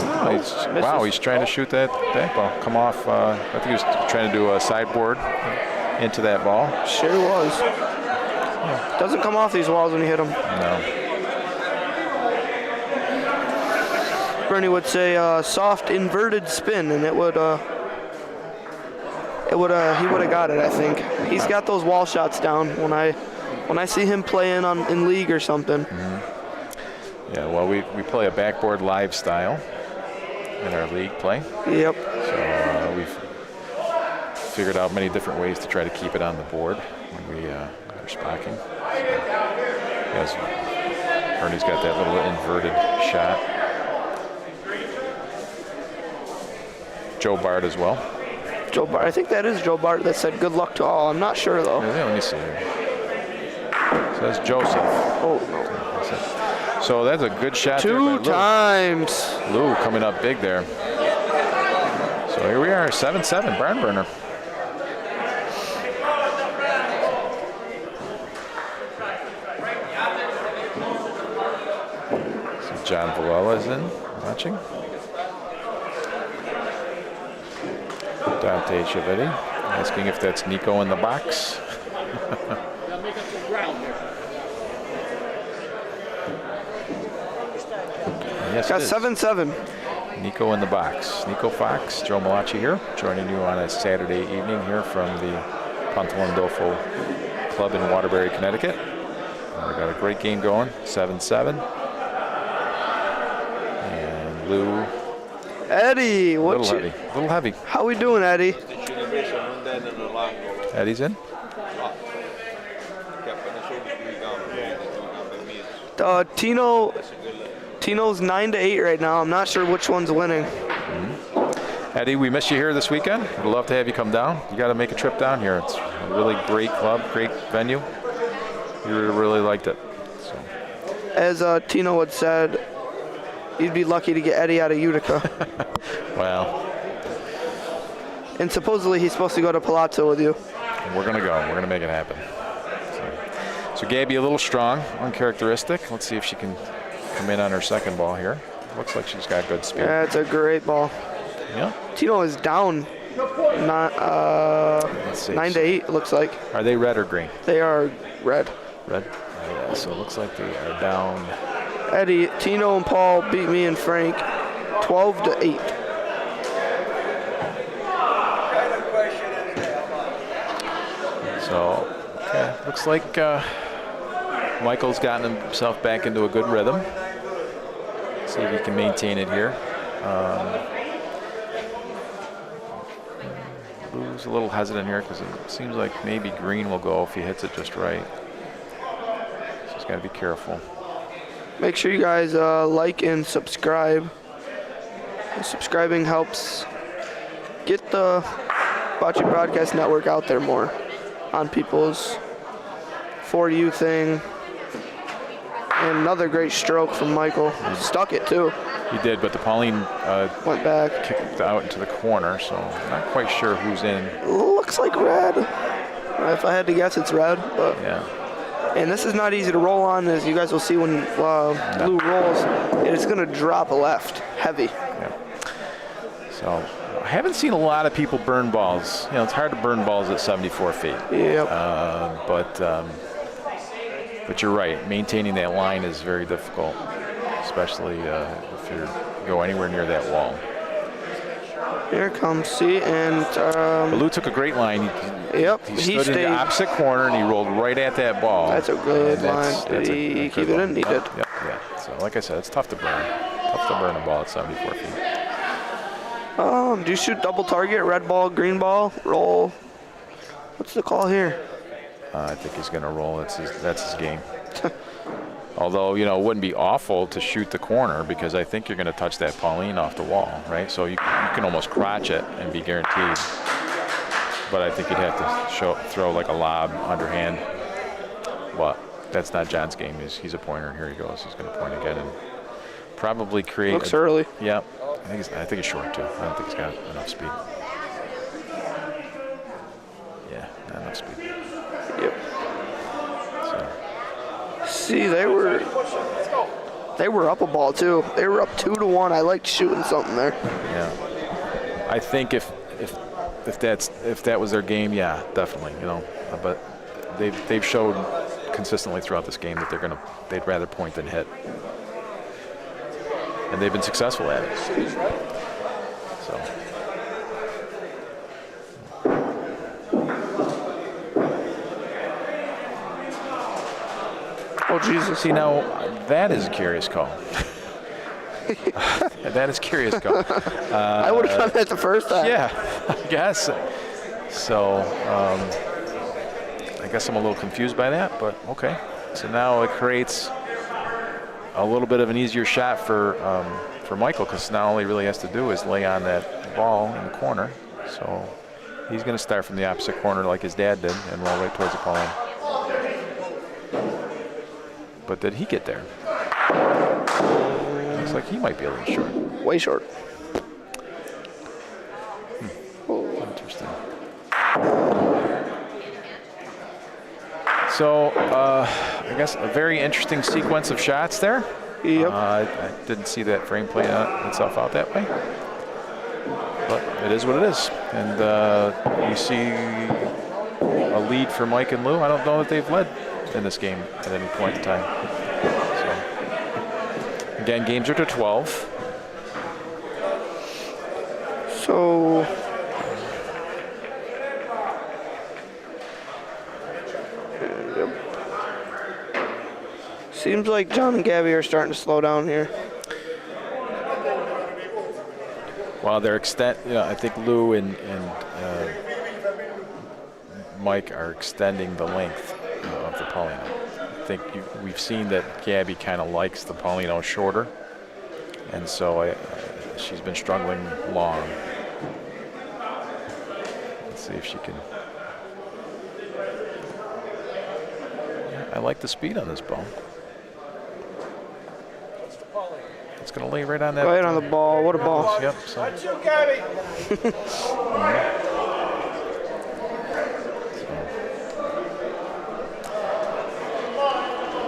Wow, he's trying to shoot that back ball. Come off. I think he was trying to do a sideboard into that ball. Sure was. Doesn't come off these walls when you hit them. No. Bernie would say soft inverted spin, and it would. He would have got it. I think he's got those wall shots down. When I see him playing in league or something. Mm-hmm. Yeah, well, we play a backboard live style in our league play. Yep. So we've figured out many different ways to try to keep it on the board when we are spocking. So, yes, Bernie's got that little inverted shot. Joe Bart as well. Joe Bart. I think that is Joe Bart that said good luck to all. I'm not sure though. Yeah, let me see here. Says Joseph. Oh no. So that's a good shot. Two times. Lou coming up big there. So here we are, 7-7, barn burner. So John Valella is in, watching. Dante Chiavetti asking if that's Nico in the box. Yes, got 7-7. Nico in the box. Nico Fox, Joe Malachi here, joining you on a Saturday evening here from the Pontelandolfo Club in Waterbury, Connecticut. We got a great game going, 7-7. And Lou. Eddie, a little heavy. How we doing, Eddie? Eddie's in. Tino's 9-8 right now. I'm not sure which one's winning. Mm-hmm. Eddie, we miss you here this weekend. We'd love to have you come down. You got to make a trip down here. It's a really great club, great venue. You really liked it. So. As Tino had said, you'd be lucky to get Eddie out of Utica. Well. And supposedly he's supposed to go to Palazzo with you. We're going to go. We're going to make it happen. So Gabby a little strong, uncharacteristic. Let's see if she can come in on her second ball here. Looks like she's got good speed. Yeah, it's a great ball. Yeah. Tino is down 9-8, looks like. Are they red or green? They are red. Red? Yeah, so it looks like they are down. Eddie, Tino and Paul beat me and Frank 12-8. So, okay. Looks like Michael's gotten himself back into a good rhythm. See if he can maintain it here. Lou's a little hesitant here because it seems like maybe green will go if he hits it just right. So he's got to be careful. Make sure you guys like and subscribe. Subscribing helps get the Bocce Broadcast Network out there more on people's For You thing. And another great stroke from Michael. Stuck it too. He did, but the Pauline went back, kicked out into the corner, so not quite sure who's in. Looks like red. If I had to guess, it's red. But yeah. And this is not easy to roll on, as you guys will see when Lou rolls. It's going to drop left, heavy. Yeah. So I haven't seen a lot of people burn balls. You know, it's hard to burn balls at 74 feet. Yep. But you're right. Maintaining that line is very difficult, especially if you go anywhere near that wall. Here comes C and Lou took a great line. Yep, He he stood in stayed. the opposite corner and he rolled right at that ball. That's a good And line. Did he a keep good it line. in? He Yep, did. Yep, yeah. So like I said, it's tough to burn. Tough to burn a ball at 74 feet. Do you shoot double target, red ball, green ball, roll? What's the call here? I think he's going to roll. That's his game. Although, you know, it wouldn't be awful to shoot the corner because I think you're going to touch that Pauline off the wall, right? So you can almost crotch it and be guaranteed. But I think you'd have to throw like a lob underhand. But that's not John's game. He's a pointer. Here he goes. He's going to point again and probably create. Looks early. Yeah. I think he's short too. I don't think he's got enough speed. Yeah, not enough speed. Yep. So. See, they were up a ball too. They were up 2-1. I liked shooting something there. Yeah. I think if that was their game, yeah, definitely. You know, but they've showed consistently throughout this game that they'd rather point than hit. And they've been successful at it. So. Oh, Jesus. See, now, that is a curious call. That is a curious call. I would have done that the first time. Yeah, I guess. So, I guess I'm a little confused by that, but okay. So now it creates a little bit of an easier shot for Michael, because now all he really has to do is lay on that ball in the corner. So he's going to start from the opposite corner like his dad did and roll right towards the Pauline. But did he get there? Looks like he might be a little short. Way short. Interesting. So, I guess a very interesting sequence of shots there. Yep. I didn't see that frame play itself out that way. But it is what it is. And you see a lead for Mike and Lou. I don't know that they've led in this game at any point in time. So, again, games are to 12. So seems like John and Gabby are starting to slow down here. Well, I think Lou and Mike are extending the length of the Paulino. I think we've seen that Gabby kind of likes the Paulino shorter, and so she's been struggling long. Let's see if she can. Yeah, I like the speed on this ball. It's going to lay right on that. Right on the ball. What a ball. Yep. So. That's you, Gabby.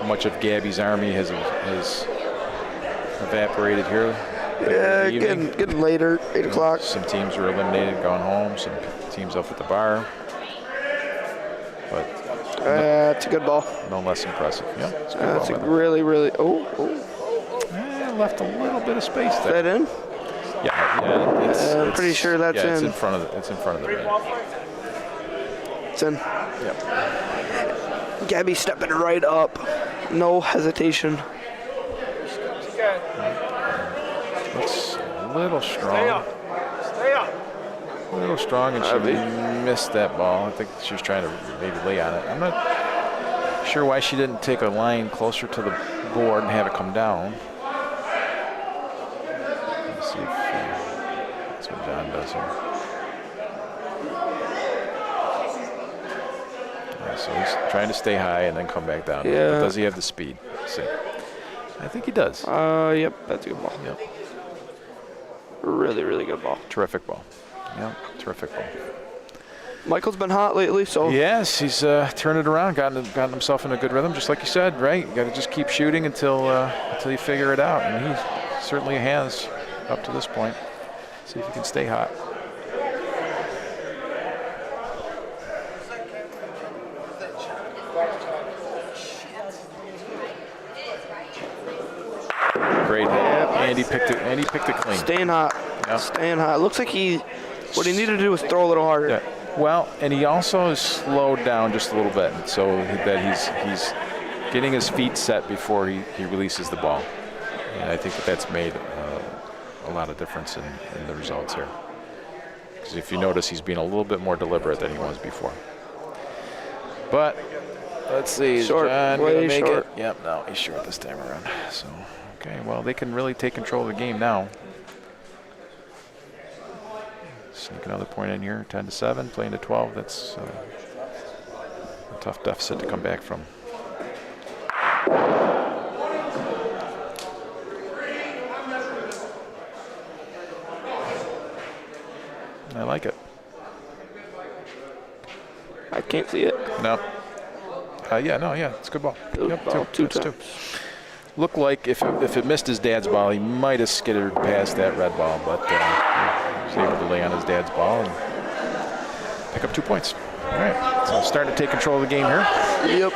Much of Gabby's army has evaporated here. Yeah, getting later, 8 o'clock. Some teams were eliminated, gone home. Some teams up at the bar. But it's a good ball. No less impressive. Yeah, it's a good That's ball. a really. Left a little bit of space there. Is that in? Yeah, it's pretty sure that's It's in. in front of the red. It's in. Yep. Gabby stepping right up. No hesitation. Looks a little strong. Stay up. Stay up. A little strong, and she missed that ball. I think she was trying to maybe lay on it. I'm not sure why she didn't take a line closer to the board and have it come down. Let's see if that's what John does here. Yeah, so he's trying to stay high and then come back down. Yeah. But does he have the speed? Let's see. I think he does. Yep, that's a good ball. Yep. Really, really good ball. Terrific ball. Yep, terrific ball. Michael's been hot lately, so. Yes, he's turned it around, gotten himself in a good rhythm, just like you said, right? You got to just keep shooting until you figure it out, and he certainly has up to this point. See if he can stay hot. Great hit. Andy picked it clean. Staying hot. Yep. Staying hot. Looks like what he needed to do was throw a little harder. Yeah. Well, and he also is slowed down just a little bit, so that he's getting his feet set before he releases the ball. And I think that's made a lot of difference in the results here. Because if you notice, he's being a little bit more deliberate than he was before. But let's see, is short, John way gonna make short. it? Yep, no, he's short this time around. So, okay, well, they can really take control of the game now. Sneak another point in here, 10-7, playing to 12. That's a tough deficit to come back from. I like it. I can't see it. No. Yeah, it's a good ball. Good ball, two times. Looked like if it missed his dad's ball, he might have skittered past that red ball, but he was able to lay on his dad's ball and pick up 2 points. All right, so starting to take control of the game here. Yep.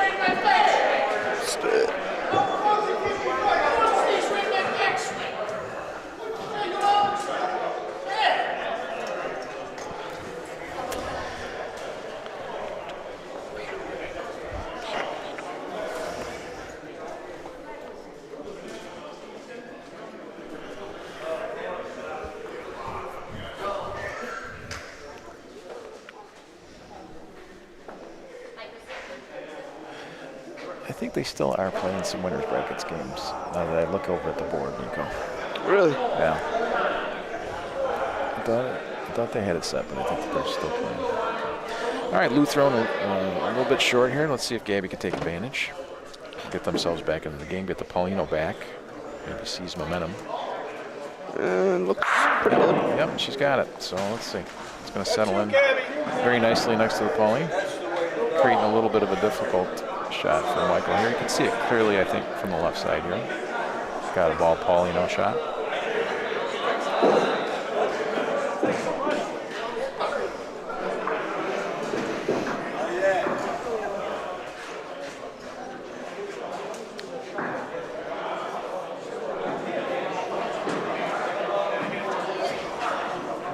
I think they still are playing some winners brackets games. Now that I look over at the board, Nico. Really? Yeah. I thought they had it set, but I think they're still playing. All right, Lutheran a little bit short here. Let's see if Gabby can take advantage. Get themselves back into the game. Get the Paulino back. Maybe seize momentum. And looks pretty good. Yep, she's got it. So let's see. It's going to settle in very nicely next to the Pauline, creating a little bit of a difficult shot for Michael here. You can see it clearly, I think, from the left side here. Got a ball, Paulino shot.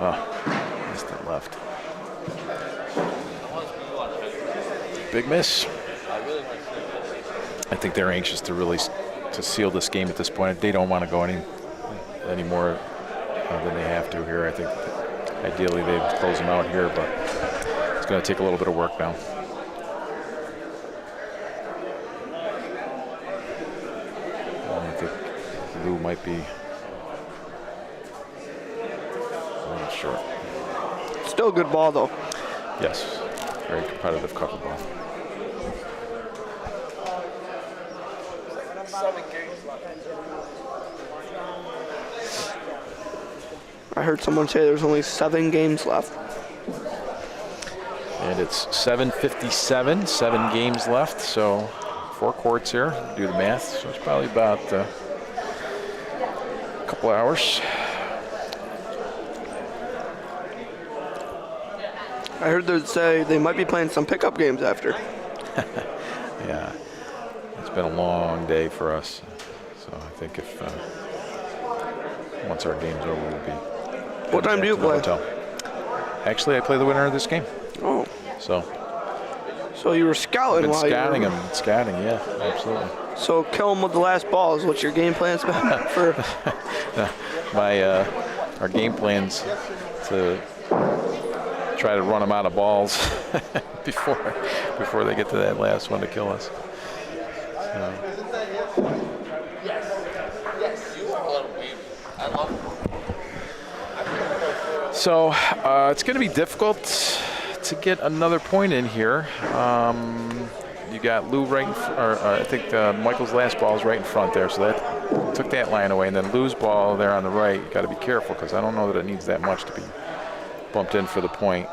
Oh, missed it left. Big miss. I think they're anxious to really to seal this game at this point. They don't want to go any more than they have to here. I think ideally they'd close them out here, but it's going to take a little bit of work now. I think Lou might be a little short. Still a good ball, though. Yes, very competitive cover ball. I heard someone say there's only 7 games left. And it's 7:57, 7 games left, so 4 courts here. Do the math, so it's probably about a couple hours. I heard them say they might be playing some pickup games after. Yeah, it's been a long day for us, so I think if once our game's over, we'll be. What time do you play? Hotel. Actually, I play the winner of this game. Oh. So you were scouting been while scouting you were... him. Scouting, yeah, absolutely. So kill him with the last ball is what your game plan's been for? Our game plan's to try to run them out of balls before they get to that last one to kill us. So it's going to be difficult to get another point in here. You got Lou right in I think Michael's last ball is right in front there, so that took that line away. And then Lou's ball there on the right, you got to be careful because I don't know that it needs that much to be bumped in for the point.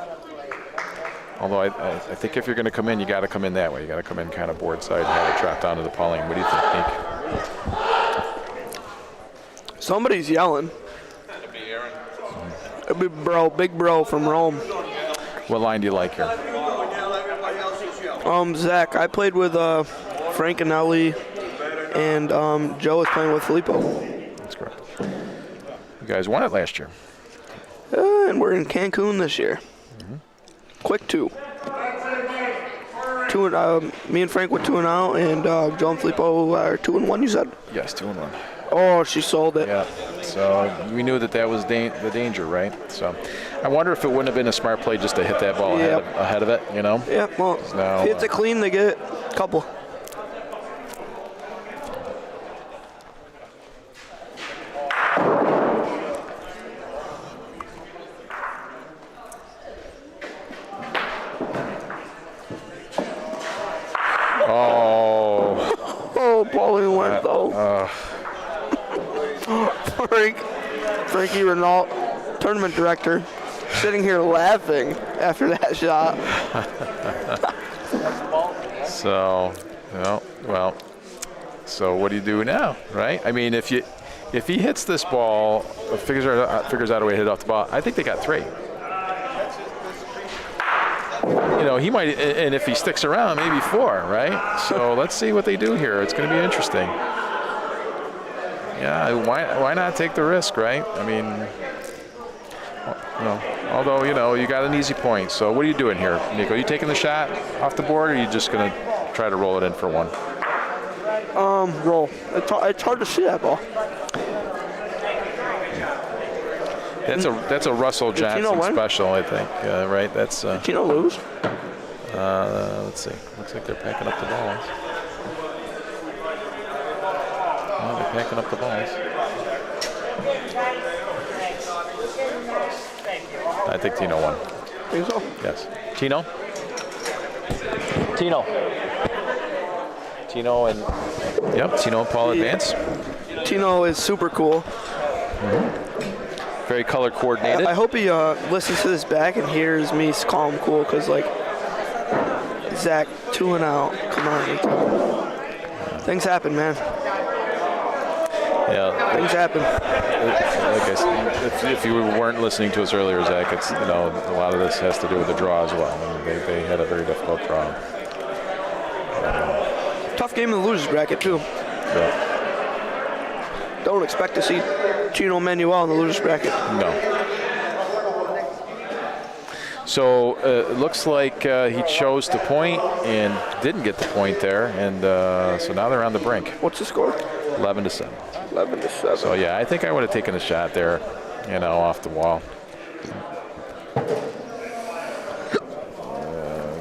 Although I think if you're going to come in, you got to come in that way. You got to come in kind of board side and have it drop down to the Pauline. What do you think, Nick? Somebody's yelling. It'd be big bro from Rome. What line do you like here? Zach. I played with Frank and Ellie, and Joe is playing with Filippo. That's correct. You guys won it last year. And we're in Cancun this year. Quick 2. Me and Frank went 2-0, and Joe and Filippo are 2-1. You said? Yes, 2-1. Oh, she sold it. Yeah. So we knew that was the danger, right? So I wonder if it wouldn't have been a smart play just to hit that ball ahead of it, you know? Yeah. Well, now, if it's a clean, they get a couple. Oh, Pauline went though. Frankie Renault, tournament director, sitting here laughing after that shot. So, well, so what do you do now, right? I mean, if he hits this ball, figures out a way to hit off the ball, I think they got 3. You know, he might, and if he sticks around, maybe 4, right? So let's see what they do here. It's going to be interesting. Yeah, why not take the risk, right? I mean, although, you got an easy point. So what are you doing here, Nico? You taking the shot off the board, or are you just going to try to roll it in for 1? Roll. It's hard to see that ball. That's a Russell Johnson special, I think. Right? That's. Did Tino lose? Let's see. Looks like they're packing up the balls. Oh, they're packing up the balls. I think Tino won. Think so? Yes. Tino and Tino and Paul advance. Tino is super cool. Very color coordinated. I hope he listens to this back and hears me call him cool, because like Zach 2-0. Come on. Things happen, man. Yeah. Things happen. Like I said, if you weren't listening to us earlier, Zach, it's a lot of this has to do with the draw as well. I mean, they had a very difficult draw. Tough game in the losers bracket too. Yeah. Don't expect to see Chino Manuel in the losers bracket. No. So it looks like he chose to point and didn't get the point there, and so now they're on the brink. What's the score? 11-7. 11-7. So yeah, I think I would have taken a shot there, off the wall.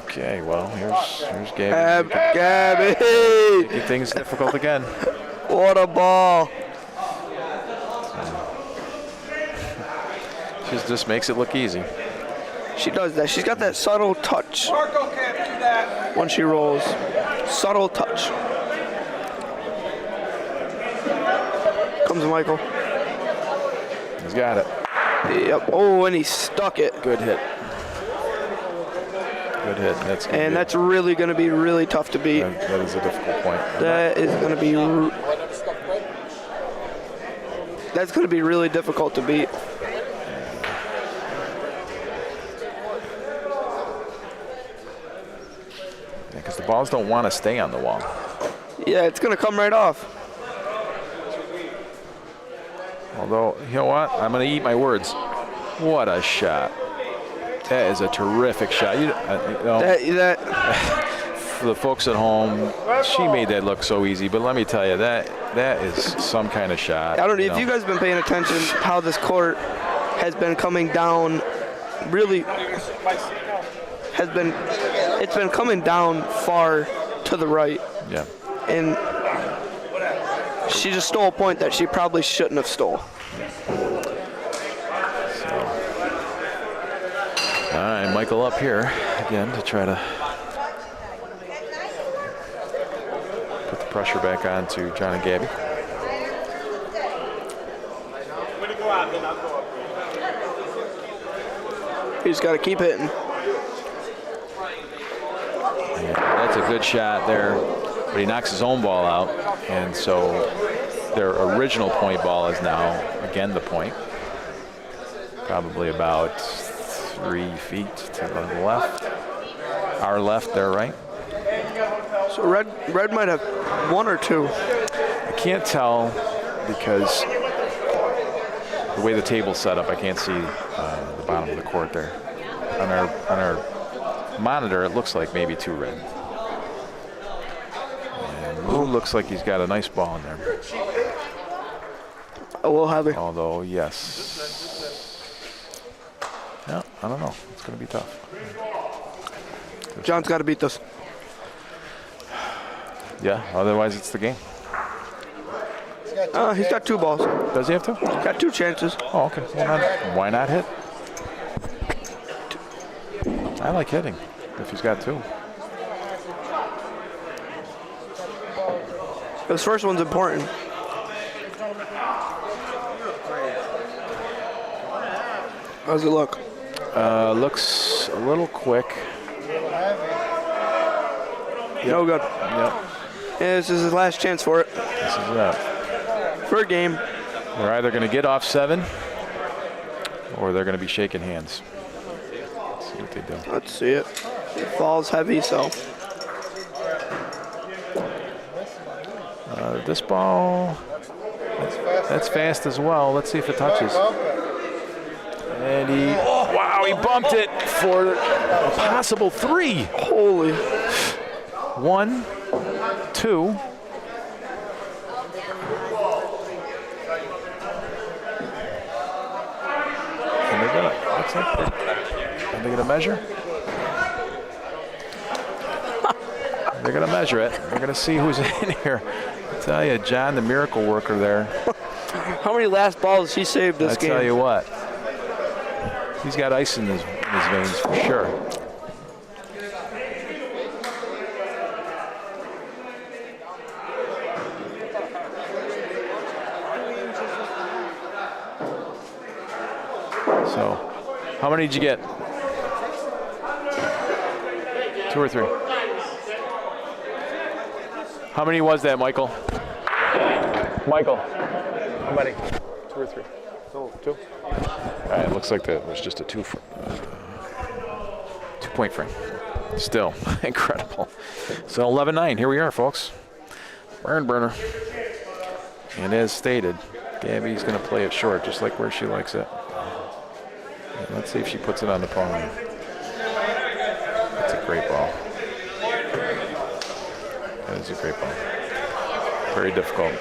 Okay, well here's Gabby. Gabby. Making things difficult again. What a ball. She just makes it look easy. She does that. She's got that subtle touch. Marco can't do that. When she rolls. Subtle touch. Comes Michael. He's got it. Yep. Oh, and he stuck it. Good hit. Good hit. That's really going to be really tough to beat. That is a difficult point. That is going to be. That's going to be really difficult to beat. Because the balls don't want to stay on the wall. Yeah, it's going to come right off. Although, you know what? I'm going to eat my words. What a shot. That is a terrific shot. For the folks at home, she made that look so easy. But let me tell you, that is some kind of shot. I don't know if you guys have been paying attention how this court has been coming down. Really it's been coming down far to the right. Yeah. And she just stole a point that she probably shouldn't have stole. All right, Michael up here again to try to put the pressure back on to John and Gabby. He's got to keep hitting. Yeah, that's a good shot there, but he knocks his own ball out, and so their original point ball is now again the point. Probably about 3 feet to the left. Our left, their right. So red might have 1 or 2. I can't tell because the way the table's set up, I can't see the bottom of the court there. On our monitor, it looks like maybe 2 red. And Lou looks like he's got a nice ball in there. A little heavy. Although, yes. No, I don't know. It's going to be tough. John's got to beat this. Yeah, otherwise it's the game. He's got 2 balls. Does he have 2? He's got 2 chances. Oh, okay. Well, why not hit? I like hitting if he's got 2. This first one's important. How's it look? Looks a little quick. Yep. No good. Yep. Yeah, this is his last chance for it. This is it. For a game. We're either going to get off 7 or they're going to be shaking hands. Let's see what they do. Let's see it. It falls heavy, so. This ball, that's fast as well. Let's see if it touches. And wow, he bumped it for a possible 3. Holy. 1, 2. And they're gonna, looks like are they gonna measure? They're gonna measure it. They're gonna see who's in here. I tell you, John, the miracle worker there. How many last balls he saved this game? I tell you what, he's got ice in his veins for sure. So, how many did you get? 2 or 3? How many was that, Michael? Michael, how many? 2 or 3? 2. All right, it looks like that was just a 2-point frame. Still, incredible. So 11-9, here we are, folks. Burn burner. And as stated, Gabby's going to play it short, just like where she likes it. And let's see if she puts it on the palm. That's a great ball. That is a great ball. Very difficult.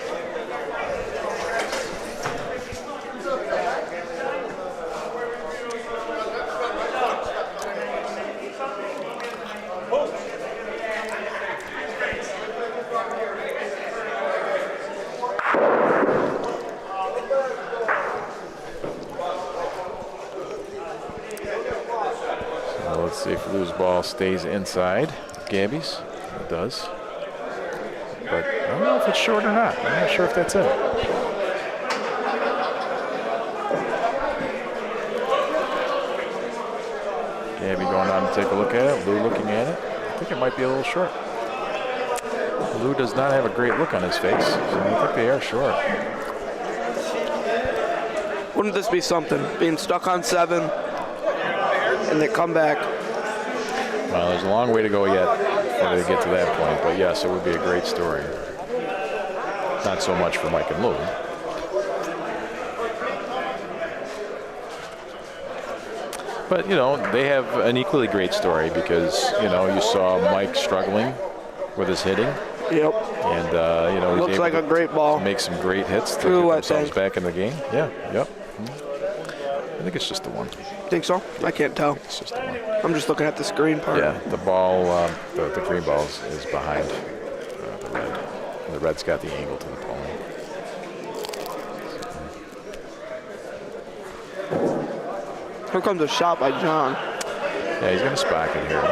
Let's see if Lou's ball stays inside Gabby's. It does. But I don't know if it's short or not. I'm not sure if that's it. Gabby going on to take a look at it. Lou looking at it. I think it might be a little short. Lou does not have a great look on his face, so I think they are short. Wouldn't this be something? Being stuck on 7 and they come back. Well, there's a long way to go yet before they get to that point, but yes, it would be a great story. Not so much for Mike and Lou. But, you know, they have an equally great story because, you know, you saw Mike struggling with his hitting. Yep. And, you know, looks like a great ball. To make some great hits to get themselves back in the game. Yeah, yep. I think it's just the one. Think so? I can't tell. It's just the one. I'm just looking at the screen part. Yeah, the ball, the green ball is behind the red. And the red's got the angle to the ball. Here comes a shot by John. Yeah, he's going to spike it here.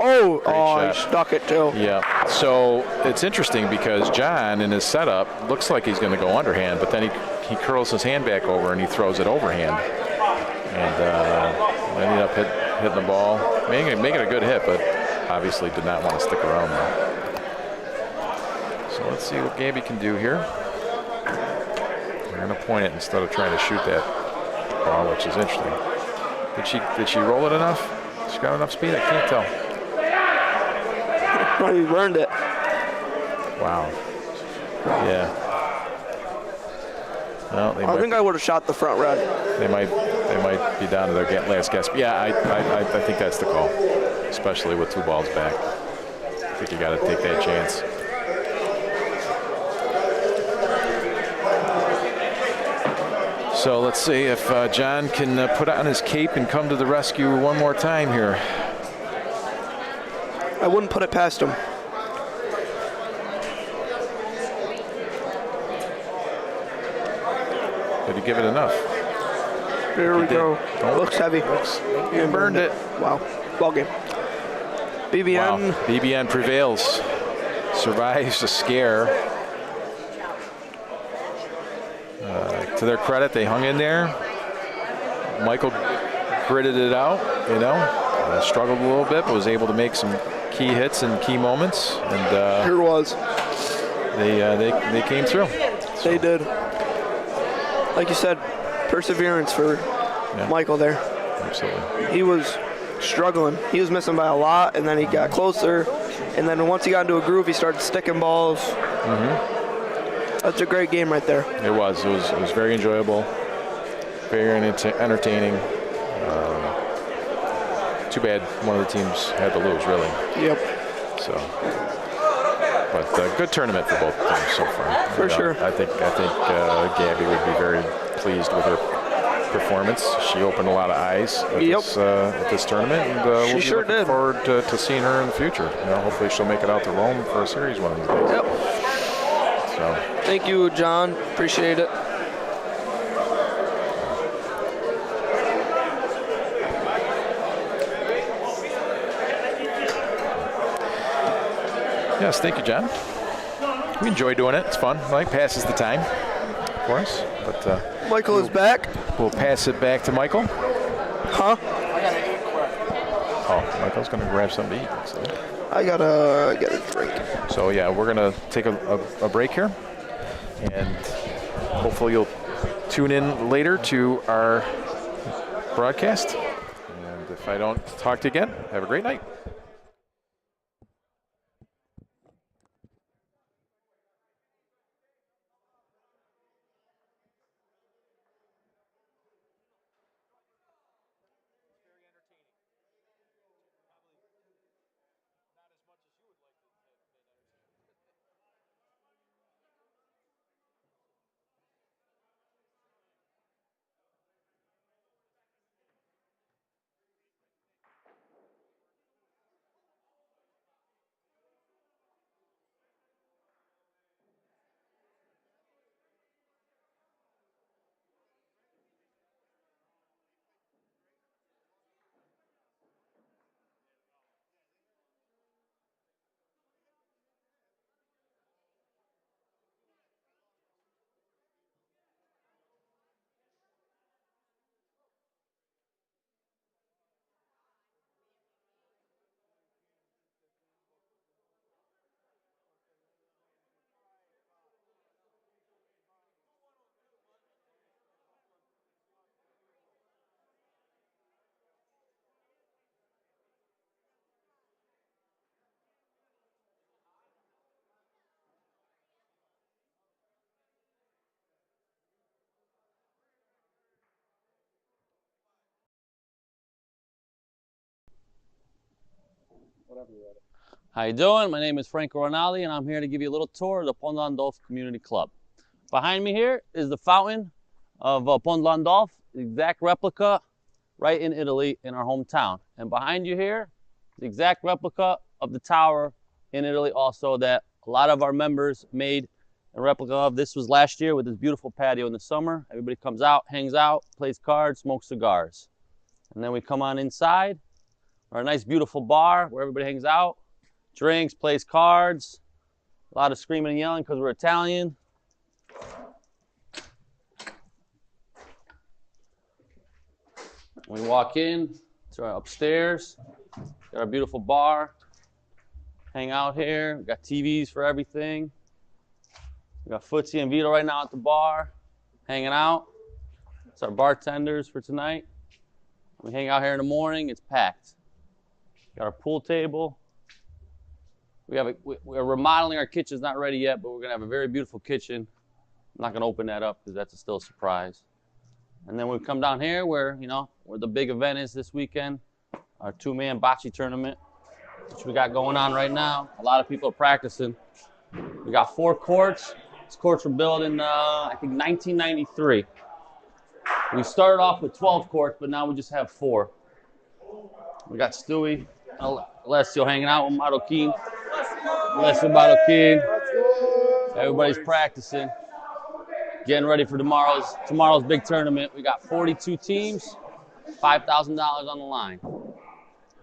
Oh, shot. He stuck it too. Yeah, so it's interesting because John in his setup looks like he's going to go underhand, but then he curls his hand back over and he throws it overhand. And ended up hitting the ball, making it a good hit, but obviously did not want to stick around there. So let's see what Gabby can do here. We're going to point it instead of trying to shoot that ball, which is interesting. Did she roll it enough? She got enough speed? I can't tell. Well, he burned it. Wow. Yeah. Well, I think I would have shot the front red. They might be down to their last gasp. Yeah, I think that's the call, especially with 2 balls back. I think you got to take that chance. So let's see if John can put on his cape and come to the rescue one more time here. I wouldn't put it past him. Did he give it enough? There we go. Looks heavy. You burned it. Wow. Ball game. BBN. Wow. BBN prevails. Survives the scare. To their credit, they hung in there. Michael gritted it out, you know. Struggled a little bit, but was able to make some key hits and key moments. And here was. They came through. They did. Like you said, perseverance for Michael there. Absolutely. He was struggling. He was missing by a lot, and then he got closer. And then once he got into a groove, he started sticking balls. That's a great game right there. It was very enjoyable, very entertaining. Too bad one of the teams had to lose, really. Yep. So, but good tournament for both teams so far. For sure. I think Gabby would be very pleased with her performance. She opened a lot of eyes at this tournament, and we'll be looking forward to seeing her in the future. You know, hopefully she'll make it out to Rome for a series one of these days. Yep. So. Thank you, John. Appreciate it. Yes, thank you, John. We enjoy doing it. It's fun. Like passes the time for us. But Michael is back. We'll pass it back to Michael. Huh? Oh, Michael's going to grab something to eat. So. I gotta get a drink. So yeah, we're gonna take a break here, and hopefully you'll tune in later to our broadcast. And if I don't talk to you again, have a great night. How you doing? My name is Franco Rinaldi, and I'm here to give you a little tour of the Pontelandolfo Community Club. Behind me here is the fountain of Pontelandolfo, the exact replica right in Italy, in our hometown. And behind you here, the exact replica of the tower in Italy also that a lot of our members made a replica of. This was last year with this beautiful patio in the summer. Everybody comes out, hangs out, plays cards, smokes cigars. And then we come on inside, or a nice beautiful bar where everybody hangs out, drinks, plays cards, a lot of screaming and yelling because we're Italian. We walk in to our upstairs, got our beautiful bar, hang out here. We got TVs for everything. We got Footsie and Vito right now at the bar, hanging out. It's our bartenders for tonight. We hang out here in the morning, it's packed. Got our pool table. we're remodeling our kitchen. It's not ready yet, but we're gonna have a very beautiful kitchen. I'm not gonna open that up because that's still a surprise. And then we come down here where the big event is this weekend, our 2-man bocce tournament, which we got going on right now. A lot of people are practicing. We got 4 courts. These courts were built in I think 1993. We started off with 12 courts, but now we just have 4. We got Stewie, Alessio hanging out with Marroquin. Alessio Marroquin. Everybody's practicing. Getting ready for tomorrow's big tournament. We got 42 teams, $5,000 on the line.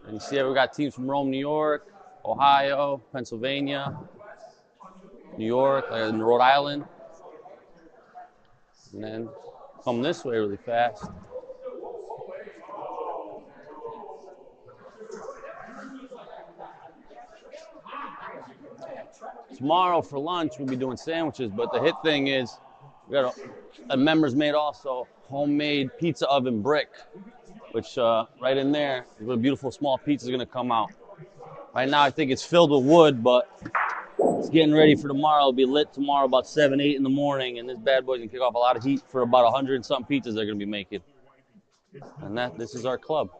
And you see we got teams from Rome, New York, Ohio, Pennsylvania, New York, and Rhode Island. And then come this way really fast. Tomorrow for lunch, we'll be doing sandwiches, but the hit thing is we got a members made also homemade pizza oven brick, which right in there is where a beautiful small pizza is going to come out. Right now, I think it's filled with wood, but it's getting ready for tomorrow. It'll be lit tomorrow about 7, 8 in the morning, and this bad boy's going to kick off a lot of heat for about 100 and something pizzas they're going to be making. And this is our club.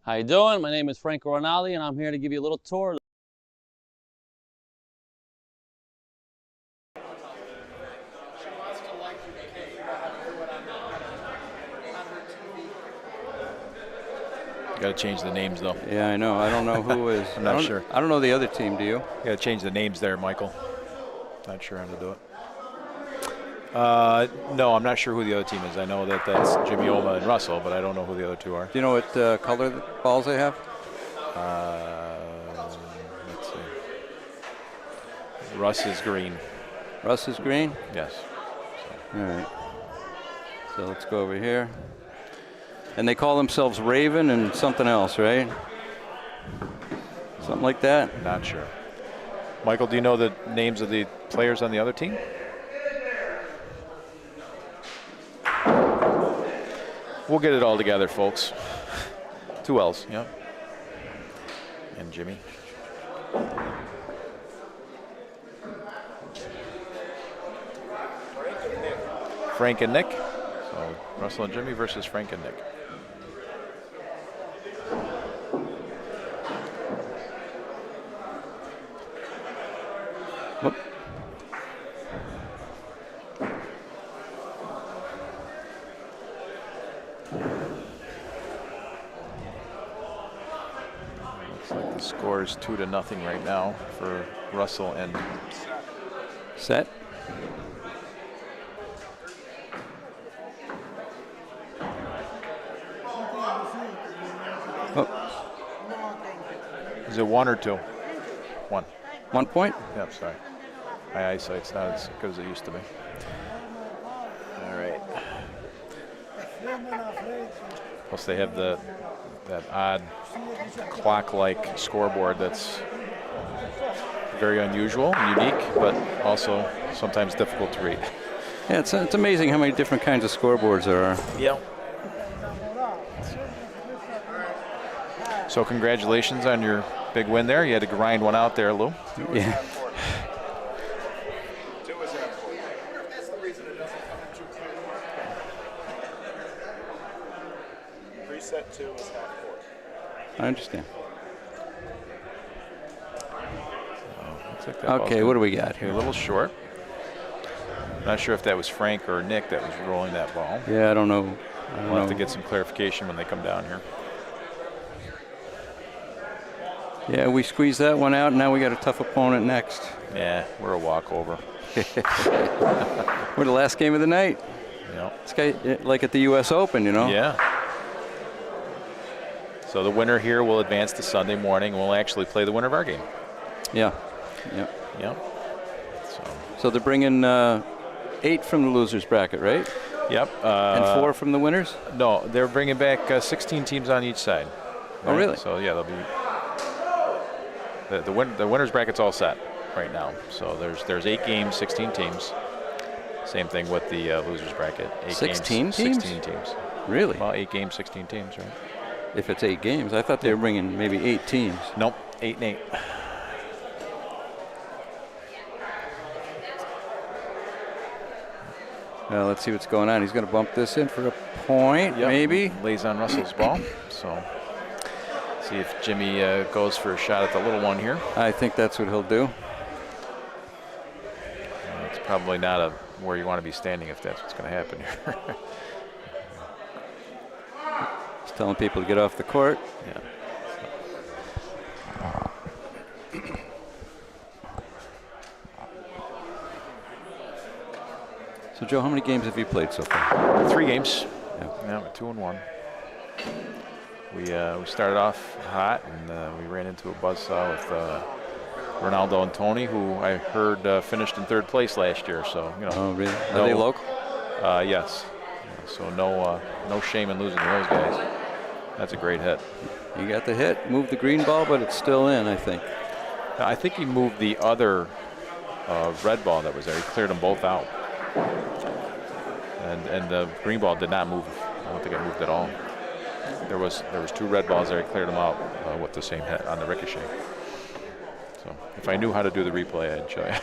How you doing? My name is Frank Ronaldi, and I'm here to give you a little tour. Got to change the names, though. Yeah, I know. I don't know who is. I'm not sure. I don't know the other team. Do you? Got to change the names there, Michael. Not sure how to do it. No, I'm not sure who the other team is. I know that that's Jimmy Oma and Russell, but I don't know who the other two are. Do you know what color the balls they have? Let's see. Russ is green. Russ is green? Yes. All right. So let's go over here. And they call themselves Raven and something else, right? Something like that? Not sure. Michael, do you know the names of the players on the other team? We'll get it all together, folks. 2 L's, yeah. And Jimmy. Frank and Nick. So Russell and Jimmy versus Frank and Nick. Whoop. Looks like the score is 2-0 right now for Russell and Set. Oh. Is it 1 or 2? 1. 1 point? Yep, sorry. My eyesight's not as good as it used to be. All right. Plus they have that odd clock-like scoreboard that's very unusual, unique, but also sometimes difficult to read. Yeah, it's amazing how many different kinds of scoreboards there are. Yep. So congratulations on your big win there. You had to grind one out there, Lou. Yeah. Preset 2 is half court. I understand. Looks like that Okay, what do we got here? A little short. Not sure if that was Frank or Nick that was rolling that ball. Yeah, I don't know. We'll have to get some clarification when they come down here. Yeah, we squeezed that one out, and now we got a tough opponent next. Yeah, we're a walkover. We're the last game of the night. Yep. This guy, like at the U.S. Open, you know? Yeah. So the winner here will advance to Sunday morning. We'll actually play the winner of our game. Yeah. Yep. Yep. So they're bringing 8 from the losers bracket, right? Yep. And 4 from the winners? No, they're bringing back 16 teams on each side. Oh, really? So yeah, they'll be the winners bracket's all set right now. So there's 8 games, 16 teams. Same thing with the losers bracket. 16 games, teams? 16 teams. Really? Well, 8 games, 16 teams, right? If it's 8 games, I thought they were bringing maybe 8 teams. Nope, 8 and 8. Well, let's see what's going on. He's going to bump this in for a point, maybe. Lays on Russell's ball. So see if Jimmy goes for a shot at the little one here. I think that's what he'll do. It's probably not where you want to be standing if that's what's going to happen here. He's telling people to get off the court. Yeah. So, Joe, how many games have you played so far? 3 games. Yeah, we're 2-1. We started off hot, and we ran into a buzzsaw with Ronaldo and Tony, who I heard finished in 3rd place last year. So you know. Oh, really? Are they local? Yes. So no shame in losing to those guys. That's a great hit. You got the hit. Moved the green ball, but it's still in, I think. I think he moved the other red ball that was there. He cleared them both out. And the green ball did not move. I don't think it moved at all. There was 2 red balls there. He cleared them out with the same hit on the ricochet. So if I knew how to do the replay, I'd show you.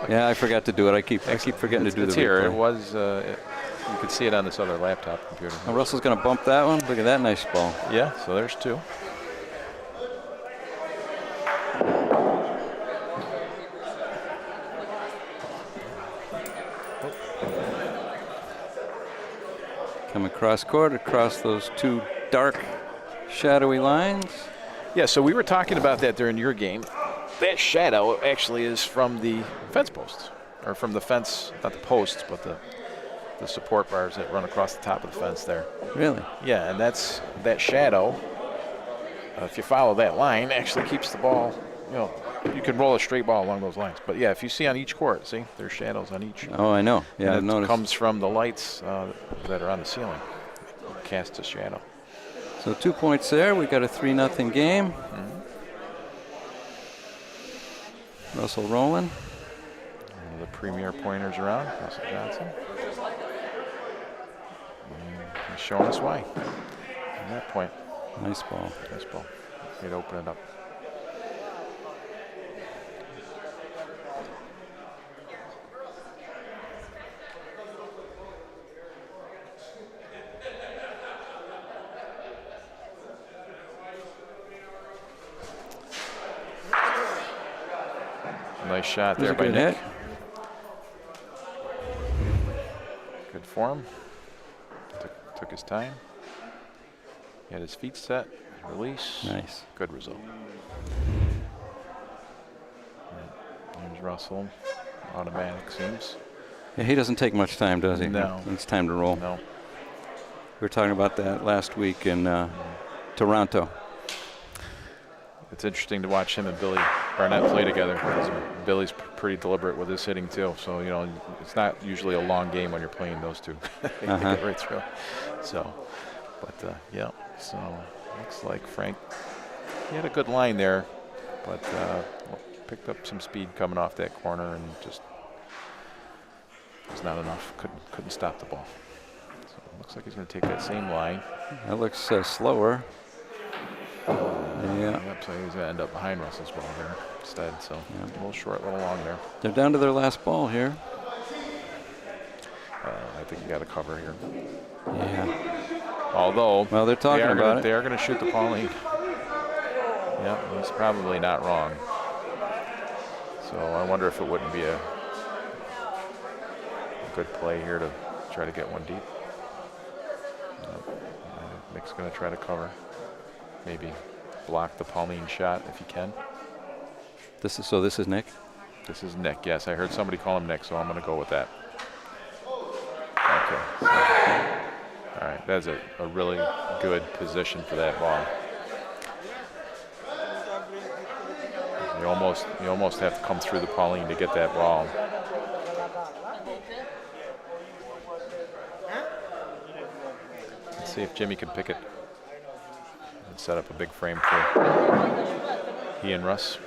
Yeah, I forgot to do it. I keep forgetting to do the replay. Here. It was You can see it on this other laptop computer. Now Russell's going to bump that one. Look at that nice ball. Yeah, so there's 2. Come across court, across those 2 dark, shadowy lines. Yeah, so we were talking about that during your game. That shadow actually is from the fence posts, or from the fence, not the posts, but the support bars that run across the top of the fence there. Really? Yeah, and that shadow, if you follow that line, actually keeps the ball, you can roll a straight ball along those lines. But yeah, if you see on each court, see, there's shadows on each. Oh, I know. Yeah, I've and it noticed. comes from the lights that are on the ceiling. It casts a shadow. So 2 points there. We got a 3-0 game. Russell rolling. One of the premier pointers around, Russell Johnson. He's showing us why. At that point. Nice ball. Nice ball. Way to open it up. Nice shot there by Nick. Good form. Took his time. He had his feet set. Release. Nice. Good result. There's Russell. Automatic seems. Yeah, he doesn't take much time, does he? No. It's time to roll. No. We were talking about that last week in Toronto. It's interesting to watch him and Billy Barnett play together, because Billy's pretty deliberate with his hitting too. So it's not usually a long game when you're playing those two. They get right through. So, but yeah. So looks like Frank. He had a good line there, but picked up some speed coming off that corner and just was not enough. Couldn't stop the ball. So it looks like he's going to take that same line. That looks slower. Yeah. So he's going to end up behind Russell's ball there instead. So a little short, a little long there. They're down to their last ball here. I think you got to cover here. Yeah. Although, well, they're talking about it. They are going to shoot the Pauline. Yeah, he's probably not wrong. So I wonder if it wouldn't be a good play here to try to get one deep. Nick's going to try to cover. Maybe block the Pauline shot if he can. This is Nick? This is Nick, yes. I heard somebody call him Nick, so I'm going to go with that. Okay. So, all right, that's a really good position for that ball. You almost have to come through the Pauline to get that ball. Let's see if Jimmy can pick it and set up a big frame for he and Russ.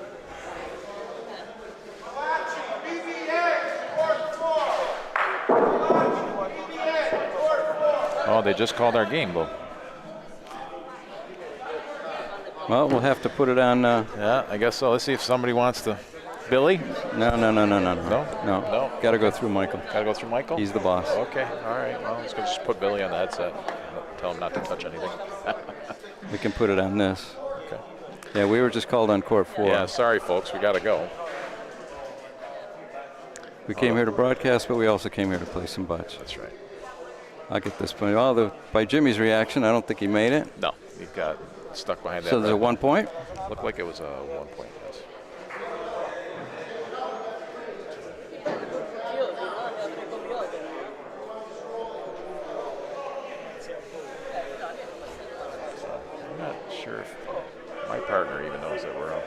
Oh, they just called our game, Bo. Well, we'll have to put it on. Yeah, I guess so. Let's see if somebody wants to. Billy? No. No? Got to go through Michael. Got to go through Michael? He's the boss. Okay, all right. Well, let's go just put Billy on the headset. Tell him not to touch anything. We can put it on this. Okay. Yeah, we were just called on court 4. Yeah, sorry, folks. We got to go. We came here to broadcast, but we also came here to play some butts. That's right. I'll get this point. By Jimmy's reaction, I don't think he made it. No, he got stuck behind that. So there's a 1 point? Looked like it was a 1 point, yes. I'm not sure if my partner even knows that we're up.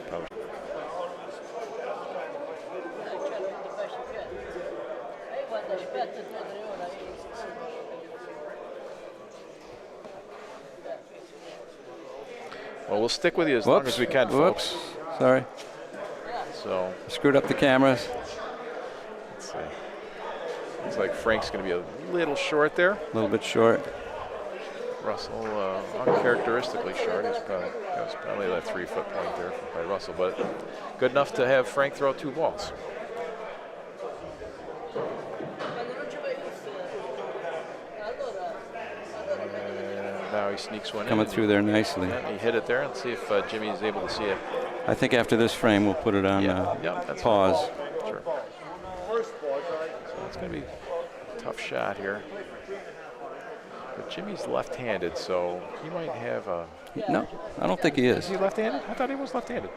Probably. Well, we'll stick with you as long as we can, folks. Sorry. So screwed up the cameras. Let's see. Looks like Frank's going to be a little short there. A little bit short. Russell, uncharacteristically short. That was probably that 3-foot point there by Russell, but good enough to have Frank throw 2 balls. now he sneaks one coming in. through there nicely. Yeah, he hit it there. Let's see if Jimmy is able to see it. I think after this frame, we'll put it on that's pause. Sure. So it's going to be a tough shot here. But Jimmy's left-handed, so he might have a... No, I don't think he is. Is he left-handed? I thought he was left-handed.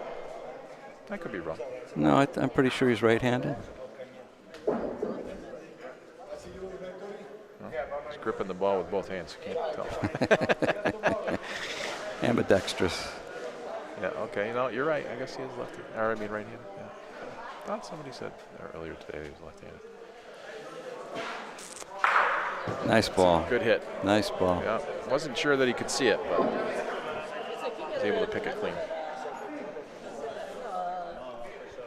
I could be wrong. No, I'm pretty sure he's right-handed. He's gripping the ball with both hands. Can't tell. Ambidextrous. Yeah, okay. No, you're right. I guess he is left-handed. Or I mean right-handed. Yeah. I thought somebody said earlier today he was left-handed. Nice ball. Good hit. Nice ball. Yeah. Wasn't sure that he could see it, but was able to pick it clean.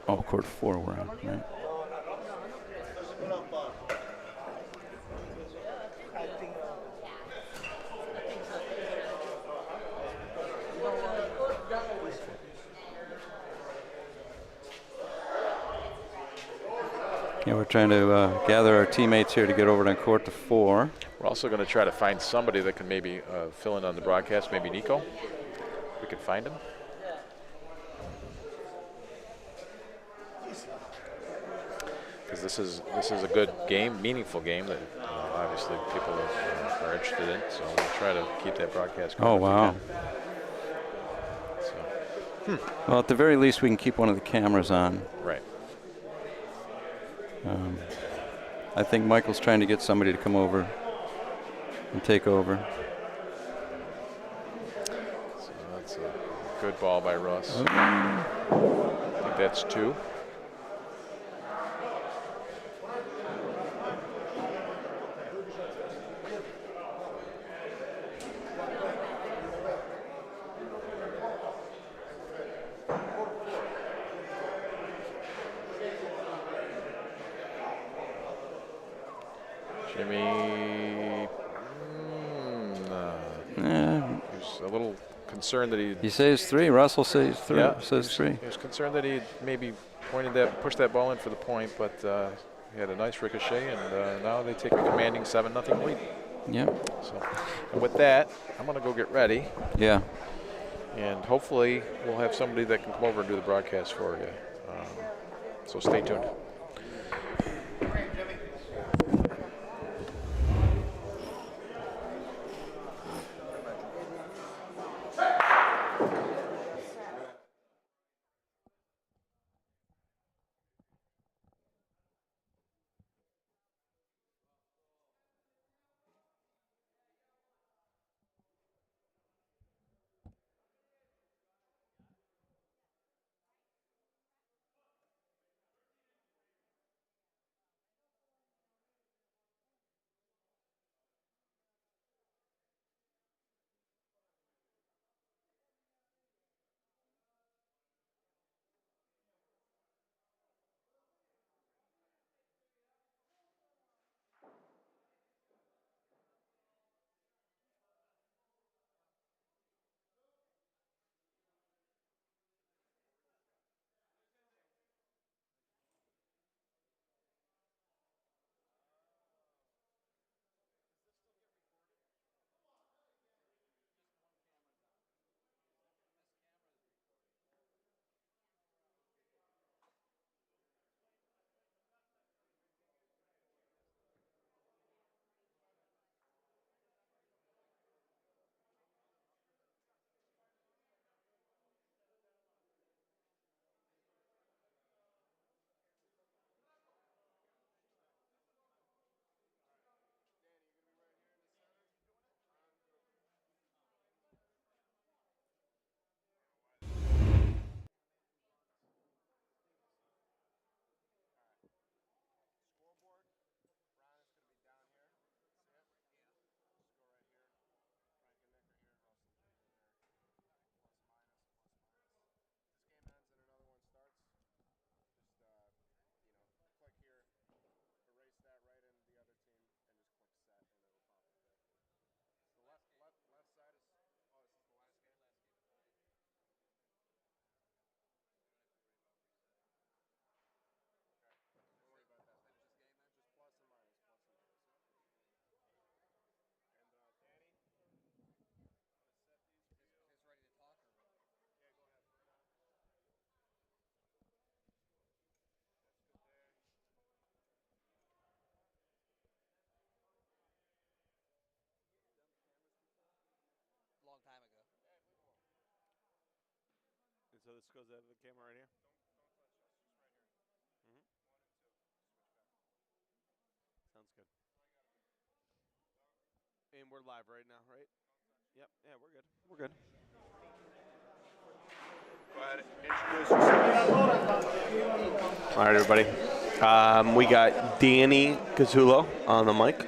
Oh, court 4 we're on, right? Yeah, we're trying to gather our teammates here to get over to court to 4. We're also going to try to find somebody that can maybe fill in on the broadcast, maybe Nico. If we can find him. Because this is a good game, meaningful game that obviously people are interested in. So we'll try to keep that broadcast going. Oh, wow. So, Well, at the very least, we can keep one of the cameras on. Right. I think Michael's trying to get somebody to come over and take over. So that's a good ball by Russ. I think that's 2. Jimmy, he's a little concerned that he says 3. Russell says 3. Yeah, says 3. He was concerned that he maybe pushed that ball in for the point, but he had a nice ricochet, and now they take a commanding 7-0 lead. Yep. So, and with that, I'm going to go get ready. Yeah. And hopefully we'll have somebody that can come over and do the broadcast for you. So stay tuned. this goes out of the camera right here. Sounds good. And we're live right now, right? Yep. Yeah, we're good. We're good. Go ahead. Introduce yourself. All right, everybody. We got Danny Gazzulo on the mic.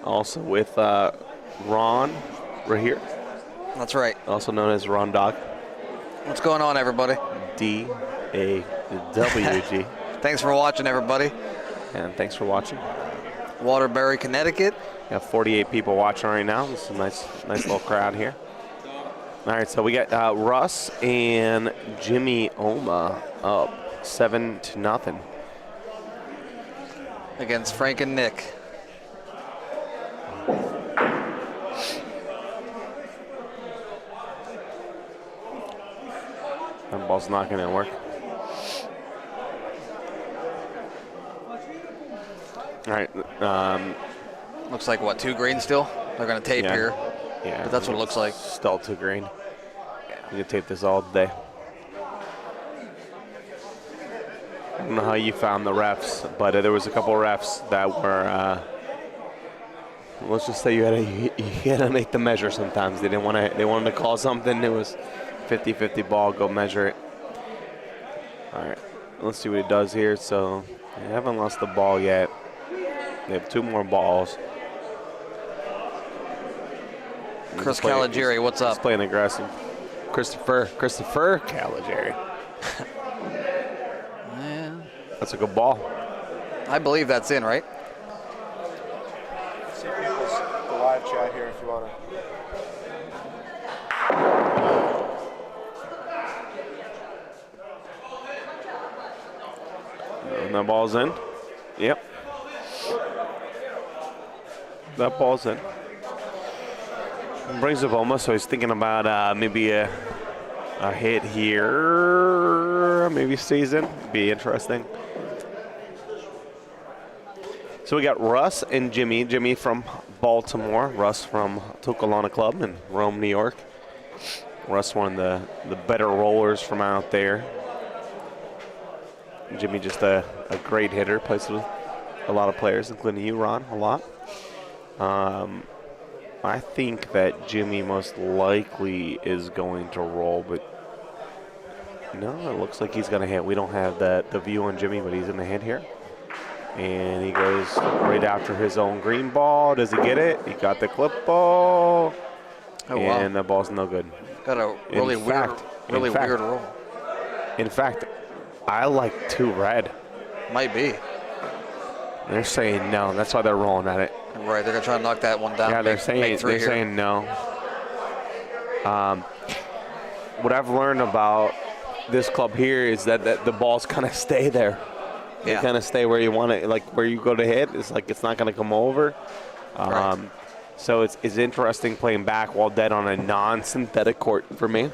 Also with Ron right here. That's right. Also known as Ron Dog. What's going on, everybody? D-A-W-G. Thanks for watching, everybody. And thanks for watching. Waterbury, Connecticut. Got 48 people watching right now. This is a nice little crowd here. All right, so we got Russ and Jimmy Oma up 7-0 against Frank and Nick. That ball's not going to work. All right. Looks like, what, 2 green still? They're going to tape here. Yeah. But that's what it looks like. Still 2 green. You can tape this all day. I don't know how you found the refs, but there was a couple refs that were, let's just say you had to make the measure sometimes. They wanted to call something. It was 50-50 ball, go measure it. All right, let's see what he does here. So they haven't lost the ball yet. They have 2 more balls. Chris Caligari, what's up? He's playing aggressive. Christopher Caligari. Yeah. That's a good ball. I believe that's in, right? See the live chat here if you want to. And that ball's in. Yep. That ball's in. Brings up Oma, so he's thinking about maybe a hit here. Maybe stays in. Be interesting. So we got Russ and Jimmy. Jimmy from Baltimore. Russ from Tokalana Club in Rome, New York. Russ, one of the better rollers from out there. Jimmy just a great hitter. Plays with a lot of players, including you, Ron, a lot. I think that Jimmy most likely is going to roll, but no, it looks like he's going to hit. We don't have the view on Jimmy, but he's in the hit here. And he goes right after his own green ball. Does he get it? He got the clip ball. Oh, wow. And the ball's no good. Got a really weird roll. In fact, I like 2 red. Might be. They're saying no. That's why they're rolling at it. Right, they're going to try to knock that one down. Yeah, they're saying no. What I've learned about this club here is that the balls kind of stay there. They kind of stay where you want it, like where you go to hit. It's like it's not going to come over. Right. So it's interesting playing back while dead on a non-synthetic court for me.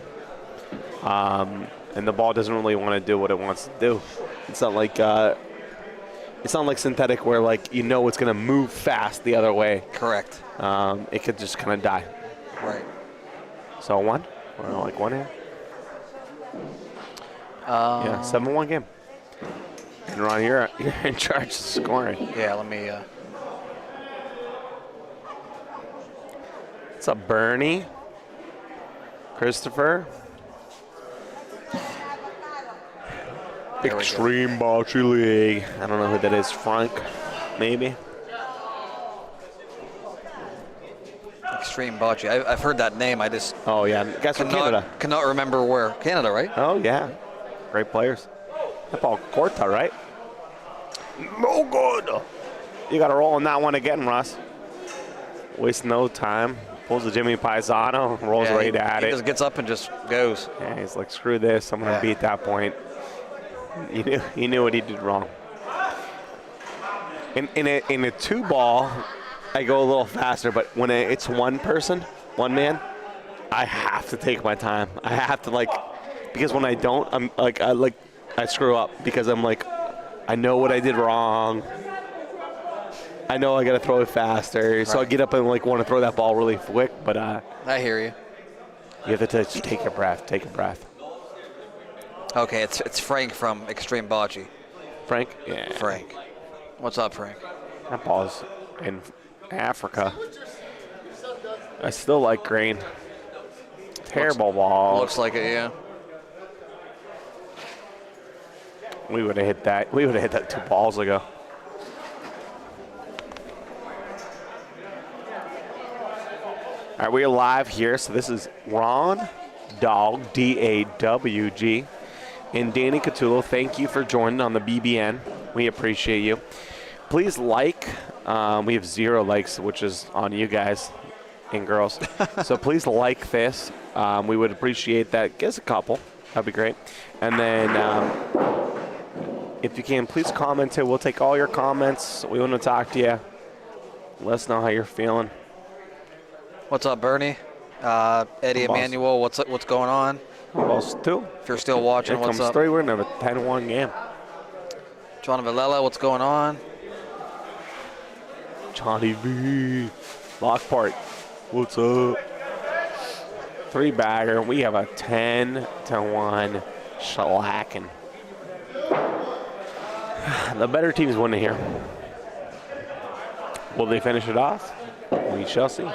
And the ball doesn't really want to do what it wants to do. It's not like synthetic where like you know it's going to move fast the other way. Correct. It could just kind of die. Right. So 1? Or like 1 here? Yeah, 7-1 game. And Ron, you're in charge of scoring. Yeah, let me. What's up, Bernie? Christopher? Extreme Bocce League. I don't know who that is. Frank, maybe? Extreme Bocce. I've heard that name. I just. Oh, yeah. Guys from Canada. Cannot remember where. Canada, right? Oh, yeah. Great players. That ball, Corta, right? No good. You got to roll on that one again, Russ. Waste no time. Pulls the Jimmy Paisano, rolls right at it. He just gets up and just goes. Yeah, he's like, screw this. I'm going to beat that point. He knew what he did wrong. In a 2-ball, I go a little faster, but when it's one person, one man, I have to take my time. I have to because when I don't, I'm like I screw up because I'm like, I know what I did wrong. I know I got to throw it faster. So I get up and want to throw that ball really quick, but I hear you. You have to just take your breath. Take a breath. Okay, it's Frank from Extreme Bocce. Frank? Yeah. Frank. What's up, Frank? That ball's in Africa. I still like green. Terrible ball. Looks like it, yeah. We would have hit that. We would have hit that 2 balls ago. All right, we're live here. So this is Ron Dawg, D-A-W-G, and Danny Catullo. Thank you for joining on the BBN. We appreciate you. Please like. We have 0 likes, which is on you guys and girls. So please like this. We would appreciate that. Give us a couple. That'd be great. And then if you can, please comment it. We'll take all your comments. We want to talk to you. Let us know how you're feeling. What's up, Bernie? Eddie Emanuel, what's going on? Balls 2. If you're still watching, Here what's comes up? 3. We're going to have a 10-1 game. John Villela, what's going on? Johnny V. Lockport, what's up? 3-bagger. We have a 10-1 shellacking. The better team's winning here. Will they finish it off? We shall see.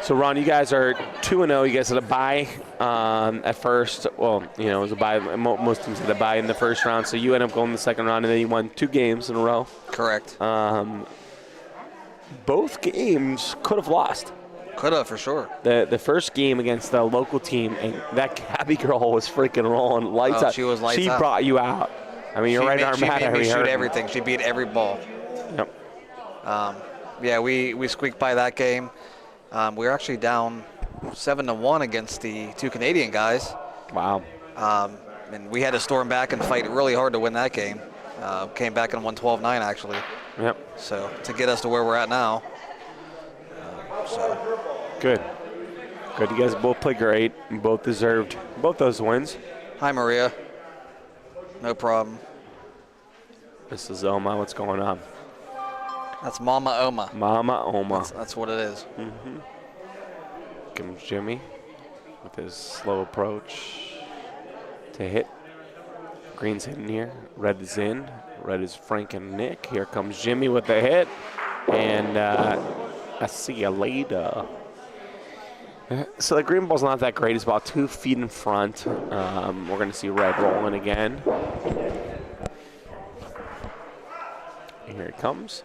So, Ron, you guys are 2-0. You guys had a bye at first. Well, you know, it was a bye. Most teams had a bye in the first round. So you end up going the second round, and then you won 2 games in a row. Correct. Both games could have lost. Could have, for sure. The first game against the local team, and that Gabby girl was freaking rolling lights out. She was lights She out. brought you out. I mean, your right arm had She made me shoot hurt. everything. She beat every ball. Yep. Yeah, we squeaked by that game. We were actually down 7-1 against the 2 Canadian guys. Wow. And we had to storm back and fight really hard to win that game. Came back and won 12-9 actually. Yep. So to get us to where we're at now. Good. Good. You guys both played great. And both deserved both those wins. Hi, Maria. No problem. This is Oma. What's going on? That's Mama Oma. Mama Oma. That's what it is. Mm-hmm. Comes Jimmy with his slow approach to hit. Green's hitting here. Red is in. Red is Frank and Nick. Here comes Jimmy with the hit. And I see you later. So the green ball's not that great. It's about 2 feet in front. We're going to see red rolling again. Here it comes.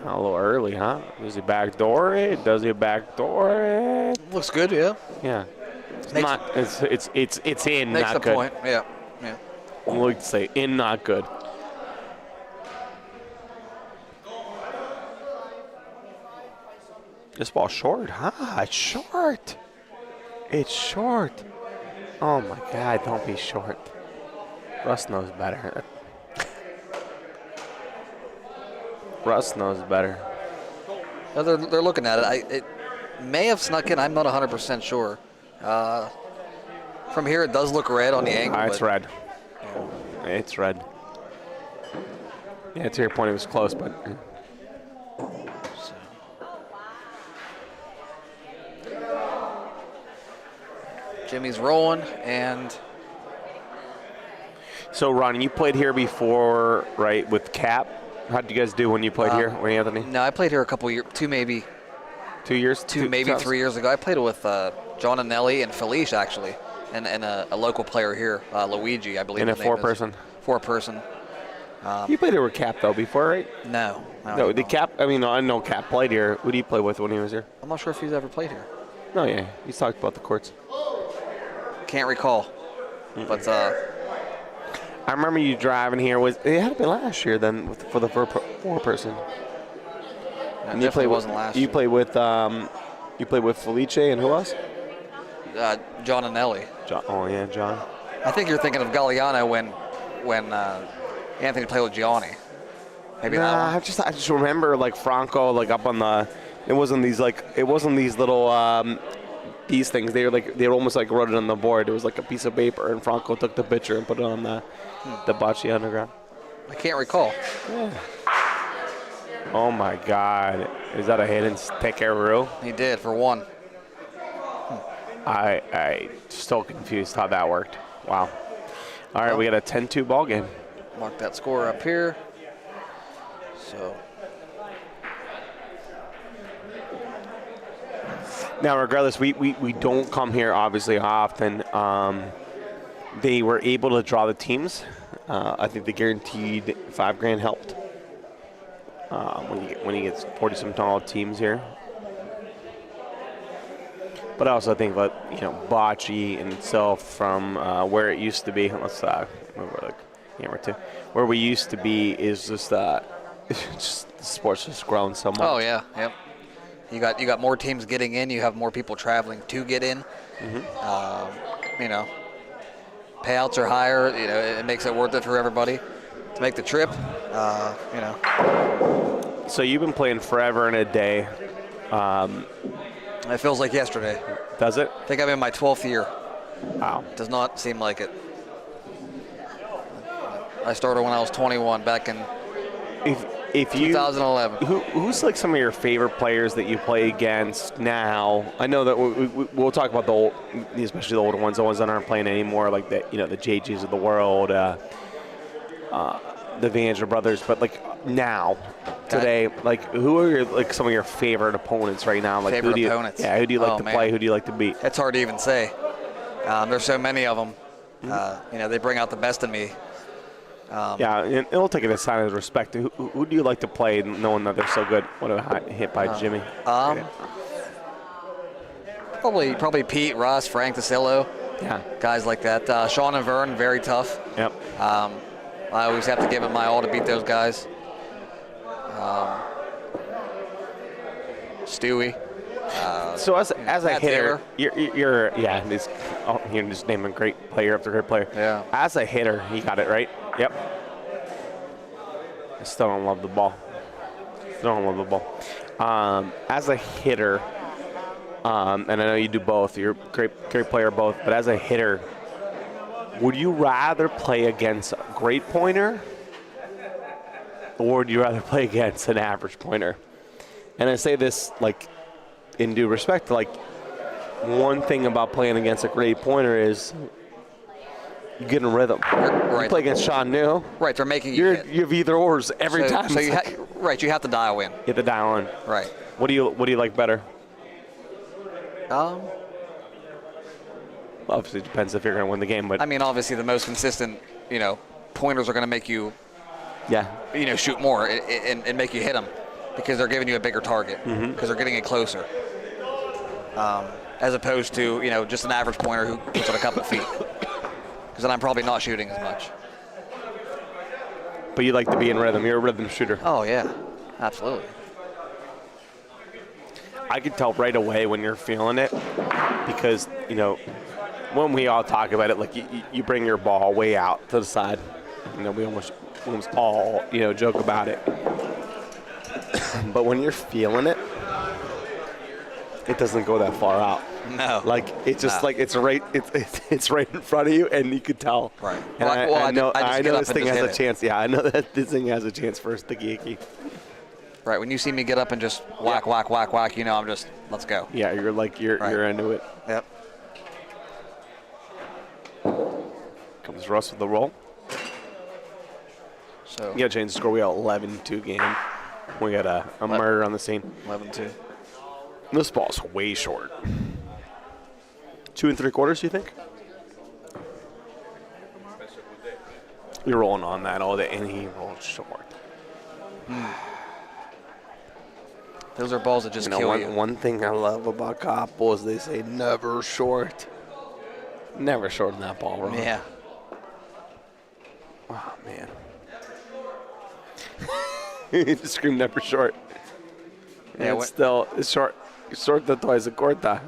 A little early, huh? Does he backdoor it? Does he backdoor it? Looks good, yeah. Yeah. It's in, Makes not the good. point. Yeah, yeah. We'll say in, not good. This ball short, huh? It's short. It's short. Oh my God! Don't be short. Russ knows better. Russ knows better. No, they're looking at it. It may have snuck in. I'm not 100% sure. From here, it does look red on the angle. It's red. It's red. Yeah, to your point, it was close, but. Jimmy's rolling, and. So, Ron, you played here before, right, with Cap? How did you guys do when you played here, Anthony? No, I played here a couple years, 2 maybe. 2 years? Maybe 3 years ago. I played with John and Nelly and Felice, actually, and a local player here, Luigi, I believe. In a his name is. 4-person? 4-person. You played here with Cap, though, before, right? No. No, the Cap, I mean, I know Cap played here. Who did you play with when he was here? I'm not sure if he's ever played here. No, yeah. He's talked about the courts. Can't recall. But I remember you driving here. It had to be last year then for the 4-person. And you played wasn't last year. You played with Felice and who else? John and Nelly. Oh yeah, John. I think you're thinking of Galliano when Anthony played with Gianni. Maybe that one. I just remember like Franco like up on the. It wasn't these little these things. They were almost like wrote it on the board. It was like a piece of paper, and Franco took the picture and put it on the Bocce Underground. I can't recall. Yeah. Oh my God! Is that a hit and Tekeru? He did for 1. I still confused how that worked. Wow. All right, we got a 10-2 ball game. Mark that score up here. So now, regardless, we don't come here obviously often. They were able to draw the teams. I think the guaranteed $5,000 helped. When you get 40-some tall teams here. But I also think that, Bocce in itself from where it used to be, let's move the camera to, where we used to be is just just the sport's just grown so much. Oh yeah, yep. You got more teams getting in. You have more people traveling to get in. Payouts are higher. It makes it worth it for everybody to make the trip. So you've been playing forever and a day. It feels like yesterday. Does it? I think I'm in my 12th year. Wow. Does not seem like it. I started when I was 21 back in if 2011. Who's like some of your favorite players that you play against now? I know that we'll talk about especially the older ones, the ones that aren't playing anymore, like the JGs of the world, the Vanger brothers. But like now, today, like who are some of your favorite opponents right now? Like favorite opponents? Yeah, who do you like to play? Who do you like to beat? It's hard to even say. There's so many of them. They bring out the best in me. And it'll take it a sign of respect. Who do you like to play, knowing that they're so good? What a hit by Jimmy. Probably Pete, Russ, Frank DeCillo. Yeah. Guys like that. Sean and Vern, very tough. Yep. I always have to give it my all to beat those guys. Stewie. So as a hitter, you're just naming great player after great player. Yeah. As a hitter, you got it right. Yep. I still don't love the ball. As a hitter, and I know you do both. You're a great player both. But as a hitter, would you rather play against a great pointer, or would you rather play against an average pointer? And I say this in due respect. One thing about playing against a great pointer is you get in rhythm. Right. You play against Sean New. Right, they're making you hit. You have either ors every time. So you have to dial in. You have to dial in. Right. What do you like better? Obviously, it depends if you're going to win the game, but I mean, obviously, the most consistent, pointers are going to make you, yeah, shoot more and make you hit them because they're giving you a bigger target because they're getting it closer. As opposed to just an average pointer who puts it a couple feet, because then I'm probably not shooting as much. But you like to be in rhythm. You're a rhythm shooter. Oh yeah, absolutely. I can tell right away when you're feeling it, because when we all talk about it, you bring your ball way out to the side. We almost all joke about it. But when you're feeling it, it doesn't go that far out. No. It's just it's right in front of you, and you could tell. Right. And I know this thing has a chance. Yeah, I know that this thing has a chance for a sticky icky. Right. When you see me get up and just whack, whack, whack, whack, I'm just, let's go. Yeah, you're you're into it. Yep. Comes Russ with the roll. So you got to change the score. We got 11-2 game. We got a murder on the scene. 11-2. This ball's way short. 2 3/4, you think? You're rolling on that all day, and he rolled short. Those are balls that just kill you. One thing I love about Koppel is they say never short. Never short in that ball, Ron. Yeah. Oh, man. You just scream never short. Yeah, it's short. Short the toys of corta.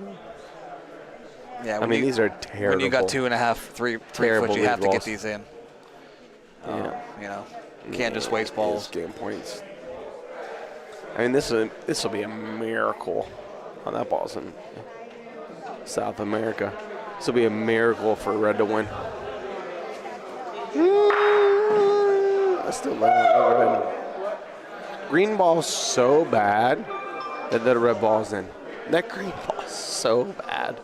Yeah, I mean, these are terrible. When you got 2.5, 3 foot, you have to get these in. Yeah. You can't just waste balls. Game points. I mean, this will be a miracle. Oh, that ball's in South America. This will be a miracle for Red to win. I still love Red. Green ball's so bad that the red ball's in. That green ball's so bad.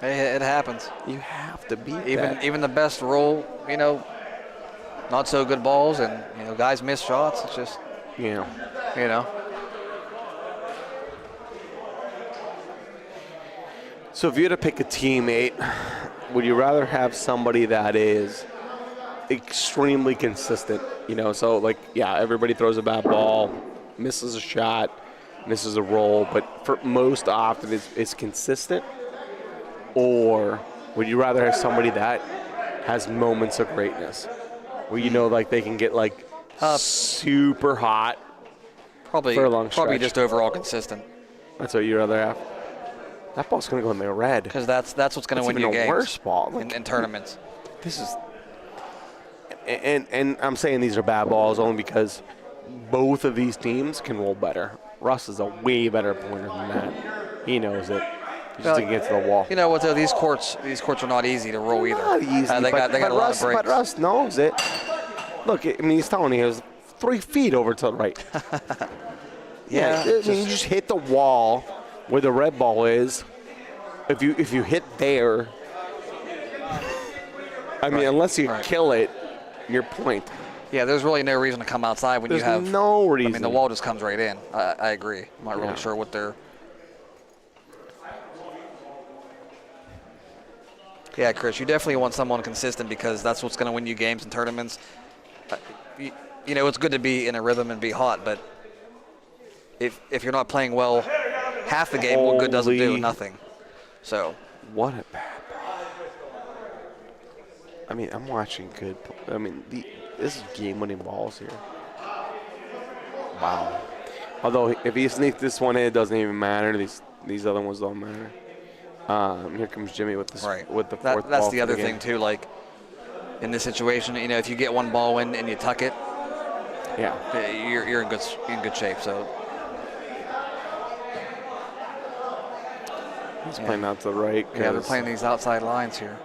It happens. You have to beat even the best roll, not so good balls, and guys miss shots. It's just So if you had to pick a teammate, would you rather have somebody that is extremely consistent? So like, yeah, everybody throws a bad ball, misses a shot, misses a roll, but for most often it's consistent? Or would you rather have somebody that has moments of greatness, where like they can get like super hot for a long stretch? Probably just overall consistent. That's what you'd rather have? That ball's going to go in the red. Because that's what's going to win you games. It's even a worse ball. In tournaments. This is... And I'm saying these are bad balls only because both of these teams can roll better. Russ is a way better pointer than that. He knows it. He just didn't get to the wall. You know what, though? These courts are not easy to roll either. Not easy, they got a lot of breaks. But Russ knows it. Look, I mean, he's telling you he was 3 feet over to the right. Yeah. You just hit the wall where the red ball is. If you hit there, I mean, unless you kill it, your point. Yeah, there's really no reason to come outside when you have. There's no reason. I mean, the wall just comes right in. I agree. I'm not really sure what they're. Yeah, Chris, you definitely want someone consistent because that's what's going to win you games and tournaments. It's good to be in a rhythm and be hot, but if you're not playing well half the game, what good does it do? Nothing. So. What a bad ball. I mean, I'm watching good. I mean, this is game-winning balls here. Wow. Although if he sneaks this one in, it doesn't even matter. These other ones don't matter. Here comes Jimmy with the fourth ball. That's the other thing too. Like in this situation, if you get one ball in and you tuck it, you're in good shape. So he's playing out to the right. Yeah, they're playing these outside lines here.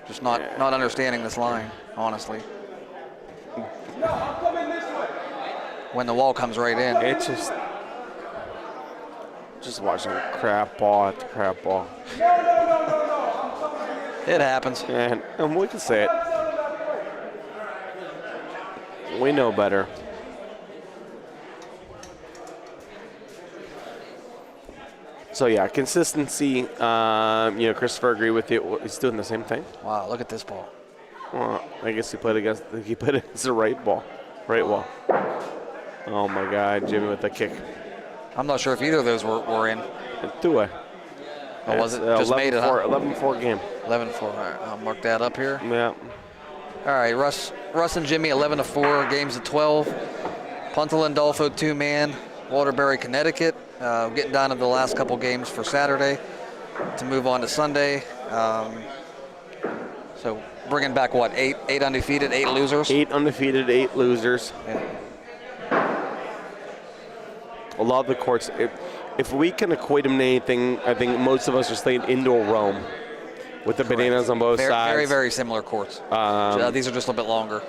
Just not understanding this line, honestly. When the wall comes right in, it's just watching crap ball after crap ball. It happens. And we can say it. We know better. So yeah, consistency. Christopher, agree with you. He's doing the same thing. Wow, look at this ball. Well, I guess he played against the right wall. Oh my God, Jimmy with the kick. I'm not sure if either of those were in. 2-way. Oh, was it? Just made it, huh? 11-4 game. 11-4. All right, I'll mark that up here. Yeah. All right, Russ and Jimmy, 11-4, games of 12. Pontelandolfo 2-man, Waterbury, Connecticut. Getting down to the last couple games for Saturday to move on to Sunday. So bringing back what, 8 undefeated, 8 losers? 8 undefeated, 8 losers. Yeah. A lot of the courts, if we can equate them to anything, I think most of us are staying indoor Rome with the bananas on both sides. Very, very similar courts. These are just a little bit longer.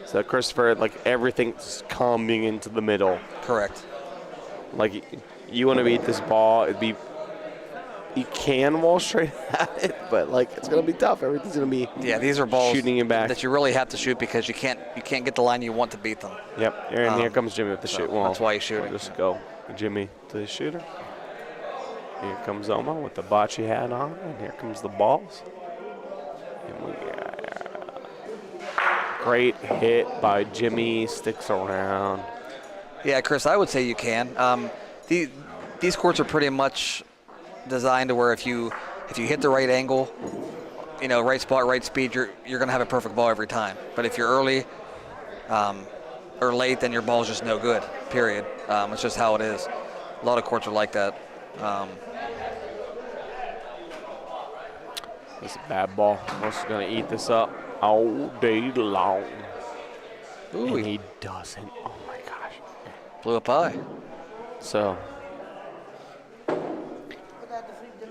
So Christopher, like everything's coming into the middle. Correct. Like you want to beat this ball, you can wall straight at it, but like it's gonna be tough. Everything's gonna be these are balls shooting you back that you really have to shoot because you can't get the line you want to beat them. Yep. And here comes Jimmy with the shoot. Well, that's why he's shooting. Just go, Jimmy to the shooter. Here comes Oma with the bocce hat on, and here comes the balls. And we great hit by Jimmy, sticks around. Yeah, Chris, I would say you can. These courts are pretty much designed to where if you hit the right angle, right spot, right speed, you're going to have a perfect ball every time. But if you're early or late, then your ball's just no good, period. It's just how it is. A lot of courts are like that. It's a bad ball. Ross is going to eat this up all day long. Ooh, and he doesn't. Oh, my gosh. Blew up high. So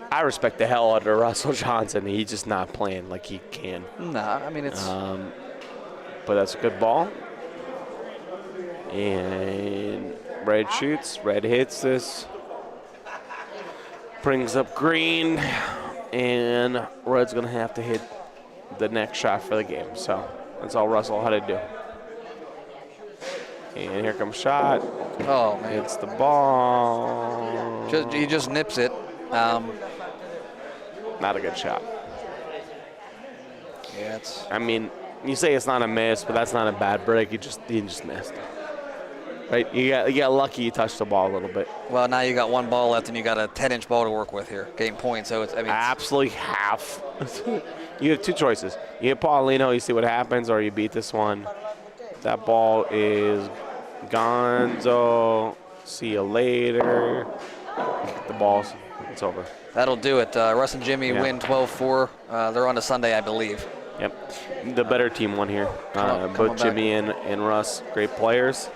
I respect the hell out of Russell Johnson. He's just not playing like he can. Nah, I mean, it's... but that's a good ball. And Red shoots. Red hits this. brings up green, and red's going to have to hit the next shot for the game. So that's all Russell had to do. And here comes shot. Oh, man. It's the ball. He just nips it. Not a good shot. Yeah, it's. I mean, you say it's not a miss, but that's not a bad break. You just missed. Right? You got lucky. You touched the ball a little bit. Well, now you got one ball left, and you got a 10-inch ball to work with here. Game point. So it's. I mean, absolutely half. You have two choices. You hit Paulino, you see what happens, or you beat this one. That ball is Gonzo. See you later. The balls. It's over. That'll do it. Russ and Jimmy win 12-4. They're on to Sunday, I believe. Yep. The better team won here. Come Both on Jimmy and Russ, great players.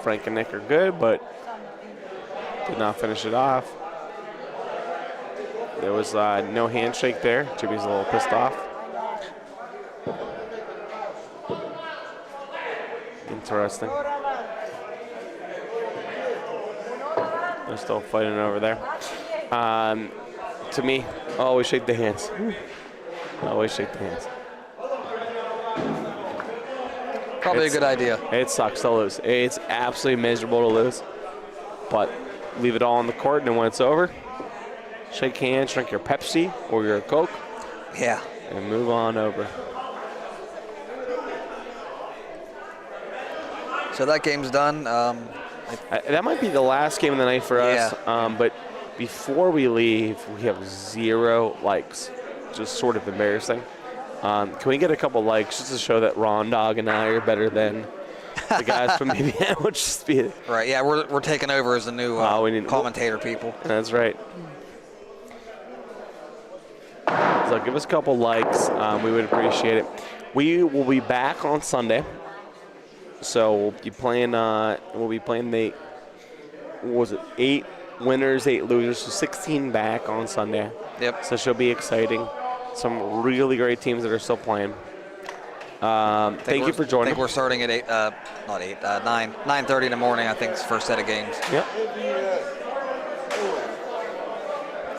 Frank and Nick are good, but did not finish it off. There was no handshake there. Jimmy's a little pissed off. Interesting. They're still fighting over there. To me, always shake the hands. Always shake the hands. Probably a good idea. It sucks to lose. It's absolutely miserable to lose. But leave it all on the court, and when it's over, shake hands, drink your Pepsi or your Coke. Yeah. And move on over. So that game's done. That might be the last game of the night for us. But before we leave, we have 0 likes. Just sort of embarrassing. Can we get a couple likes just to show that Ron Dog and I are better than the guys from maybe Average Speed? Right, yeah, we're taking over as the new commentator people. That's right. So give us a couple likes. We would appreciate it. We will be back on Sunday. So we'll be playing the, what was it, 8 winners, 8 losers, so 16 back on Sunday. Yep. So it should be exciting. Some really great teams that are still playing. Thank you for joining. I think we're starting at 9:30 in the morning. I think it's the first set of games. Yep.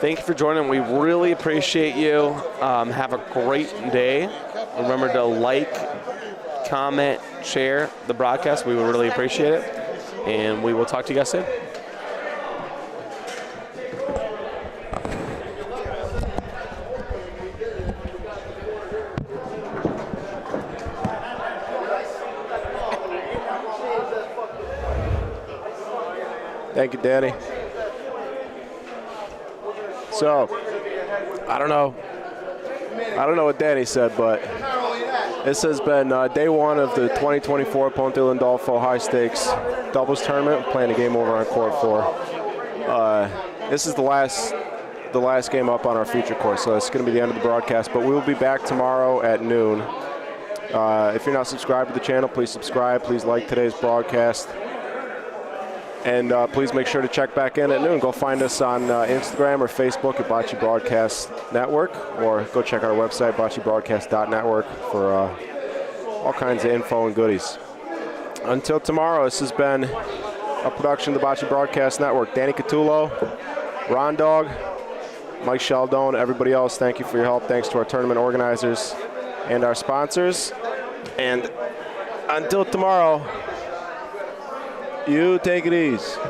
Thank you for joining. We really appreciate you. Have a great day. Remember to like, comment, share the broadcast. We would really appreciate it. And we will talk to you guys soon. Thank you, Danny. So, I don't know what Danny said, but this has been day 1 of the 2024 Pontelandolfo High Stakes Doubles Tournament. We're playing a game over on court 4. This is the last game up on our feature course, so it's going to be the end of the broadcast. But we will be back tomorrow at noon. If you're not subscribed to the channel, please subscribe. Please like today's broadcast. And please make sure to check back in at noon. Go find us on Instagram or Facebook at Bocce Broadcast Network, or go check our website, boccebroadcast.network, for all kinds of info and goodies. Until tomorrow, this has been a production of the Bocce Broadcast Network. Danny Catullo, Ron Dog, Mike Sheldon, everybody else, thank you for your help. Thanks to our tournament organizers and our sponsors. And until tomorrow, you take it easy.